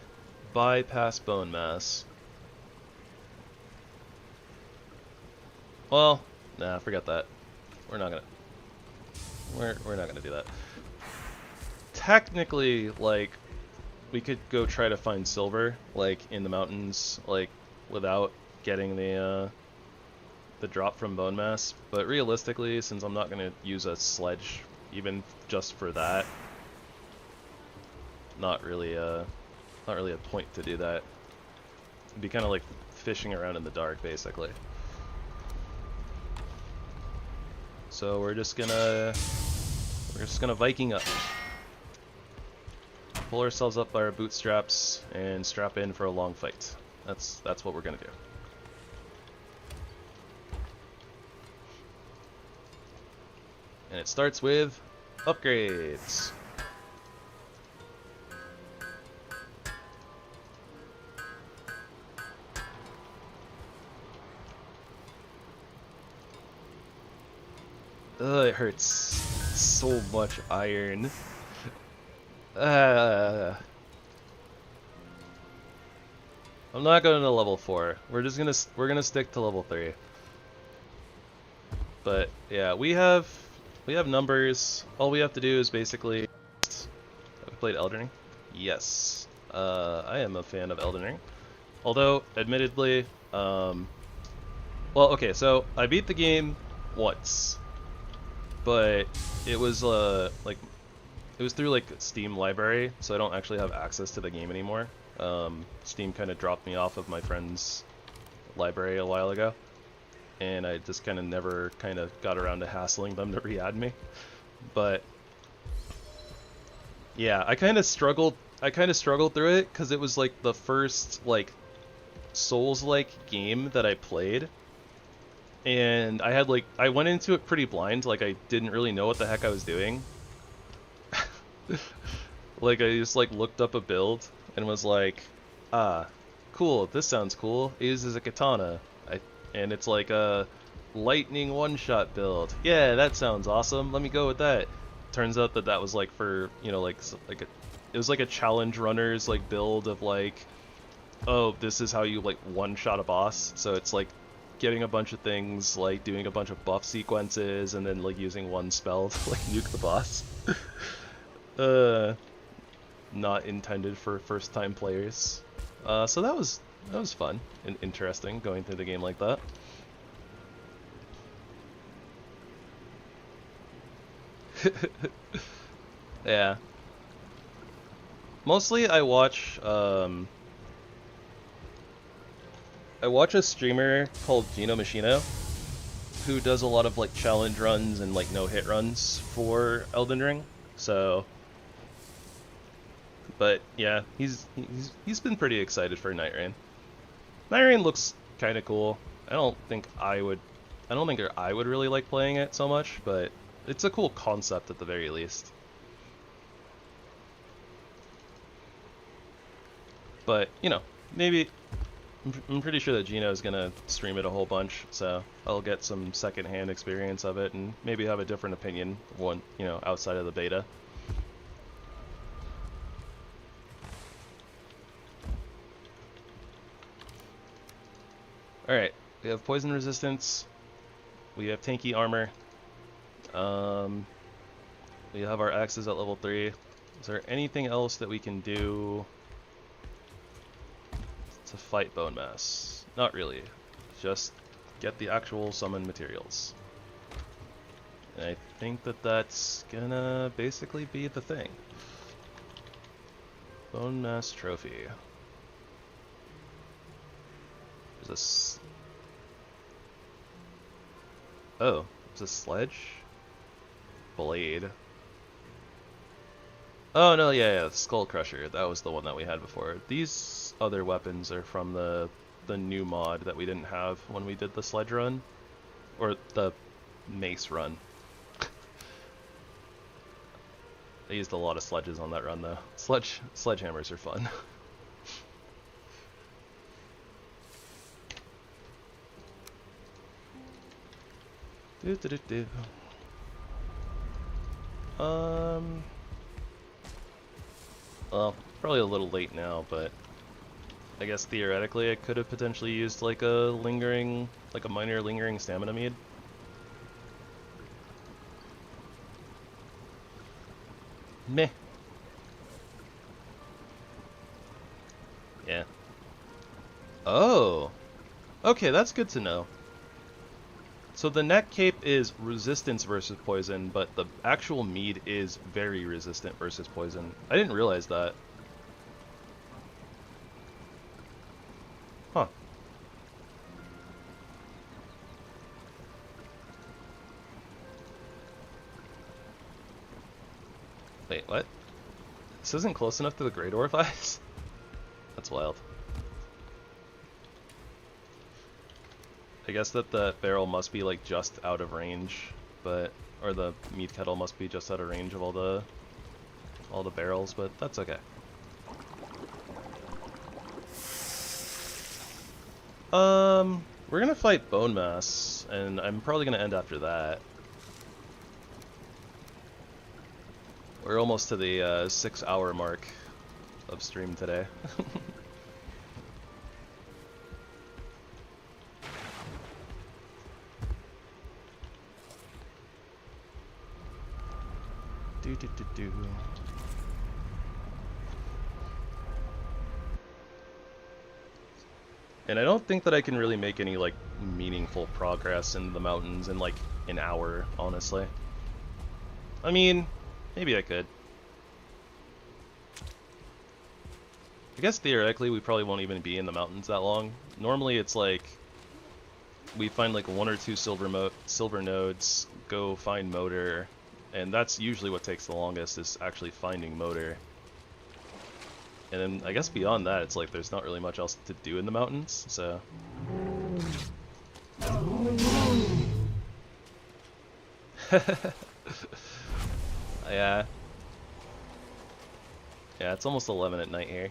bypass bone mass. Well, nah, forget that. We're not gonna do that. Technically, like, we could go try to find silver, like, in the mountains, like, without getting the drop from bone mass, but realistically, since I'm not gonna use a sledge even just for that, not really a point to do that. It'd be kind of like fishing around in the dark, basically. So we're just gonna Viking up, pull ourselves up by our bootstraps, and strap in for a long fight. That's what we're gonna do. And it starts with upgrades. Ugh, it hurts so much iron. I'm not going to level 4. We're gonna stick to level 3. But yeah, we have numbers. All we have to do is basically. Have we played Elden Ring? Yes. I am a fan of Elden Ring. Although, admittedly, well, okay, so I beat the game once, but it was like it was through like Steam library, so I don't actually have access to the game anymore. Steam kind of dropped me off of my friend's library a while ago, and I just kind of never got around to hassling them to re-add me. But yeah, I kind of struggled through it because it was like the first like Souls-like game that I played, and I went into it pretty blind. Like, I didn't really know what the heck I was doing. Like, I just like looked up a build and was like, ah, cool, this sounds cool. It uses a katana, and it's like a lightning one-shot build. Yeah, that sounds awesome. Let me go with that. Turns out that was like for, you know, it was like a challenge runner's like build of like, oh, this is how you like one-shot a boss. So it's like getting a bunch of things, like doing a bunch of buff sequences, and then like using one spell to like nuke the boss. Not intended for first-time players. So that was fun and interesting going through the game like that. Yeah. Mostly I watch a streamer called MSchmoecker who does a lot of like challenge runs and like no-hit runs for Elden Ring. So, but yeah, he's been pretty excited for Night Rain. Night Rain looks kind of cool. I don't think I would really like playing it so much, but it's a cool concept at the very least. But, you know, maybe I'm pretty sure that Gino is gonna stream it a whole bunch, so I'll get some secondhand experience of it and maybe have a different opinion outside of the beta. Alright, we have poison resistance, we have tanky armor, we have our axes at level 3. Is there anything else that we can do to fight Bone Mass? Not really. Just get the actual summon materials. And I think that that's gonna basically be the thing. Bone Mass Trophy. There's oh, it's a sledge? Blade. Oh no, yeah, Skull Crusher. That was the one that we had before. These other weapons are from the new mod that we didn't have when we did the sledge run. Or the mace run. I used a lot of sledges on that run though. Sledgehammers are fun. Well, probably a little late now, but I guess theoretically I could have potentially used like a minor lingering stamina mead. Meh. Yeah. Oh! Okay, that's good to know. So the neck cape is resistance versus poison, but the actual mead is very resistant versus poison. I didn't realize that. Huh. Wait, what? This isn't close enough to the Great Orifice? That's wild. I guess that the barrel must be like just out of range, or the meat kettle must be just out of range of all the barrels, but that's okay. We're gonna fight Bone Mass, and I'm probably gonna end after that. We're almost to the 6-hour mark of stream today. And I don't think that I can really make any like meaningful progress in the mountains in like an hour, honestly. I mean, maybe I could. I guess theoretically we probably won't even be in the mountains that long. Normally it's like we find like 1 or 2 silver nodes, go find motor, and that's usually what takes the longest, is actually finding motor. And then I guess beyond that it's like there's not really much else to do in the mountains, so... Yeah. Yeah, it's almost 11 at night here.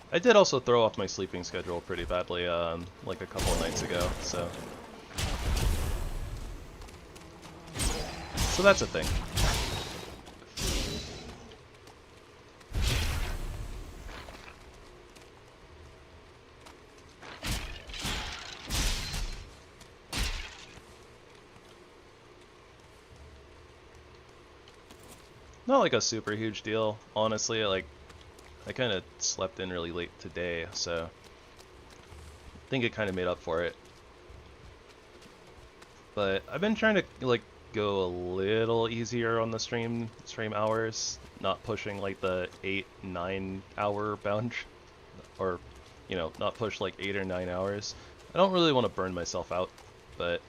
I did also throw off my sleeping schedule pretty badly, like a couple of nights ago, so... So that's a thing. Not like a super huge deal, honestly. Like, I kind of slept in really late today, so I think it kind of made up for it. But I've been trying to like go a little easier on the stream hours, not pushing like the 8-9 hour bound, or you know, not push like 8 or 9 hours. I don't really want to burn myself out, but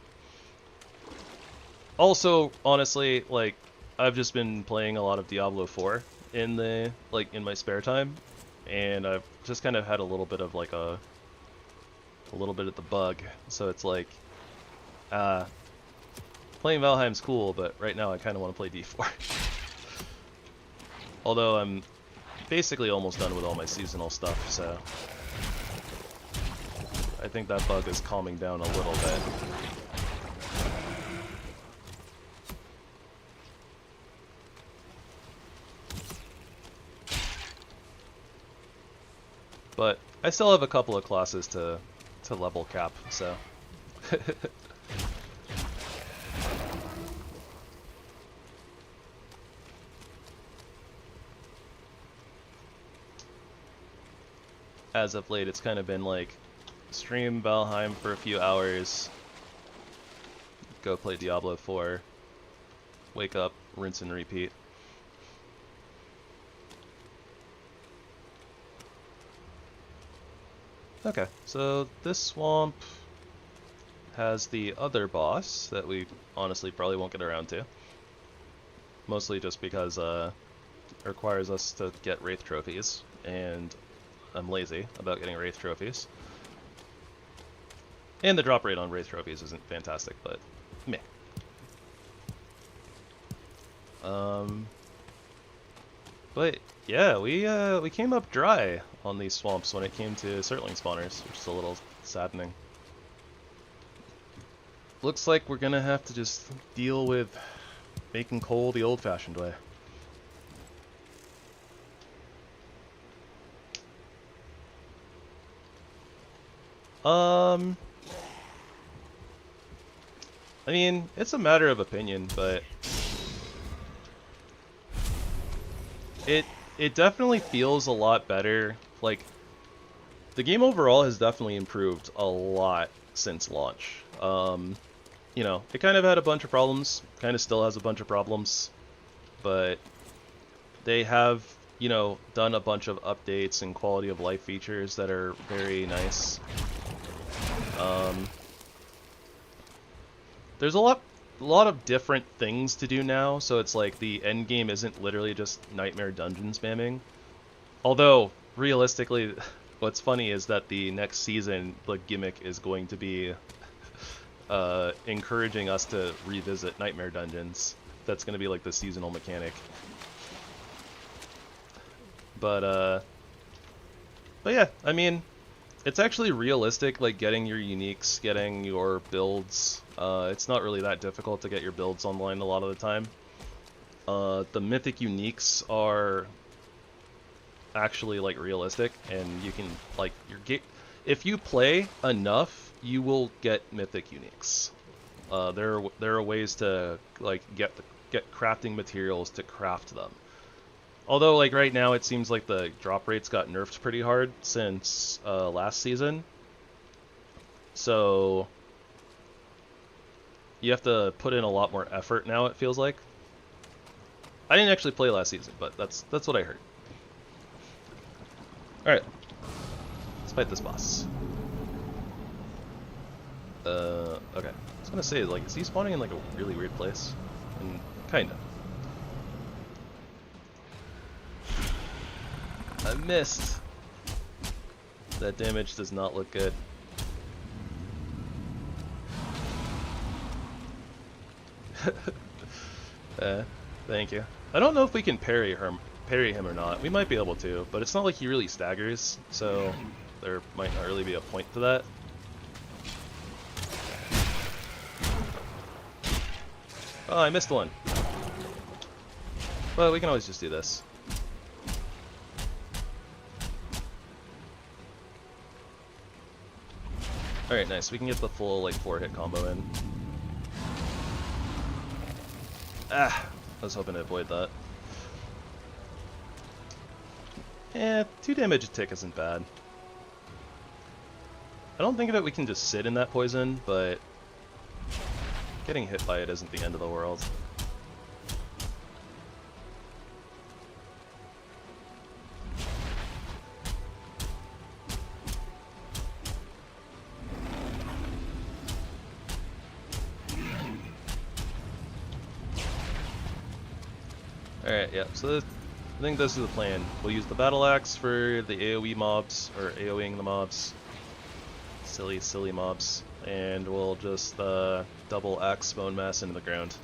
also honestly, like, I've just been playing a lot of Diablo 4 in the in my spare time, and I've just kind of had a little bit of like a little bit of the bug. So it's like, playing Valheim's cool, but right now I kind of want to play D4. Although I'm basically almost done with all my seasonal stuff, so I think that bug is calming down a little bit. But I still have a couple of classes to level cap, so as of late it's kind of been like stream Valheim for a few hours, go play Diablo 4, wake up, rinse and repeat. Okay, so this swamp has the other boss that we honestly probably won't get around to. Mostly just because it requires us to get Wraith trophies, and I'm lazy about getting Wraith trophies. And the drop rate on Wraith trophies isn't fantastic, but meh. But yeah, we came up dry on these swamps when it came to Surtling spawners, which is a little saddening. Looks like we're gonna have to just deal with making coal the old-fashioned way. I mean, it's a matter of opinion, but it definitely feels a lot better. Like, the game overall has definitely improved a lot since launch. You know, it kind of had a bunch of problems, kind of still has a bunch of problems, but they have, you know, done a bunch of updates and quality of life features that are very nice. There's a lot of different things to do now, so it's like the end game isn't literally just nightmare dungeon spamming. Although, realistically, what's funny is that the next season, the gimmick is going to be encouraging us to revisit nightmare dungeons. That's going to be like the seasonal mechanic. But yeah, I mean, it's actually realistic, like getting your uniques, getting your builds. It's not really that difficult to get your builds online a lot of the time. The mythic uniques are actually like realistic, and you can like if you play enough, you will get mythic uniques. There are ways to like get crafting materials to craft them. Although, like, right now, it seems like the drop rates got nerfed pretty hard since last season. So you have to put in a lot more effort now, it feels like. I didn't actually play last season, but that's what I heard. Alright. Let's fight this boss. Okay. I was gonna say, like, is he spawning in, like, a really weird place? And kinda. I missed. That damage does not look good. Thank you. I don't know if we can parry him or not. We might be able to, but it's not like he really staggers, so there might not really be a point to that. Oh, I missed one. But we can always just do this. Alright, nice. We can get the full, like, 4-hit combo in. Ah! I was hoping to avoid that. Eh, 2 damage a tick isn't bad. I don't think that we can just sit in that poison, but getting hit by it isn't the end of the world. Alright, yeah, so I think this is the plan. We'll use the battle axe for the AoE mobs, or AoEing the mobs. Silly, silly mobs. And we'll just double axe bone mass into the ground.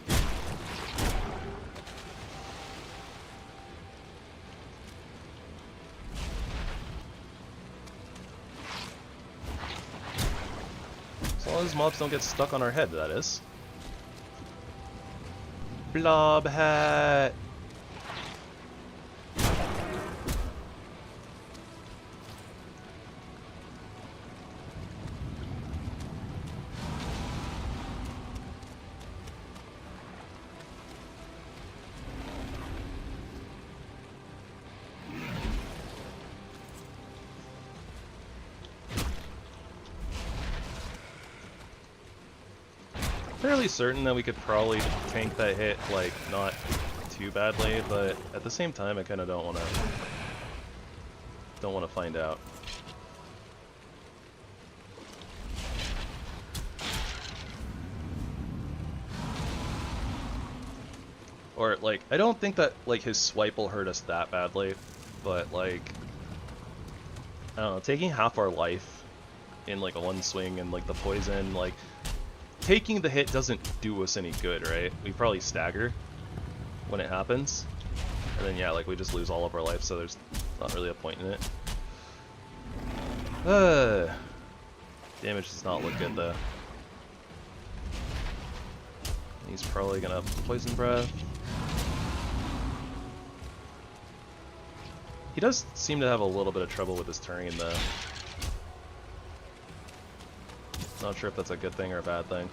As long as mobs don't get stuck on our head, that is. Blob hat! Fairly certain that we could probably tank that hit, like, not too badly, but at the same time I kind of don't want to find out. Or, like, I don't think that, like, his swipe will hurt us that badly, but, like, I don't know, taking half our life in, like, a one swing and, like, the poison, like, taking the hit doesn't do us any good, right? We probably stagger when it happens, and then, yeah, like, we just lose all of our life, so there's not really a point in it. Damage does not look good, though. He's probably gonna poison breath. He does seem to have a little bit of trouble with his terrain, though. Not sure if that's a good thing or a bad thing.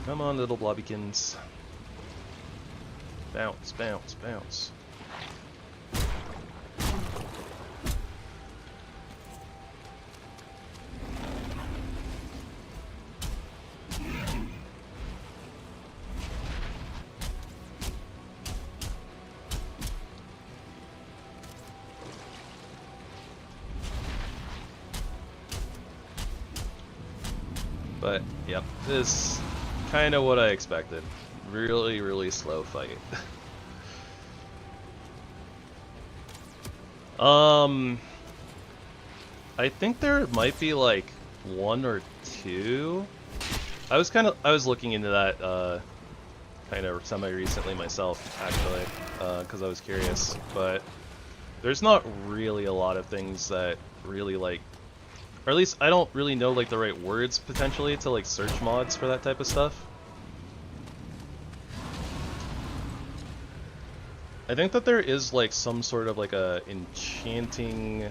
Come on, little blobbykins. Bounce, bounce, bounce. But, yep, this is kind of what I expected. Really, really slow fight. I think there might be like 1 or 2. I was looking into that kind of semi-recently myself, actually, because I was curious. But there's not really a lot of things that really, like, or at least I don't really know, like, the right words potentially to, like, search mods for that type of stuff. I think that there is, like, some sort of, like, a enchanting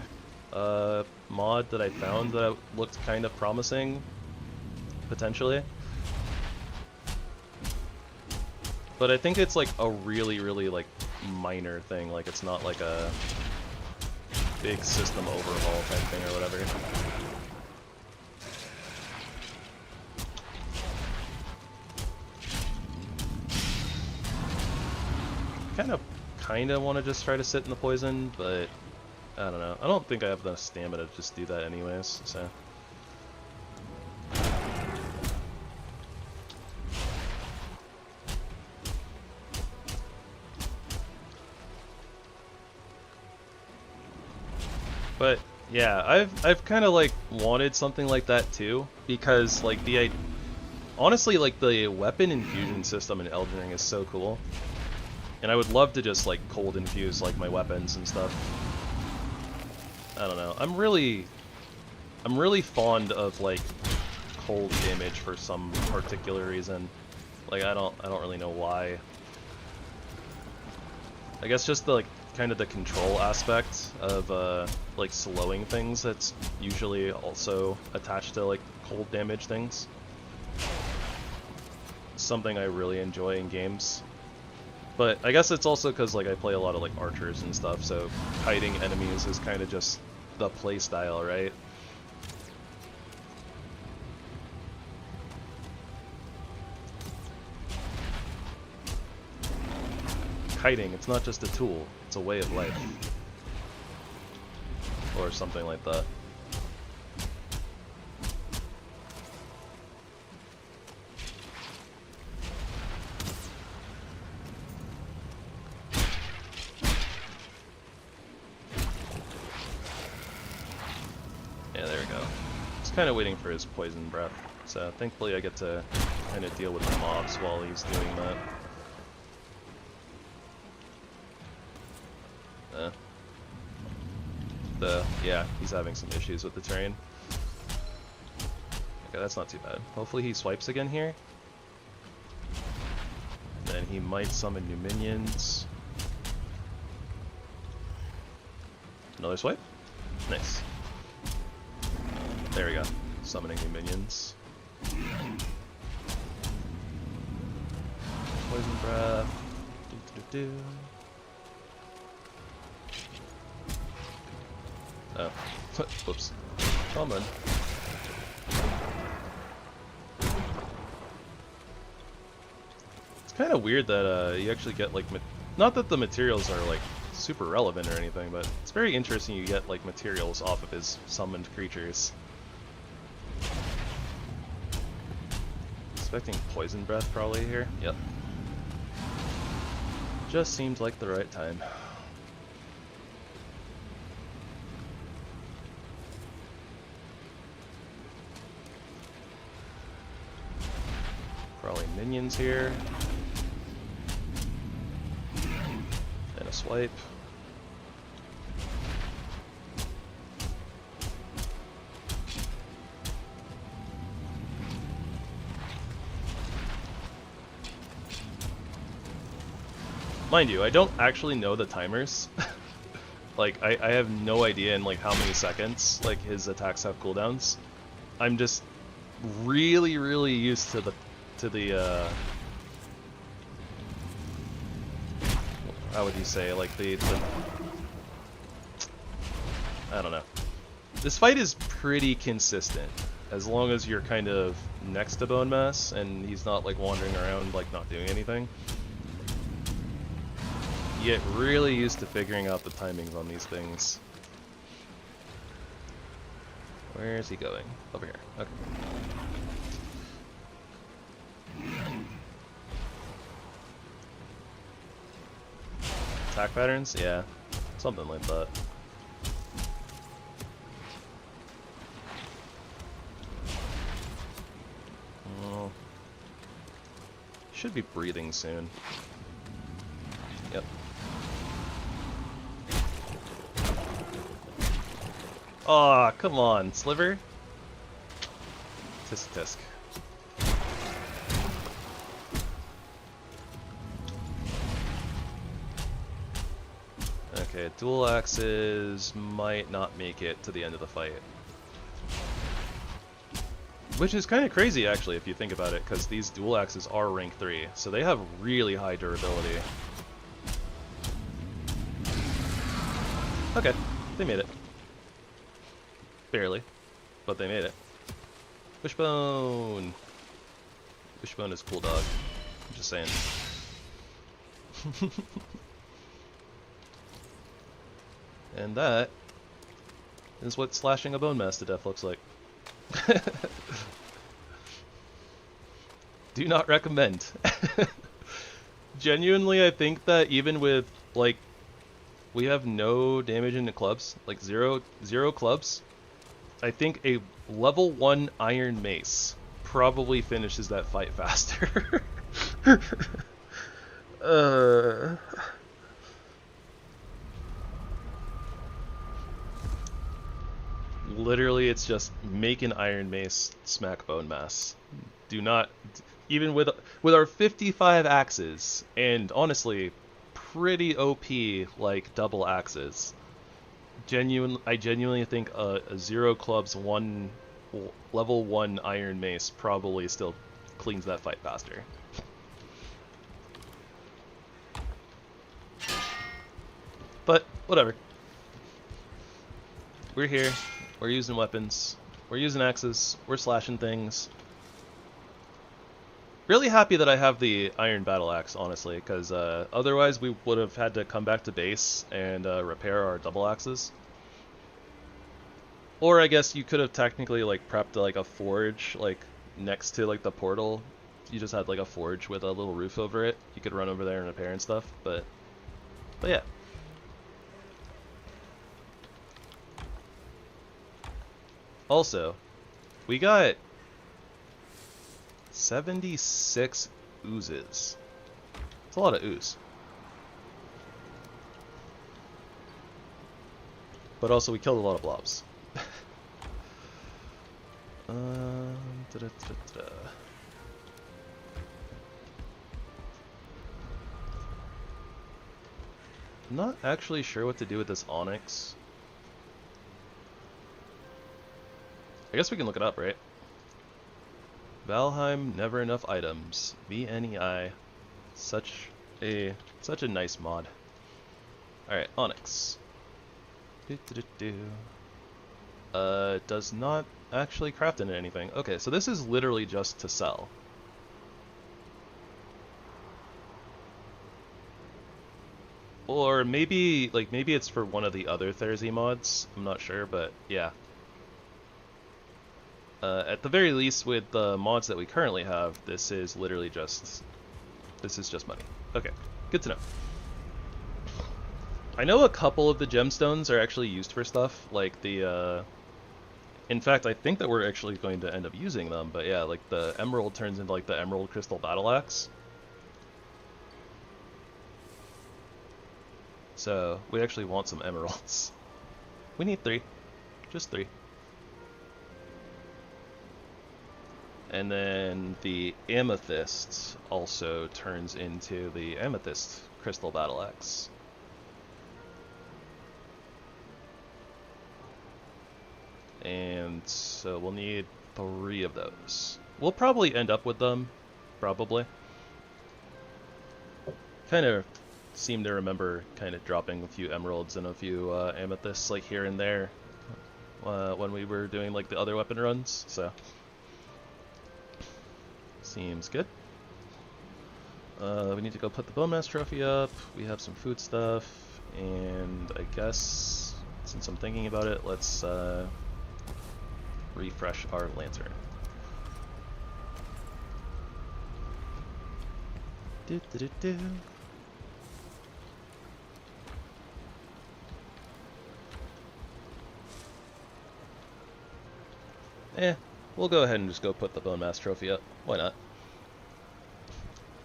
mod that I found that looked kind of promising, potentially. But I think it's, like, a really, really, like, minor thing. Like, it's not, like, a big system overhaul type thing or whatever. Kind of want to just try to sit in the poison, but I don't know. I don't think I have the stamina to just do that anyways, so. But yeah, I've kind of like wanted something like that too, because like Honestly, like, the weapon infusion system in Elden Ring is so cool. And I would love to just, like, cold infuse, like, my weapons and stuff. I don't know. I'm really fond of, like, cold damage for some particular reason. Like, I don't really know why. I guess just the, like, kind of the control aspect of, like, slowing things that's usually also attached to, like, cold damage things. Something I really enjoy in games. But I guess it's also because, like, I play a lot of, like, archers and stuff, so kiting enemies is kind of just the playstyle, right? Kiting, it's not just a tool, it's a way of life. Or something like that. Yeah, there we go. Just kind of waiting for his poison breath, so thankfully I get to kind of deal with the mobs while he's doing that. Yeah, he's having some issues with the terrain. Okay, that's not too bad. Hopefully he swipes again here. Then he might summon new minions. Another swipe? Nice. There we go. Summoning new minions. Poison breath. Do. Oh. Whoops. Come on. It's kind of weird that you actually get, like, not that the materials are, like, super relevant or anything, but it's very interesting you get, like, materials off of his summoned creatures. Expecting poison breath probably here. Yep. Just seems like the right time. Probably minions here. And a swipe. Mind you, I don't actually know the timers. Like, I have no idea in, like, how many seconds, like, his attacks have cooldowns. I'm just really used to the how would you say, like, the I don't know. This fight is pretty consistent, as long as you're kind of next to Bone Mass, and he's not, like, wandering around, like, not doing anything. You get really used to figuring out the timings on these things. Where is he going? Over here. Okay. Attack patterns? Yeah. Something like that. Oh. Should be breathing soon. Yep. Aw, oh, come on, Sliver. Tisk tisk. Okay, dual axes might not make it to the end of the fight. Which is kind of crazy, actually, if you think about it, because these dual axes are rank 3, so they have really high durability. Okay, they made it. Barely, but they made it. Wishbone! Wishbone is cool, dog. I'm just saying. And that is what slashing a bone mass to death looks like. Do not recommend. Genuinely, I think that even with, like, we have no damage into clubs, like zero clubs, I think a level 1 iron mace probably finishes that fight faster. Literally, it's just make an iron mace, smack bone mass. Do not, even with our 55 axes, and honestly, pretty OP like double axes. I genuinely think a 0 clubs level 1 iron mace probably still cleans that fight faster. But whatever. We're here. We're using weapons. We're using axes. We're slashing things. Really happy that I have the iron battle axe, honestly, because otherwise we would have had to come back to base and repair our double axes. Or I guess you could have technically like prepped like a forge like next to like the portal. You just had like a forge with a little roof over it. You could run over there and repair and stuff, but yeah. Also, we got 76 oozes. It's a lot of ooze. But also, we killed a lot of blobs. I'm not actually sure what to do with this onyx. I guess we can look it up, right? Valheim, never enough items. VNEI. Such a nice mod. Alright, onyx. Does not actually craft into anything. Okay, so this is literally just to sell. Or maybe it's for one of the other Therzie mods. I'm not sure, but yeah. At the very least, with the mods that we currently have, this is literally just money. Okay, good to know. I know a couple of the gemstones are actually used for stuff, like the, in fact, I think that we're actually going to end up using them, but yeah, like the emerald turns into like the emerald crystal battle axe. So, we actually want some emeralds. We need 3. Just 3. And then the amethyst also turns into the amethyst crystal battle axe. And so we'll need 3 of those. We'll probably end up with them, probably. Kind of seem to remember kind of dropping a few emeralds and a few amethysts like here and there when we were doing like the other weapon runs, so seems good. We need to go put the bone mass trophy up. We have some food stuff, and I guess since I'm thinking about it, let's refresh our lantern. We'll go ahead and just go put the bone mass trophy up. Why not?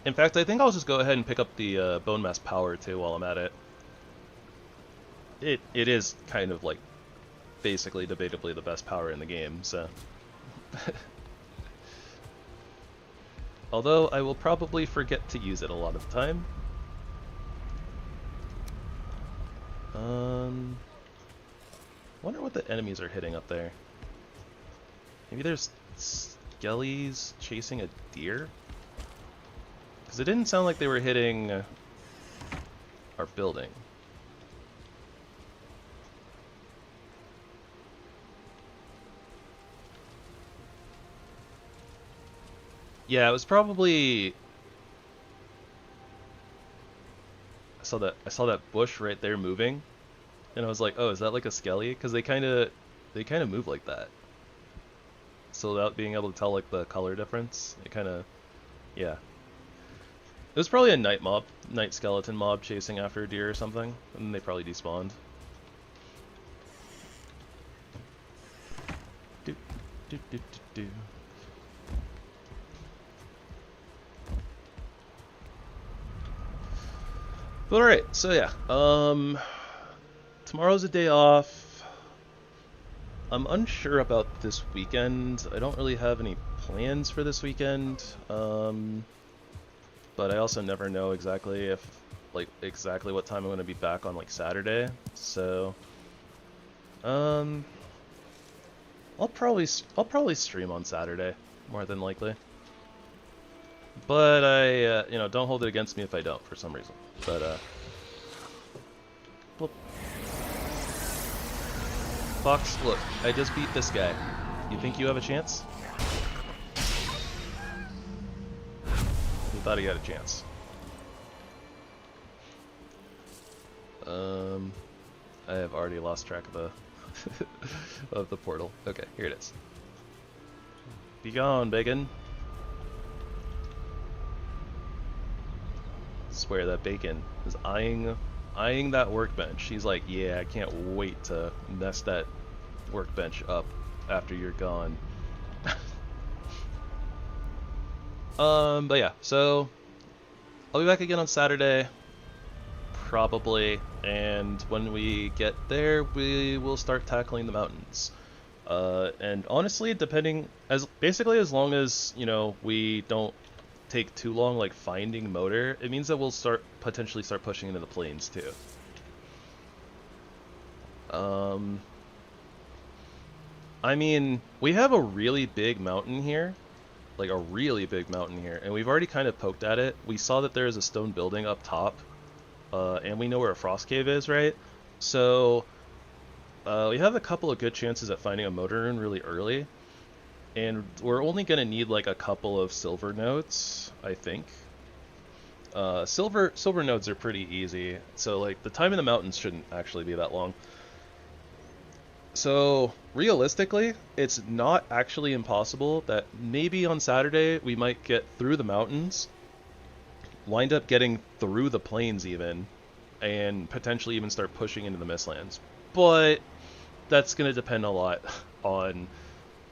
In fact, I think I'll just go ahead and pick up the bone mass power too while I'm at it. It is kind of like basically debatably the best power in the game, so. Although I will probably forget to use it a lot of the time. Wonder what the enemies are hitting up there. Maybe there's skellies chasing a deer? Because it didn't sound like they were hitting our building. Yeah, it was probably... I saw that bush right there moving, and I was like, oh, is that like a skelly? Because they kind of move like that. So without being able to tell like the color difference, it kind of, yeah. It was probably a night skeleton mob chasing after a deer or something, and they probably despawned. But alright, so yeah, tomorrow's a day off. I'm unsure about this weekend. I don't really have any plans for this weekend, but I also never know exactly if, like, exactly what time I'm going to be back on, like, Saturday, so, I'll probably stream on Saturday, more than likely. But I, you know, don't hold it against me if I don't, for some reason. But, well, Fox, look, I just beat this guy. You think you have a chance? He thought he had a chance. I have already lost track of the of the portal. Okay, here it is. Be gone, bacon. I swear that bacon is eyeing that workbench. He's like, yeah, I can't wait to mess that workbench up after you're gone. But yeah, so I'll be back again on Saturday, probably, and when we get there, we will start tackling the mountains. And honestly, basically as long as, you know, we don't take too long, like, finding motor, it means that we'll potentially start pushing into the plains, too. I mean, we have a really big mountain here, like a really big mountain here, and we've already kind of poked at it. We saw that there is a stone building up top, and we know where a frost cave is, right? So, we have a couple of good chances at finding a motor rune really early. And we're only going to need like a couple of silver nodes, I think. Silver nodes are pretty easy, so like the time in the mountains shouldn't actually be that long. So realistically, it's not actually impossible that maybe on Saturday we might get through the mountains, wind up getting through the plains even, and potentially even start pushing into the Mistlands. But that's going to depend a lot on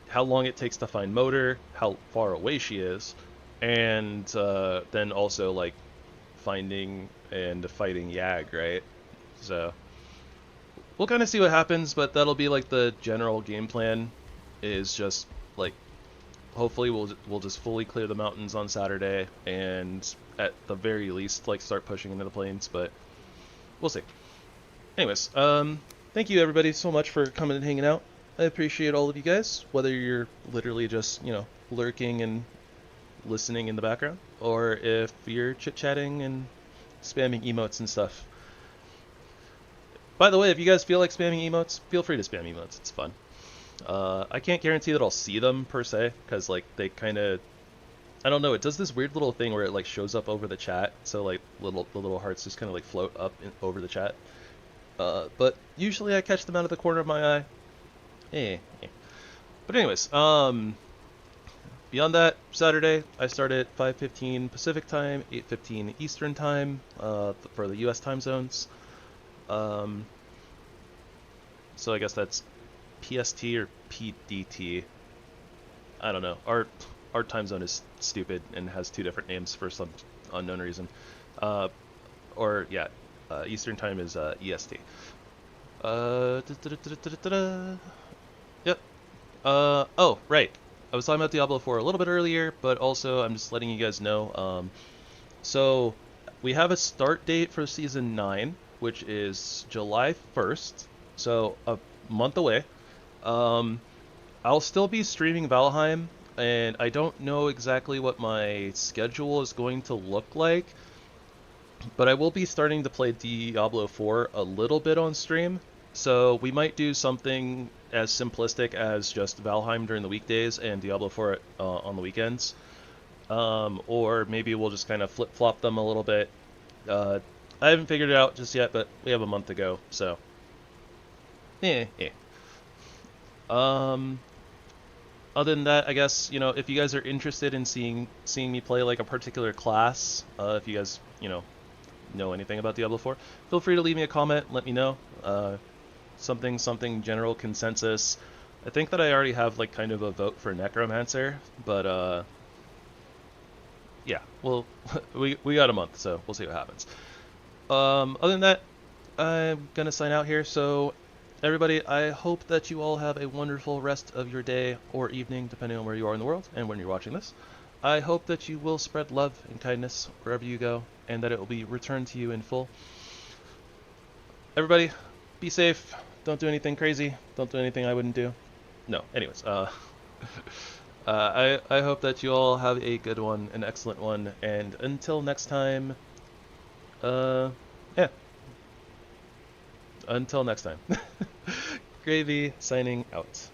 how long it takes to find motor, how far away she is, and then also like finding and fighting Yag, right? So we'll kind of see what happens, but that'll be like the general game plan. Is just like hopefully we'll just fully clear the mountains on Saturday, and at the very least like start pushing into the plains. But we'll see. Anyways, thank you everybody so much for coming and hanging out. I appreciate all of you guys, whether you're literally just, you know, lurking and listening in the background, or if you're chit-chatting and spamming emotes and stuff. By the way, if you guys feel like spamming emotes, feel free to spam emotes. It's fun. I can't guarantee that I'll see them, per se, because, like, they kind of... I don't know, it does this weird little thing where it, like, shows up over the chat, so, like, the little hearts just kind of, like, float up over the chat. But usually I catch them out of the corner of my eye. But anyways, beyond that, Saturday, I start at 5:15 Pacific time, 8:15 Eastern time, for the US time zones. So I guess that's PST or PDT. I don't know. Our time zone is stupid and has two different names for some unknown reason. Eastern time is EST. Yep. Oh, right. I was talking about Diablo 4 a little bit earlier, but also I'm just letting you guys know. So we have a start date for Season 9, which is July 1st, so a month away. I'll still be streaming Valheim, and I don't know exactly what my schedule is going to look like, but I will be starting to play Diablo 4 a little bit on stream. So we might do something as simplistic as just Valheim during the weekdays and Diablo 4 on the weekends. Or maybe we'll just kind of flip-flop them a little bit. I haven't figured it out just yet, but we have a month to go, so... Other than that, I guess, you know, if you guys are interested in seeing me play like a particular class, if you guys, you know anything about Diablo 4, feel free to leave me a comment, let me know. Something general consensus. I think that I already have like kind of a vote for Necromancer, but yeah, well, we got a month, so we'll see what happens. Other than that, I'm gonna sign out here. So, everybody, I hope that you all have a wonderful rest of your day or evening, depending on where you are in the world and when you're watching this. I hope that you will spread love and kindness wherever you go, and that it will be returned to you in full. Everybody, be safe. Don't do anything crazy. Don't do anything I wouldn't do. No, anyways, I hope that you all have a good one, an excellent one, and until next time, yeah. Until next time. Gravy signing out.